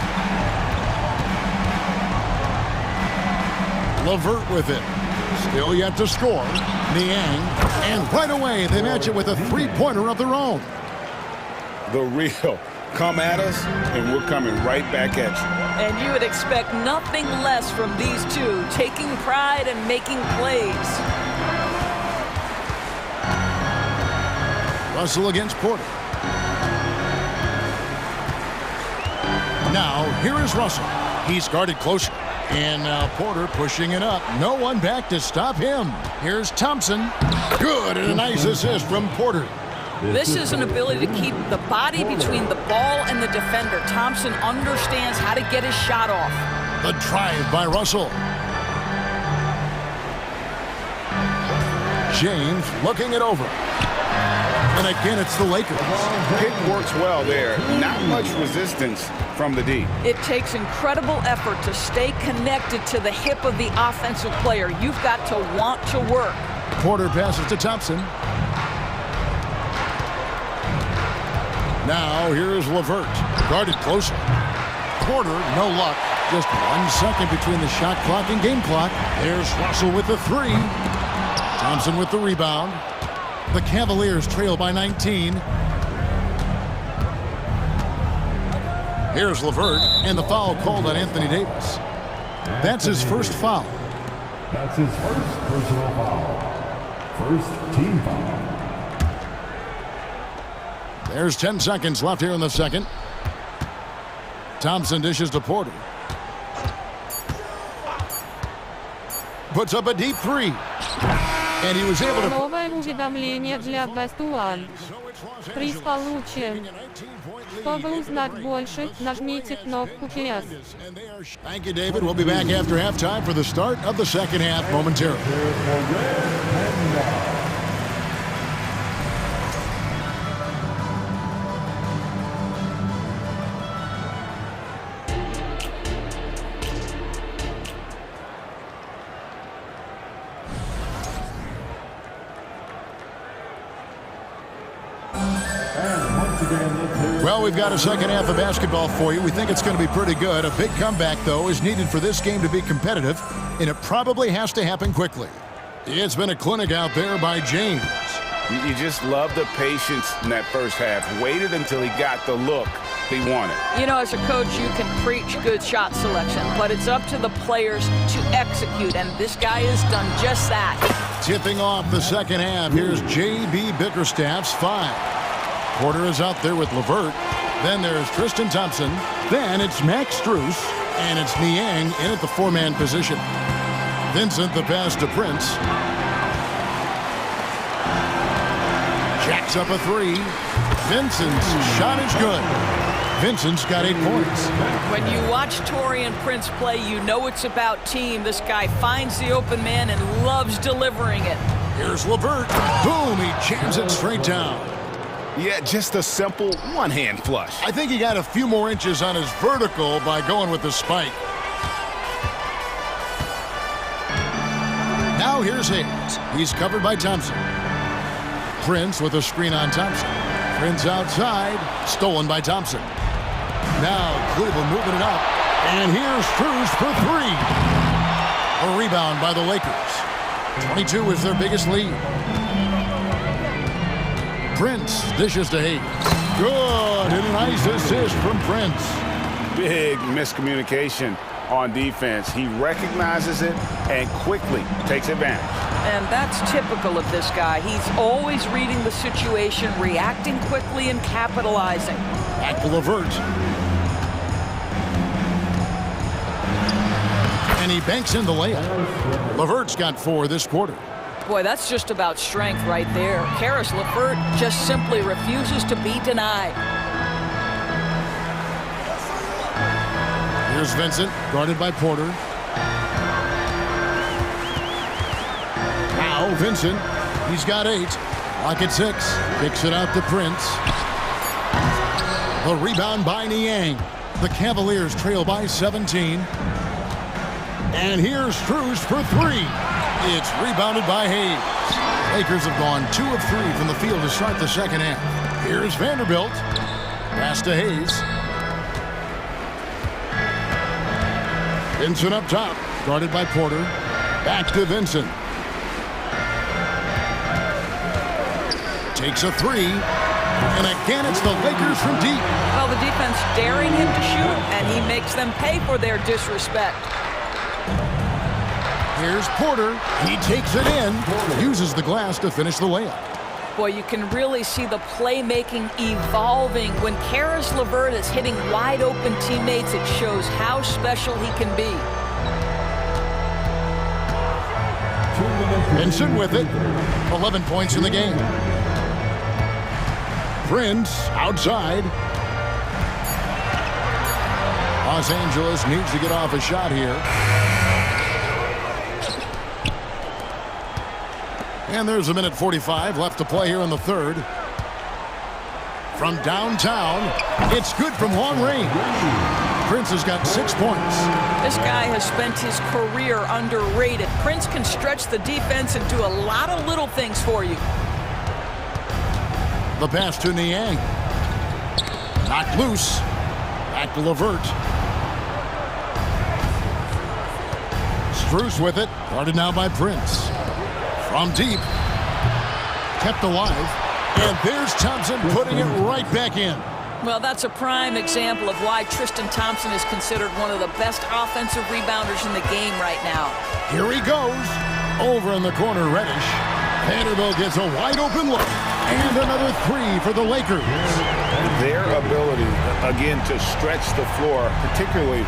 LeVert with it. Still yet to score. Niang. And right away, they match it with a three-pointer of their own. The real. Come at us, and we're coming right back at you. And you would expect nothing less from these two, taking pride and making plays. Russell against Porter. Now, here is Russell. He's guarded closer. And now Porter pushing it up. No one back to stop him. Here's Thompson. Good, and a nice assist from Porter. This is an ability to keep the body between the ball and the defender. Thompson understands how to get his shot off. The drive by Russell. James looking it over. And again, it's the Lakers. Pick works well there. Not much resistance from the D. It takes incredible effort to stay connected to the hip of the offensive player. You've got to want to work. Porter passes to Thompson. Now here's LeVert. Guarded closer. Porter, no luck. Just 1 second between the shot clock and game clock. There's Russell with the three. Thompson with the rebound. The Cavaliers trail by 19. Here's LeVert, and the foul called on Anthony Davis. That's his first foul. That's his first personal foul. First team foul. There's 10 seconds left here in the second. Thompson dishes to Porter. Puts up a deep three. And he was able to... Новое уведомление для Best One. Приз получен. Чтобы узнать больше, нажмите кнопку PS. Thank you, David. We'll be back after halftime for the start of the second half momentarily. Well, we've got a second half of basketball for you. We think it's going to be pretty good. A big comeback, though, is needed for this game to be competitive, and it probably has to happen quickly. It's been a clinic out there by James. You just love the patience in that first half. Waited until he got the look he wanted. You know, as a coach, you can preach good shot selection, but it's up to the players to execute, and this guy has done just that. Tipping off the second half, here's J.B. Bickerstaff's five. Porter is out there with LeVert. Then there's Tristan Thompson. Then it's Max Strus. And it's Niang in at the four-man position. Vincent the pass to Prince. Jacks up a three. Vincent's shot is good. Vincent's got 8 points. When you watch Taurean Prince play, you know it's about team. This guy finds the open man and loves delivering it. Here's LeVert. Boom, he jams it straight down. Yeah, just a simple one-hand flush. I think he got a few more inches on his vertical by going with the spike. Now here's Hayes. He's covered by Thompson. Prince with a screen on Thompson. Prince outside, stolen by Thompson. Now Cleveland moving it up. And here's Strus for three. A rebound by the Lakers. 22 is their biggest lead. Prince dishes to Hayes. Good, and a nice assist from Prince. Big miscommunication on defense. He recognizes it and quickly takes advantage. And that's typical of this guy. He's always reading the situation, reacting quickly, and capitalizing. Back to LeVert. And he banks in the layup. LeVert's got 4 this quarter. Boy, that's just about strength right there. Karis LeVert just simply refuses to be denied. Here's Vincent, guarded by Porter. Now Vincent, he's got 8. Lock at 6. Kicks it out to Prince. The rebound by Niang. The Cavaliers trail by 17. And here's Strus for 3. It's rebounded by Hayes. Lakers have gone 2 of 3 from the field to start the second half. Here's Vanderbilt. Pass to Hayes. Vincent up top, guarded by Porter. Back to Vincent. Takes a 3. And again, it's the Lakers from deep. Well, the defense daring him to shoot, and he makes them pay for their disrespect. Here's Porter. He takes it in. Uses the glass to finish the layup. Boy, you can really see the playmaking evolving. When Karis LeVert is hitting wide-open teammates, it shows how special he can be. Vincent with it. 11 points in the game. Prince outside. Los Angeles needs to get off a shot here. And there's a minute 45 left to play here in the third. From downtown, it's good from long range. Prince has got 6 points. This guy has spent his career underrated. Prince can stretch the defense and do a lot of little things for you. The pass to Niang. Knocked loose. Back to LeVert. Strus with it. Guarded now by Prince. From deep. Kept alive. And there's Thompson putting it right back in. Well, that's a prime example of why Tristan Thompson is considered one of the best offensive rebounders in the game right now. Here he goes. Over in the corner, Reddish. Vanderbilt gets a wide open look. And another 3 for the Lakers. Their ability, again, to stretch the floor, particularly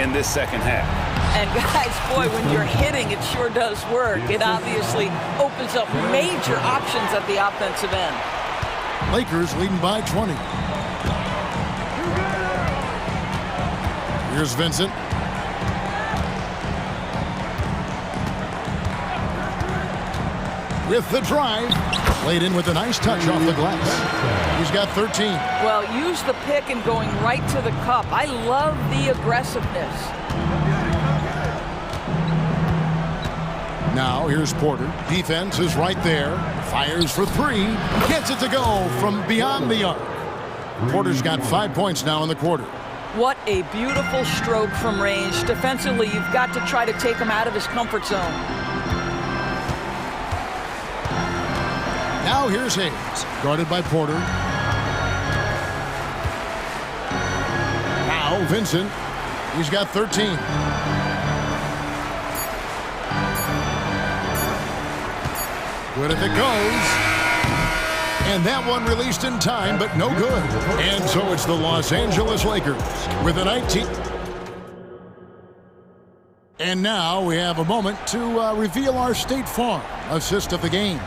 in this second half. And guys, boy, when you're hitting, it sure does work. It obviously opens up major options at the offensive end. Lakers leading by 20. Here's Vincent. With the drive. Played in with a nice touch off the glass. He's got 13. Well, use the pick and going right to the cup. I love the aggressiveness. Now here's Porter. Defense is right there. Fires for 3. Gets it to go from beyond the arc. Porter's got 5 points now in the quarter. What a beautiful stroke from range. Defensively, you've got to try to take him out of his comfort zone. Now here's Hayes, guarded by Porter. Now Vincent. He's got 13. Good if it goes. And that one released in time, but no good. And so it's the Los Angeles Lakers with a 19. And now we have a moment to reveal our State Farm assist of the game.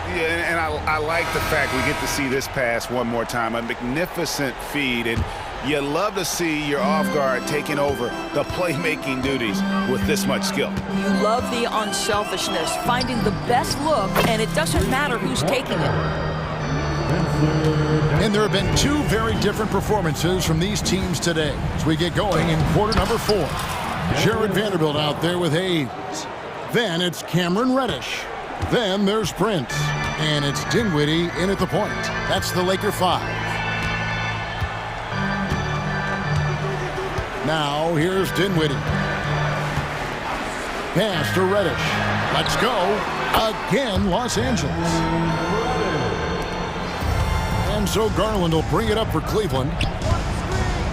Yeah, and I like the fact we get to see this pass one more time. A magnificent feed, and you love to see your off guard taking over the playmaking duties with this much skill. You love the unselfishness, finding the best look, and it doesn't matter who's taking it. And there have been 2 very different performances from these teams today as we get going in quarter number 4. Jared Vanderbilt out there with Hayes. Then it's Cameron Reddish. Then there's Prince. And it's Dinwiddie in at the point. That's the Laker 5. Now here's Dinwiddie. Pass to Reddish. Let's go. Again, Los Angeles. And so Garland will bring it up for Cleveland.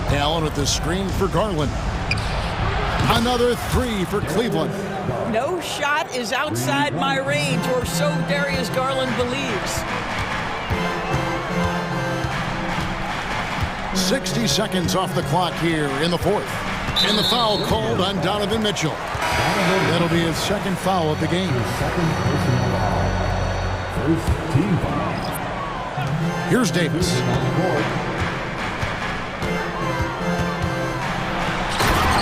Allen with the screen for Garland. Another 3 for Cleveland. No shot is outside my range, or so Darius Garland believes. 60 seconds off the clock here in the fourth. And the foul called on Donovan Mitchell. That'll be his second foul of the game. Here's Davis.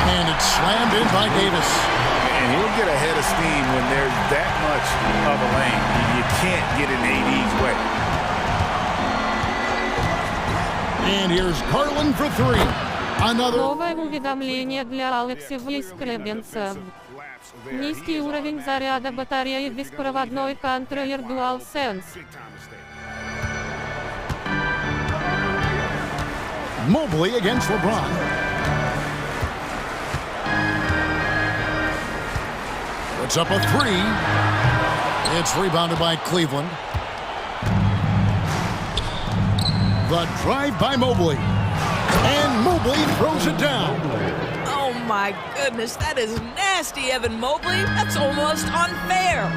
And it's slammed in by Davis. And he'll get ahead of steam when there's that much of a lane. You can't get in AD's way. And here's Garland for 3. Another. Новое уведомление для Алексея Скребенцев. Низкий уровень заряда батареи беспроводной контроллер DualSense. Mobley against LeBron. Puts up a three. It's rebounded by Cleveland. The drive by Mobley. And Mobley throws it down. Oh my goodness, that is nasty, Evan Mobley. That's almost unfair.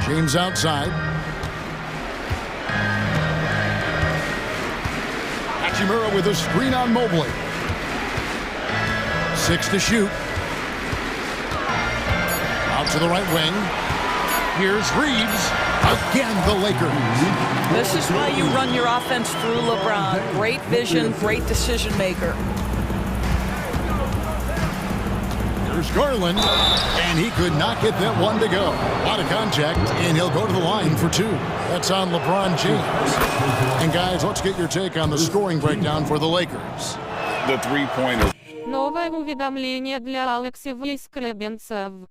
James outside. Hachimura with a screen on Mobley. 6 to shoot. Out to the right wing. Here's Reeves. Again, the Lakers. This is why you run your offense through LeBron. Great vision, great decision maker. Here's Garland, and he could not get that one to go. Out of contact, and he'll go to the line for two. That's on LeBron James. And guys, let's get your take on the scoring breakdown for the Lakers. The three-pointer. Новое уведомление для Алексея Скребенцев.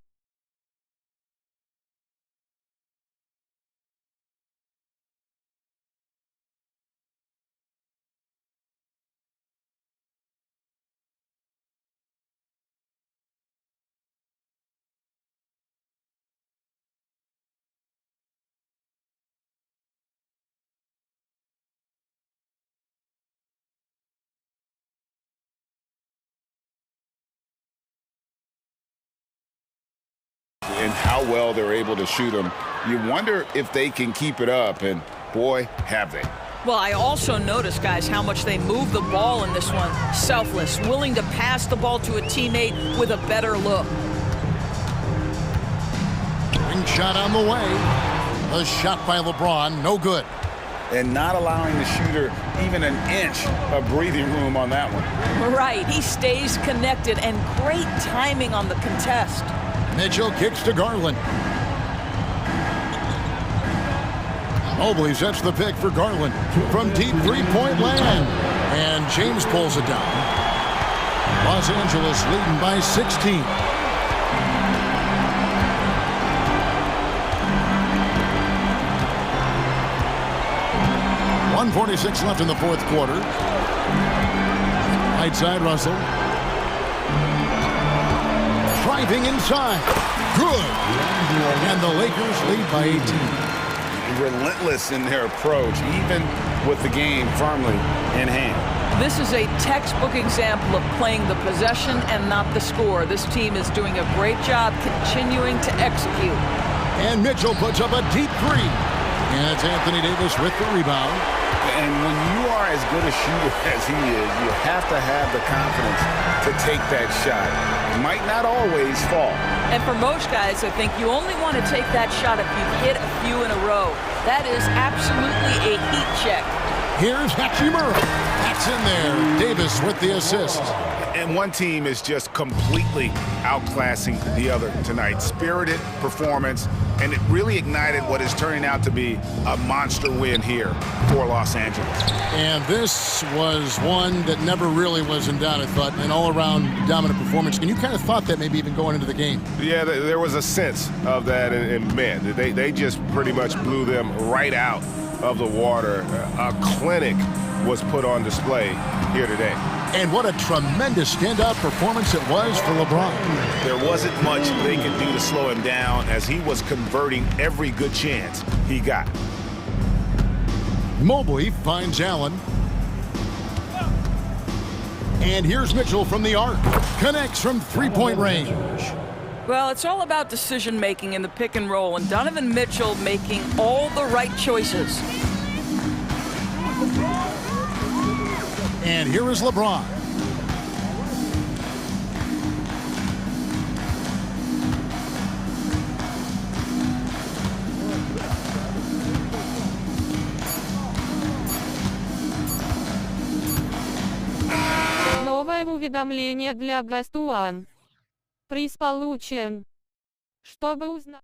And how well they're able to shoot them. You wonder if they can keep it up, and boy, have they. Well, I also noticed, guys, how much they move the ball in this one. Selfless, willing to pass the ball to a teammate with a better look. Ring shot on the way. A shot by LeBron, no good. And not allowing the shooter even an inch of breathing room on that one. Right, he stays connected, and great timing on the contest. Mitchell kicks to Garland. Mobley sets the pick for Garland from deep three-point land. And James pulls it down. Los Angeles leading by 16. .146 left in the fourth quarter. Right side, Russell. Driving inside. Good. And the Lakers lead by 18. Relentless in their approach, even with the game firmly in hand. This is a textbook example of playing the possession and not the score. This team is doing a great job continuing to execute. And Mitchell puts up a deep three. And it's Anthony Davis with the rebound. And when you are as good a shooter as he is, you have to have the confidence to take that shot. It might not always fall. And for most guys, I think you only want to take that shot if you've hit a few in a row. That is absolutely a heat check. Here's Hachimura. That's in there. Davis with the assist. And one team is just completely outclassing the other tonight. Spirited performance, and it really ignited what is turning out to be a monster win here for Los Angeles. And this was one that never really was in doubt, I thought, an all-around dominant performance. And you kind of thought that maybe even going into the game. Yeah, there was a sense of that, and man, they just pretty much blew them right out of the water. A clinic was put on display here today. And what a tremendous standout performance it was for LeBron. There wasn't much they could do to slow him down as he was converting every good chance he got. Mobley finds Allen. And here's Mitchell from the arc. Connects from three-point range. Well, it's all about decision-making in the pick and roll, and Donovan Mitchell making all the right choices. And here is LeBron. Новое уведомление для Гастуан. Приз получен. Чтобы узнать...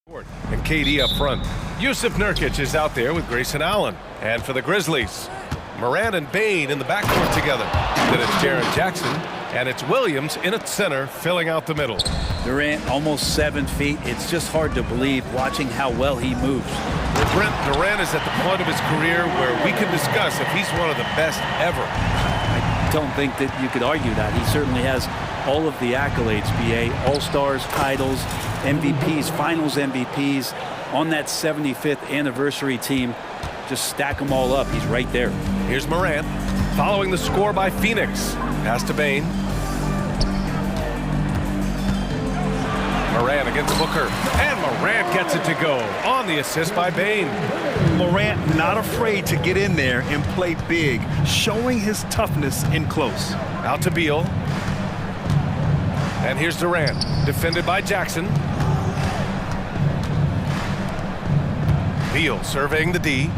And KD up front. Yusuf Nurkic is out there with Grayson Allen. And for the Grizzlies, Morant and Bane in the backcourt together. Then it's Jaren Jackson, and it's Williams in at center, filling out the middle. Durant almost 7 feet. It's just hard to believe watching how well he moves. Brent, Durant is at the point of his career where we can discuss if he's one of the best ever. I don't think that you could argue that. He certainly has all of the accolades, BA. All-Stars, titles, MVPs, Finals MVPs. On that 75th anniversary team, just stack them all up. He's right there. Here's Morant, following the score by Phoenix. Pass to Bane. Morant against Booker. And Morant gets it to go on the assist by Bane. Morant not afraid to get in there and play big, showing his toughness in close. Out to Beal. And here's Durant, defended by Jackson. Beal surveying the D.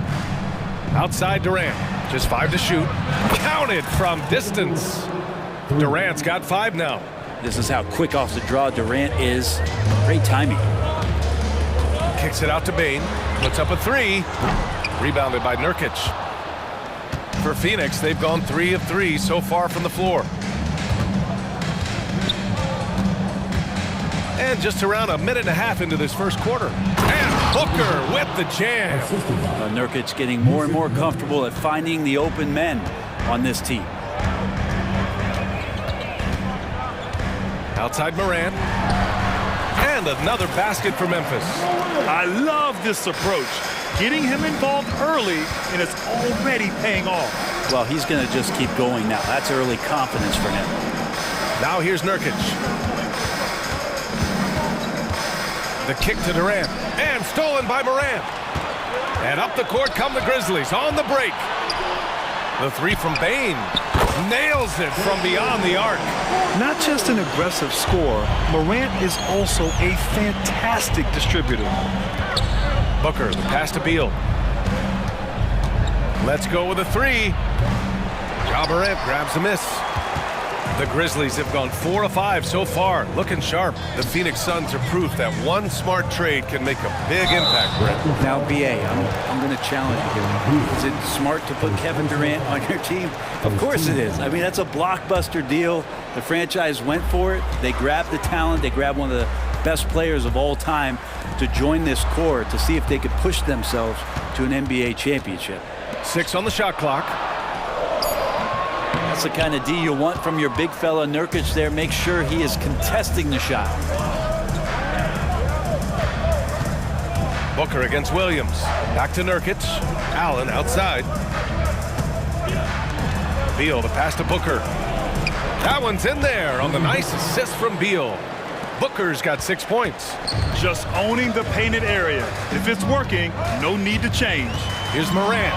Outside Durant, just 5 to shoot. Counted from distance. Durant's got 5 now. This is how quick off the draw Durant is. Great timing. Kicks it out to Bane. Puts up a 3. Rebounded by Nurkic. For Phoenix, they've gone 3 of 3 so far from the floor. And just around a minute and a half into this first quarter. And Booker with the jam. Nurkic getting more and more comfortable at finding the open men on this team. Outside Morant. And another basket for Memphis. I love this approach. Getting him involved early, and it's already paying off. Well, he's going to just keep going now. That's early confidence for him. Now here's Nurkic. The kick to Durant. And stolen by Morant. And up the court come the Grizzlies on the break. The 3 from Bane. Nails it from beyond the arc. Not just an aggressive scorer, Morant is also a fantastic distributor. Booker, the pass to Beal. Let's go with a 3. Ja Morant grabs the miss. The Grizzlies have gone 4 of 5 so far, looking sharp. The Phoenix Suns are proof that one smart trade can make a big impact, Brett. Now, BA, I'm going to challenge you here. Is it smart to put Kevin Durant on your team? Of course it is. I mean, that's a blockbuster deal. The franchise went for it. They grabbed the talent. They grabbed one of the best players of all time to join this core to see if they could push themselves to an NBA championship. 6 on the shot clock. That's the kind of D you want from your big fella Nurkic there. Make sure he is contesting the shot. Booker against Williams. Back to Nurkic. Allen outside. Beal, the pass to Booker. That one's in there on the nice assist from Beal. Booker's got 6 points. Just owning the painted area. If it's working, no need to change. Here's Morant.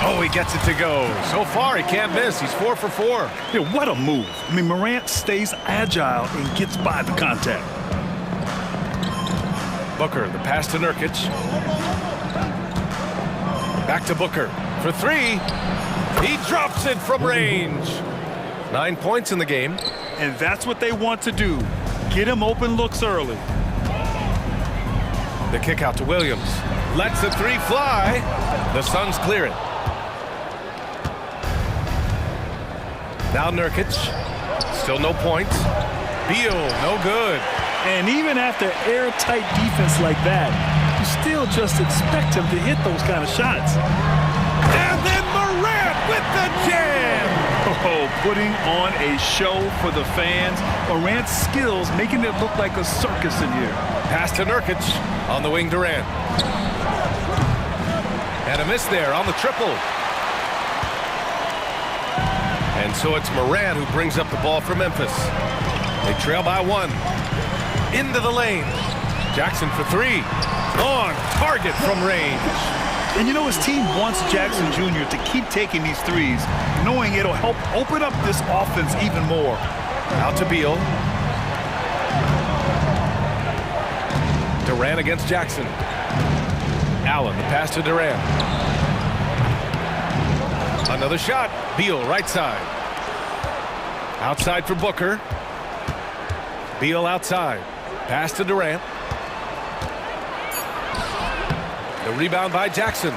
Oh, he gets it to go. So far, he can't miss. He's 4 for 4. Yeah, what a move. I mean, Morant stays agile and gets by the contact. Booker, the pass to Nurkic. Back to Booker for 3. He drops it from range. 9 points in the game. And that's what they want to do. Get him open looks early. The kick out to Williams. Lets the 3 fly. The Suns clear it. Now Nurkic. Still no points. Beal, no good. And even after airtight defense like that, you still just expect him to hit those kind of shots. And then Morant with the jam. Oh, putting on a show for the fans. Morant's skills making it look like a circus in here. Pass to Nurkic on the wing. Durant. And a miss there on the triple. And so it's Morant who brings up the ball for Memphis. They trail by 1. Into the lane. Jackson for 3. On target from range. And you know, his team wants Jackson Jr. to keep taking these threes, knowing it'll help open up this offense even more. Out to Beal. Durant against Jackson. Allen, the pass to Durant. Another shot. Beal, right side. Outside for Booker. Beal outside. Pass to Durant. The rebound by Jackson.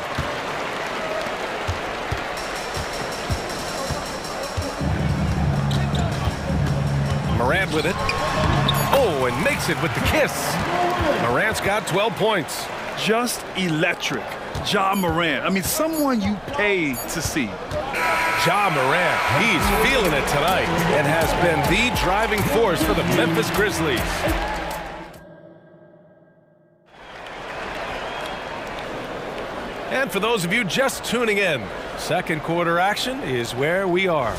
Morant with it. Oh, and makes it with the kiss. Morant's got 12 points. Just electric. Ja Morant. I mean, someone you pay to see. Ja Morant, he's feeling it tonight and has been the driving force for the Memphis Grizzlies. And for those of you just tuning in, second quarter action is where we are.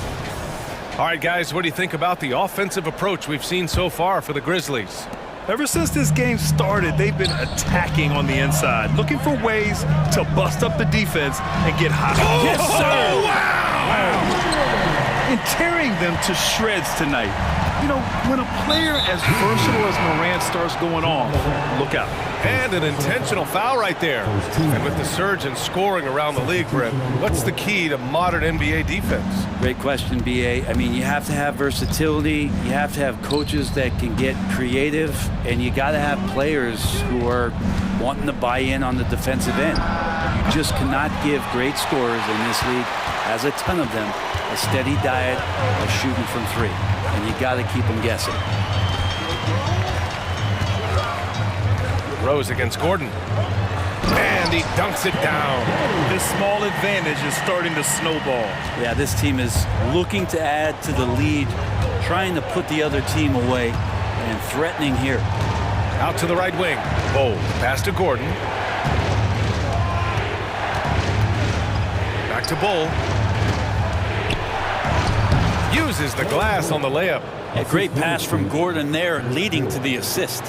All right, guys, what do you think about the offensive approach we've seen so far for the Grizzlies? Ever since this game started, they've been attacking on the inside, looking for ways to bust up the defense and get hot. Oh, yes, sir! Wow! And tearing them to shreds tonight. You know, when a player as versatile as Morant starts going off, look out. And an intentional foul right there. And with the surge in scoring around the league, Brent, what's the key to modern NBA defense? Great question, BA. I mean, you have to have versatility. You have to have coaches that can get creative. And you got to have players who are wanting to buy in on the defensive end. You just cannot give great scorers in this league, as a ton of them, a steady diet of shooting from three. And you got to keep them guessing. Rose against Gordon. And he dunks it down. This small advantage is starting to snowball. Yeah, this team is looking to add to the lead, trying to put the other team away, and threatening here. Out to the right wing. Bold. Pass to Gordon. Back to Bull. Uses the glass on the layup. A great pass from Gordon there, leading to the assist.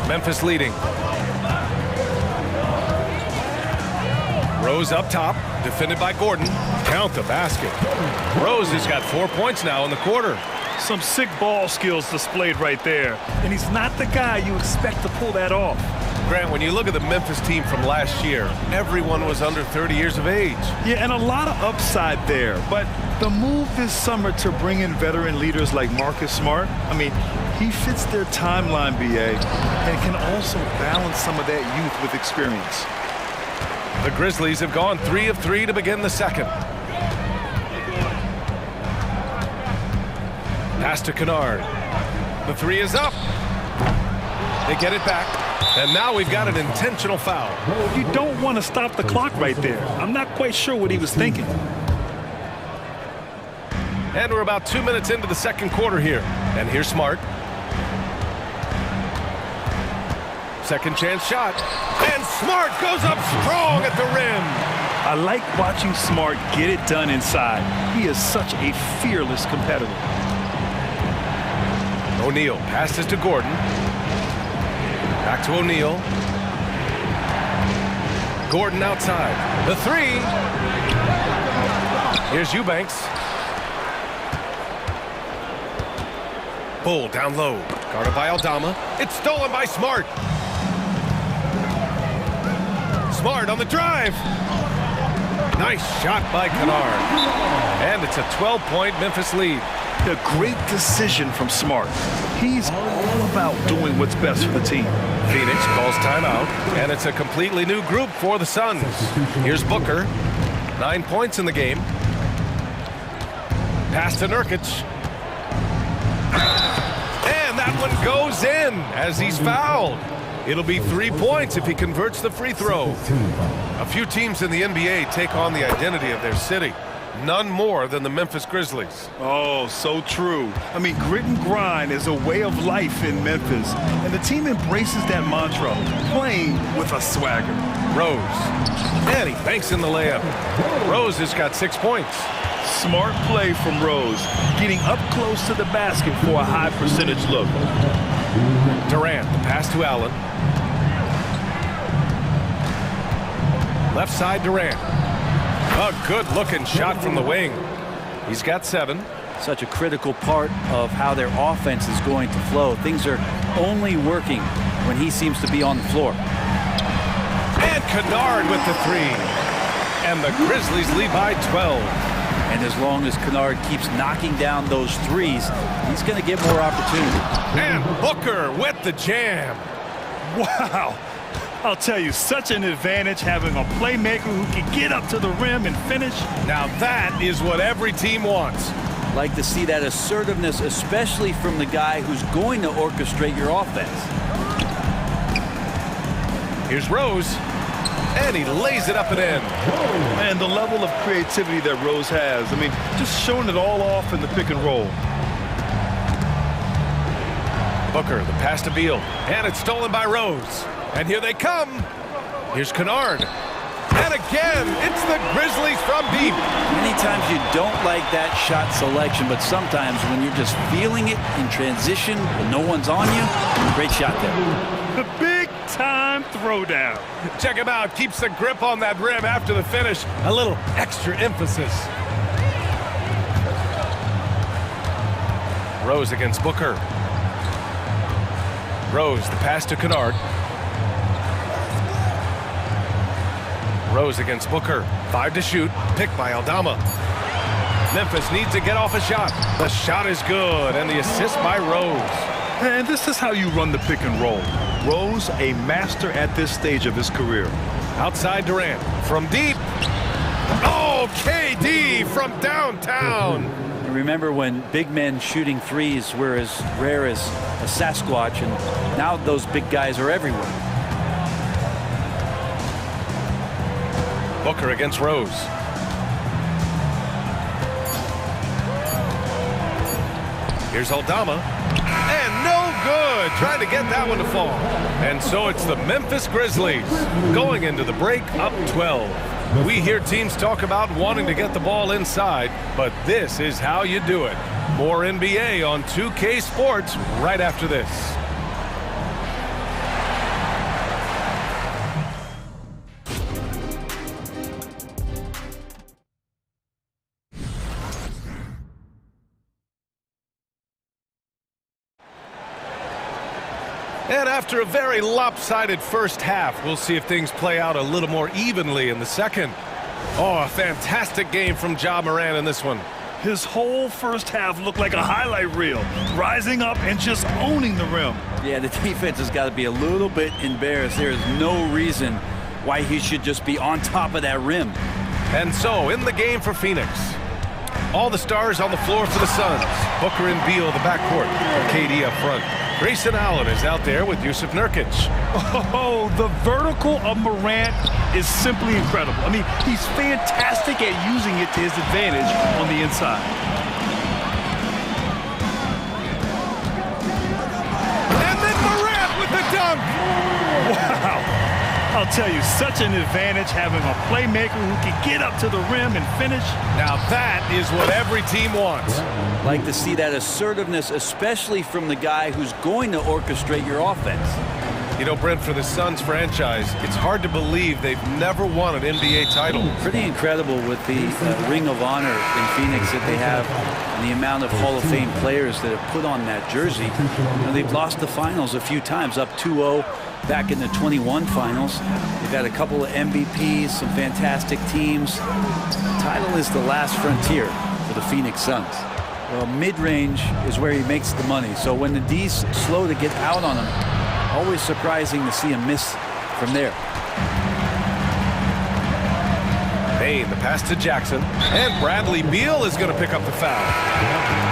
Memphis leading. Rose up top, defended by Gordon. Count the basket. Rose has got 4 points now in the quarter. Some sick ball skills displayed right there. And he's not the guy you expect to pull that off. Grant, when you look at the Memphis team from last year, everyone was under 30 years of age. Yeah, and a lot of upside there. But the move this summer to bring in veteran leaders like Marcus Smart, I mean, he fits their timeline, BA, and can also balance some of that youth with experience. The Grizzlies have gone 3 of 3 to begin the second. Pass to Kennard. The three is up. They get it back. And now we've got an intentional foul. You don't want to stop the clock right there. I'm not quite sure what he was thinking. And we're about 2 minutes into the second quarter here. And here's Smart. Second chance shot. And Smart goes up strong at the rim. I like watching Smart get it done inside. He is such a fearless competitor. O'Neal passes to Gordon. Back to O'Neal. Gordon outside. The three. Here's Eubanks. Bull down low. Guarded by Aldama. It's stolen by Smart. Smart on the drive. Nice shot by Kennard. And it's a 12-point Memphis lead. A great decision from Smart. He's all about doing what's best for the team. Phoenix calls timeout, and it's a completely new group for the Suns. Here's Booker. 9 points in the game. Pass to Nurkic. And that one goes in as he's fouled. It'll be 3 points if he converts the free throw. A few teams in the NBA take on the identity of their city. None more than the Memphis Grizzlies. Oh, so true. I mean, grit and grind is a way of life in Memphis, and the team embraces that mantra, playing with a swagger. Rose. And he banks in the layup. Rose has got 6 points. Smart play from Rose, getting up close to the basket for a high percentage look. Durant, the pass to Allen. Left side, Durant. A good-looking shot from the wing. He's got 7. Such a critical part of how their offense is going to flow. Things are only working when he seems to be on the floor. And Kennard with the 3. And the Grizzlies lead by 12. And as long as Kennard keeps knocking down those threes, he's going to get more opportunity. And Booker with the jam. Wow. I'll tell you, such an advantage having a playmaker who can get up to the rim and finish. Now that is what every team wants. Like to see that assertiveness, especially from the guy who's going to orchestrate your offense. Here's Rose, and he lays it up and in. And the level of creativity that Rose has, I mean, just showing it all off in the pick and roll. Booker, the pass to Beal, and it's stolen by Rose. And here they come. Here's Kennard. And again, it's the Grizzlies from deep. Many times you don't like that shot selection, but sometimes when you're just feeling it in transition when no one's on you, great shot there. The big time throwdown. Check him out. Keeps the grip on that rim after the finish. A little extra emphasis. Rose against Booker. Rose, the pass to Kennard. Rose against Booker. 5 to shoot. Picked by Aldama. Memphis needs to get off a shot. The shot is good, and the assist by Rose. And this is how you run the pick and roll. Rose, a master at this stage of his career. Outside Durant. From deep. Oh, KD from downtown. Remember when big men shooting threes were as rare as a Sasquatch, and now those big guys are everywhere. Booker against Rose. Here's Aldama. And no good. Trying to get that one to fall. And so it's the Memphis Grizzlies going into the break up 12. We hear teams talk about wanting to get the ball inside, but this is how you do it. More NBA on 2K Sports right after this. And after a very lopsided first half, we'll see if things play out a little more evenly in the second. Oh, a fantastic game from Ja Morant in this one. His whole first half looked like a highlight reel, rising up and just owning the rim. Yeah, the defense has got to be a little bit embarrassed. There is no reason why he should just be on top of that rim. And so, in the game for Phoenix, all the stars on the floor for the Suns. Booker and Beal, the backcourt. KD up front. Grayson Allen is out there with Jusuf Nurkic. Oh, the vertical of Morant is simply incredible. I mean, he's fantastic at using it to his advantage on the inside. And then Morant with the dunk. Wow. I'll tell you, such an advantage having a playmaker who can get up to the rim and finish. Now that is what every team wants. Like to see that assertiveness, especially from the guy who's going to orchestrate your offense. You know, Brent, for the Suns franchise, it's hard to believe they've never won an NBA title. Pretty incredible with the Ring of Honor in Phoenix that they have and the amount of Hall of Fame players that have put on that jersey. You know, they've lost the finals a few times, up 2-0 back in the 21 finals. They've had a couple of MVPs, some fantastic teams. The title is the last frontier for the Phoenix Suns. Well, mid-range is where he makes the money. So when the D's slow to get out on him, always surprising to see him miss from there. Payne, the pass to Jackson. And Bradley Beal is going to pick up the foul.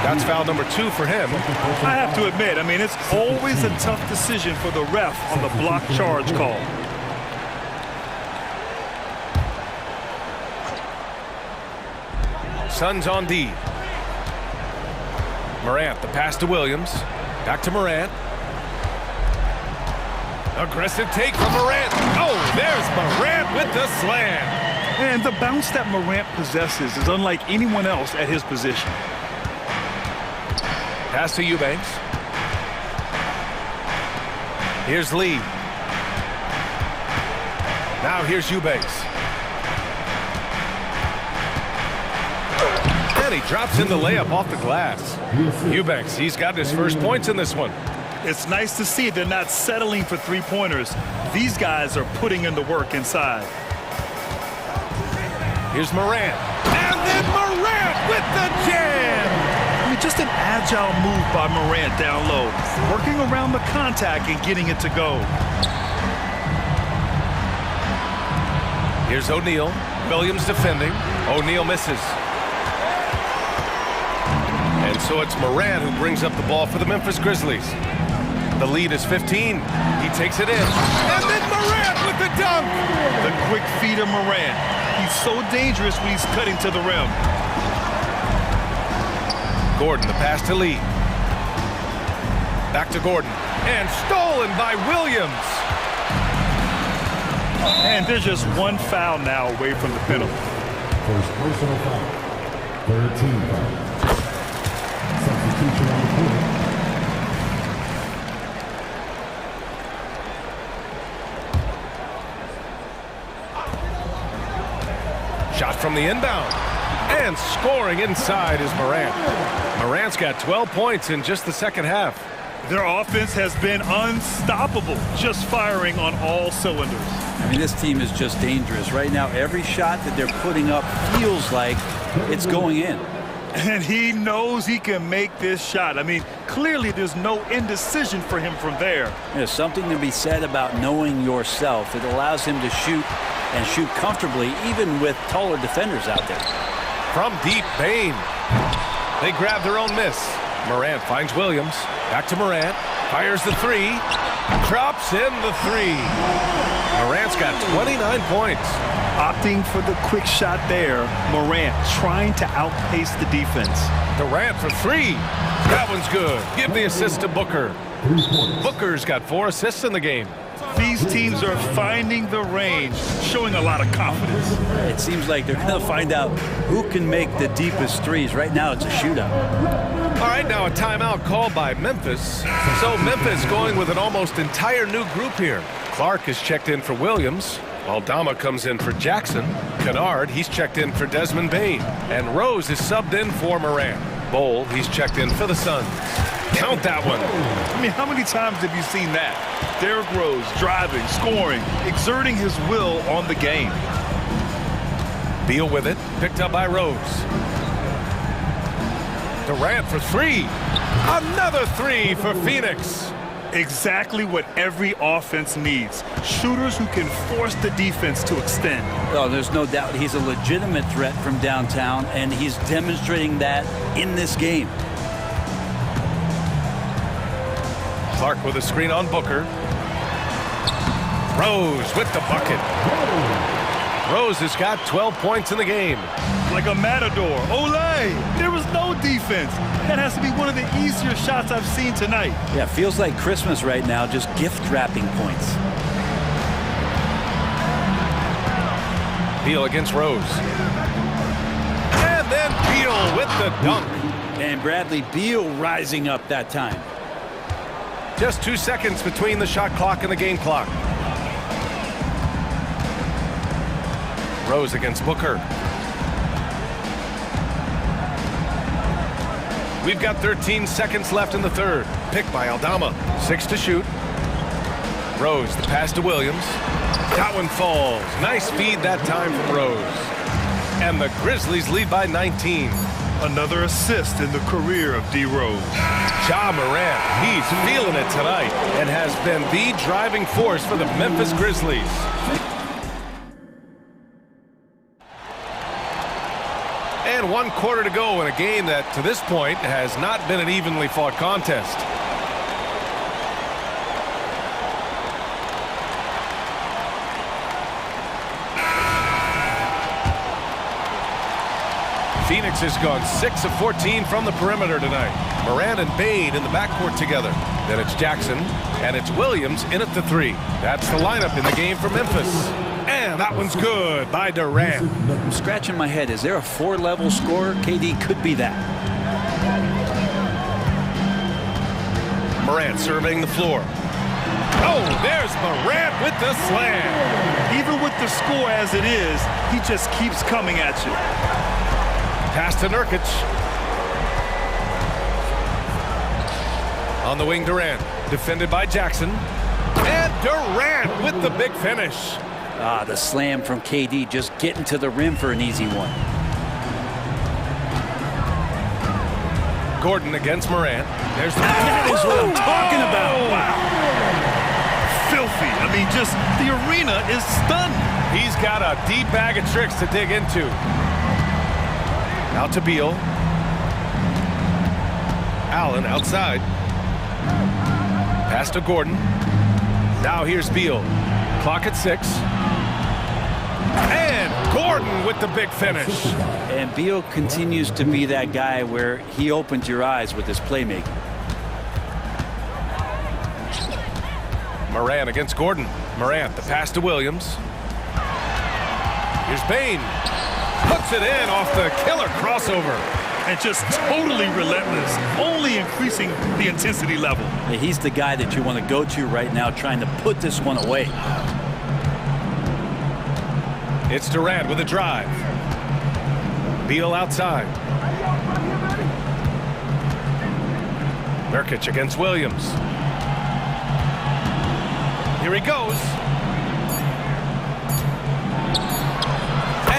That's foul number 2 for him. I have to admit, I mean, it's always a tough decision for the ref on the block charge call. Suns on D. Morant, the pass to Williams. Back to Morant. Aggressive take from Morant. Oh, there's Morant with the slam. And the bounce that Morant possesses is unlike anyone else at his position. Pass to Eubanks. Here's Lee. Now here's Eubanks. And he drops in the layup off the glass. Eubanks, he's got his first points in this one. It's nice to see they're not settling for three-pointers. These guys are putting in the work inside. Here's Morant. And then Morant with the jam! I mean, just an agile move by Morant down low, working around the contact and getting it to go. Here's O'Neal. Williams defending. O'Neal misses. And so it's Morant who brings up the ball for the Memphis Grizzlies. The lead is 15. He takes it in. And then Morant with the dunk! The quick feed of Morant. He's so dangerous when he's cutting to the rim. Gordon, the pass to Lee. Back to Gordon. And stolen by Williams. And there's just one foul now away from the penalty. First personal foul. Third team foul. Substitution on the court. Shot from the inbound. And scoring inside is Morant. Morant's got 12 points in just the second half. Their offense has been unstoppable, just firing on all cylinders. I mean, this team is just dangerous. Right now, every shot that they're putting up feels like it's going in. And he knows he can make this shot. I mean, clearly there's no indecision for him from there. There's something to be said about knowing yourself. It allows him to shoot and shoot comfortably, even with taller defenders out there. From deep, Bain. They grab their own miss. Morant finds Williams. Back to Morant. Fires the three. Drops in the three. Morant's got 29 points. Opting for the quick shot there. Morant trying to outpace the defense. Durant for three. That one's good. Give the assist to Booker. Booker's got 4 assists in the game. These teams are finding the range, showing a lot of confidence. It seems like they're going to find out who can make the deepest threes. Right now, it's a shootout. All right, now a timeout called by Memphis. So Memphis going with an almost entire new group here. Clark is checked in for Williams. Aldama comes in for Jackson. Kennard, he's checked in for Desmond Bain. And Rose is subbed in for Morant. Bowl, he's checked in for the Suns. Count that one. I mean, how many times have you seen that? Derrick Rose driving, scoring, exerting his will on the game. Beal with it, picked up by Rose. Durant for three. Another three for Phoenix. Exactly what every offense needs. Shooters who can force the defense to extend. Oh, there's no doubt he's a legitimate threat from downtown, and he's demonstrating that in this game. Clark with a screen on Booker. Rose with the bucket. Rose has got 12 points in the game. Like a matador. Olay! There was no defense. That has to be one of the easier shots I've seen tonight. Yeah, feels like Christmas right now, just gift wrapping points. Beal against Rose. And then Beal with the dunk. And Bradley Beal rising up that time. Just 2 seconds between the shot clock and the game clock. Rose against Booker. We've got 13 seconds left in the third. Pick by Aldama. 6 to shoot. Rose, the pass to Williams. That one falls. Nice feed that time from Rose. And the Grizzlies lead by 19. Another assist in the career of D. Rose. Ja Morant, he's feeling it tonight and has been the driving force for the Memphis Grizzlies. And 1 quarter to go in a game that, to this point, has not been an evenly fought contest. Phoenix has gone 6 of 14 from the perimeter tonight. Morant and Bain in the backcourt together. Then it's Jackson, and it's Williams in at the 3. That's the lineup in the game for Memphis. And that one's good by Durant. I'm scratching my head. Is there a 4-level scorer? KD could be that. Morant surveying the floor. Oh, there's Morant with the slam. Even with the score as it is, he just keeps coming at you. Pass to Nurkic. On the wing, Durant. Defended by Jackson. And Durant with the big finish. Ah, the slam from KD, just getting to the rim for an easy one. Gordon against Morant. There's the... That is what I'm talking about. Wow. Filthy. I mean, just the arena is stunned. He's got a deep bag of tricks to dig into. Out to Beal. Allen outside. Pass to Gordon. Now here's Beal. Clock at 6. And Gordon with the big finish. And Beal continues to be that guy where he opens your eyes with his playmaking. Morant against Gordon. Morant, the pass to Williams. Here's Bain. Puts it in off the killer crossover. And just totally relentless, only increasing the intensity level. Yeah, he's the guy that you want to go to right now trying to put this one away. It's Durant with a drive. Beal outside. Nurkic against Williams. Here he goes.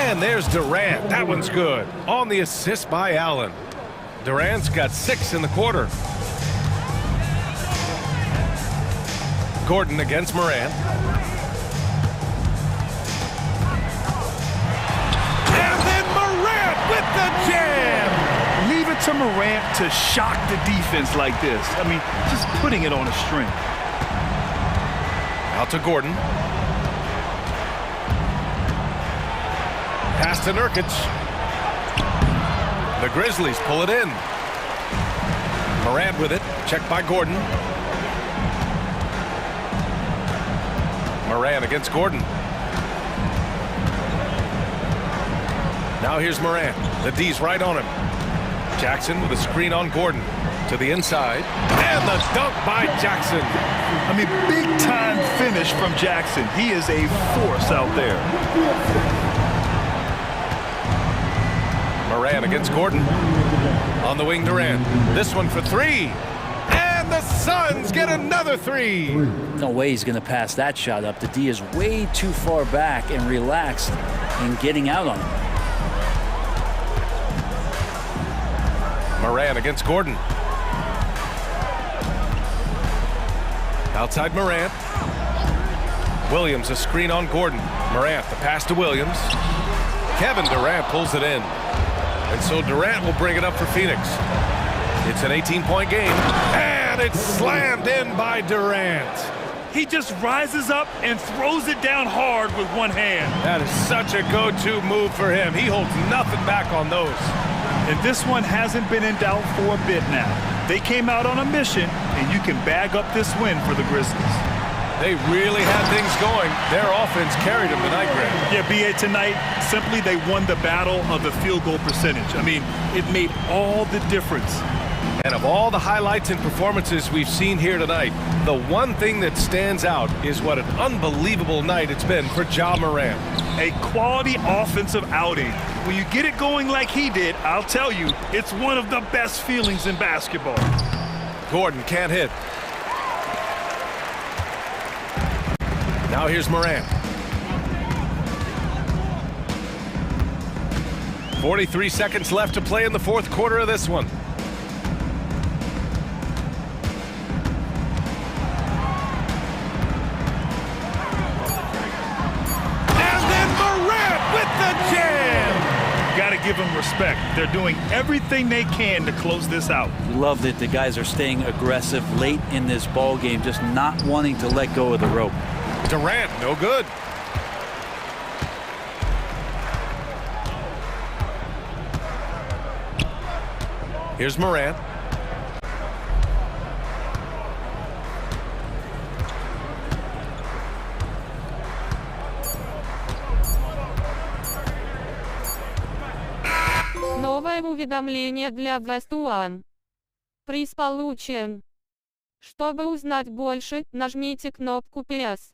And there's Durant. That one's good. On the assist by Allen. Durant's got 6 in the quarter. Gordon against Morant. And then Morant with the jam. Leave it to Morant to shock the defense like this. I mean, just putting it on a string. Out to Gordon. Pass to Nurkic. The Grizzlies pull it in. Morant with it. Checked by Gordon. Morant against Gordon. Now here's Morant. The D's right on him. Jackson with a screen on Gordon. To the inside. And the dunk by Jackson. I mean, big time finish from Jackson. He is a force out there. Morant against Gordon. On the wing, Durant. This one for 3. And the Suns get another 3. No way he's going to pass that shot up. The D is way too far back and relaxed in getting out on him. Morant against Gordon. Outside Morant. Williams a screen on Gordon. Morant the pass to Williams. Kevin Durant pulls it in. And so Durant will bring it up for Phoenix. It's an 18-point game. And it's slammed in by Durant. He just rises up and throws it down hard with one hand. That is such a go-to move for him. He holds nothing back on those. And this one hasn't been in doubt for a bit now. They came out on a mission, and you can bag up this win for the Grizzlies. They really had things going. Their offense carried them tonight, Greg. Yeah, BA, tonight, simply they won the battle of the field goal percentage. I mean, it made all the difference. And of all the highlights and performances we've seen here tonight, the one thing that stands out is what an unbelievable night it's been for Ja Morant. A quality offensive outing. When you get it going like he did, I'll tell you, it's one of the best feelings in basketball. Gordon can't hit. Now here's Morant. 43 seconds left to play in the fourth quarter of this one. Got to give them respect. They're doing everything they can to close this out. Love that the guys are staying aggressive late in this ball game, just not wanting to let go of the rope. Durant, no good. Here's Morant. Новое уведомление для Best One. Приз получен. Чтобы узнать больше, нажмите кнопку PS.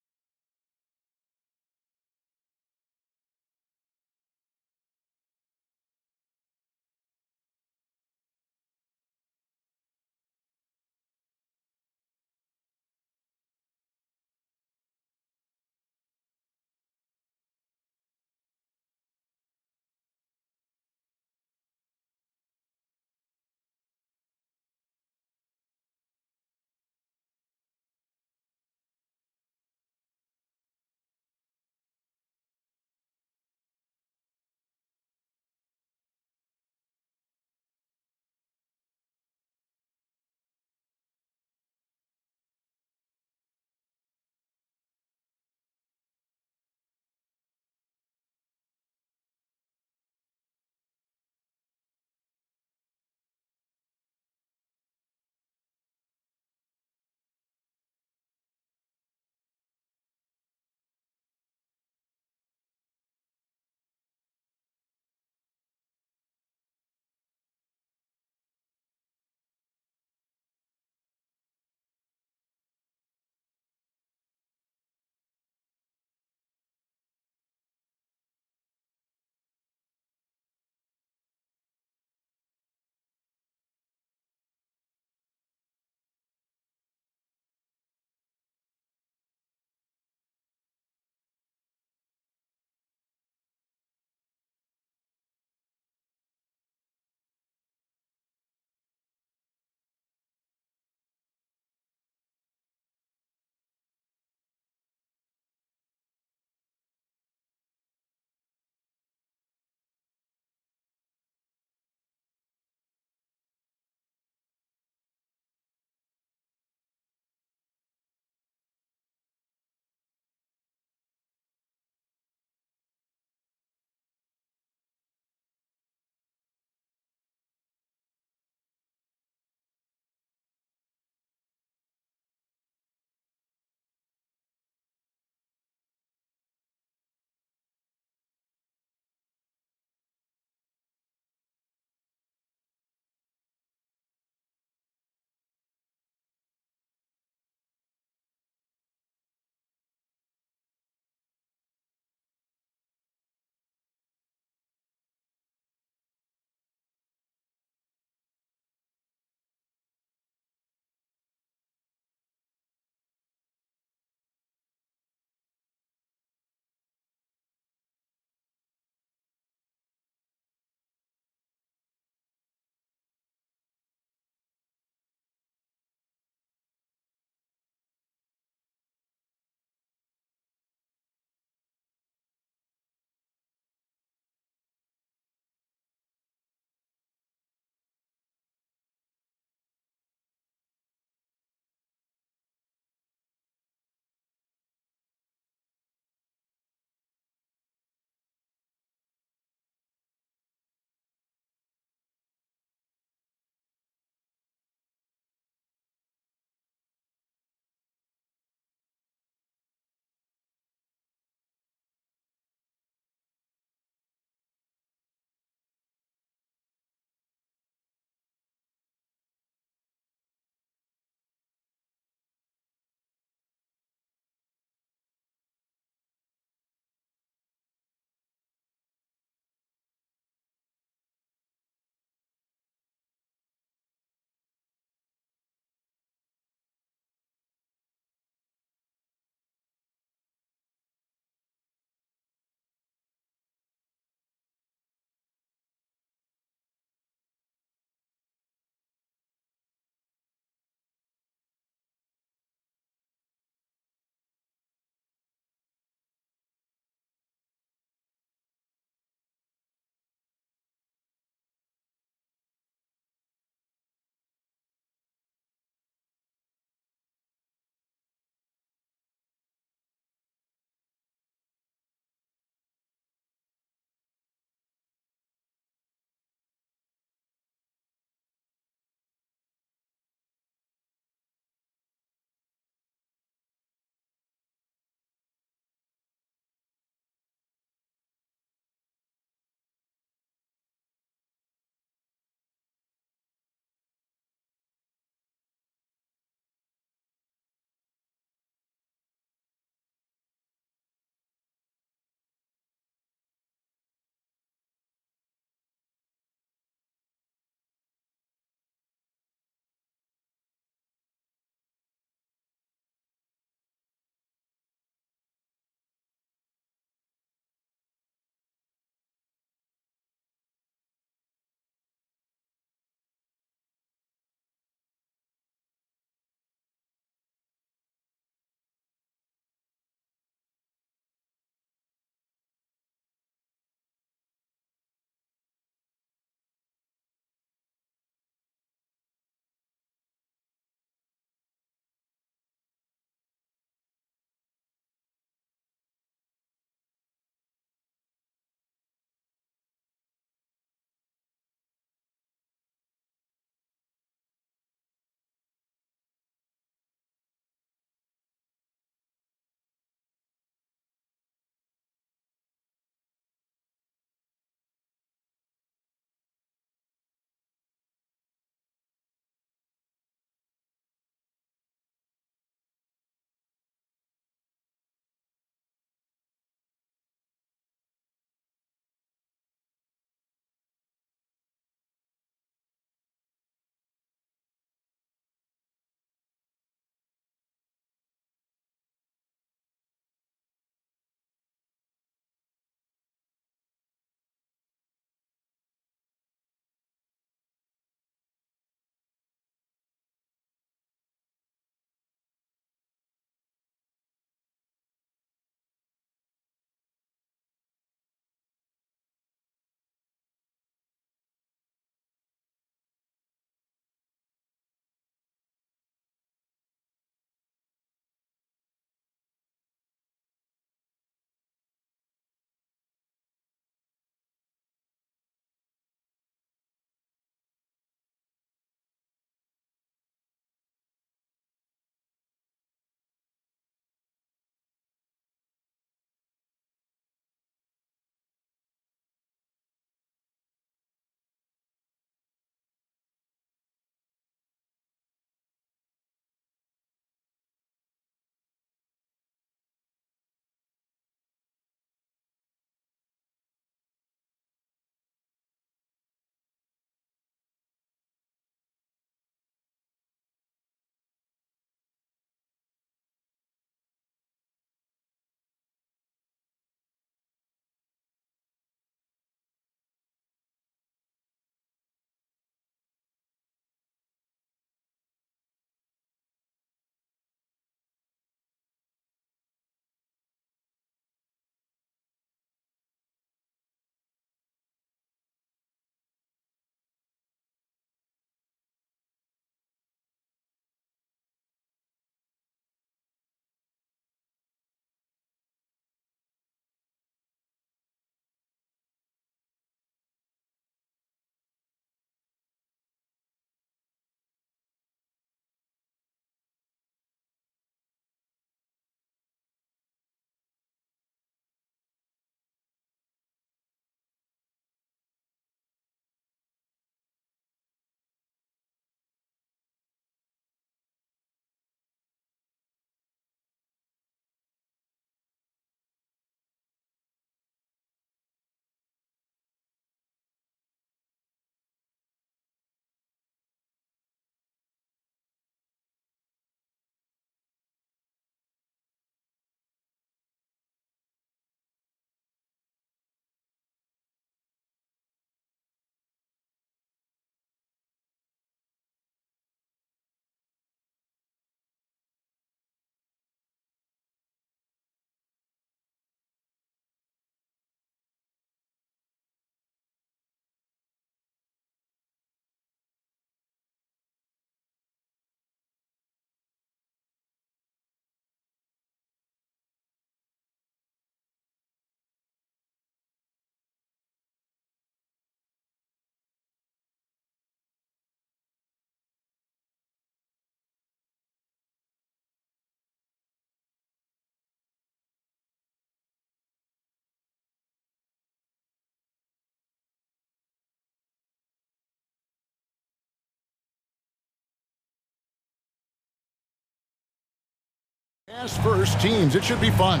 As first teams, it should be fun.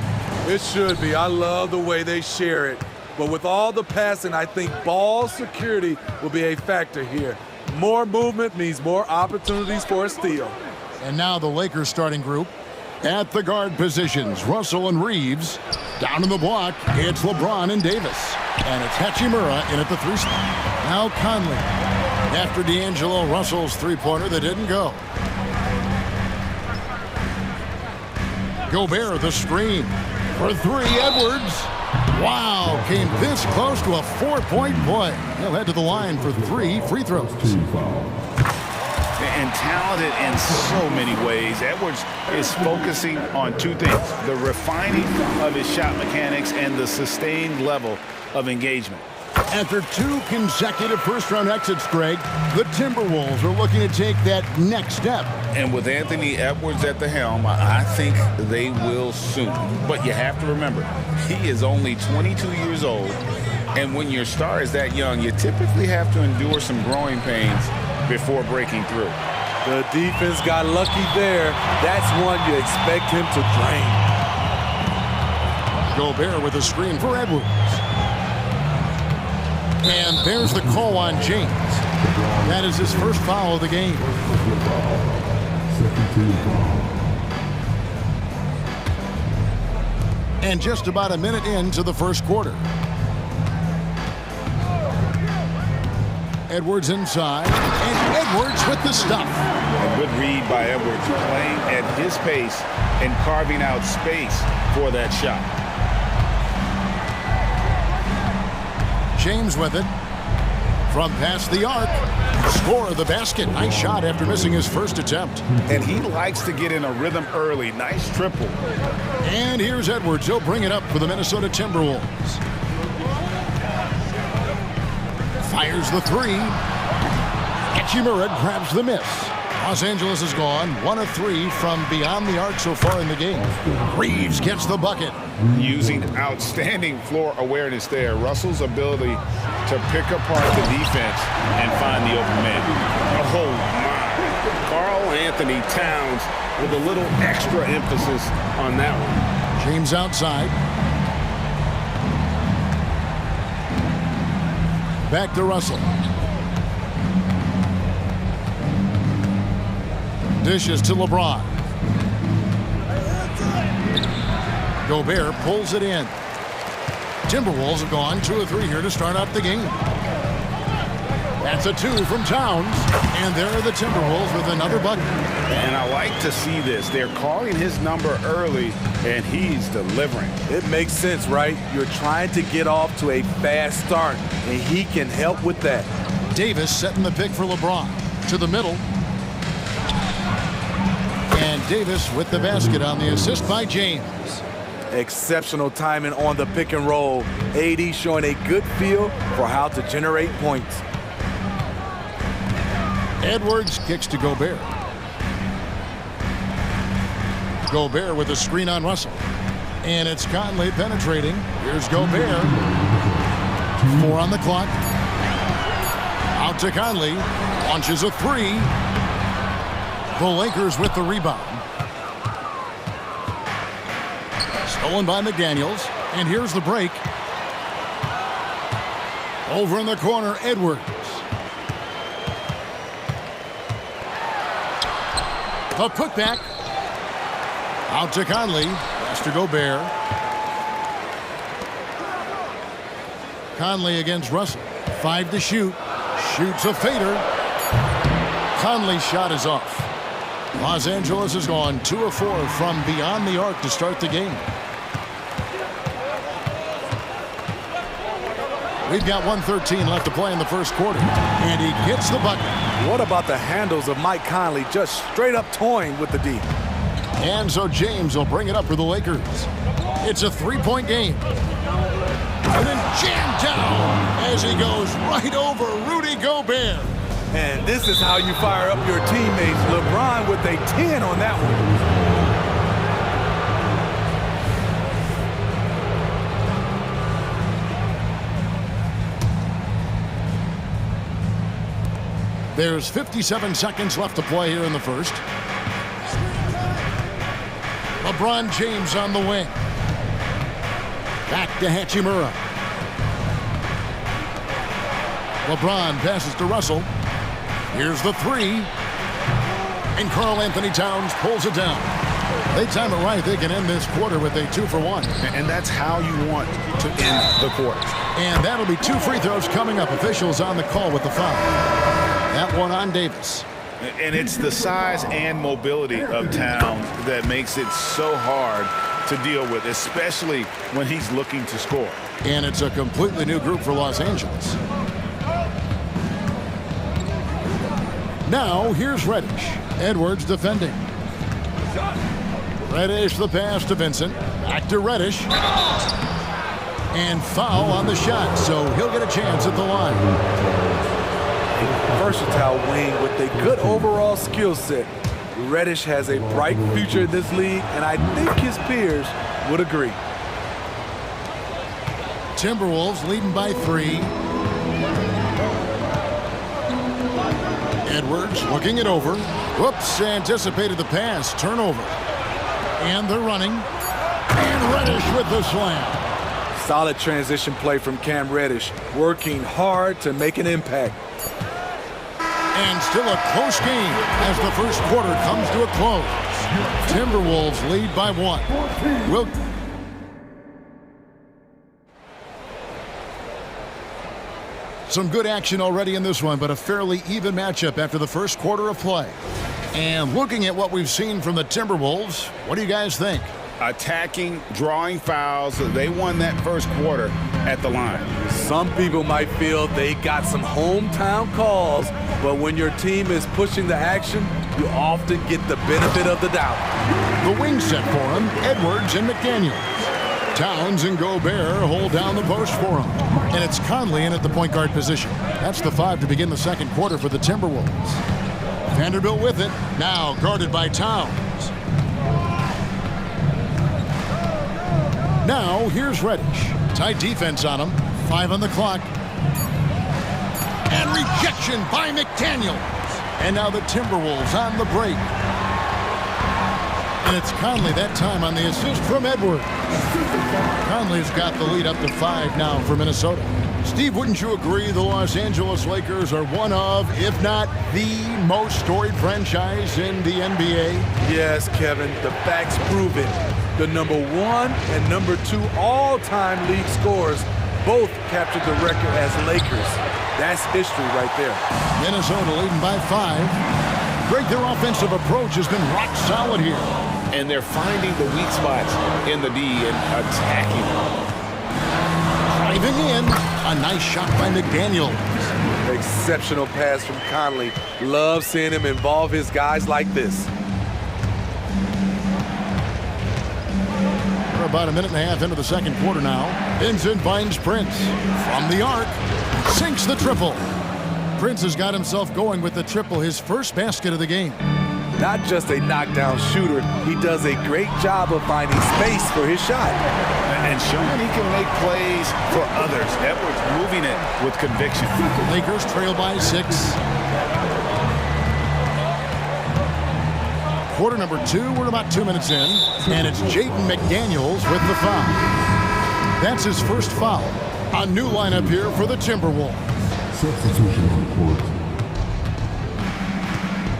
It should be. I love the way they share it. But with all the passing, I think ball security will be a factor here. More movement means more opportunities for a steal. And now the Lakers starting group. At the guard positions, Russell and Reeves. Down in the block, it's LeBron and Davis. And it's Hachimura in at the 3 spot. Now Conley. After D'Angelo Russell's three-pointer that didn't go. Gobert the screen. For 3, Edwards. Wow, came this close to a 4-point play. He'll head to the line for 3 free throws. And talented in so many ways. Edwards is focusing on 2 things: the refining of his shot mechanics and the sustained level of engagement. After 2 consecutive first-round exits, Greg, the Timberwolves are looking to take that next step. And with Anthony Edwards at the helm, I think they will soon. But you have to remember, he is only 22 years old. And when your star is that young, you typically have to endure some growing pains before breaking through. The defense got lucky there. That's one you expect him to drain. Gobert with a screen for Edwards. And there's the call on James. That is his first foul of the game. And just about a minute into the first quarter. Edwards inside, and Edwards with the stuff. A good read by Edwards, playing at his pace and carving out space for that shot. James with it. From past the arc. Score of the basket. Nice shot after missing his first attempt. And he likes to get in a rhythm early. Nice triple. And here's Edwards. He'll bring it up for the Minnesota Timberwolves. Fires the 3. Hachimura grabs the miss. Los Angeles is gone 1 of 3 from beyond the arc so far in the game. Reeves gets the bucket. Using outstanding floor awareness there. Russell's ability to pick apart the defense and find the open man. Oh my. Karl Anthony Towns with a little extra emphasis on that one. James outside. Back to Russell. Dishes to LeBron. Gobert pulls it in. Timberwolves have gone 2 of 3 here to start out the game. That's a 2 from Towns. And there are the Timberwolves with another bucket. And I like to see this. They're calling his number early, and he's delivering. It makes sense, right? You're trying to get off to a fast start, and he can help with that. Davis setting the pick for LeBron. To the middle. And Davis with the basket on the assist by James. Exceptional timing on the pick and roll. AD showing a good feel for how to generate points. Edwards kicks to Gobert. Gobert with a screen on Russell. And it's Conley penetrating. Here's Gobert. 4 on the clock. Out to Conley. Launches a 3. The Lakers with the rebound. Stolen by McDaniels. And here's the break. Over in the corner, Edwards. A putback. Out to Conley. Pass to Gobert. Conley against Russell. 5 to shoot. Shoots a fader. Conley's shot is off. Los Angeles has gone 2 of 4 from beyond the arc to start the game. We've got 1:13 left to play in the first quarter. And he gets the bucket. What about the handles of Mike Conley just straight up toying with the D? And so James will bring it up for the Lakers. It's a 3-point game. And then jammed down as he goes right over Rudy Gobert. And this is how you fire up your teammates. LeBron with a 10 on that one. There's 57 seconds left to play here in the first. LeBron James on the wing. Back to Hachimura. LeBron passes to Russell. Here's the three. And Karl Anthony Towns pulls it down. They time it right. They can end this quarter with a 2-for-1. And that's how you want to end the quarters. And that'll be 2 free throws coming up. Officials on the call with the foul. That one on Davis. And it's the size and mobility of Towns that makes it so hard to deal with, especially when he's looking to score. And it's a completely new group for Los Angeles. Now, here's Reddish. Edwards defending. Reddish the pass to Vincent. Back to Reddish. And foul on the shot, so he'll get a chance at the line. A versatile wing with a good overall skill set. Reddish has a bright future in this league, and I think his peers would agree. Timberwolves leading by 3. Edwards looking it over. Whoops, anticipated the pass. Turnover. And they're running. And Reddish with the slam. Solid transition play from Cam Reddish, working hard to make an impact. And still a close game as the first quarter comes to a close. Timberwolves lead by 1. Some good action already in this one, but a fairly even matchup after the first quarter of play. And looking at what we've seen from the Timberwolves, what do you guys think? Attacking, drawing fouls. They won that first quarter at the line. Some people might feel they got some hometown calls, but when your team is pushing the action, you often get the benefit of the doubt. The wing set for him, Edwards and McDaniels. Towns and Gobert hold down the post for him. And it's Conley in at the point guard position. That's the 5 to begin the second quarter for the Timberwolves. Vanderbilt with it, now guarded by Towns. Now here's Reddish. Tight defense on him. 5 on the clock. And rejection by McDaniels. And now the Timberwolves on the break. And it's Conley that time on the assist from Edwards. Conley's got the lead up to 5 now for Minnesota. Steve, wouldn't you agree the Los Angeles Lakers are one of, if not the most storied franchise in the NBA? Yes, Kevin, the facts prove it. The number 1 and number 2 all-time league scorers both captured the record as Lakers. That's history right there. Minnesota leading by 5. Greg, their offensive approach has been rock solid here. And they're finding the weak spots in the D and attacking. Driving in, a nice shot by McDaniels. Exceptional pass from Conley. Love seeing him involve his guys like this. We're about a minute and a half into the second quarter now. Vincent finds Prince from the arc. Sinks the triple. Prince has got himself going with the triple, his first basket of the game. Not just a knockdown shooter, he does a great job of finding space for his shot. And showing he can make plays for others. Edwards moving it with conviction. Lakers trail by 6. Quarter number 2, we're about 2 minutes in. And it's Jaden McDaniels with the foul. That's his first foul. A new lineup here for the Timberwolves. Substitution on the court.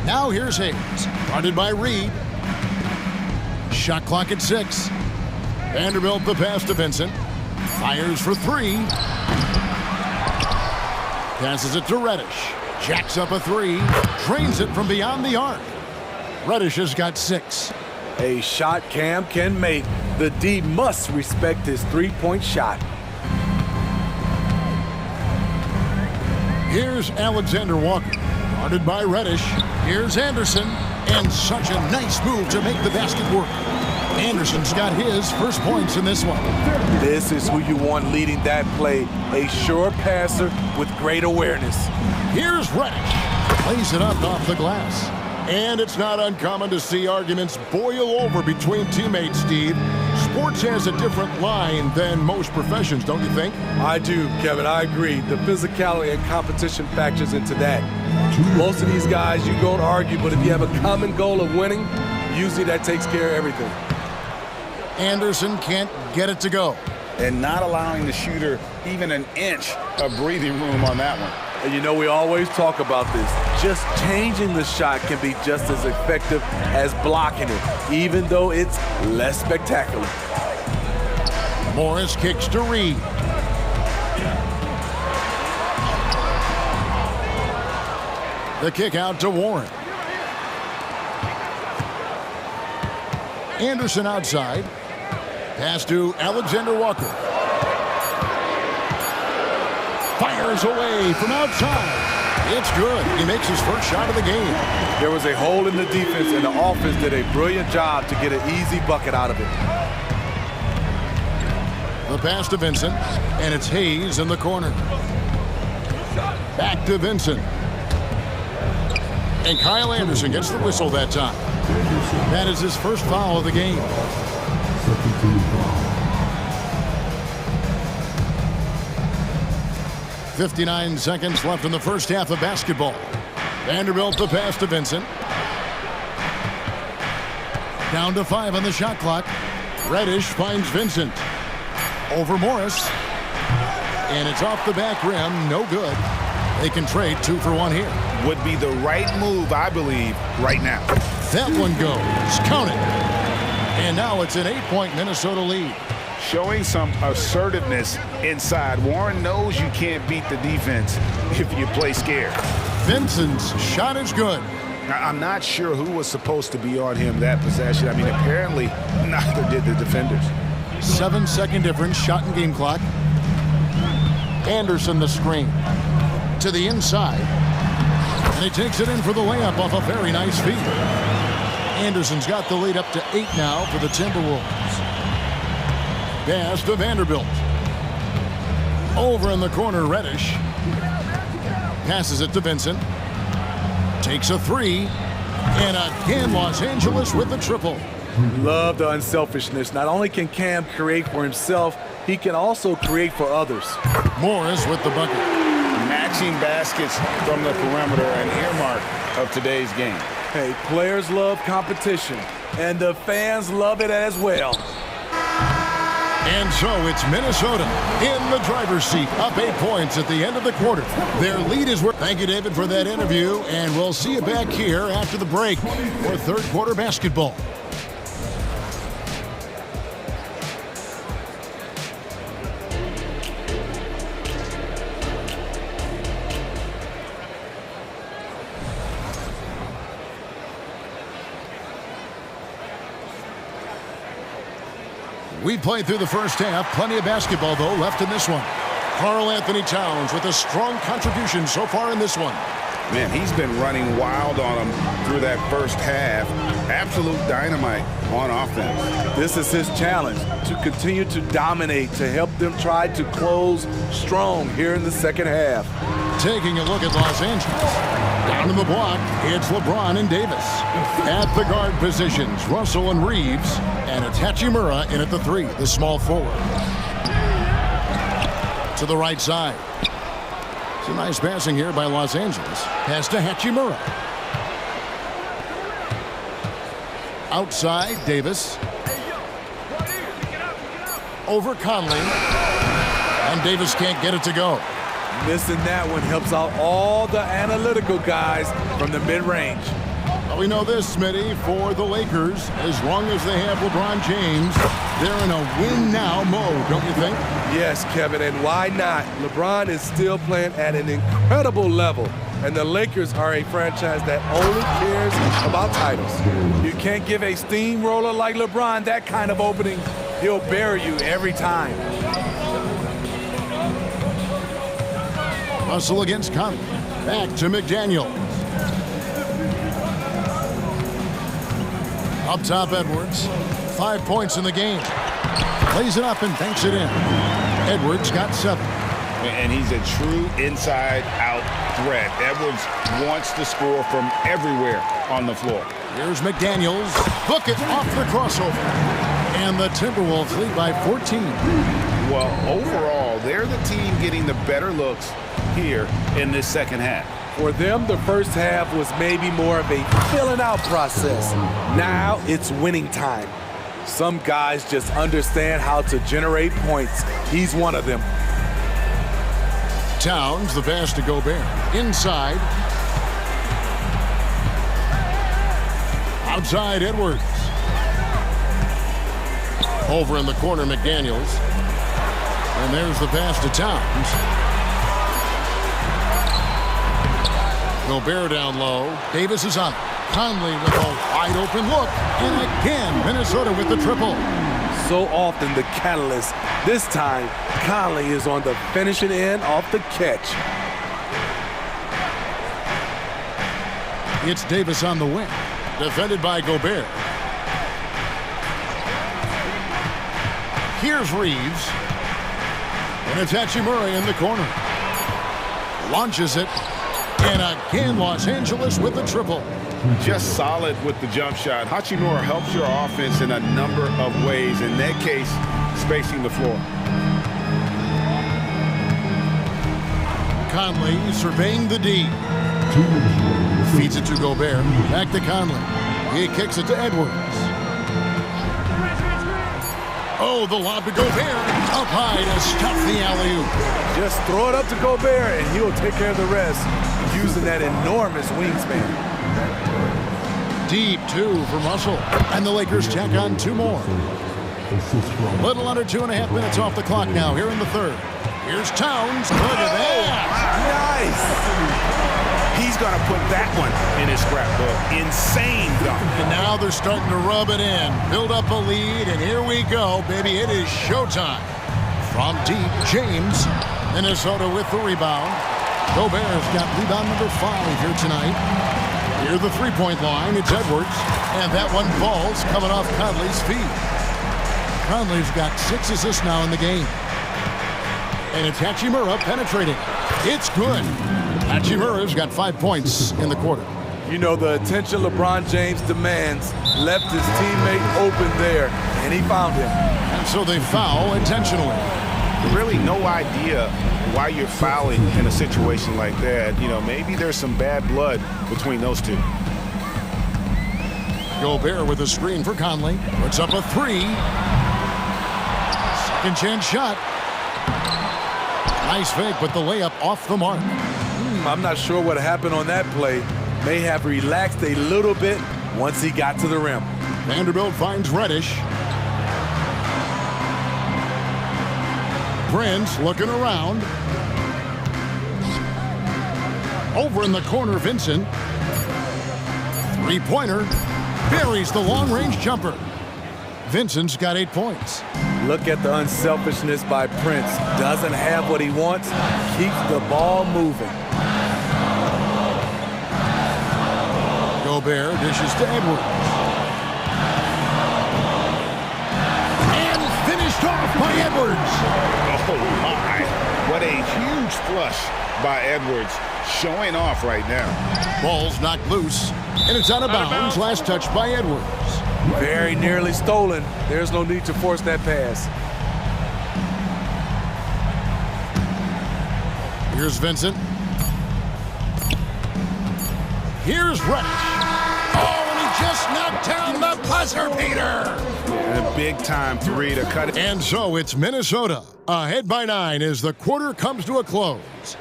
Now here's Hayes, guarded by Reed. Shot clock at 6. Vanderbilt the pass to Vincent. Fires for 3. Passes it to Reddish. Jacks up a 3. Drains it from beyond the arc. Reddish has got 6. A shot Cam can make. The D must respect his three-point shot. Here's Alexander Walker, guarded by Reddish. Here's Anderson, and such a nice move to make the basket work. Anderson's got his first points in this one. This is who you want leading that play. A sure passer with great awareness. Here's Reddish. Plays it up off the glass. And it's not uncommon to see arguments boil over between teammates, Steve. Sports has a different line than most professions, don't you think? I do, Kevin. I agree. The physicality and competition factors into that. Most of these guys, you don't argue, but if you have a common goal of winning, usually that takes care of everything. Anderson can't get it to go. And not allowing the shooter even an inch of breathing room on that one. And you know, we always talk about this. Just changing the shot can be just as effective as blocking it, even though it's less spectacular. Morris kicks to Reed. The kick out to Warren. Anderson outside. Pass to Alexander Walker. Fires away from outside. It's good. He makes his first shot of the game. There was a hole in the defense, and the offense did a brilliant job to get an easy bucket out of it. The pass to Vincent, and it's Hayes in the corner. Back to Vincent. And Kyle Anderson gets the whistle that time. That is his first foul of the game. 59 seconds left in the first half of basketball. Vanderbilt the pass to Vincent. Down to 5 on the shot clock. Reddish finds Vincent. Over Morris. And it's off the back rim. No good. They can trade 2 for 1 here. Would be the right move, I believe, right now. That one goes. Count it. And now it's an 8-point Minnesota lead. Showing some assertiveness inside. Warren knows you can't beat the defense if you play scared. Vincent's shot is good. I'm not sure who was supposed to be on him that possession. I mean, apparently neither did the defenders. 7-second difference, shot and game clock. Anderson the screen. To the inside. And he takes it in for the layup off a very nice feed. Anderson's got the lead up to 8 now for the Timberwolves. Pass to Vanderbilt. Over in the corner, Reddish. Passes it to Vincent. Takes a 3. And again, Los Angeles with the triple. Love the unselfishness. Not only can Cam create for himself, he can also create for others. Morris with the bucket. Matching baskets from the perimeter, an earmark of today's game. Hey, players love competition, and the fans love it as well. And so it's Minnesota in the driver's seat, up 8 points at the end of the quarter. Their lead is... Thank you, David, for that interview, and we'll see you back here after the break for third quarter basketball. We played through the first half. Plenty of basketball, though, left in this one. Karl Anthony Towns with a strong contribution so far in this one. Man, he's been running wild on them through that first half. Absolute dynamite on offense. This is his challenge, to continue to dominate, to help them try to close strong here in the second half. Taking a look at Los Angeles. Down in the block, it's LeBron and Davis. At the guard positions, Russell and Reeves. And it's Hachimura in at the 3, the small forward. To the right side. It's a nice passing here by Los Angeles. Pass to Hachimura. Outside, Davis. Over Conley. And Davis can't get it to go. Missing that one helps out all the analytical guys from the mid-range. Well, we know this, Smitty, for the Lakers, as long as they have LeBron James, they're in a win-now mode, don't you think? Yes, Kevin, and why not? LeBron is still playing at an incredible level, and the Lakers are a franchise that only cares about titles. You can't give a steamroller like LeBron that kind of opening. He'll bury you every time. Russell against Conley. Back to McDaniel. Up top, Edwards. 5 points in the game. Plays it up and banks it in. Edwards got 7. And he's a true inside-out threat. Edwards wants to score from everywhere on the floor. Here's McDaniels. Book it off the crossover. And the Timberwolves lead by 14. Well, overall, they're the team getting the better looks here in this second half. For them, the first half was maybe more of a filling out process. Now it's winning time. Some guys just understand how to generate points. He's one of them. Towns, the pass to Gobert. Inside. Outside, Edwards. Over in the corner, McDaniels. And there's the pass to Towns. Gobert down low. Davis is on. Conley with a wide open look. And again, Minnesota with the triple. So often the catalyst. This time, Conley is on the finishing end off the catch. It's Davis on the wing. Defended by Gobert. Here's Reeves. And it's Hachimura in the corner. Launches it. And again, Los Angeles with the triple. Just solid with the jump shot. Hachimura helps your offense in a number of ways. In that case, spacing the floor. Conley surveying the D. Feeds it to Gobert. Back to Conley. He kicks it to Edwards. Oh, the lob to Gobert. Up high to stop the alley-oop. Just throw it up to Gobert, and he'll take care of the rest, using that enormous wingspan. Deep two for Russell. And the Lakers tack on two more. Little under 2.5 minutes off the clock now here in the third. Here's Towns. Look at that. Nice. He's going to put that one in his scrapbook. Insane dunk. And now they're starting to rub it in. Build up a lead, and here we go, baby. It is showtime. From deep, James. Minnesota with the rebound. Gobert's got rebound number 5 here tonight. Near the three-point line, it's Edwards. And that one falls coming off Conley's feet. Conley's got 6 assists now in the game. And it's Hachimura penetrating. It's good. Hachimura's got 5 points in the quarter. You know, the attention LeBron James demands left his teammate open there, and he found him. And so they foul intentionally. Really no idea why you're fouling in a situation like that. You know, maybe there's some bad blood between those two. Gobert with a screen for Conley. Puts up a 3. Second chance shot. Nice fake, but the layup off the mark. I'm not sure what happened on that play. May have relaxed a little bit once he got to the rim. Vanderbilt finds Reddish. Prince looking around. Over in the corner, Vincent. Three-pointer. Buries the long-range jumper. Vincent's got 8 points. Look at the unselfishness by Prince. Doesn't have what he wants. Keeps the ball moving. Gobert dishes to Edwards. And finished off by Edwards. Oh, my. What a huge flush by Edwards. Showing off right now. Ball's knocked loose. And it's out of bounds. Last touch by Edwards. Very nearly stolen. There's no need to force that pass. Here's Vincent. Here's Reddish. Oh, and he just knocked down the buzzer beater. And a big-time 3 to cut it. And so it's Minnesota ahead by 9 as the quarter comes to a close.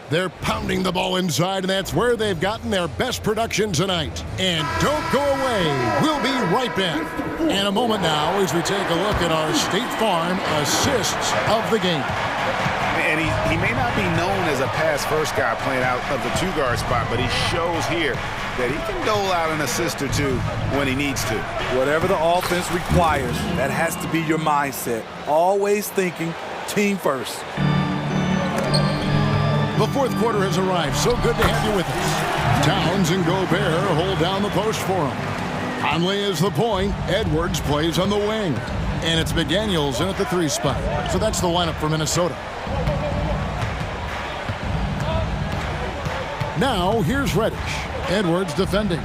They're pounding the ball inside, and that's where they've gotten their best production tonight. And don't go away. We'll be right back. In a moment now as we take a look at our State Farm assists of the game. And he may not be known as a pass-first guy playing out of the 2-guard spot, but he shows here that he can dole out an assist or 2 when he needs to. Whatever the offense requires, that has to be your mindset. Always thinking team first. The fourth quarter has arrived. So good to have you with us. Towns and Gobert hold down the post for him. Conley is the point. Edwards plays on the wing. And it's McDaniels in at the 3 spot. So that's the lineup for Minnesota. Now, here's Reddish. Edwards defending.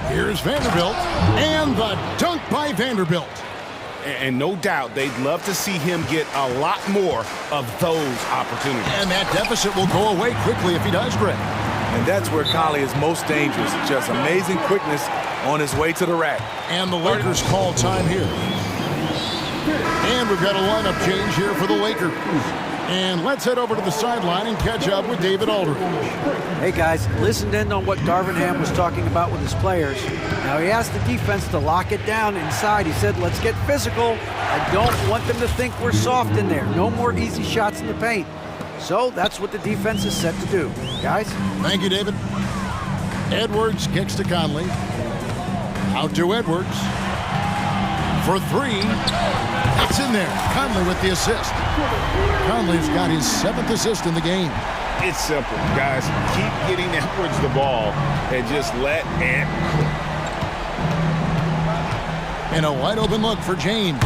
Here's Vanderbilt. And the dunk by Vanderbilt. And no doubt they'd love to see him get a lot more of those opportunities. And that deficit will go away quickly if he does, Greg. And that's where Conley is most dangerous. Just amazing quickness on his way to the rack. And the Lakers call time here. And we've got a lineup change here for the Lakers. And let's head over to the sideline and catch up with David Aldridge. Hey guys, listened in on what Darvingham was talking about with his players. Now he asked the defense to lock it down inside. He said, let's get physical. I don't want them to think we're soft in there. No more easy shots in the paint. So that's what the defense is set to do. Guys? Thank you, David. Edwards kicks to Conley. Out to Edwards. For three. It's in there. Conley with the assist. Conley's got his 7th assist in the game. It's simple, guys. Keep getting Edwards the ball and just let Ant cook. And a wide open look for James.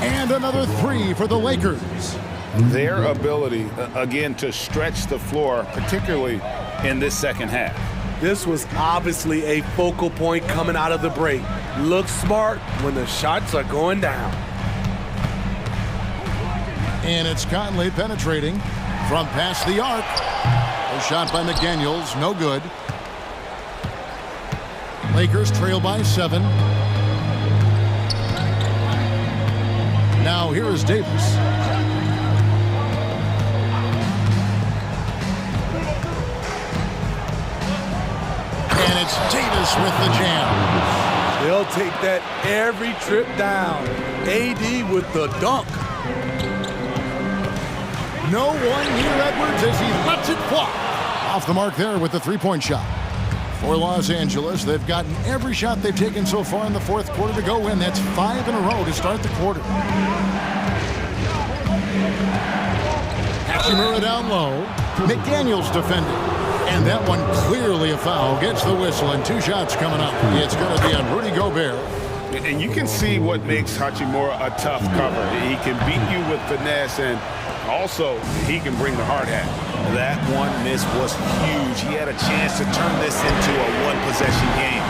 And another three for the Lakers. Their ability, again, to stretch the floor, particularly in this second half. This was obviously a focal point coming out of the break. Look smart when the shots are going down. And it's Conley penetrating from past the arc. A shot by McDaniels, no good. Lakers trail by 7. Now here is Davis. And it's Davis with the jam. They'll take that every trip down. AD with the dunk. No one near Edwards as he lets it fly. Off the mark there with the three-point shot. For Los Angeles, they've gotten every shot they've taken so far in the fourth quarter to go in. That's 5 in a row to start the quarter. Hachimura down low. McDaniels defending. And that one clearly a foul. Gets the whistle and 2 shots coming up. It's going to be on Rudy Gobert. And you can see what makes Hachimura a tough cover. He can beat you with finesse, and also he can bring the hard hat. That one miss was huge. He had a chance to turn this into a one-possession game.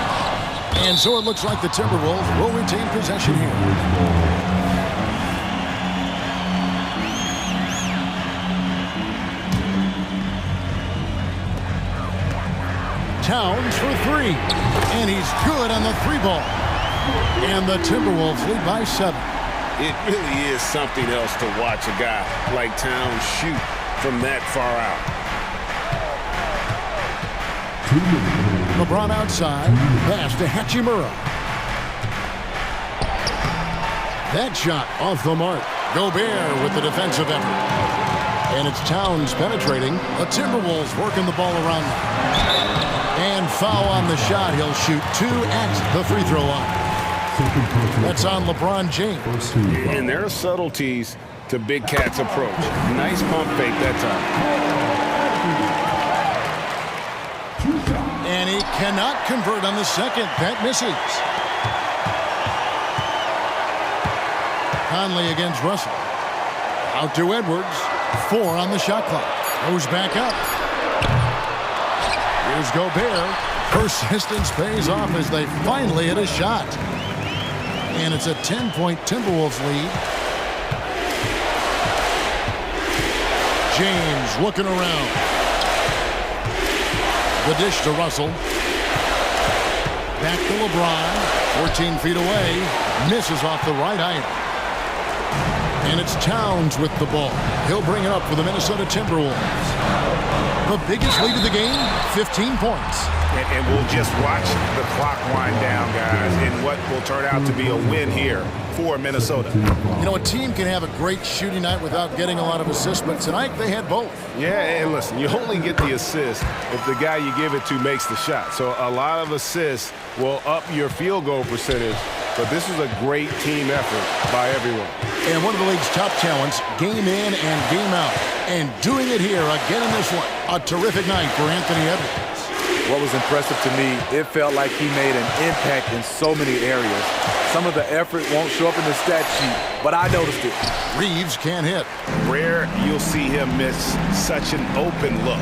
And so it looks like the Timberwolves will retain possession here. Towns for 3. And he's good on the 3-ball. And the Timberwolves lead by 7. It really is something else to watch a guy like Towns shoot from that far out. LeBron outside. Pass to Hachimura. That shot off the mark. Gobert with the defensive effort. And it's Towns penetrating. The Timberwolves working the ball around now. And foul on the shot. He'll shoot 2 at the free throw line. That's on LeBron James. And there are subtleties to Big Cat's approach. Nice pump fake that time. And he cannot convert on the second. That misses. Conley against Russell. Out to Edwards. 4 on the shot clock. Goes back up. Here's Gobert. Persistence pays off as they finally hit a shot. And it's a 10-point Timberwolves lead. James looking around. The dish to Russell. Back to LeBron. 14 feet away. Misses off the right iron. And it's Towns with the ball. He'll bring it up for the Minnesota Timberwolves. The biggest lead of the game, 15 points. And we'll just watch the clock wind down, guys, in what will turn out to be a win here for Minnesota. You know, a team can have a great shooting night without getting a lot of assists, but tonight they had both. Yeah, and listen, you only get the assist if the guy you give it to makes the shot. So a lot of assists will up your field goal percentage, but this is a great team effort by everyone. And one of the league's top talents, game in and game out. And doing it here again in this one. A terrific night for Anthony Edwards. What was impressive to me, it felt like he made an impact in so many areas. Some of the effort won't show up in the stat sheet, but I noticed it. Reeves can't hit. Rare you'll see him miss such an open look.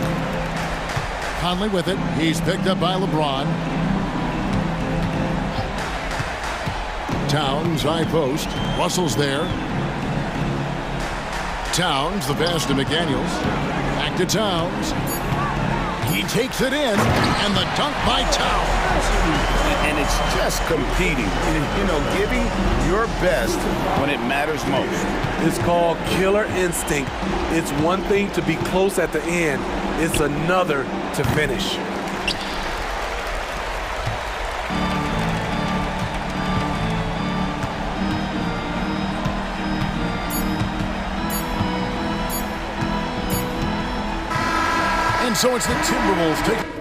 Conley with it. He's picked up by LeBron. Towns, high post. Russell's there. Towns, the pass to McDaniels. Back to Towns. He takes it in, and the dunk by Towns. And it's just competing, you know, giving your best when it matters most. It's called killer instinct. It's one thing to be close at the end. It's another to finish. And so it's the Timberwolves taking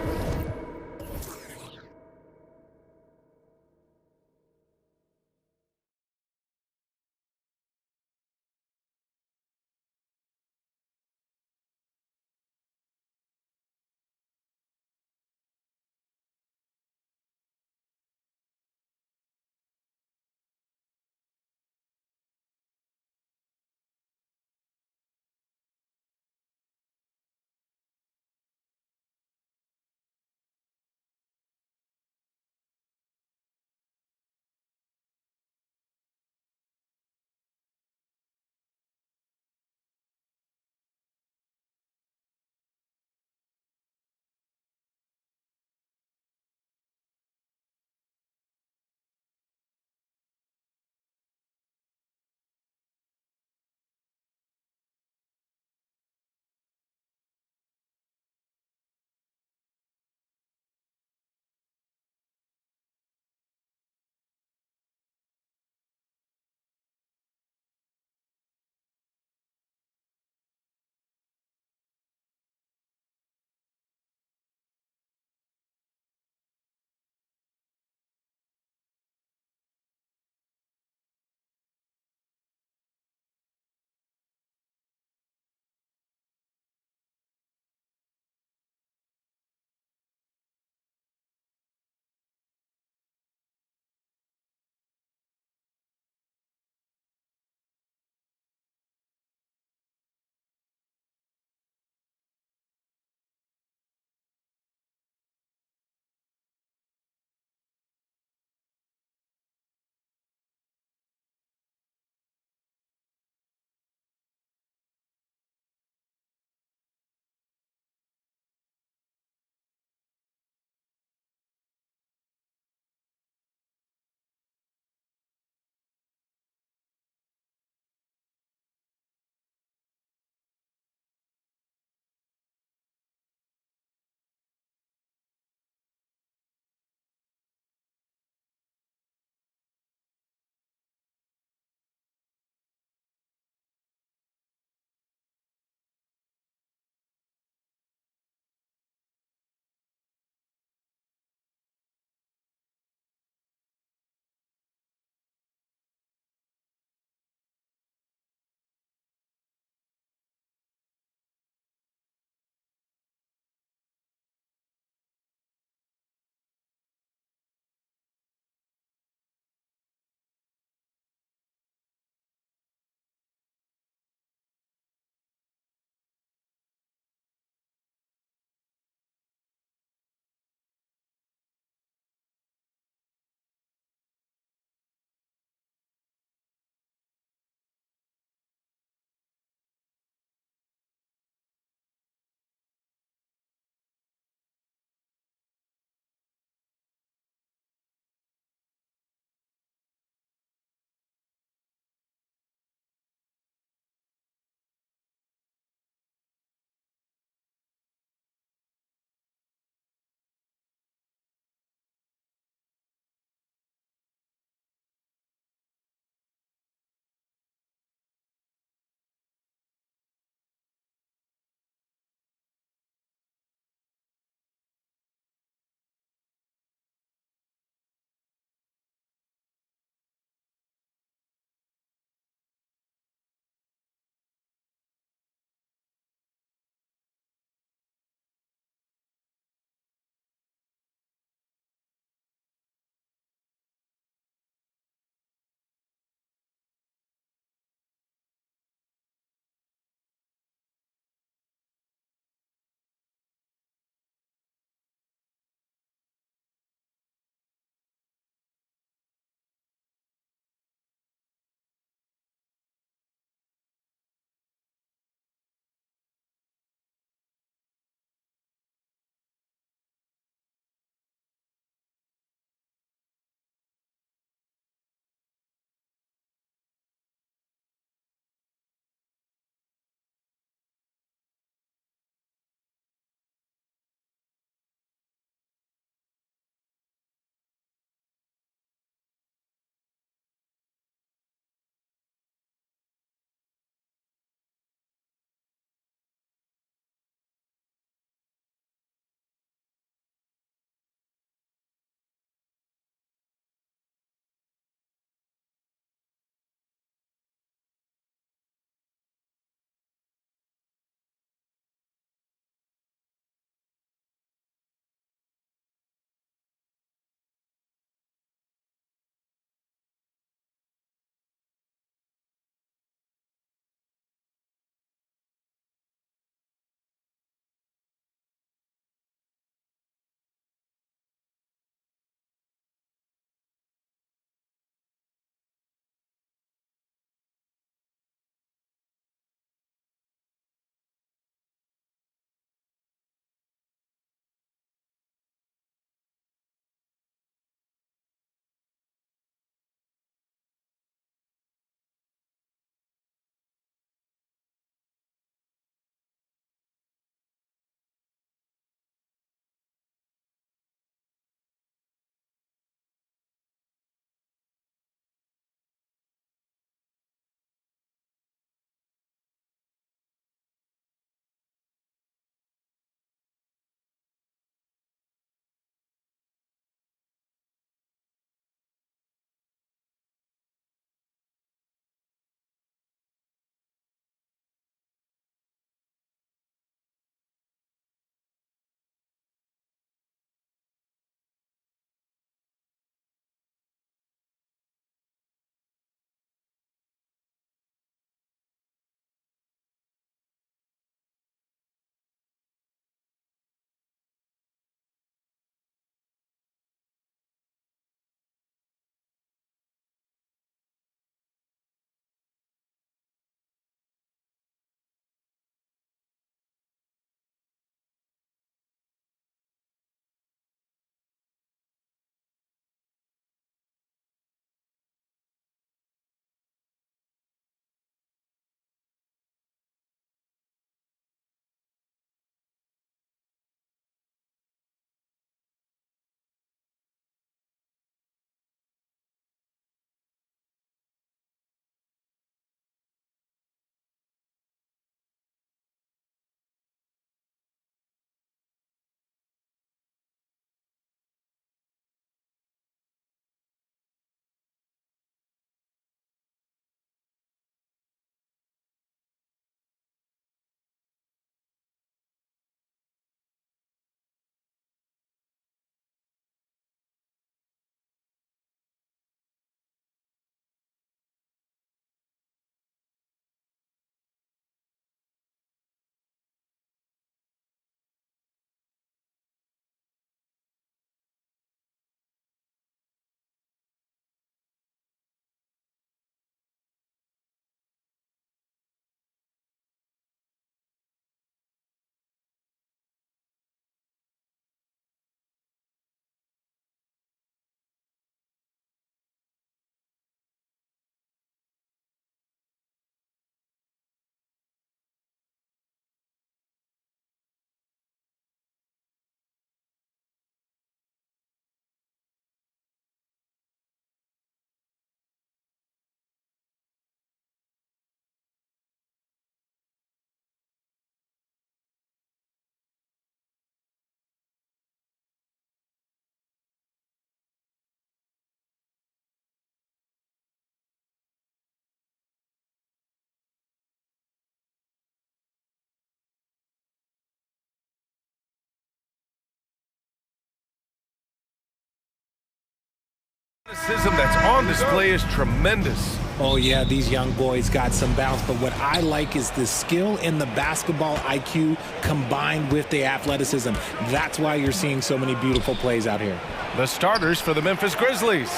Athleticism that's on display is tremendous. Oh, yeah, these young boys got some bounce, but what I like is the skill and the basketball IQ combined with the athleticism. That's why you're seeing so many beautiful plays out here. The starters for the Memphis Grizzlies.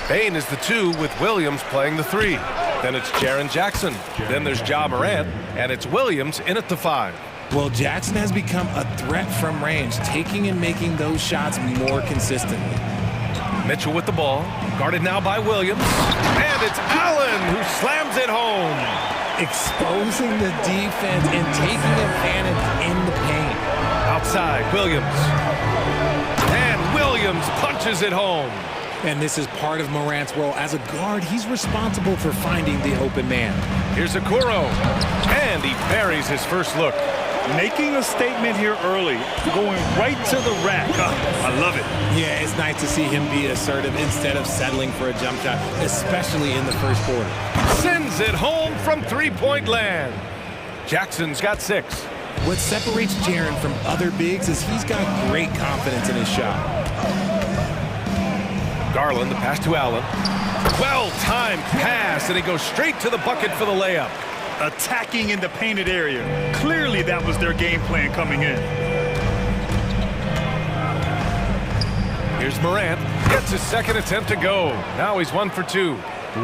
Bain is the 2 with Williams playing the 3. Then it's Jaren Jackson. Then there's Ja Morant, and it's Williams in at the 5. Well, Jackson has become a threat from range, taking and making those shots more consistently. Mitchell with the ball, guarded now by Williams, and it's Allen who slams it home. Exposing the defense and taking advantage in the paint. Outside, Williams. And Williams punches it home. And this is part of Morant's role. As a guard, he's responsible for finding the open man. Here's Okoro, and he buries his first look. Making a statement here early, going right to the rack. I love it. Yeah, it's nice to see him be assertive instead of settling for a jump shot, especially in the first quarter. Sends it home from three-point land. Jackson's got 6. What separates Jaren from other bigs is he's got great confidence in his shot. Garland, the pass to Allen. Well-timed pass, and he goes straight to the bucket for the layup. Attacking in the painted area. Clearly that was their game plan coming in. Here's Morant. Gets his second attempt to go. Now he's 1 for 2.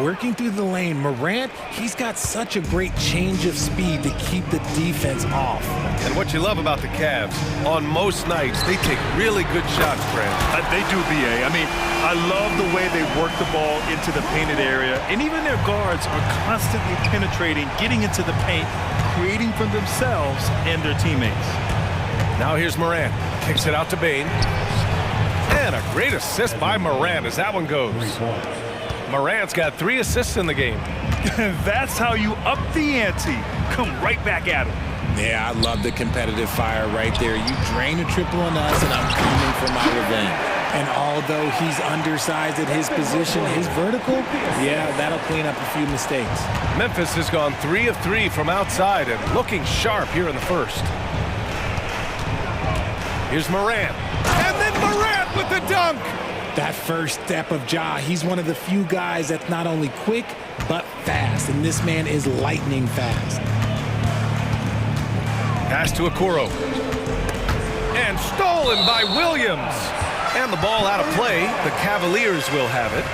Working through the lane, Morant, he's got such a great change of speed to keep the defense off. And what you love about the Cavs, on most nights, they take really good shots, Brad. They do, B.A. I mean, I love the way they work the ball into the painted area, and even their guards are constantly penetrating, getting into the paint, creating for themselves and their teammates. Now here's Morant. Kicks it out to Bain. And a great assist by Morant as that one goes. Morant's got 3 assists in the game. That's how you up the ante. Come right back at him. Yeah, I love the competitive fire right there. You drain a triple on us, and I'm coming for my revenge. And although he's undersized at his position, his vertical, yeah, that'll clean up a few mistakes. Memphis has gone 3 of 3 from outside and looking sharp here in the first. Here's Morant. And then Morant with the dunk. That first step of Ja, he's one of the few guys that's not only quick, but fast. And this man is lightning fast. Pass to Okoro. And stolen by Williams. And the ball out of play. The Cavaliers will have it.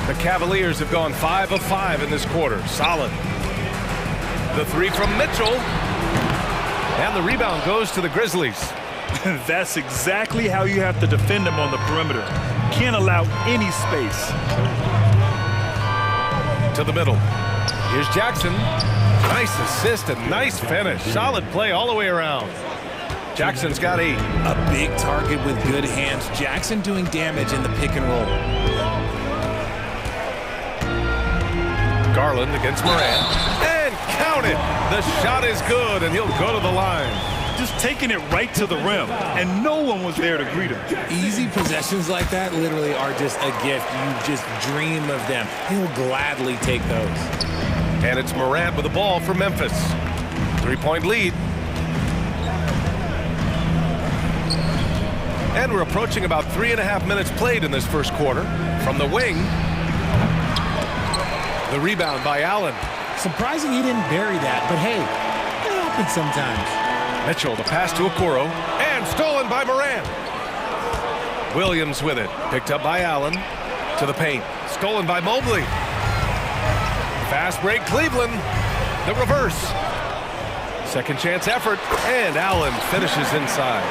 The Cavaliers have gone 5 of 5 in this quarter. Solid. The 3 from Mitchell. And the rebound goes to the Grizzlies. That's exactly how you have to defend them on the perimeter. Can't allow any space. To the middle. Here's Jackson. Nice assist and nice finish. Solid play all the way around. Jackson's got 8. A big target with good hands. Jackson doing damage in the pick and roll. Garland against Morant. And count it. The shot is good, and he'll go to the line. Just taking it right to the rim, and no one was there to greet him. Easy possessions like that literally are just a gift. You just dream of them. He'll gladly take those. And it's Morant with the ball for Memphis. 3-point lead. And we're approaching about 3.5 minutes played in this first quarter. From the wing, the rebound by Allen. Surprising he didn't bury that, but hey, it happens sometimes. Mitchell, the pass to Okoro, and stolen by Morant. Williams with it, picked up by Allen, to the paint, stolen by Mobley. Fast break, Cleveland, the reverse. Second chance effort, and Allen finishes inside.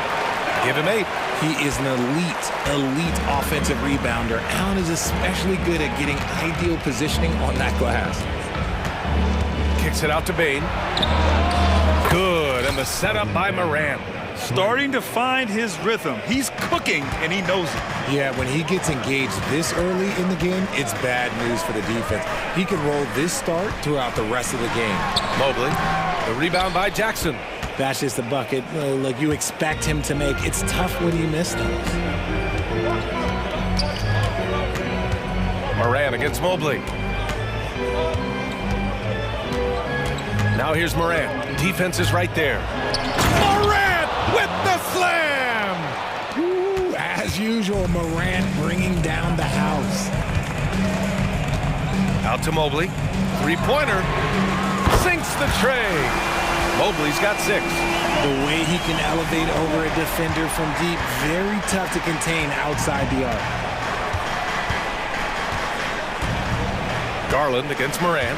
Give him 8. He is an elite offensive rebounder. Allen is especially good at getting ideal positioning on that glass. Kicks it out to Bain. Good, and the setup by Morant. Starting to find his rhythm. He's cooking, and he knows it. Yeah, when he gets engaged this early in the game, it's bad news for the defense. He can roll this start throughout the rest of the game. Mobley, the rebound by Jackson. That's just a bucket like you expect him to make. It's tough when you miss those. Morant against Mobley. Now here's Morant. Defense is right there. Morant As usual, Morant bringing down the house. Out to Mobley. Three-pointer. Sinks the tray. Mobley's got 6. The way he can elevate over a defender from deep, very tough to contain outside the arc. Garland against Morant.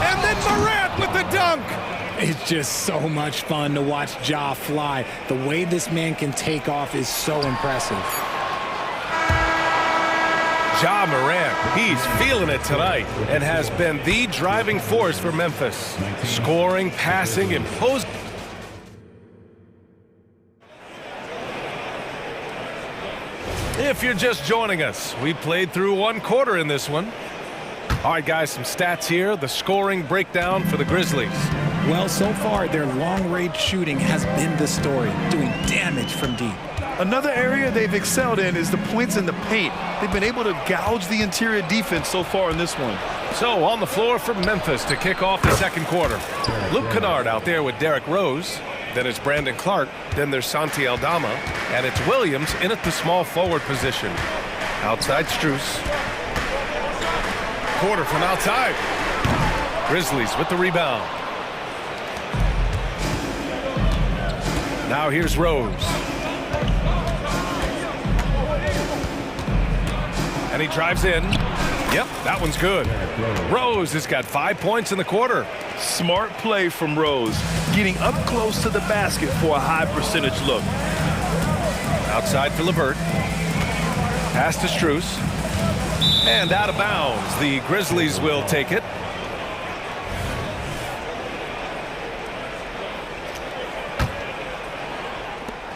And then Morant with the dunk. It's just so much fun to watch Ja fly. The way this man can take off is so impressive. Ja Morant, he's feeling it tonight and has been the driving force for Memphis. Scoring, passing, imposing. If you're just joining us, we played through 1 quarter in this one. All right, guys, some stats here. The scoring breakdown for the Grizzlies. Well, so far, their long-range shooting has been the story, doing damage from deep. Another area they've excelled in is the points in the paint. They've been able to gouge the interior defense so far in this one. So on the floor for Memphis to kick off the second quarter. Luke Kennard out there with Derrick Rose. Then it's Brandon Clark. Then there's Santi Aldama. And it's Williams in at the small forward position. Outside Strus. Porter from outside. Grizzlies with the rebound. Now here's Rose. And he drives in. Yep, that one's good. Rose has got 5 points in the quarter. Smart play from Rose, getting up close to the basket for a high percentage look. Outside for LeVert. Pass to Strus. And out of bounds. The Grizzlies will take it.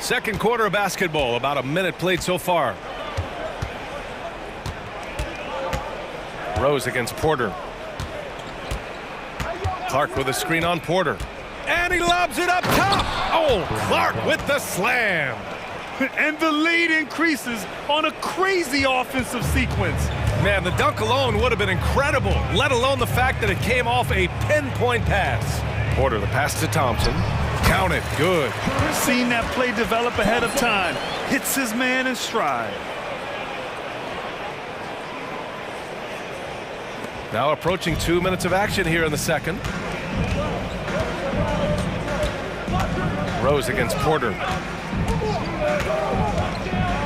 Second quarter of basketball, about a minute played so far. Rose against Porter. Clark with a screen on Porter. And he lobs it up top. Oh, Clark with the slam. And the lead increases on a crazy offensive sequence. Man, the dunk alone would have been incredible, let alone the fact that it came off a pinpoint pass. Porter, the pass to Thompson. Count it, good. Seen that play develop ahead of time. Hits his man in stride. Now approaching 2 minutes of action here in the second. Rose against Porter.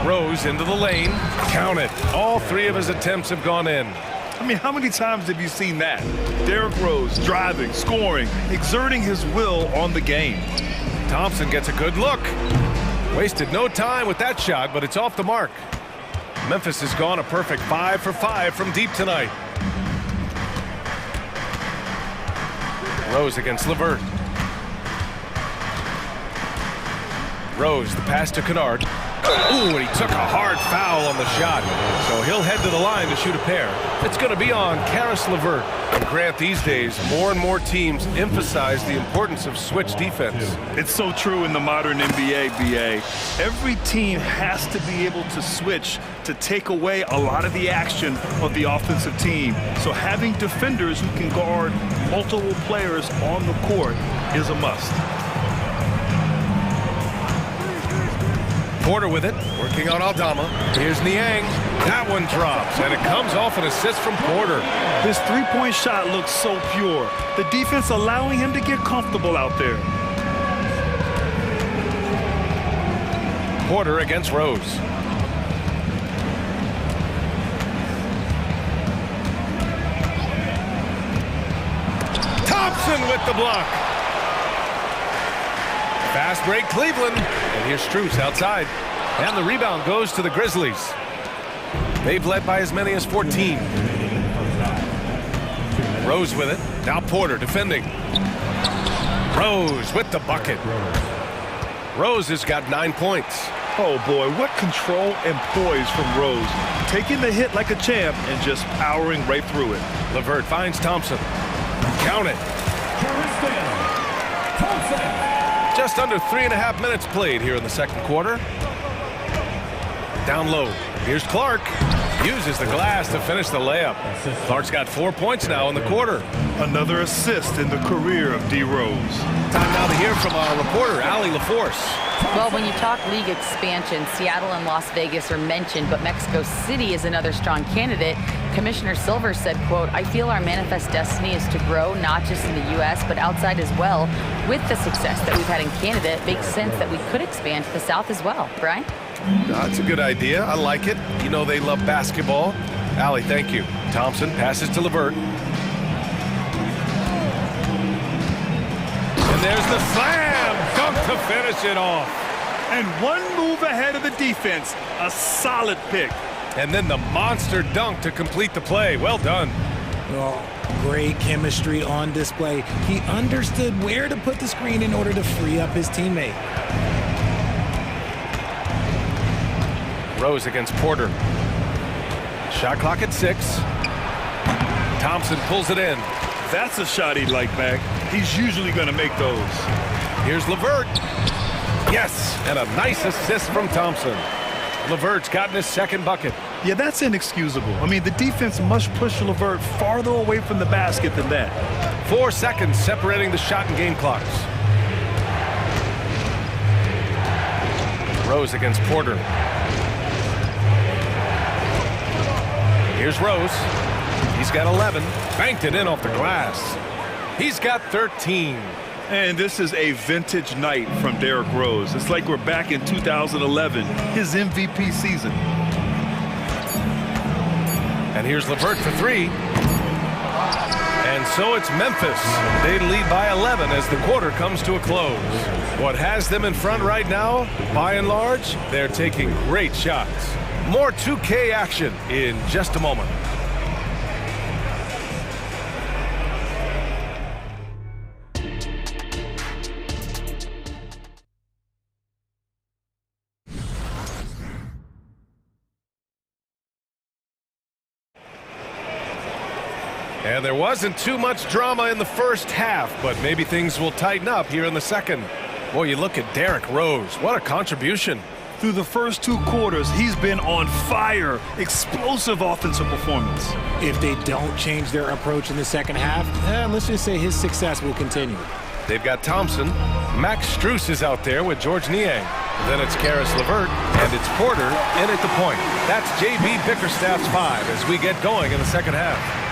Rose into the lane. Count it. All 3 of his attempts have gone in. I mean, how many times have you seen that? Derrick Rose driving, scoring, exerting his will on the game. Thompson gets a good look. Wasted no time with that shot, but it's off the mark. Memphis has gone a perfect 5 for 5 from deep tonight. Rose against LeVert. Rose, the pass to Kennard. Ooh, and he took a hard foul on the shot. So he'll head to the line to shoot a pair. It's going to be on Caris LeVert. And Grant, these days, more and more teams emphasize the importance of switch defense. It's so true in the modern NBA, BA. Every team has to be able to switch to take away a lot of the action of the offensive team. So having defenders who can guard multiple players on the court is a must. Porter with it, working on Aldama. Here's Niang. That one drops, and it comes off an assist from Porter. This three-point shot looks so pure. The defense allowing him to get comfortable out there. Porter against Rose. Thompson with the block. Fast break, Cleveland. And here's Strus outside. And the rebound goes to the Grizzlies. They've led by as many as 14. Rose with it. Now Porter defending. Rose with the bucket. Rose has got 9 points. Oh boy, what control and poise from Rose. Taking the hit like a champ and just powering right through it. LeVert finds Thompson. Count it. Just under 3.5 minutes played here in the second quarter. Down low. Here's Clark. Uses the glass to finish the layup. Clark's got 4 points now in the quarter. Another assist in the career of D. Rose. Time now to hear from our reporter, Allie LaForce. Well, when you talk league expansion, Seattle and Las Vegas are mentioned, but Mexico City is another strong candidate. Commissioner Silver said, quote, "I feel our manifest destiny is to grow not just in the U.S., but outside as well. With the success that we've had in Canada, it makes sense that we could expand to the South as well." Brian? That's a good idea. I like it. You know they love basketball. Allie, thank you. Thompson passes to LeVert. And there's the slam dunk to finish it off. And one move ahead of the defense. A solid pick. And then the monster dunk to complete the play. Well done. Oh, great chemistry on display. He understood where to put the screen in order to free up his teammate. Rose against Porter. Shot clock at 6. Thompson pulls it in. That's a shot he'd like back. He's usually going to make those. Here's LeVert. Yes, and a nice assist from Thompson. LeVert's gotten his second bucket. Yeah, that's inexcusable. I mean, the defense must push LeVert farther away from the basket than that. 4 seconds separating the shot and game clocks. Rose against Porter. Here's Rose. He's got 11. Banked it in off the glass. He's got 13. And this is a vintage night from Derrick Rose. It's like we're back in 2011, his MVP season. And here's LeVert for 3. And so it's Memphis. They lead by 11 as the quarter comes to a close. What has them in front right now, by and large, they're taking great shots. More 2K action in just a moment. And there wasn't too much drama in the first half, but maybe things will tighten up here in the second. Boy, you look at Derrick Rose. What a contribution. Through the first 2 quarters, he's been on fire. Explosive offensive performance. If they don't change their approach in the second half, let's just say his success will continue. They've got Thompson. Max Strus is out there with George Niang. Then it's Karis LeVert, and it's Porter in at the point. That's J.B. Bickerstaff's 5 as we get going in the second half.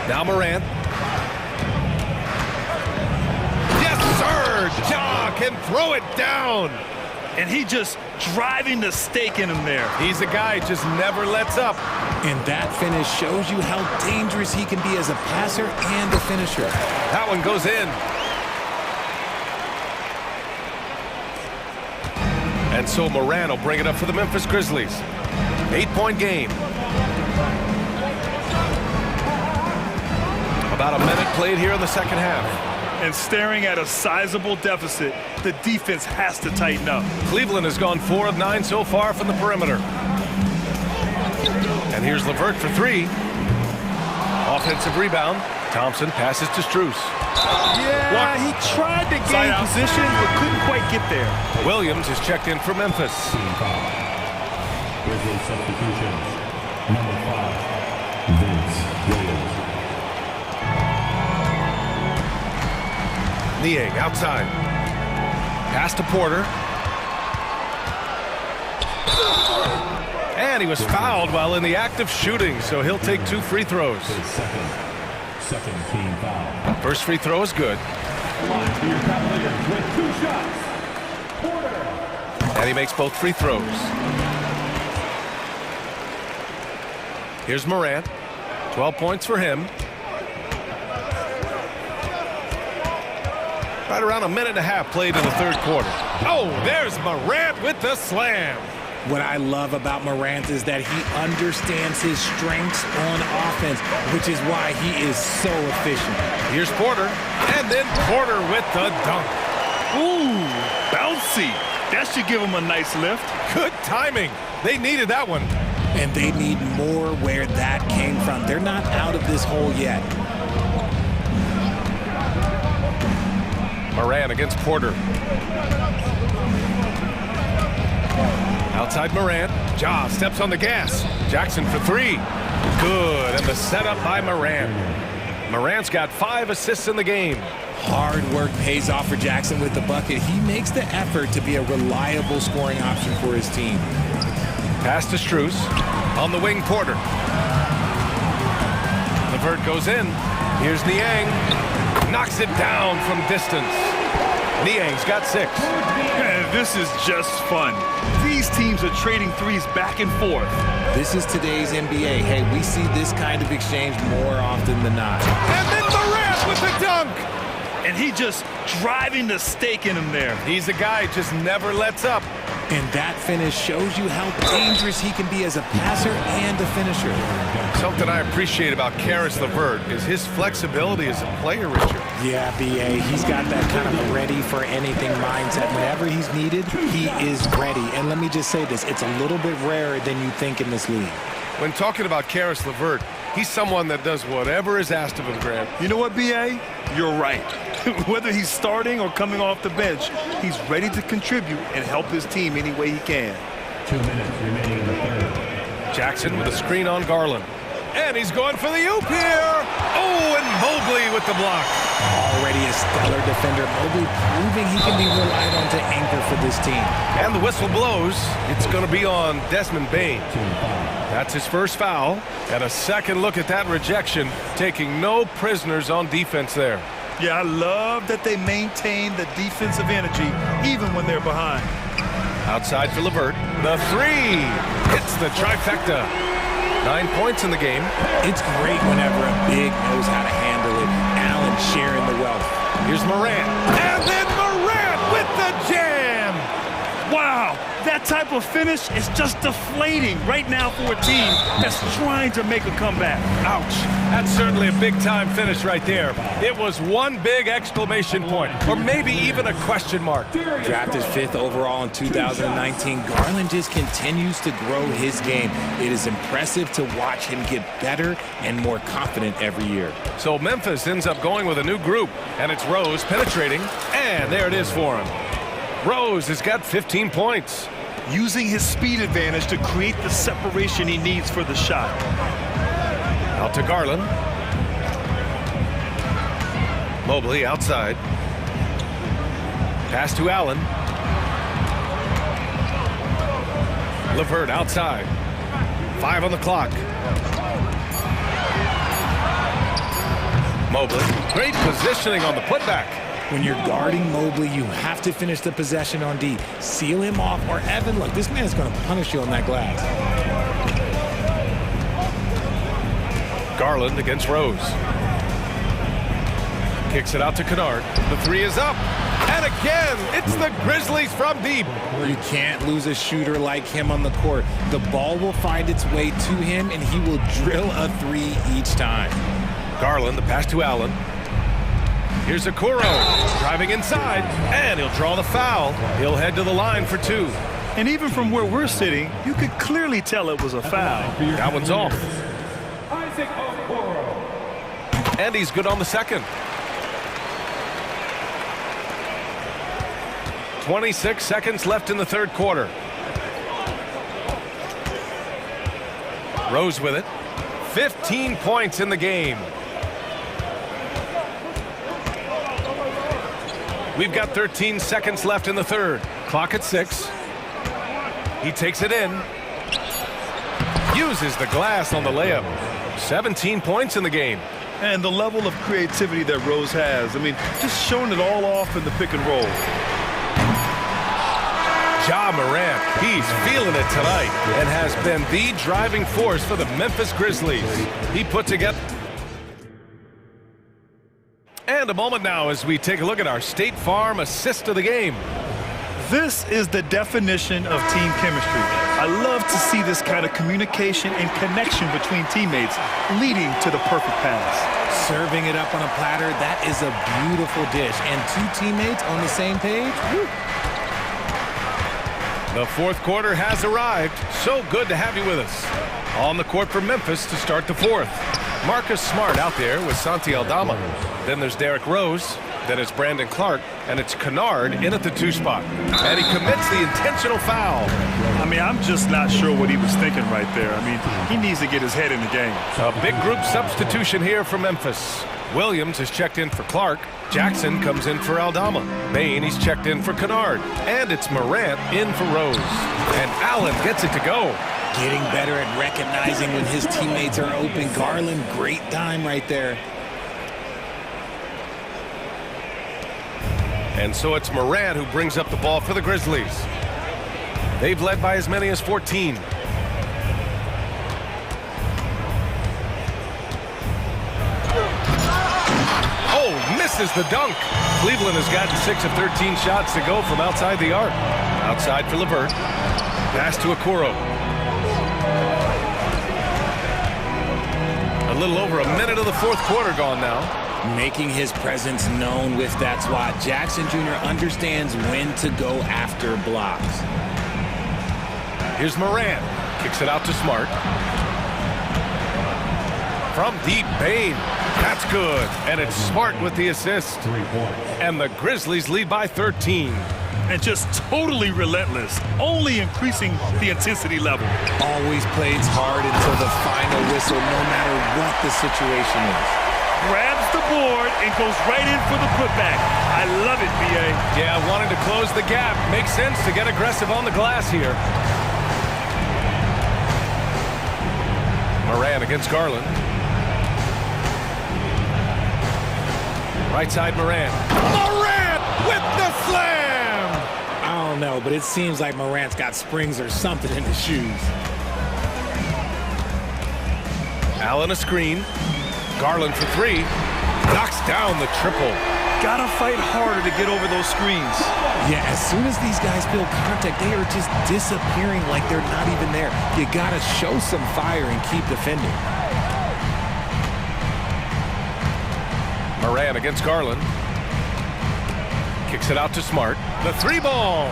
Now Morant. Yes, sir! Ja can throw it down. And he just driving the stake in him there. He's a guy who just never lets up. And that finish shows you how dangerous he can be as a passer and a finisher. That one goes in. And so Morant will bring it up for the Memphis Grizzlies. 8-point game. About a minute played here in the second half. And staring at a sizable deficit, the defense has to tighten up. Cleveland has gone 4 of 9 so far from the perimeter. And here's LeVert for 3. Offensive rebound. Thompson passes to Strus. Yeah, he tried to gain position, but couldn't quite get there. Williams is checked in for Memphis. Grizzlies substitution. Number 5, Vince Williams. Niang outside. Pass to Porter. And he was fouled while in the act of shooting, so he'll take 2 free throws. Second team foul. First free throw is good. Line for your Cavaliers with 2 shots. Porter. And he makes both free throws. Here's Morant. 12 points for him. Right around a minute and a half played in the third quarter. Oh, there's Morant with the slam. What I love about Morant is that he understands his strengths on offense, which is why he is so efficient. Here's Porter, and then Porter with the dunk. Ooh, bouncy. That should give him a nice lift. Good timing. They needed that one. And they need more where that came from. They're not out of this hole yet. Morant against Porter. Outside Morant. Ja steps on the gas. Jackson for three. Good, and the setup by Morant. Morant's got 5 assists in the game. Hard work pays off for Jackson with the bucket. He makes the effort to be a reliable scoring option for his team. Pass to Strus. On the wing, Porter. LeVert goes in. Here's Niang. Knocks it down from distance. Niang's got 6. Man, this is just fun. These teams are trading threes back and forth. This is today's NBA. Hey, we see this kind of exchange more often than not. And then Morant with the dunk. And he just driving the stake in him there. He's a guy who just never lets up. And that finish shows you how dangerous he can be as a passer and a finisher. Something I appreciate about Caris LeVert is his flexibility as a player, Richard. Yeah, B.A., he's got that kind of ready-for-anything mindset. Whenever he's needed, he is ready. And let me just say this, it's a little bit rarer than you think in this league. When talking about Caris LeVert, he's someone that does whatever is asked of him, Grant. You know what, B.A.? You're right. Whether he's starting or coming off the bench, he's ready to contribute and help his team any way he can. 2 minutes remaining in the third. Jackson with a screen on Garland. And he's going for the oop here. Oh, and Mobley with the block. Already a stellar defender. Mobley proving he can be relied on to anchor for this team. And the whistle blows. It's going to be on Desmond Bane. That's his first foul. And a second look at that rejection, taking no prisoners on defense there. Yeah, I love that they maintain the defensive energy even when they're behind. Outside for LeVert. The three. Hits the trifecta. 9 points in the game. It's great whenever a big knows how to handle it. Allen sharing the wealth. Here's Morant. And then Morant with the jam. Wow, that type of finish is just deflating right now for a team that's trying to make a comeback. Ouch. That's certainly a big-time finish right there. It was one big exclamation point, or maybe even a question mark. Drafted 5th overall in 2019, Garland just continues to grow his game. It is impressive to watch him get better and more confident every year. So Memphis ends up going with a new group, and it's Rose penetrating, and there it is for him. Rose has got 15 points. Using his speed advantage to create the separation he needs for the shot. Out to Garland. Mobley outside. Pass to Allen. LeVert outside. 5 on the clock. Mobley. Great positioning on the putback. When you're guarding Mobley, you have to finish the possession on D. Seal him off, or Evan, look, this man's going to punish you on that glass. Garland against Rose. Kicks it out to Kennard. The three is up. And again, it's the Grizzlies from deep. You can't lose a shooter like him on the court. The ball will find its way to him, and he will drill a three each time. Garland, the pass to Allen. Here's Okoro driving inside, and he'll draw the foul. He'll head to the line for 2. And even from where we're sitting, you could clearly tell it was a foul. That one's off. And he's good on the second. 26 seconds left in the third quarter. Rose with it. 15 points in the game. We've got 13 seconds left in the third. Clock at 6. He takes it in. Uses the glass on the layup. 17 points in the game. And the level of creativity that Rose has. I mean, just showing it all off in the pick and roll. Ja Morant, he's feeling it tonight and has been the driving force for the Memphis Grizzlies. He put together... And a moment now as we take a look at our State Farm assist of the game. This is the definition of team chemistry. I love to see this kind of communication and connection between teammates leading to the perfect pass. Serving it up on a platter, that is a beautiful dish. And 2 teammates on the same page. Woo. The fourth quarter has arrived. So good to have you with us. On the court for Memphis to start the fourth. Marcus Smart out there with Santi Aldama. Then there's Derrick Rose. Then it's Brandon Clark, and it's Kennard in at the 2 spot. And he commits the intentional foul. I mean, I'm just not sure what he was thinking right there. I mean, he needs to get his head in the game. A big group substitution here for Memphis. Williams is checked in for Clark. Jackson comes in for Aldama. Bain, he's checked in for Kennard. And it's Morant in for Rose. And Allen gets it to go. Getting better at recognizing when his teammates are open. Garland, great time right there. And so it's Morant who brings up the ball for the Grizzlies. They've led by as many as 14. Oh, misses the dunk. Cleveland has gotten 6 of 13 shots to go from outside the arc. Outside for LeVert. Pass to Okoro. A little over a minute of the 4th quarter gone now. Making his presence known with that swat. Jackson Jr. understands when to go after blocks. Here's Morant. Kicks it out to Smart. From deep, Bain. That's good. And it's Smart with the assist. And the Grizzlies lead by 13. And just totally relentless, only increasing the intensity level. Always plays hard until the final whistle, no matter what the situation is. Grabs the board and goes right in for the putback. I love it, B.A. Yeah, wanting to close the gap. Makes sense to get aggressive on the glass here. Morant against Garland. Right side, Morant. Morant with the slam! I don't know, but it seems like Morant's got springs or something in his shoes. Allen a screen. Garland for 3. Knocks down the triple. Gotta fight harder to get over those screens. Yeah, as soon as these guys feel contact, they are just disappearing like they're not even there. You gotta show some fire and keep defending. Morant against Garland. Kicks it out to Smart. The 3-ball.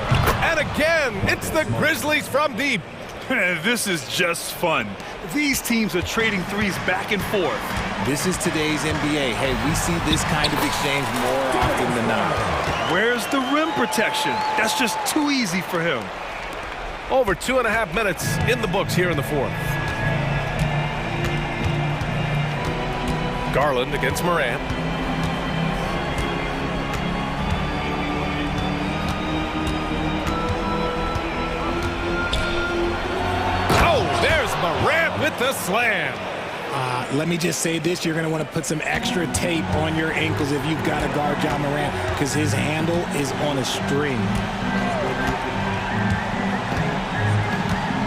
And again, it's the Grizzlies from deep. This is just fun. These teams are trading threes back and forth. This is today's NBA. Hey, we see this kind of exchange more often than not. Where's the rim protection? That's just too easy for him. Over 2.5 minutes in the books here in the 4th. Garland against Morant. Morant with the slam. Let me just say this. You're going to want to put some extra tape on your ankles if you've got to guard Ja Morant because his handle is on a string.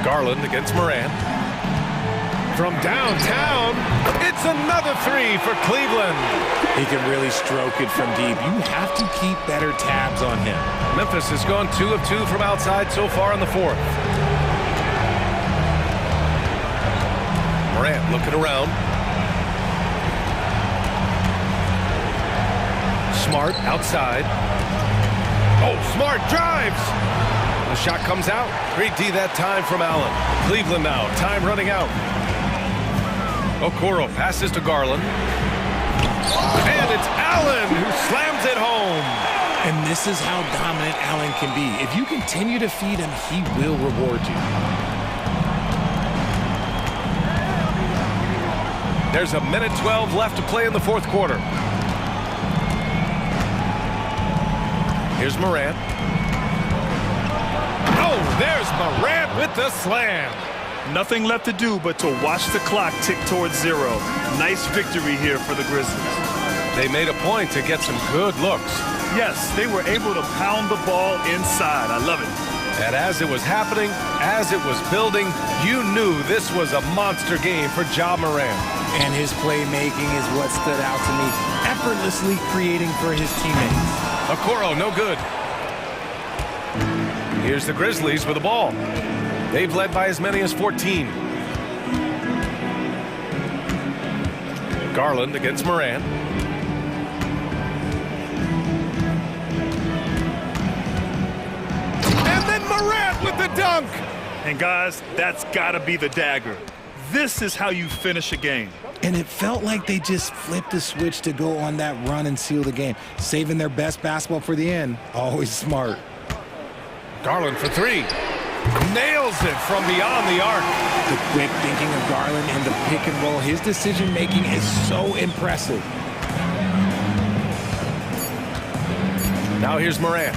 Garland against Morant. From downtown, it's another 3 for Cleveland. He can really stroke it from deep. You have to keep better tabs on him. Memphis has gone 2 of 2 from outside so far in the 4th. Morant looking around. Smart outside. Oh, Smart drives. The shot comes out. Great D that time from Allen. Cleveland now. Time running out. Okoro passes to Garland. And it's Allen who slams it home. And this is how dominant Allen can be. If you continue to feed him, he will reward you. There's a minute 12 left to play in the 4th quarter. Here's Morant. Oh, there's Morant with the slam. Nothing left to do but to watch the clock tick towards 0. Nice victory here for the Grizzlies. They made a point to get some good looks. Yes, they were able to pound the ball inside. I love it. And as it was happening, as it was building, you knew this was a monster game for Ja Morant. And his playmaking is what stood out to me. Effortlessly creating for his teammates. Okoro, no good. Here's the Grizzlies with the ball. They've led by as many as 14. Garland against Morant. Morant with the dunk. And guys, that's got to be the dagger. This is how you finish a game. And it felt like they just flipped the switch to go on that run and seal the game. Saving their best basketball for the end. Always smart. Garland for three. Nails it from beyond the arc. The quick thinking of Garland and the pick and roll. His decision making is so impressive. Now here's Morant.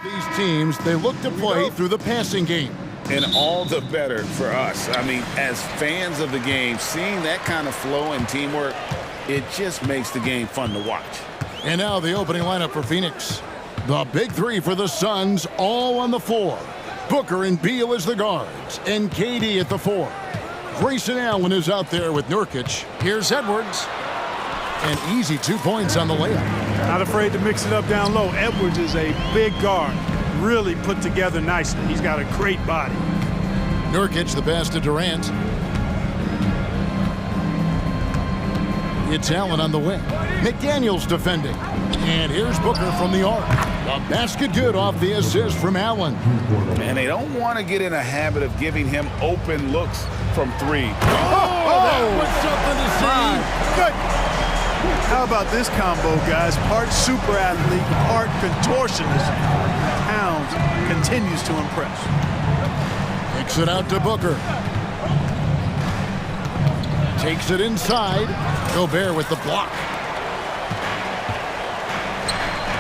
These teams, they look to play through the passing game. And all the better for us. I mean, as fans of the game, seeing that kind of flow and teamwork, it just makes the game fun to watch. And now the opening lineup for Phoenix. The big three for the Suns, all on the floor. Booker and Beal as the guards, and KD at the 4. Grayson Allen is out there with Nurkic. Here's Edwards. An easy 2 points on the layup. Not afraid to mix it up down low. Edwards is a big guard. Really put together nicely. He's got a great body. Nurkic the pass to Durant. It's Allen on the wing. McDaniels defending. And here's Booker from the arc. A basket good off the assist from Allen. And they don't want to get in a habit of giving him open looks from 3. That was something to see. Good. How about this combo, guys? Part super athlete, part contortionist. Towns continues to impress. Kicks it out to Booker. Takes it inside. Gobert with the block.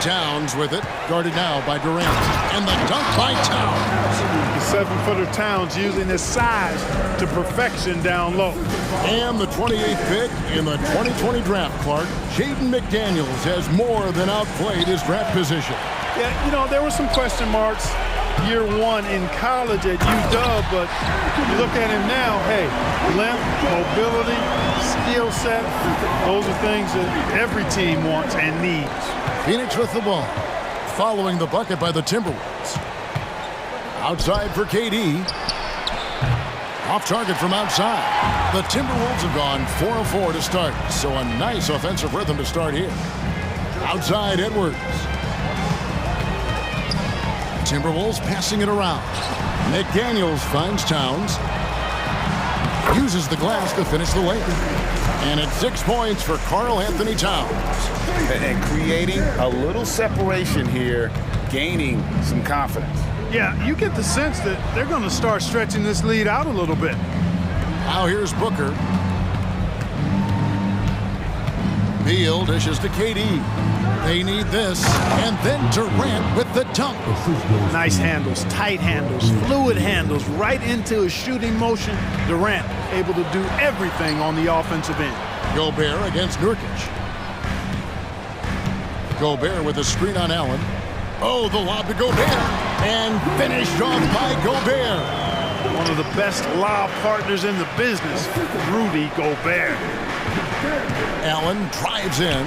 Towns with it. Guarded now by Durant. And the dunk by Towns. The 7-footer Towns using his size to perfection down low. And the 28th pick in the 2020 draft, Clark. Jaden McDaniels has more than outplayed his draft position. Yeah, you know, there were some question marks year 1 in college at UW, but you look at him now, hey, length, mobility, skill set, those are things that every team wants and needs. Phoenix with the ball, following the bucket by the Timberwolves. Outside for KD. Off target from outside. The Timberwolves have gone 4 of 4 to start, so a nice offensive rhythm to start here. Outside Edwards. Timberwolves passing it around. McDaniels finds Towns. Uses the glass to finish the layup. And it's 6 points for Karl Anthony Towns. And creating a little separation here, gaining some confidence. Yeah, you get the sense that they're going to start stretching this lead out a little bit. Now here's Booker. Beal dishes to KD. They need this. And then Durant with the dunk. Nice handles, tight handles, fluid handles, right into a shooting motion. Durant able to do everything on the offensive end. Gobert against Nurkic. Gobert with a screen on Allen. Oh, the lob to Gobert. And finished off by Gobert. One of the best lob partners in the business, Rudy Gobert. Allen drives in.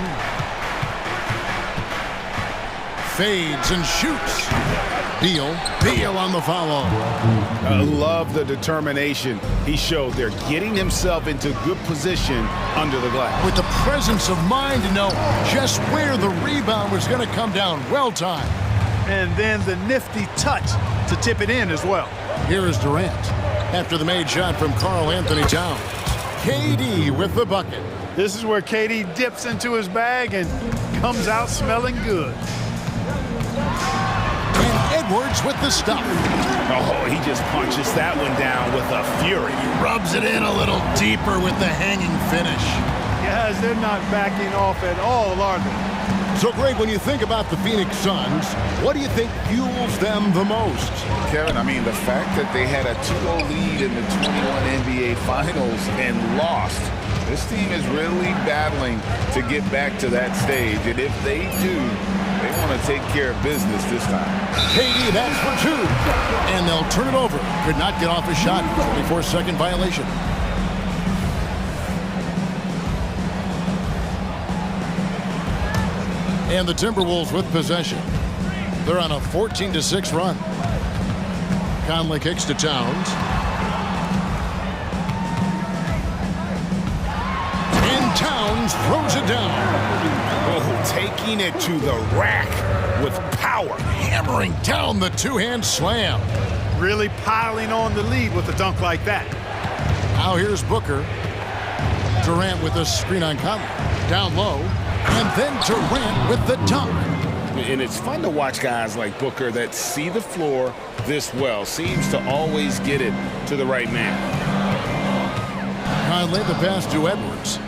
Fades and shoots. Beal on the follow. I love the determination he showed there, getting himself into good position under the glass. With the presence of mind to know just where the rebound was going to come down. Well timed. And then the nifty touch to tip it in as well. Here is Durant after the made shot from Karl Anthony Towns. KD with the bucket. This is where KD dips into his bag and comes out smelling good. And Edwards with the stop. Oh, he just punches that one down with a fury. Rubs it in a little deeper with the hanging finish. Guys, they're not backing off at all, are they? So, Greg, when you think about the Phoenix Suns, what do you think fuels them the most? Kevin, I mean, the fact that they had a 2-0 lead in the 21 NBA Finals and lost. This team is really battling to get back to that stage. And if they do, they want to take care of business this time. KD, that's for 2. And they'll turn it over. Could not get off a shot. 24-second violation. And the Timberwolves with possession. They're on a 14-6 run. Conley kicks to Towns. And Towns throws it down. Oh, taking it to the rack with power. Hammering down the two-hand slam. Really piling on the lead with a dunk like that. Now here's Booker. Durant with a screen on Conley. Down low. And then Durant with the dunk. And it's fun to watch guys like Booker that see the floor this well. Seems to always get it to the right man. Conley the pass to Edwards.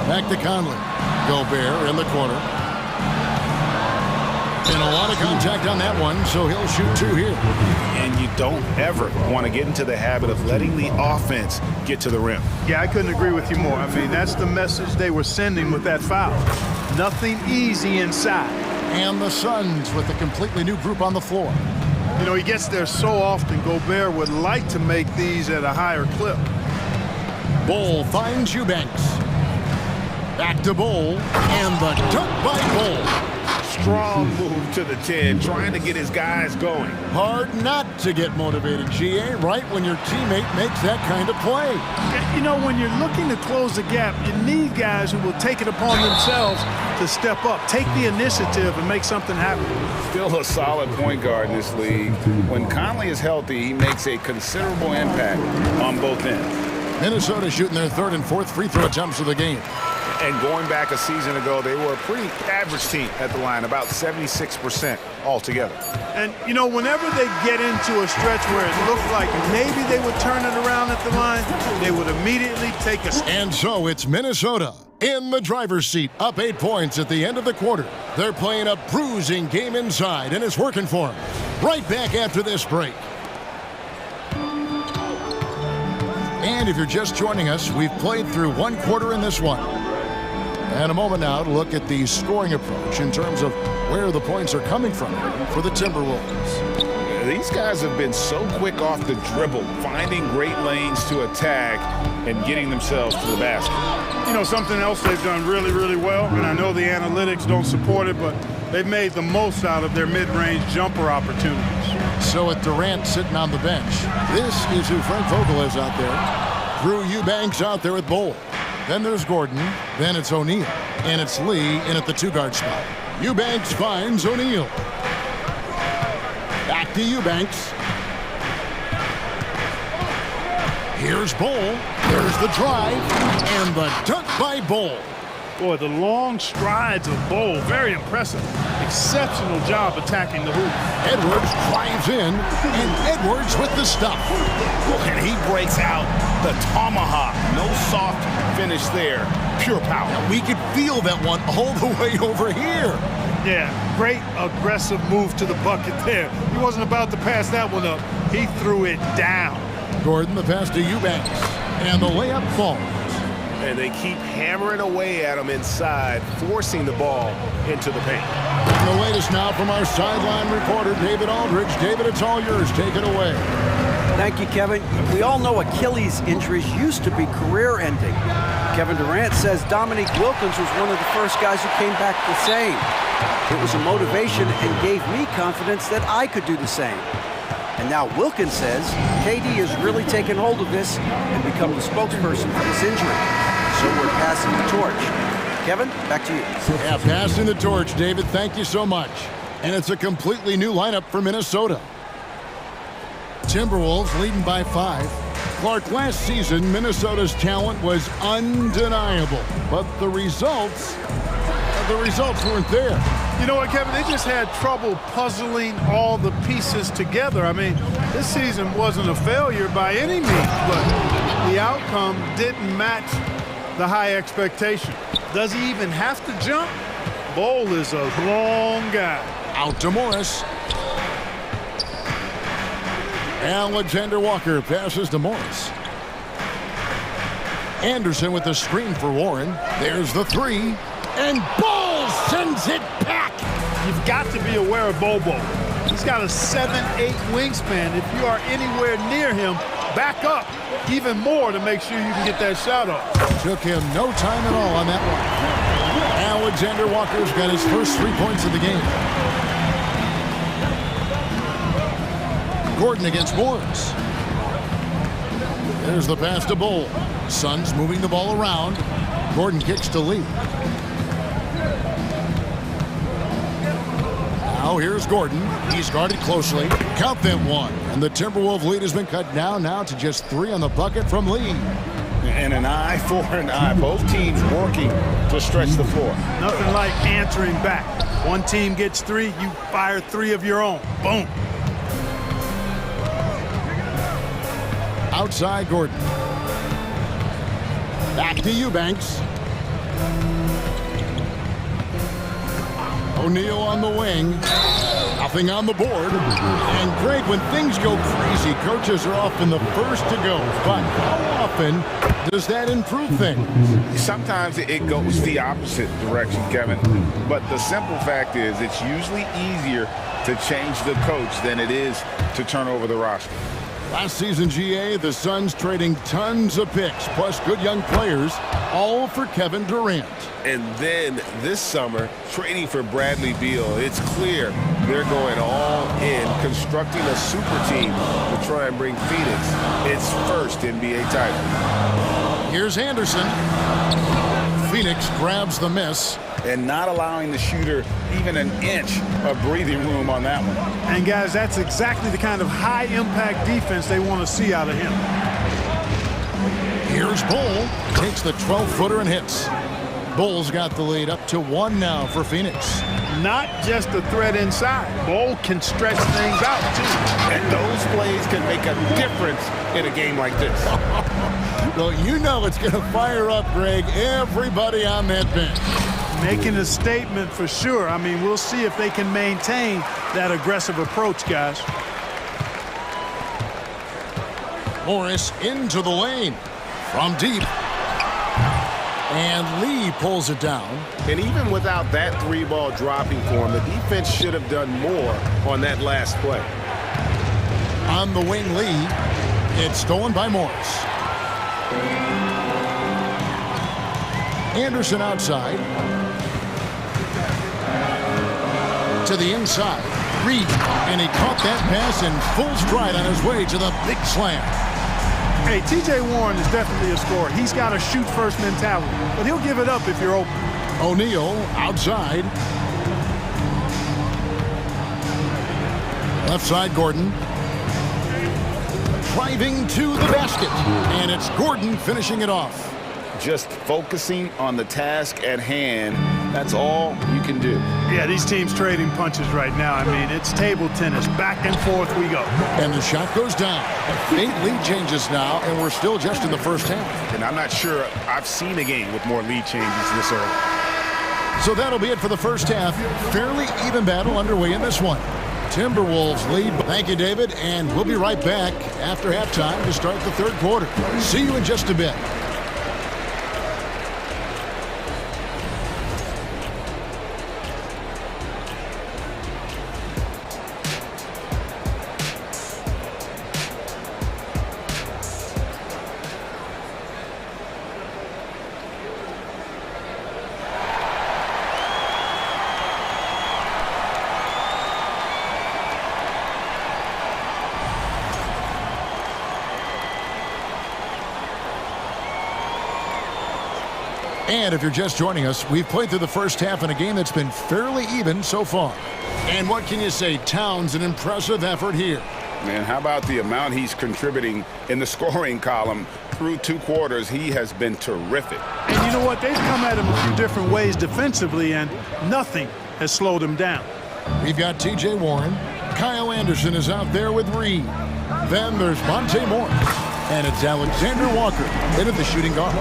Back to Conley. Gobert in the corner. And a lot of contact on that one, so he'll shoot 2 here. And you don't ever want to get into the habit of letting the offense get to the rim. Yeah, I couldn't agree with you more. I mean, that's the message they were sending with that foul. Nothing easy inside. And the Suns with a completely new group on the floor. You know, he gets there so often. Gobert would like to make these at a higher clip. Bol finds Eubanks. Back to Bol, and the dunk by Bol. Strong move to the 10, trying to get his guys going. Hard not to get motivated, GA, right when your teammate makes that kind of play. You know, when you're looking to close the gap, you need guys who will take it upon themselves to step up, take the initiative, and make something happen. Still a solid point guard in this league. When Conley is healthy, he makes a considerable impact on both ends. Minnesota shooting their 3rd and 4th free throw attempts of the game. And going back a season ago, they were a pretty average team at the line, about 76% altogether. And, you know, whenever they get into a stretch where it looked like maybe they would turn it around at the line, they would immediately take a... And so it's Minnesota in the driver's seat, up 8 points at the end of the quarter. They're playing a bruising game inside, and it's working for them. Right back after this break. And if you're just joining us, we've played through 1 quarter in this one. And a moment now to look at the scoring approach in terms of where the points are coming from for the Timberwolves. These guys have been so quick off the dribble, finding great lanes to attack and getting themselves to the basket. You know, something else they've done really, really well, and I know the analytics don't support it, but they've made the most out of their mid-range jumper opportunities. So with Durant sitting on the bench, this is who Frank Vogel is out there. Drew Eubanks out there with Bol. Then there's Gordon, then it's O'Neal, and it's Lee in at the 2-guard spot. Eubanks finds O'Neal. Back to Eubanks. Here's Bol. There's the drive, and the dunk by Bol. Boy, the long strides of Bol, very impressive. Exceptional job attacking the hoop. Edwards drives in, and Edwards with the stuff. And he breaks out the tomahawk. No soft finish there. Pure power. Now we could feel that one all the way over here. Yeah, great aggressive move to the bucket there. He wasn't about to pass that one up. He threw it down. Gordon, the pass to Eubanks, and the layup falls. And they keep hammering away at him inside, forcing the ball into the paint. The latest now from our sideline reporter, David Aldridge. David, it's all yours. Take it away. Thank you, Kevin. We all know Achilles injuries used to be career-ending. Kevin Durant says Dominique Wilkins was one of the first guys who came back the same. It was a motivation and gave me confidence that I could do the same. And now Wilkins says KD has really taken hold of this and become the spokesperson for this injury. So we're passing the torch. Kevin, back to you. Yeah, passing the torch, David. Thank you so much. And it's a completely new lineup for Minnesota. Timberwolves leading by 5. Clark, last season, Minnesota's talent was undeniable. But the results weren't there. You know what, Kevin? They just had trouble puzzling all the pieces together. I mean, this season wasn't a failure by any means, but the outcome didn't match the high expectation. Does he even have to jump? Bol is a long guy. Out to Morris. Alexander Walker passes to Morris. Anderson with the screen for Warren. There's the 3. And Bol sends it back. You've got to be aware of Bobo. He's got a 7'8" wingspan. If you are anywhere near him, back up even more to make sure you can get that shot off. Took him no time at all on that one. Alexander Walker's got his first 3 points of the game. Gordon against Morris. There's the pass to Bol. Suns moving the ball around. Gordon kicks to Lee. Now here's Gordon. He's guarded closely. Count them 1. And the Timberwolves lead has been cut down now to just 3 on the bucket from Lee. And an eye for an eye. Both teams working to stretch the floor. Nothing like answering back. One team gets 3, you fire 3 of your own. Boom. Outside Gordon. Back to Eubanks. O'Neal on the wing. Nothing on the board. And Greg, when things go crazy, coaches are often the first to go. But how often does that improve things? Sometimes it goes the opposite direction, Kevin. But the simple fact is it's usually easier to change the coach than it is to turn over the roster. Last season, GA, the Suns trading tons of picks, plus good young players, all for Kevin Durant. And then this summer, trading for Bradley Beal. It's clear they're going all in, constructing a super team to try and bring Phoenix its first NBA title. Here's Anderson. Phoenix grabs the miss. And not allowing the shooter even an inch of breathing room on that one. And guys, that's exactly the kind of high-impact defense they want to see out of him. Here's Bull. Takes the 12-footer and hits. Bull's got the lead up to 1 now for Phoenix. Not just a threat inside. Bull can stretch things out, too. And those plays can make a difference in a game like this. Well, you know it's going to fire up, Greg, everybody on that bench. Making a statement for sure. I mean, we'll see if they can maintain that aggressive approach, guys. Morris into the lane from deep. And Lee pulls it down. And even without that 3-ball dropping for him, the defense should have done more on that last play. On the wing, Lee. It's stolen by Morris. Anderson outside. To the inside. Reed. And he caught that pass in full stride on his way to the big slam. Hey, T.J. Warren is definitely a scorer. He's got a shoot-first mentality, but he'll give it up if you're open. O'Neal outside. Left side, Gordon. Driving to the basket. And it's Gordon finishing it off. Just focusing on the task at hand, that's all you can do. Yeah, these teams trading punches right now. I mean, it's table tennis. Back and forth we go. And the shot goes down. A faint lead changes now, and we're still just in the first half. And I'm not sure I've seen a game with more lead changes this early. So that'll be it for the first half. Fairly even battle underway in this one. Timberwolves lead. Thank you, David. And we'll be right back after halftime to start the third quarter. See you in just a bit. And if you're just joining us, we've played through the first half in a game that's been fairly even so far. And what can you say? Towns, an impressive effort here. Man, how about the amount he's contributing in the scoring column? Through 2 quarters, he has been terrific. And you know what? They've come at him a few different ways defensively, and nothing has slowed him down. We've got T.J. Warren. Kyle Anderson is out there with Reed. Then there's Monte Morris. And it's Alexander Walker into the shooting guard.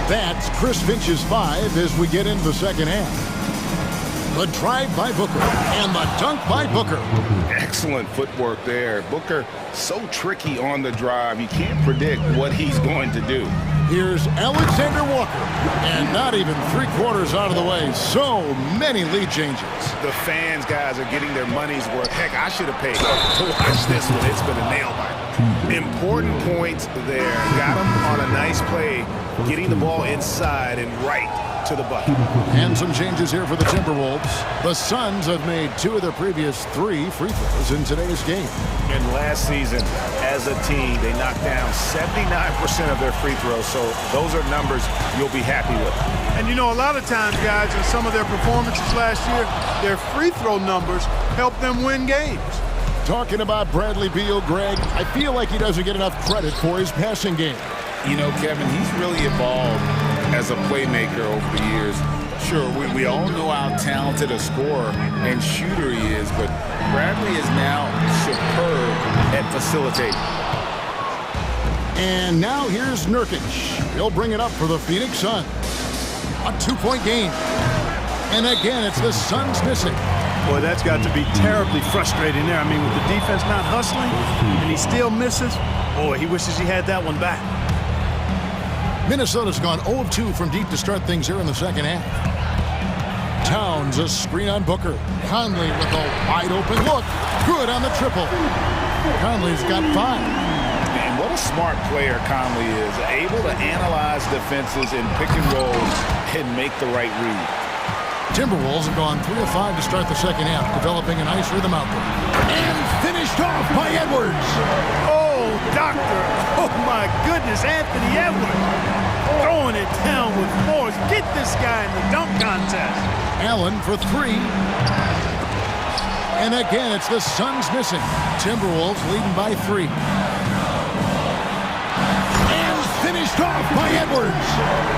That's Chris Finch's 5 as we get into the second half. The drive by Booker and the dunk by Booker. Excellent footwork there. Booker so tricky on the drive. You can't predict what he's going to do. Here's Alexander Walker. And not even 3 quarters out of the way. So many lead changes. The fans, guys, are getting their money's worth. Heck, I should have paid to watch this one. It's been a nail-biter. Important points there. Got him on a nice play, getting the ball inside and right to the bucket. And some changes here for the Timberwolves. The Suns have made 2 of their previous 3 free throws in today's game. And last season, as a team, they knocked down 79% of their free throws, so those are numbers you'll be happy with. And you know, a lot of times, guys, in some of their performances last year, their free throw numbers helped them win games. Talking about Bradley Beal, Greg, I feel like he doesn't get enough credit for his passing game. You know, Kevin, he's really evolved as a playmaker over the years. Sure, we all know how talented a scorer and shooter he is, but Bradley is now superb at facilitating. And now here's Nurkic. He'll bring it up for the Phoenix Suns. A 2-point game. And again, it's the Suns missing. Boy, that's got to be terribly frustrating there. I mean, with the defense not hustling and he still misses, boy, he wishes he had that one back. Minnesota's gone 0 of 2 from deep to start things here in the second half. Towns, a screen on Booker. Conley with a wide open look. Good on the triple. Conley's got 5. And what a smart player Conley is. Able to analyze defenses in pick and rolls and make the right read. Timberwolves have gone 3 of 5 to start the second half, developing a nice rhythm out there. And finished off by Edwards. Oh, doctor. Oh, my goodness, Anthony Edwards. Throwing it down with force. Get this guy in the dunk contest. Allen for 3. And again, it's the Suns missing. Timberwolves leading by 3. And finished off by Edwards.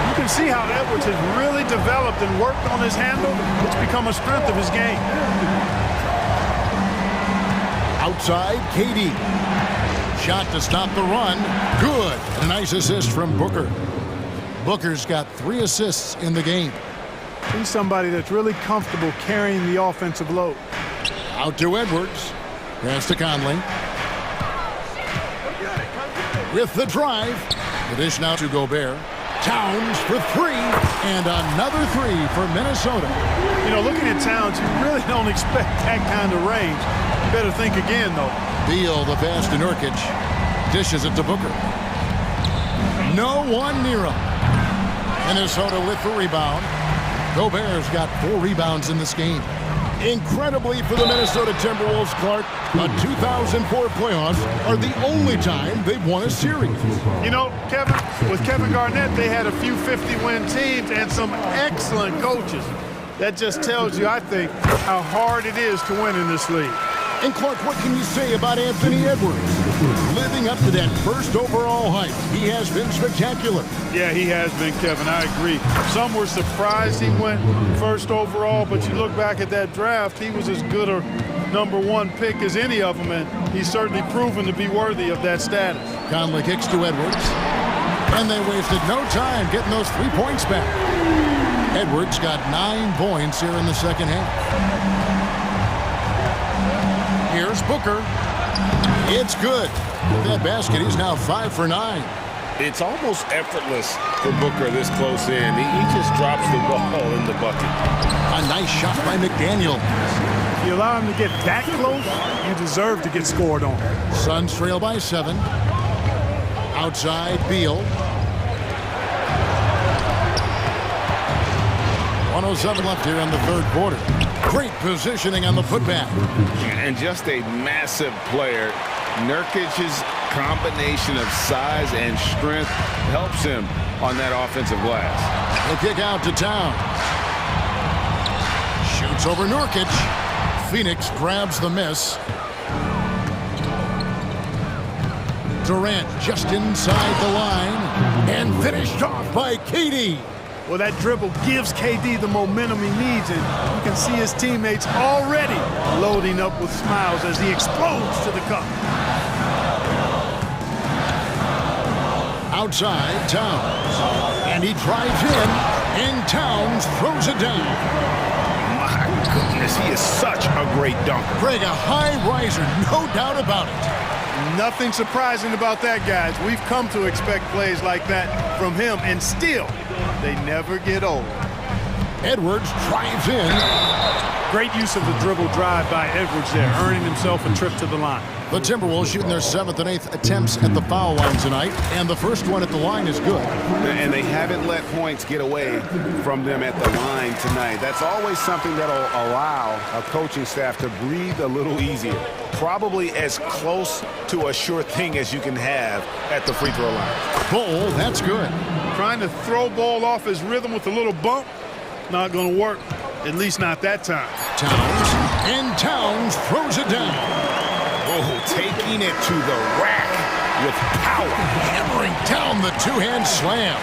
You can see how Edwards has really developed and worked on his handle. It's become a strength of his game. Outside, KD. Shot to stop the run. Good. And a nice assist from Booker. Booker's got 3 assists in the game. He's somebody that's really comfortable carrying the offensive load. Out to Edwards. Pass to Conley. With the drive. The dish now to Gobert. Towns for 3. And another 3 for Minnesota. You know, looking at Towns, you really don't expect that kind of range. You better think again, though. Beal, the pass to Nurkic. Dishes it to Booker. No one near him. Minnesota with the rebound. Gobert's got 4 rebounds in this game. Incredibly for the Minnesota Timberwolves, Clark, the 2004 playoffs are the only time they've won a series. You know, Kevin, with Kevin Garnett, they had a few 50-win teams and some excellent coaches. That just tells you, I think, how hard it is to win in this league. And Clark, what can you say about Anthony Edwards? Living up to that first overall hype, he has been spectacular. Yeah, he has been, Kevin. I agree. Some were surprised he went first overall, but you look back at that draft, he was as good a #1 pick as any of them, and he's certainly proven to be worthy of that status. Conley kicks to Edwards, and they wasted no time getting those 3 points back. Edwards got 9 points here in the second half. Here's Booker. It's good. With that basket, he's now 5 for 9. It's almost effortless for Booker this close in. He just drops the ball in the bucket. A nice shot by McDaniel. If you allow him to get that close, you deserve to get scored on. Suns trail by 7. Outside, Beal. 1:07 left here in the third quarter. Great positioning on the putback. And just a massive player. Nurkic's combination of size and strength helps him on that offensive glass. The kick out to Towns. Shoots over Nurkic. Phoenix grabs the miss. Durant just inside the line and finished off by KD. Well, that dribble gives KD the momentum he needs, and you can see his teammates already loading up with smiles as he explodes to the cup. Outside, Towns. And he drives in, and Towns throws it down. My goodness, he is such a great dunker. Greg, a high riser, no doubt about it. Nothing surprising about that, guys. We've come to expect plays like that from him, and still, they never get old. Edwards drives in. Great use of the dribble drive by Edwards there, earning himself a trip to the line. The Timberwolves shooting their 7th and 8th attempts at the foul line tonight, and the first one at the line is good. And they haven't let points get away from them at the line tonight. That's always something that'll allow a coaching staff to breathe a little easier. Probably as close to a sure thing as you can have at the free throw line. Bull, that's good. Trying to throw ball off his rhythm with a little bump, not going to work, at least not that time. Towns, and Towns throws it down. Oh, taking it to the rack with power. Hammering down the two-hand slam.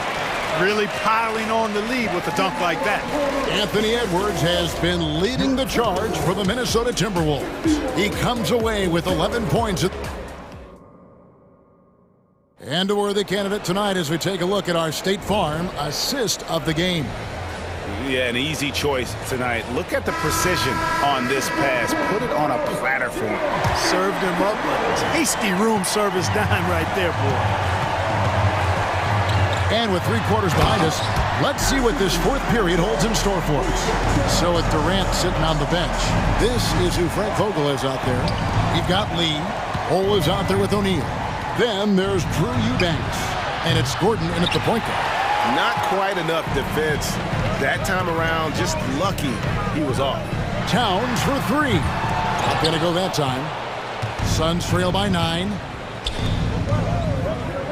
Really piling on the lead with a dunk like that. Anthony Edwards has been leading the charge for the Minnesota Timberwolves. He comes away with 11 points. And a worthy candidate tonight as we take a look at our State Farm assist of the game. Yeah, an easy choice tonight. Look at the precision on this pass. Put it on a platter for him. Served him up a tasty room service dime right there, boy. And with 3 quarters behind us, let's see what this fourth period holds in store for us. So with Durant sitting on the bench, this is who Frank Vogel is out there. You've got Lee. Ole is out there with O'Neal. Then there's Drew Eubanks. And it's Gordon in at the point guard. Not quite enough defense that time around. Just lucky he was off. Towns for 3. Not going to go that time. Suns trail by 9.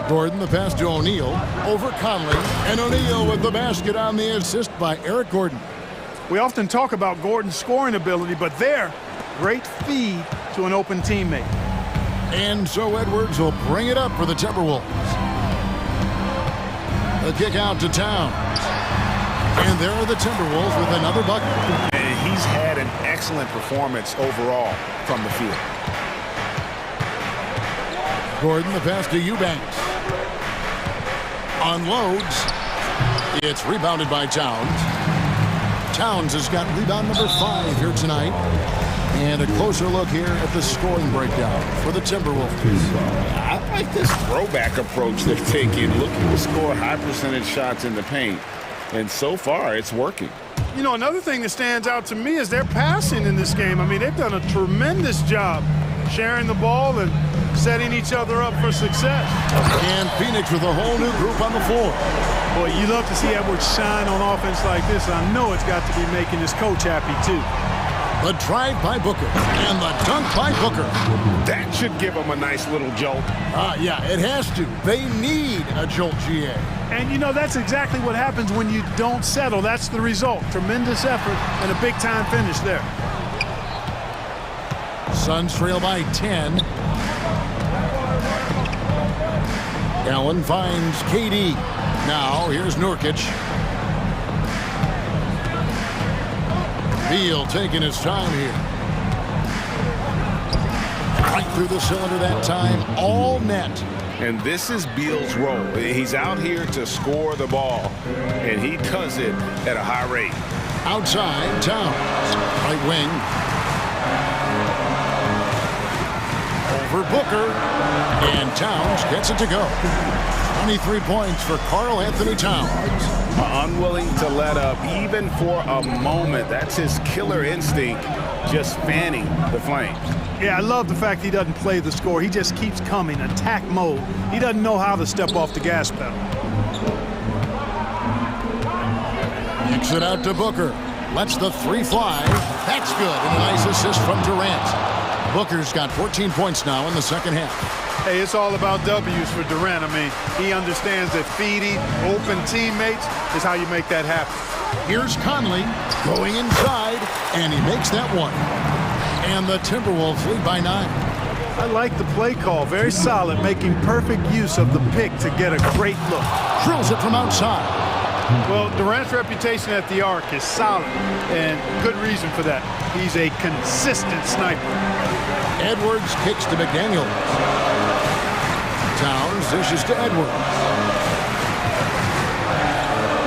Gordon, the pass to O'Neal. Over Conley. And O'Neal with the basket on the assist by Eric Gordon. We often talk about Gordon's scoring ability, but there, great feed to an open teammate. And so Edwards will bring it up for the Timberwolves. The kick out to Towns. And there are the Timberwolves with another bucket. And he's had an excellent performance overall from the field. Gordon, the pass to Eubanks. Unloads. It's rebounded by Towns. Towns has got rebound number 5 here tonight. And a closer look here at the scoring breakdown for the Timberwolves. I like this throwback approach they're taking, looking to score high percentage shots in the paint. And so far, it's working. You know, another thing that stands out to me is their passing in this game. I mean, they've done a tremendous job sharing the ball and setting each other up for success. And Phoenix with a whole new group on the floor. Boy, you love to see Edwards shine on offense like this. I know it's got to be making his coach happy, too. The drive by Booker and the dunk by Booker. That should give them a nice little jolt. Yeah, it has to. They need a jolt, GA. And, you know, that's exactly what happens when you don't settle. That's the result. Tremendous effort and a big-time finish there. Suns trail by 10. Allen finds KD. Now, here's Nurkic. Beal taking his time here. Right through the cylinder that time, all net. And this is Beal's role. He's out here to score the ball, and he does it at a high rate. Outside, Towns. Right wing. Over Booker. And Towns gets it to go. 23 points for Karl Anthony Towns. Unwilling to let up even for a moment. That's his killer instinct, just fanning the flames. Yeah, I love the fact he doesn't play the score. He just keeps coming, attack mode. He doesn't know how to step off the gas pedal. Kicks it out to Booker. Lets the 3 fly. That's good. And a nice assist from Durant. Booker's got 14 points now in the second half. Hey, it's all about W's for Durant. I mean, he understands that feeding open teammates is how you make that happen. Here's Conley going inside, and he makes that one. And the Timberwolves lead by 9. I like the play call. Very solid, making perfect use of the pick to get a great look. Drills it from outside. Well, Durant's reputation at the arc is solid, and good reason for that. He's a consistent sniper. Edwards kicks to McDaniels. Towns dishes to Edwards.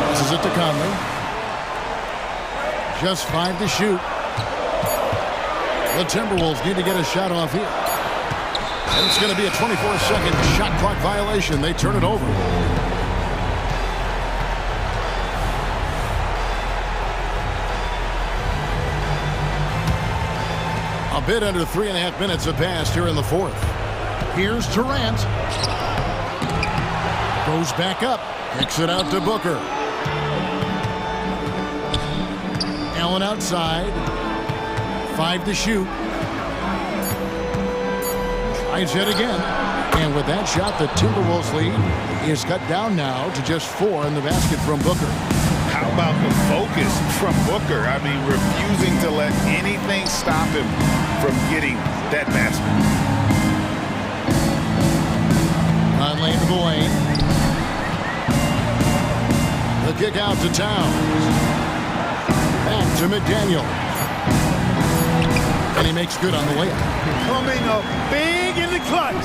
This is it to Conley. Just 5 to shoot. The Timberwolves need to get a shot off here. And it's going to be a 24-second shot clock violation. They turn it over. A bit under 3.5 minutes have passed here in the fourth. Here's Durant. Goes back up. Kicks it out to Booker. Allen outside. 5 to shoot. Tries it again. And with that shot, the Timberwolves lead is cut down now to just 4 in the basket from Booker. How about the focus from Booker? I mean, refusing to let anything stop him from getting that basket. Conley into the lane. The kick out to Towns. Back to McDaniel. And he makes good on the layup. Coming up big in the clutch.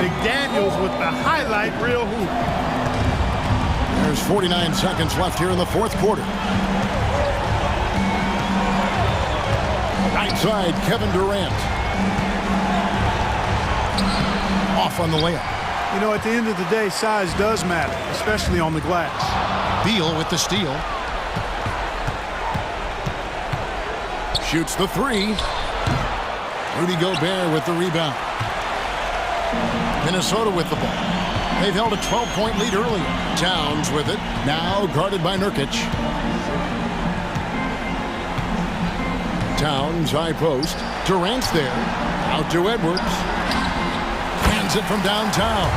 McDaniels with the highlight reel hoop. There's 49 seconds left here in the fourth quarter. Right side, Kevin Durant. Off on the layup. You know, at the end of the day, size does matter, especially on the glass. Beal with the steal. Shoots the three. Rudy Gobert with the rebound. Minnesota with the ball. They've held a 12-point lead earlier. Towns with it. Now guarded by Nurkic. Towns, high post. Durant's there. Out to Edwards. Hands it from downtown.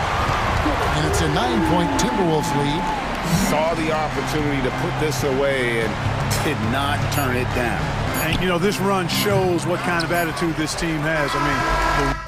And it's a 9-point Timberwolves lead. Saw the opportunity to put this away and did not turn it down. And, you know, this run shows what kind of attitude this team has. I mean, the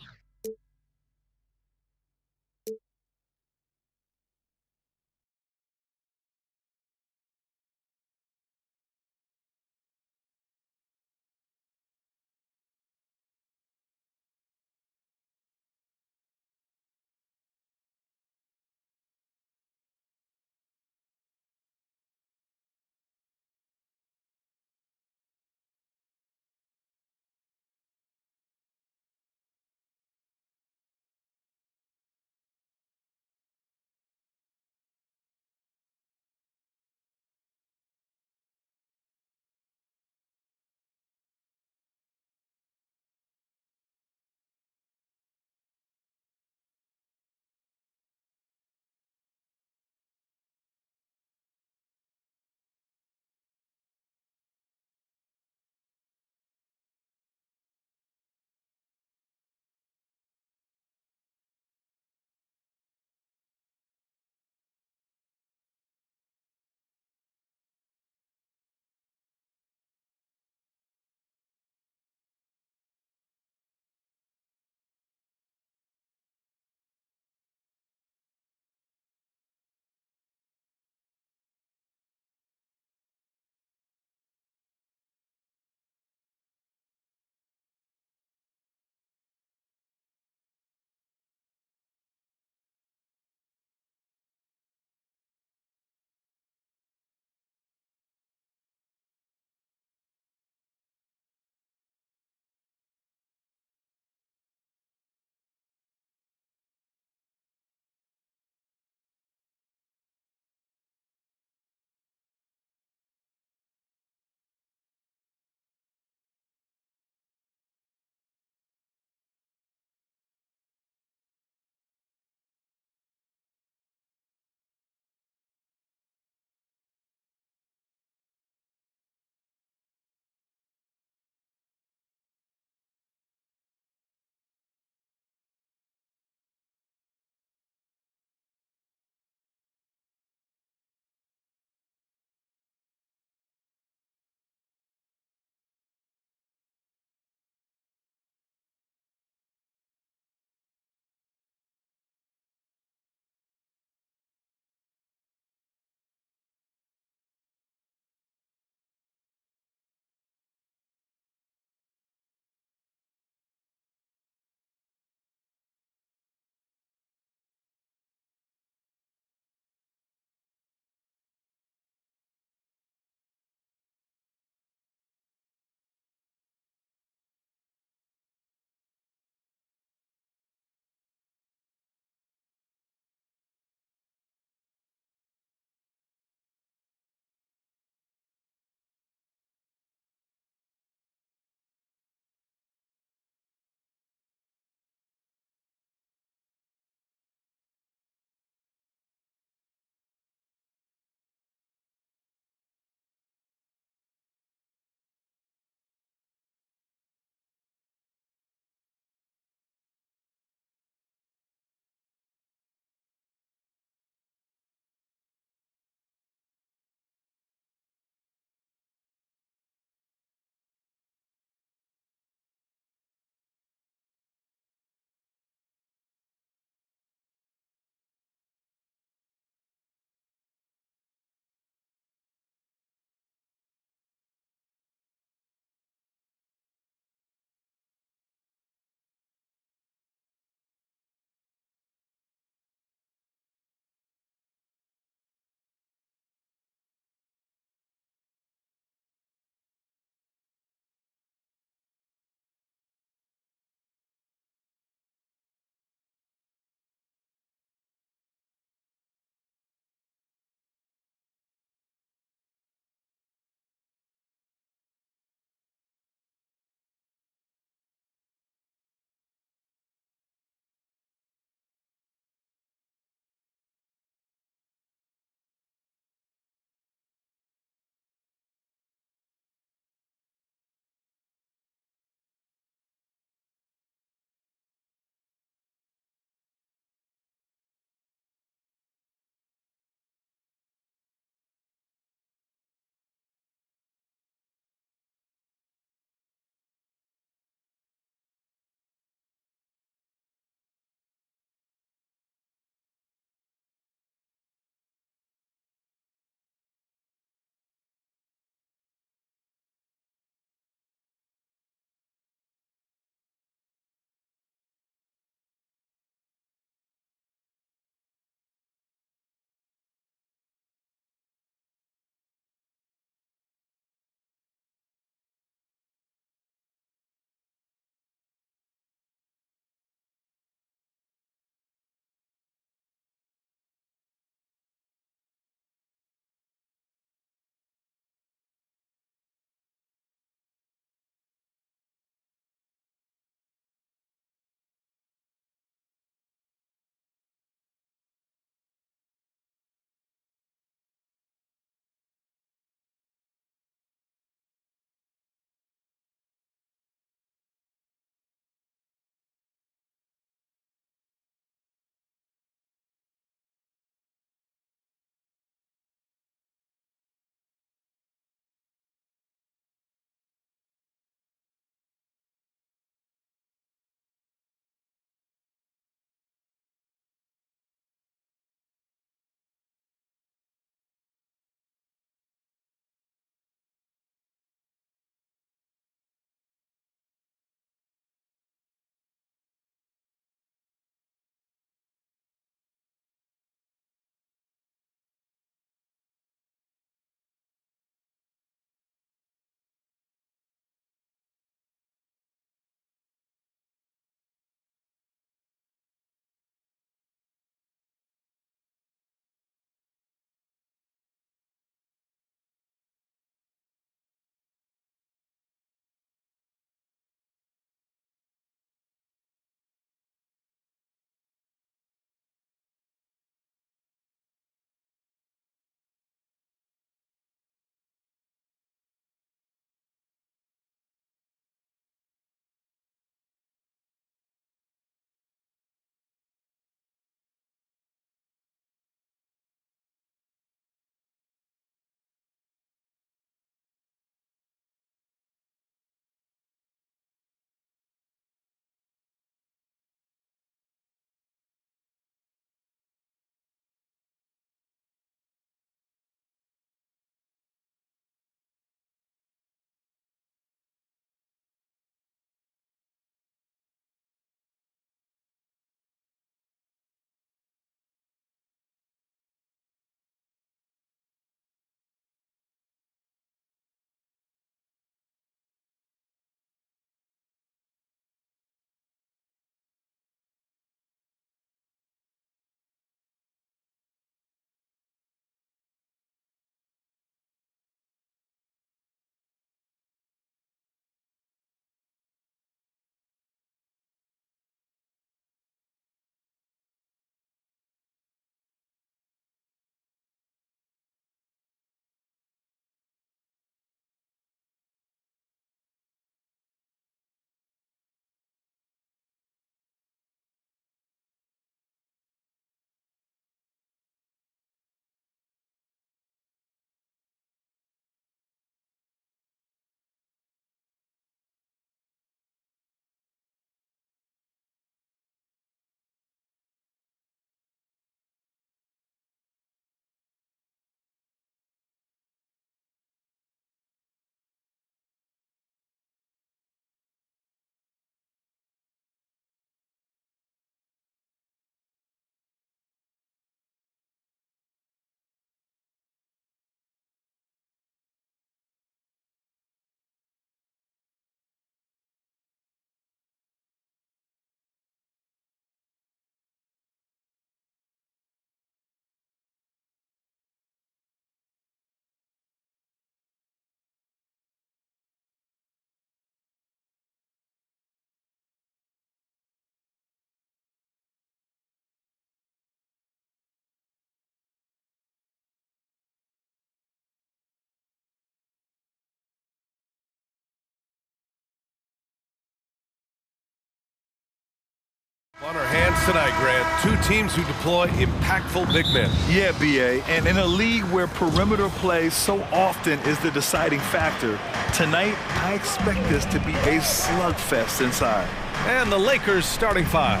On our hands tonight, Grant, two teams who deploy impactful big men. Yeah, BA, and in a league where perimeter play so often is the deciding factor, tonight I expect this to be a slugfest inside. And the Lakers starting five.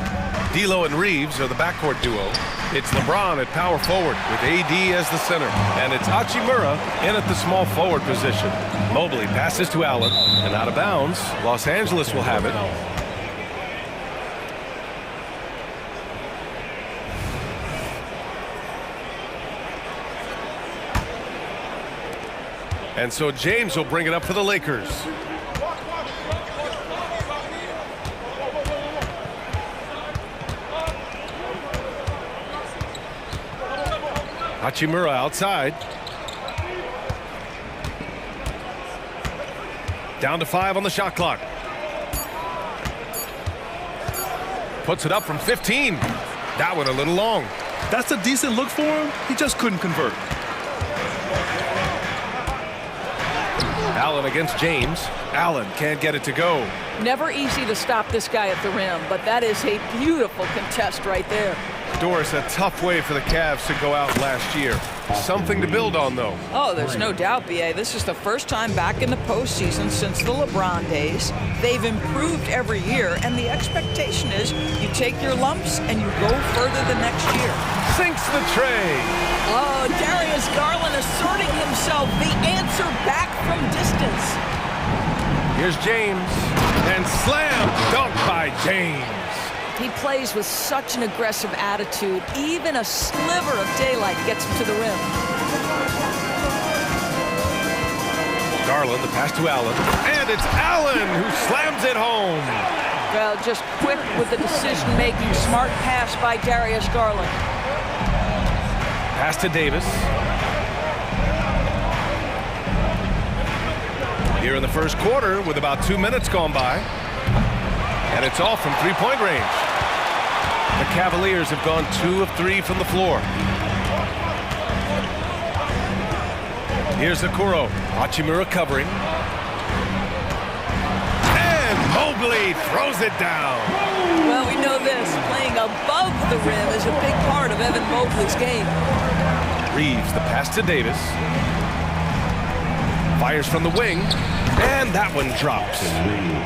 D'Lo and Reeves are the backcourt duo. It's LeBron at power forward with AD as the center. And it's Hachimura in at the small forward position. Mobley passes to Allen and out of bounds. Los Angeles will have it. And so James will bring it up for the Lakers. Hachimura outside. Down to 5 on the shot clock. Puts it up from 15. That one a little long. That's a decent look for him. He just couldn't convert. Allen against James. Allen can't get it to go. Never easy to stop this guy at the rim, but that is a beautiful contest right there. Doris, a tough way for the Cavs to go out last year. Something to build on, though. Oh, there's no doubt, BA. This is the first time back in the postseason since the LeBron days. They've improved every year, and the expectation is you take your lumps and you go further the next year. Sinks the tray. Oh, Darius Garland asserting himself, the answer back from distance. Here's James, and slam dunk by James. He plays with such an aggressive attitude. Even a sliver of daylight gets him to the rim. Garland, the pass to Allen. And it's Allen who slams it home. Well, just quick with the decision-making. Smart pass by Darius Garland. Pass to Davis. Here in the first quarter with about 2 minutes gone by. And it's all from three-point range. The Cavaliers have gone 2 of 3 from the floor. Here's Okoro. Hachimura covering. And Mobley throws it down. Well, we know this. Playing above the rim is a big part of Evan Mobley's game. Reeves, the pass to Davis. Fires from the wing. And that one drops.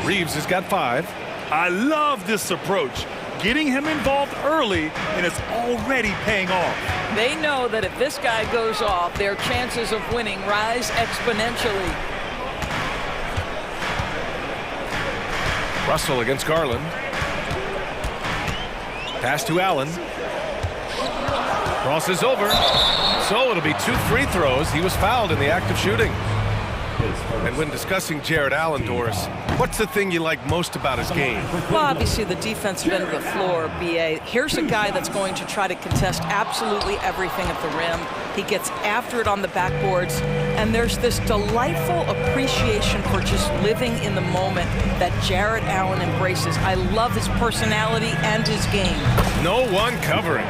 Reeves has got 5. I love this approach. Getting him involved early, and it's already paying off. They know that if this guy goes off, their chances of winning rise exponentially. Russell against Garland. Pass to Allen. Crosses over. So it'll be 2 free throws. He was fouled in the act of shooting. And when discussing Jared Allen, Doris, what's the thing you like most about his game? Well, obviously the defensive end of the floor, BA. Here's a guy that's going to try to contest absolutely everything at the rim. He gets after it on the backboards, and there's this delightful appreciation for just living in the moment that Jared Allen embraces. I love his personality and his game. No one covering.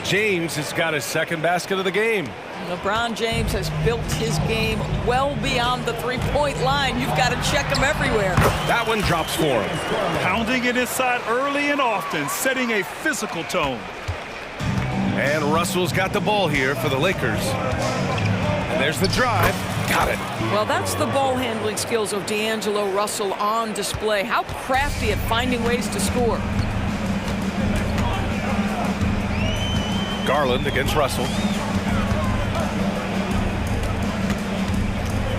James has got his second basket of the game. LeBron James has built his game well beyond the three-point line. You've got to check him everywhere. That one drops for him. Pounding it inside early and often, setting a physical tone. And Russell's got the ball here for the Lakers. And there's the drive. Got it. Well, that's the ball handling skills of D'Angelo Russell on display. How crafty at finding ways to score. Garland against Russell.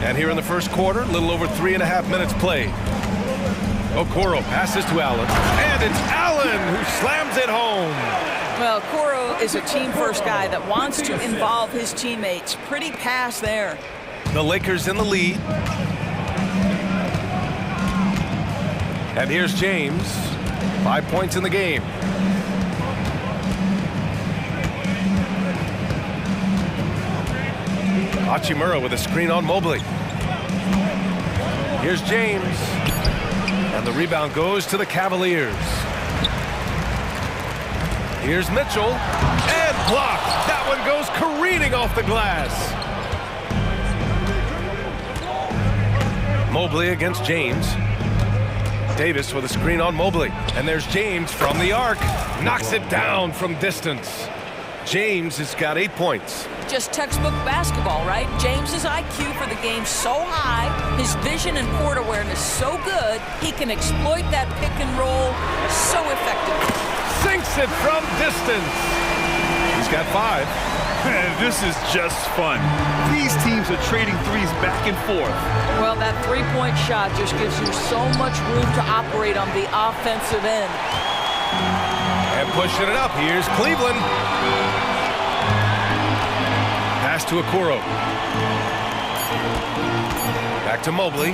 And here in the first quarter, a little over 3.5 minutes played. Okoro passes to Allen. And it's Allen who slams it home. Well, Okoro is a team-first guy that wants to involve his teammates. Pretty pass there. The Lakers in the lead. And here's James. 5 points in the game. Hachimura with a screen on Mobley. Here's James. And the rebound goes to the Cavaliers. Here's Mitchell. And blocked. That one goes careening off the glass. Mobley against James. Davis with a screen on Mobley. And there's James from the arc. Knocks it down from distance. James has got 8 points. Just textbook basketball, right? James's IQ for the game so high, his vision and court awareness so good, he can exploit that pick and roll so effectively. Sinks it from distance. He's got 5. Man, this is just fun. These teams are trading threes back and forth. Well, that three-point shot just gives you so much room to operate on the offensive end. And pushing it up, here's Cleveland. Pass to Okoro. Back to Mobley.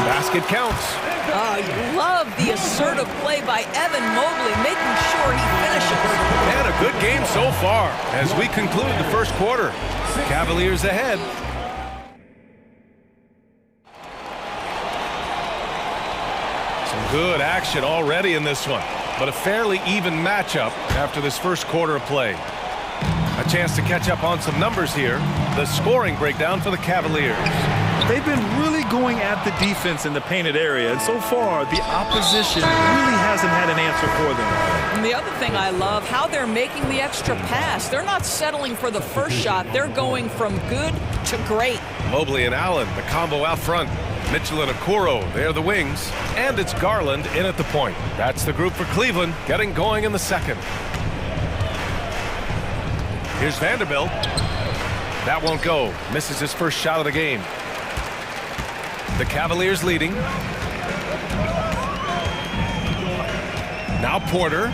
Basket counts. I love the assertive play by Evan Mobley, making sure he finishes. And a good game so far as we conclude the first quarter. Cavaliers ahead. Some good action already in this one, but a fairly even matchup after this first quarter of play. A chance to catch up on some numbers here. The scoring breakdown for the Cavaliers. They've been really going at the defense in the painted area, and so far, the opposition really hasn't had an answer for them. And the other thing I love, how they're making the extra pass. They're not settling for the first shot. They're going from good to great. Mobley and Allen, the combo out front. Mitchell and Okoro, they're the wings. And it's Garland in at the point. That's the group for Cleveland, getting going in the second. Here's Vanderbilt. That won't go. Misses his first shot of the game. The Cavaliers leading. Now Porter.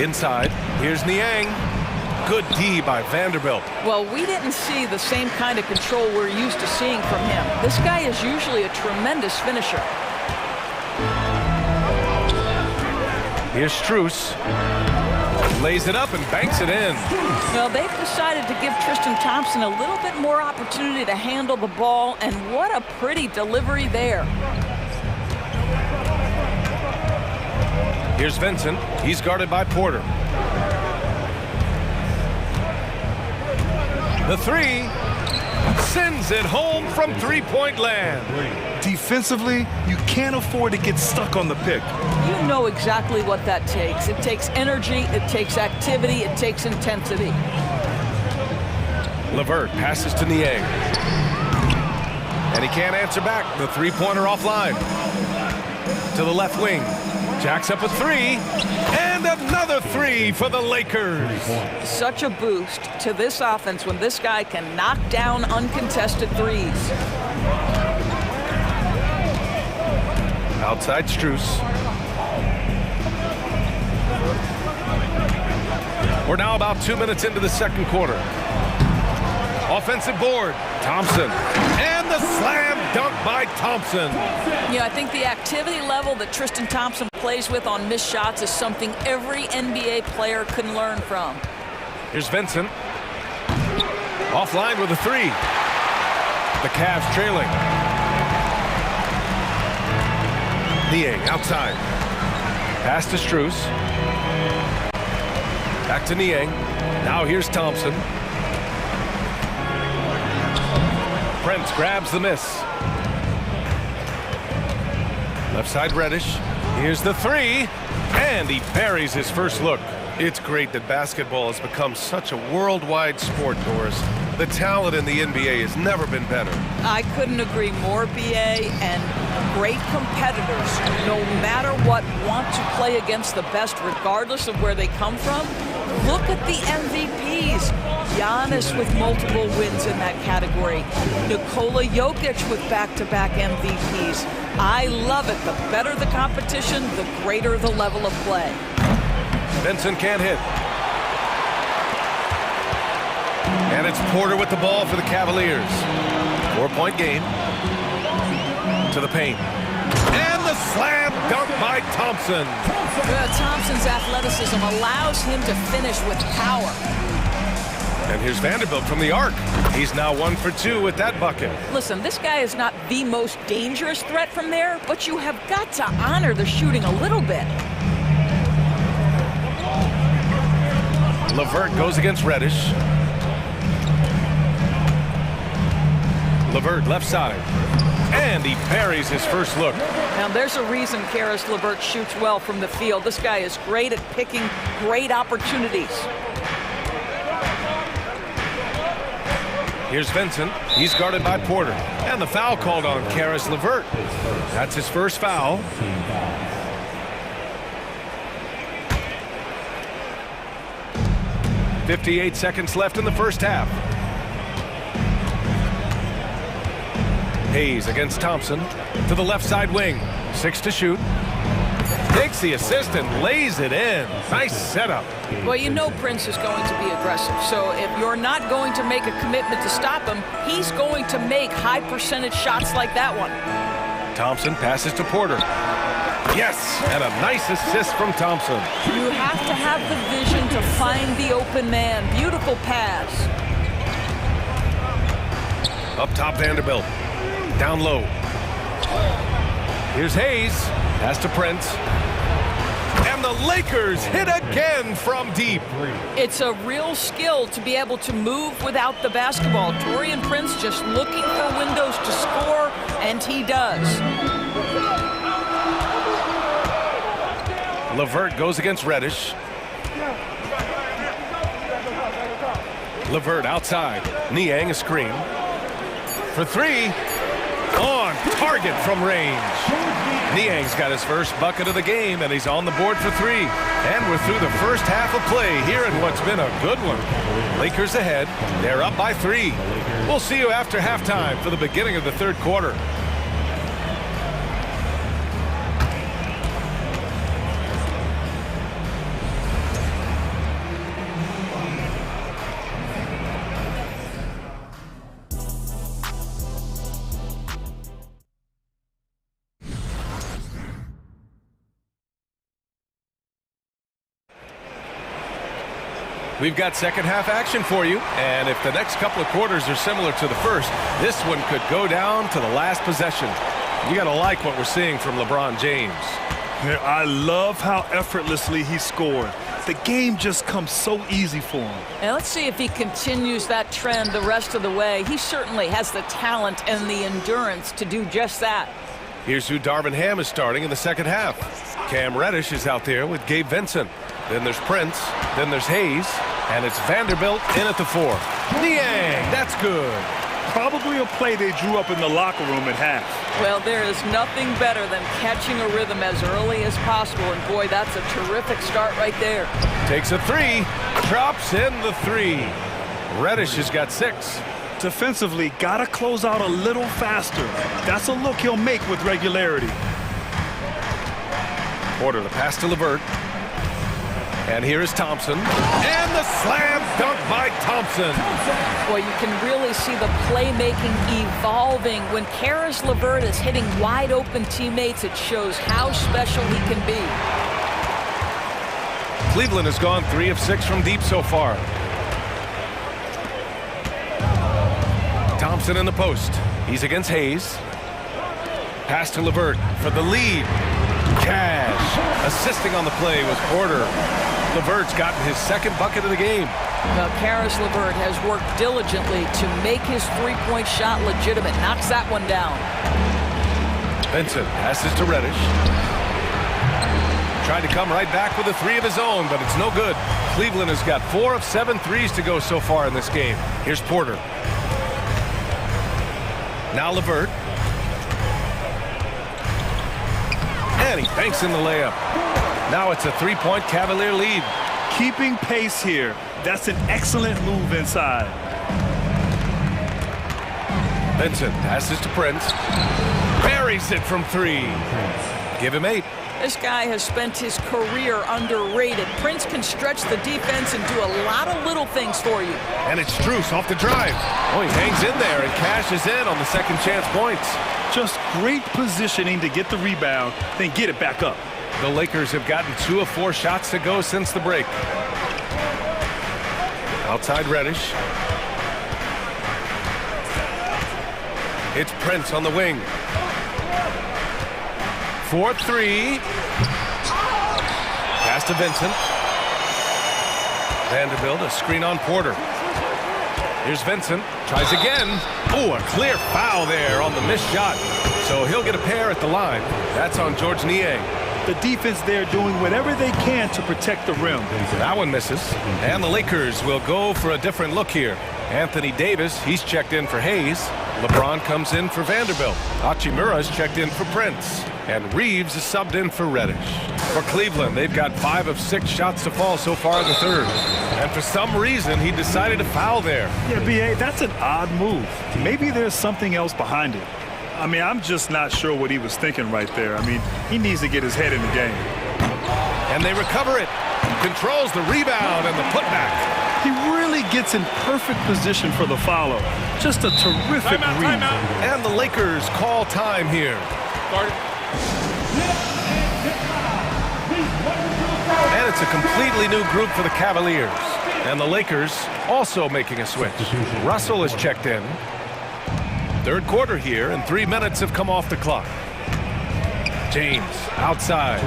Inside. Here's Niang. Good D by Vanderbilt. Well, we didn't see the same kind of control we're used to seeing from him. This guy is usually a tremendous finisher. Here's Strus. Lays it up and banks it in. Well, they've decided to give Tristan Thompson a little bit more opportunity to handle the ball, and what a pretty delivery there. Here's Vincent. He's guarded by Porter. The three sends it home from three-point land. Defensively, you can't afford to get stuck on the pick. You know exactly what that takes. It takes energy, it takes activity, it takes intensity. LeVert passes to Niang. And he can't answer back. The three-pointer offline. To the left wing. Jacks up a three. And another three for the Lakers. Such a boost to this offense when this guy can knock down uncontested threes. Outside Strus. We're now about 2 minutes into the second quarter. Offensive board. Thompson. And the slam dunk by Thompson. Yeah, I think the activity level that Tristan Thompson plays with on missed shots is something every NBA player can learn from. Here's Vincent. Offline with a three. The Cavs trailing. Niang outside. Pass to Strus. Back to Niang. Now here's Thompson. Prince grabs the miss. Left side Reddish. Here's the three. And he buries his first look. It's great that basketball has become such a worldwide sport, Doris. The talent in the NBA has never been better. I couldn't agree more, BA, and great competitors, no matter what, want to play against the best regardless of where they come from. Look at the MVPs. Giannis with multiple wins in that category. Nikola Jokic with back-to-back MVPs. I love it. The better the competition, the greater the level of play. Vincent can't hit. And it's Porter with the ball for the Cavaliers. 4-point game. To the paint. And the slam dunk by Thompson. Thompson's athleticism allows him to finish with power. And here's Vanderbilt from the arc. He's now 1 for 2 with that bucket. Listen, this guy is not the most dangerous threat from there, but you have got to honor the shooting a little bit. LeVert goes against Reddish. LeVert left side. And he buries his first look. Now there's a reason Caris LeVert shoots well from the field. This guy is great at picking great opportunities. Here's Vincent. He's guarded by Porter. And the foul called on Caris LeVert. That's his first foul. .58 seconds left in the first half. Hayes against Thompson to the left side wing. 6 to shoot. Takes the assist and lays it in. Nice setup. Well, you know Prince is going to be aggressive. So if you're not going to make a commitment to stop him, he's going to make high percentage shots like that one. Thompson passes to Porter. Yes, and a nice assist from Thompson. You have to have the vision to find the open man. Beautiful pass. Up top, Vanderbilt. Down low. Here's Hayes. Pass to Prince. And the Lakers hit again from deep. It's a real skill to be able to move without the basketball. Taurean Prince just looking for windows to score, and he does. LeVert goes against Reddish. LeVert outside. Niang a screen. For 3. On target from range. Niang's got his first bucket of the game, and he's on the board for 3. And we're through the first half of play here in what's been a good one. Lakers ahead. They're up by 3. We'll see you after halftime for the beginning of the third quarter. We've got second half action for you, and if the next couple of quarters are similar to the first, this one could go down to the last possession. You got to like what we're seeing from LeBron James. I love how effortlessly he scored. The game just comes so easy for him. And let's see if he continues that trend the rest of the way. He certainly has the talent and the endurance to do just that. Here's who Darvin Ham is starting in the second half. Cam Reddish is out there with Gabe Vincent. Then there's Prince. Then there's Hayes. And it's Vanderbilt in at the 4. Niang, that's good. Probably a play they drew up in the locker room at half. Well, there is nothing better than catching a rhythm as early as possible. And boy, that's a terrific start right there. Takes a 3. Drops in the 3. Reddish has got 6. Defensively, gotta close out a little faster. That's a look he'll make with regularity. Porter, the pass to LeVert. And here is Thompson. And the slam dunk by Thompson. Boy, you can really see the playmaking evolving. When Caris LeVert is hitting wide open teammates, it shows how special he can be. Cleveland has gone 3 of 6 from deep so far. Thompson in the post. He's against Hayes. Pass to LeVert for the lead. Cash. Assisting on the play was Porter. LeVert's gotten his second bucket of the game. Well, Caris LeVert has worked diligently to make his three-point shot legitimate. Knocks that one down. Vincent passes to Reddish. Tried to come right back with a 3 of his own, but it's no good. Cleveland has got 4 of 7 threes to go so far in this game. Here's Porter. Now LeVert. And he banks in the layup. Now it's a 3-point Cavalier lead. Keeping pace here. That's an excellent move inside. Vincent passes to Prince. Buries it from 3. Give him 8. This guy has spent his career underrated. Prince can stretch the defense and do a lot of little things for you. And it's Strus off the drive. Oh, he hangs in there and cashes in on the second chance points. Just great positioning to get the rebound, then get it back up. The Lakers have gotten 2 of 4 shots to go since the break. Outside Reddish. It's Prince on the wing. 4-3. Pass to Vincent. Vanderbilt, a screen on Porter. Here's Vincent. Tries again. Oh, a clear foul there on the missed shot. So he'll get a pair at the line. That's on George Nie. The defense there doing whatever they can to protect the rim. That one misses. And the Lakers will go for a different look here. Anthony Davis, he's checked in for Hayes. LeBron comes in for Vanderbilt. Hachimura's checked in for Prince. And Reeves is subbed in for Reddish. For Cleveland, they've got 5 of 6 shots to fall so far in the third. And for some reason, he decided to foul there. Yeah, B.A., that's an odd move. Maybe there's something else behind it. I mean, I'm just not sure what he was thinking right there. I mean, he needs to get his head in the game. And they recover it. Controls the rebound and the putback. He really gets in perfect position for the follow. Just a terrific read. And the Lakers call time here. And it's a completely new group for the Cavaliers. And the Lakers also making a switch. Russell is checked in. Third quarter here, and 3 minutes have come off the clock. James outside.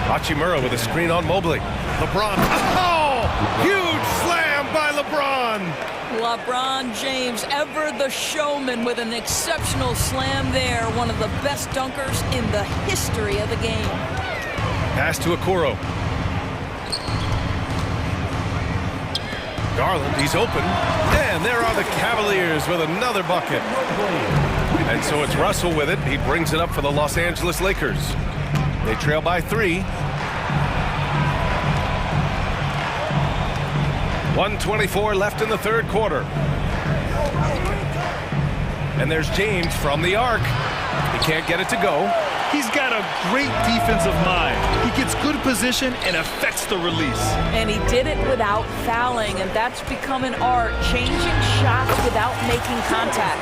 Hachimura with a screen on Mobley. LeBron. Oh! Huge slam by LeBron! LeBron James, ever the showman, with an exceptional slam there. One of the best dunkers in the history of the game. Pass to Okoro. Garland, he's open. And there are the Cavaliers with another bucket. And so it's Russell with it. He brings it up for the Los Angeles Lakers. They trail by 3. 1:24 left in the third quarter. And there's James from the arc. He can't get it to go. He's got a great defensive mind. He gets good position and affects the release. And he did it without fouling, and that's become an art, changing shots without making contact.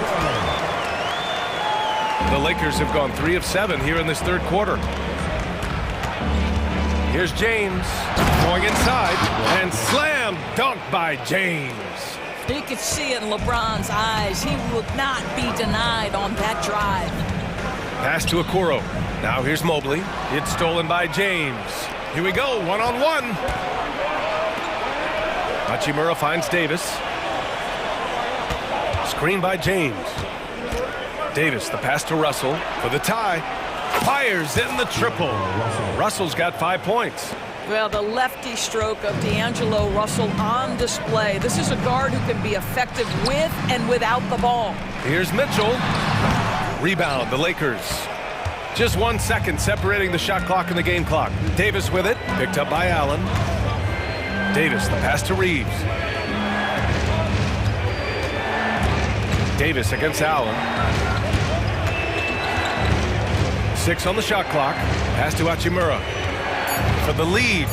The Lakers have gone 3 of 7 here in this third quarter. Here's James going inside and slam dunk by James. You could see it in LeBron's eyes. He will not be denied on that drive. Pass to Okoro. Now here's Mobley. It's stolen by James. Here we go, one-on-one. Hachimura finds Davis. Screen by James. Davis, the pass to Russell for the tie. Fires in the triple. Russell's got 5 points. Well, the lefty stroke of D'Angelo Russell on display. This is a guard who can be effective with and without the ball. Here's Mitchell. Rebound, the Lakers. Just 1 second separating the shot clock and the game clock. Davis with it, picked up by Allen. Davis, the pass to Reeves. Davis against Allen. 6 on the shot clock. Pass to Hachimura. For the lead.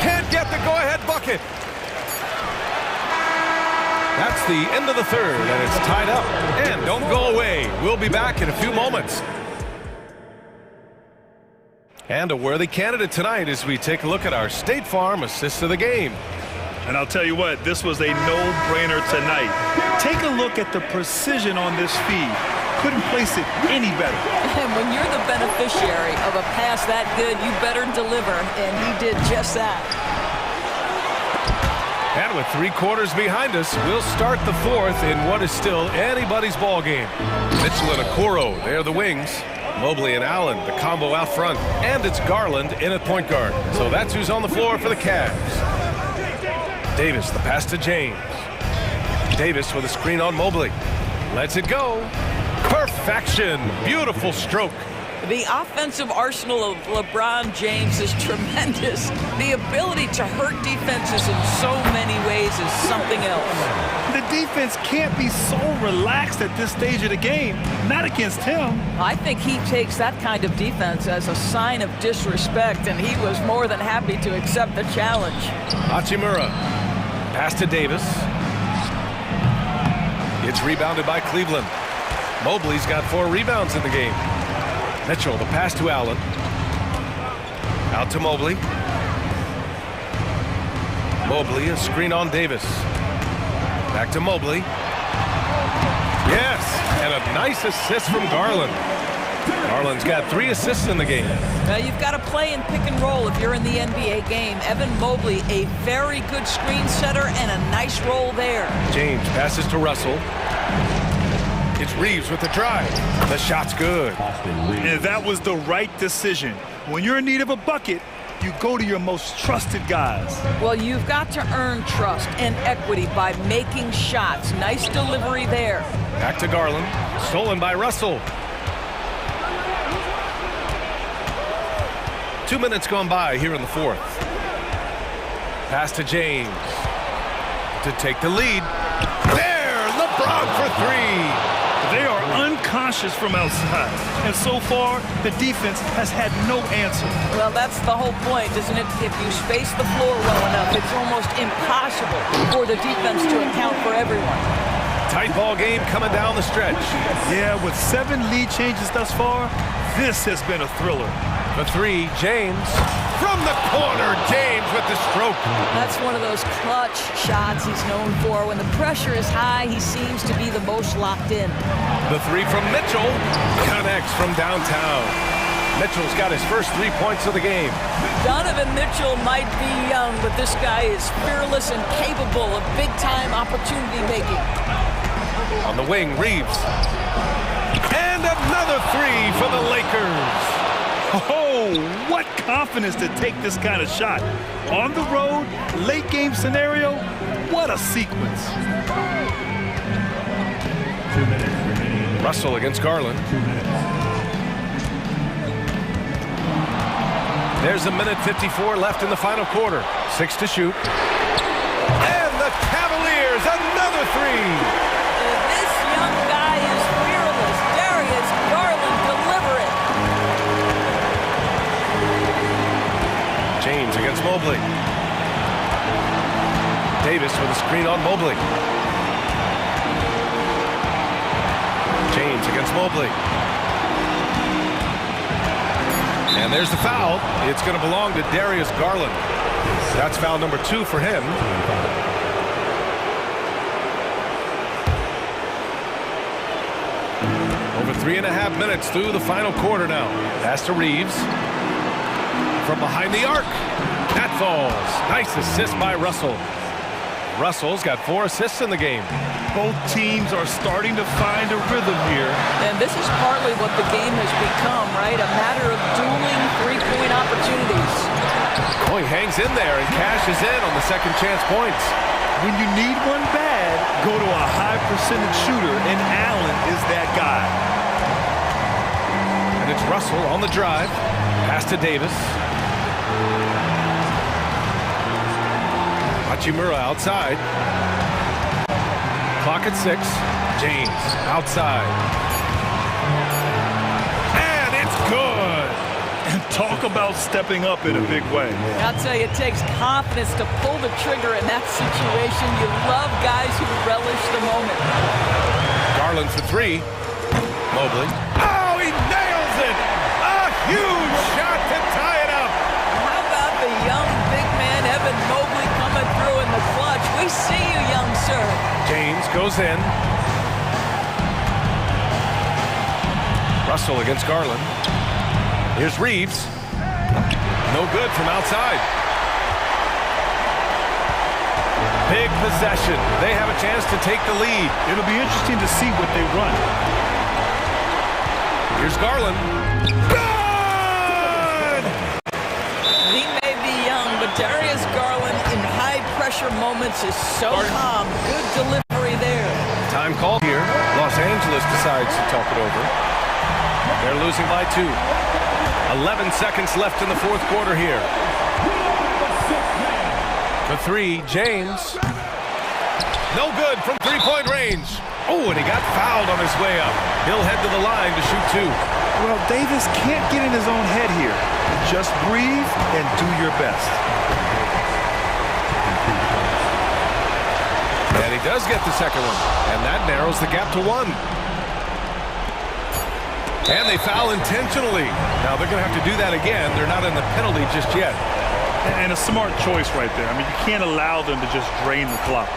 Can't get the go-ahead bucket. That's the end of the third, and it's tied up. And don't go away. We'll be back in a few moments. And a worthy candidate tonight as we take a look at our State Farm assist of the game. And I'll tell you what, this was a no-brainer tonight. Take a look at the precision on this feed. Couldn't place it any better. And when you're the beneficiary of a pass that good, you better deliver, and he did just that. And with 3 quarters behind us, we'll start the fourth in what is still anybody's ball game. Mitchell and Okoro, they're the wings. Mobley and Allen, the combo out front. And it's Garland in at point guard. So that's who's on the floor for the Cavs. Davis, the pass to James. Davis with a screen on Mobley. Lets it go. Perfection. Beautiful stroke. The offensive arsenal of LeBron James is tremendous. The ability to hurt defenses in so many ways is something else. The defense can't be so relaxed at this stage of the game. Not against him. I think he takes that kind of defense as a sign of disrespect, and he was more than happy to accept the challenge. Hachimura. Pass to Davis. It's rebounded by Cleveland. Mobley's got 4 rebounds in the game. Mitchell, the pass to Allen. Out to Mobley. Mobley, a screen on Davis. Back to Mobley. Yes, and a nice assist from Garland. Garland's got 3 assists in the game. You've got to play in pick and roll if you're in the NBA game. Evan Mobley, a very good screen setter and a nice roll there. James passes to Russell. It's Reeves with the drive. The shot's good. And that was the right decision. When you're in need of a bucket, you go to your most trusted guys. Well, you've got to earn trust and equity by making shots. Nice delivery there. Back to Garland. Stolen by Russell. 2 minutes gone by here in the fourth. Pass to James to take the lead. There, LeBron for 3. They are unconscious from outside, and so far, the defense has had no answer. Well, that's the whole point, isn't it? If you space the floor well enough, it's almost impossible for the defense to account for everyone. Tight ball game coming down the stretch. Yeah, with 7 lead changes thus far, this has been a thriller. The 3, James. From the corner, James with the stroke. That's one of those clutch shots he's known for. When the pressure is high, he seems to be the most locked in. The 3 from Mitchell connects from downtown. Mitchell's got his first 3 points of the game. Donovan Mitchell might be young, but this guy is fearless and capable of big-time opportunity making. On the wing, Reeves. And another 3 for the Lakers. Oh, what confidence to take this kind of shot. On the road, late game scenario, what a sequence. 2 minutes remaining. Russell against Garland. 2 minutes. There's 1:54 left in the final quarter. 6 to shoot. And the Cavaliers, another 3. This young guy is fearless. Darius Garland, deliver it. James against Mobley. Davis with a screen on Mobley. James against Mobley. And there's the foul. It's going to belong to Darius Garland. That's foul number 2 for him. Over 3.5 minutes through the final quarter now. Pass to Reeves. From behind the arc. That falls. Nice assist by Russell. Russell's got 4 assists in the game. Both teams are starting to find a rhythm here. And this is partly what the game has become, right? A matter of dueling 3-point opportunities. Oh, he hangs in there and cashes in on the second chance points. When you need one bad, go to a high percentage shooter, and Allen is that guy. And it's Russell on the drive. Pass to Davis. Hachimura outside. Clock at 6. James outside. And it's good. And talk about stepping up in a big way. I'll tell you, it takes confidence to pull the trigger in that situation. You love guys who relish the moment. Garland for 3. Mobley. Oh, he nails it! A huge shot to tie it up. How about the young big man, Evan Mobley, coming through in the clutch? We see you, young sir. James goes in. Russell against Garland. Here's Reeves. No good from outside. Big possession. They have a chance to take the lead. It'll be interesting to see what they run. Here's Garland. Good! He may be young, but Darius Garland in high-pressure moments is so calm. Good delivery there. Time called here. Los Angeles decides to talk it over. They're losing by 2. 11 seconds left in the fourth quarter here. The 3, James. No good from 3-point range. Oh, and he got fouled on his way up. He'll head to the line to shoot 2. Well, Davis can't get in his own head here. Just breathe and do your best. And he does get the second one. And that narrows the gap to 1. And they foul intentionally. Now they're going to have to do that again. They're not in the penalty just yet. And a smart choice right there. I mean, you can't allow them to just drain the clock.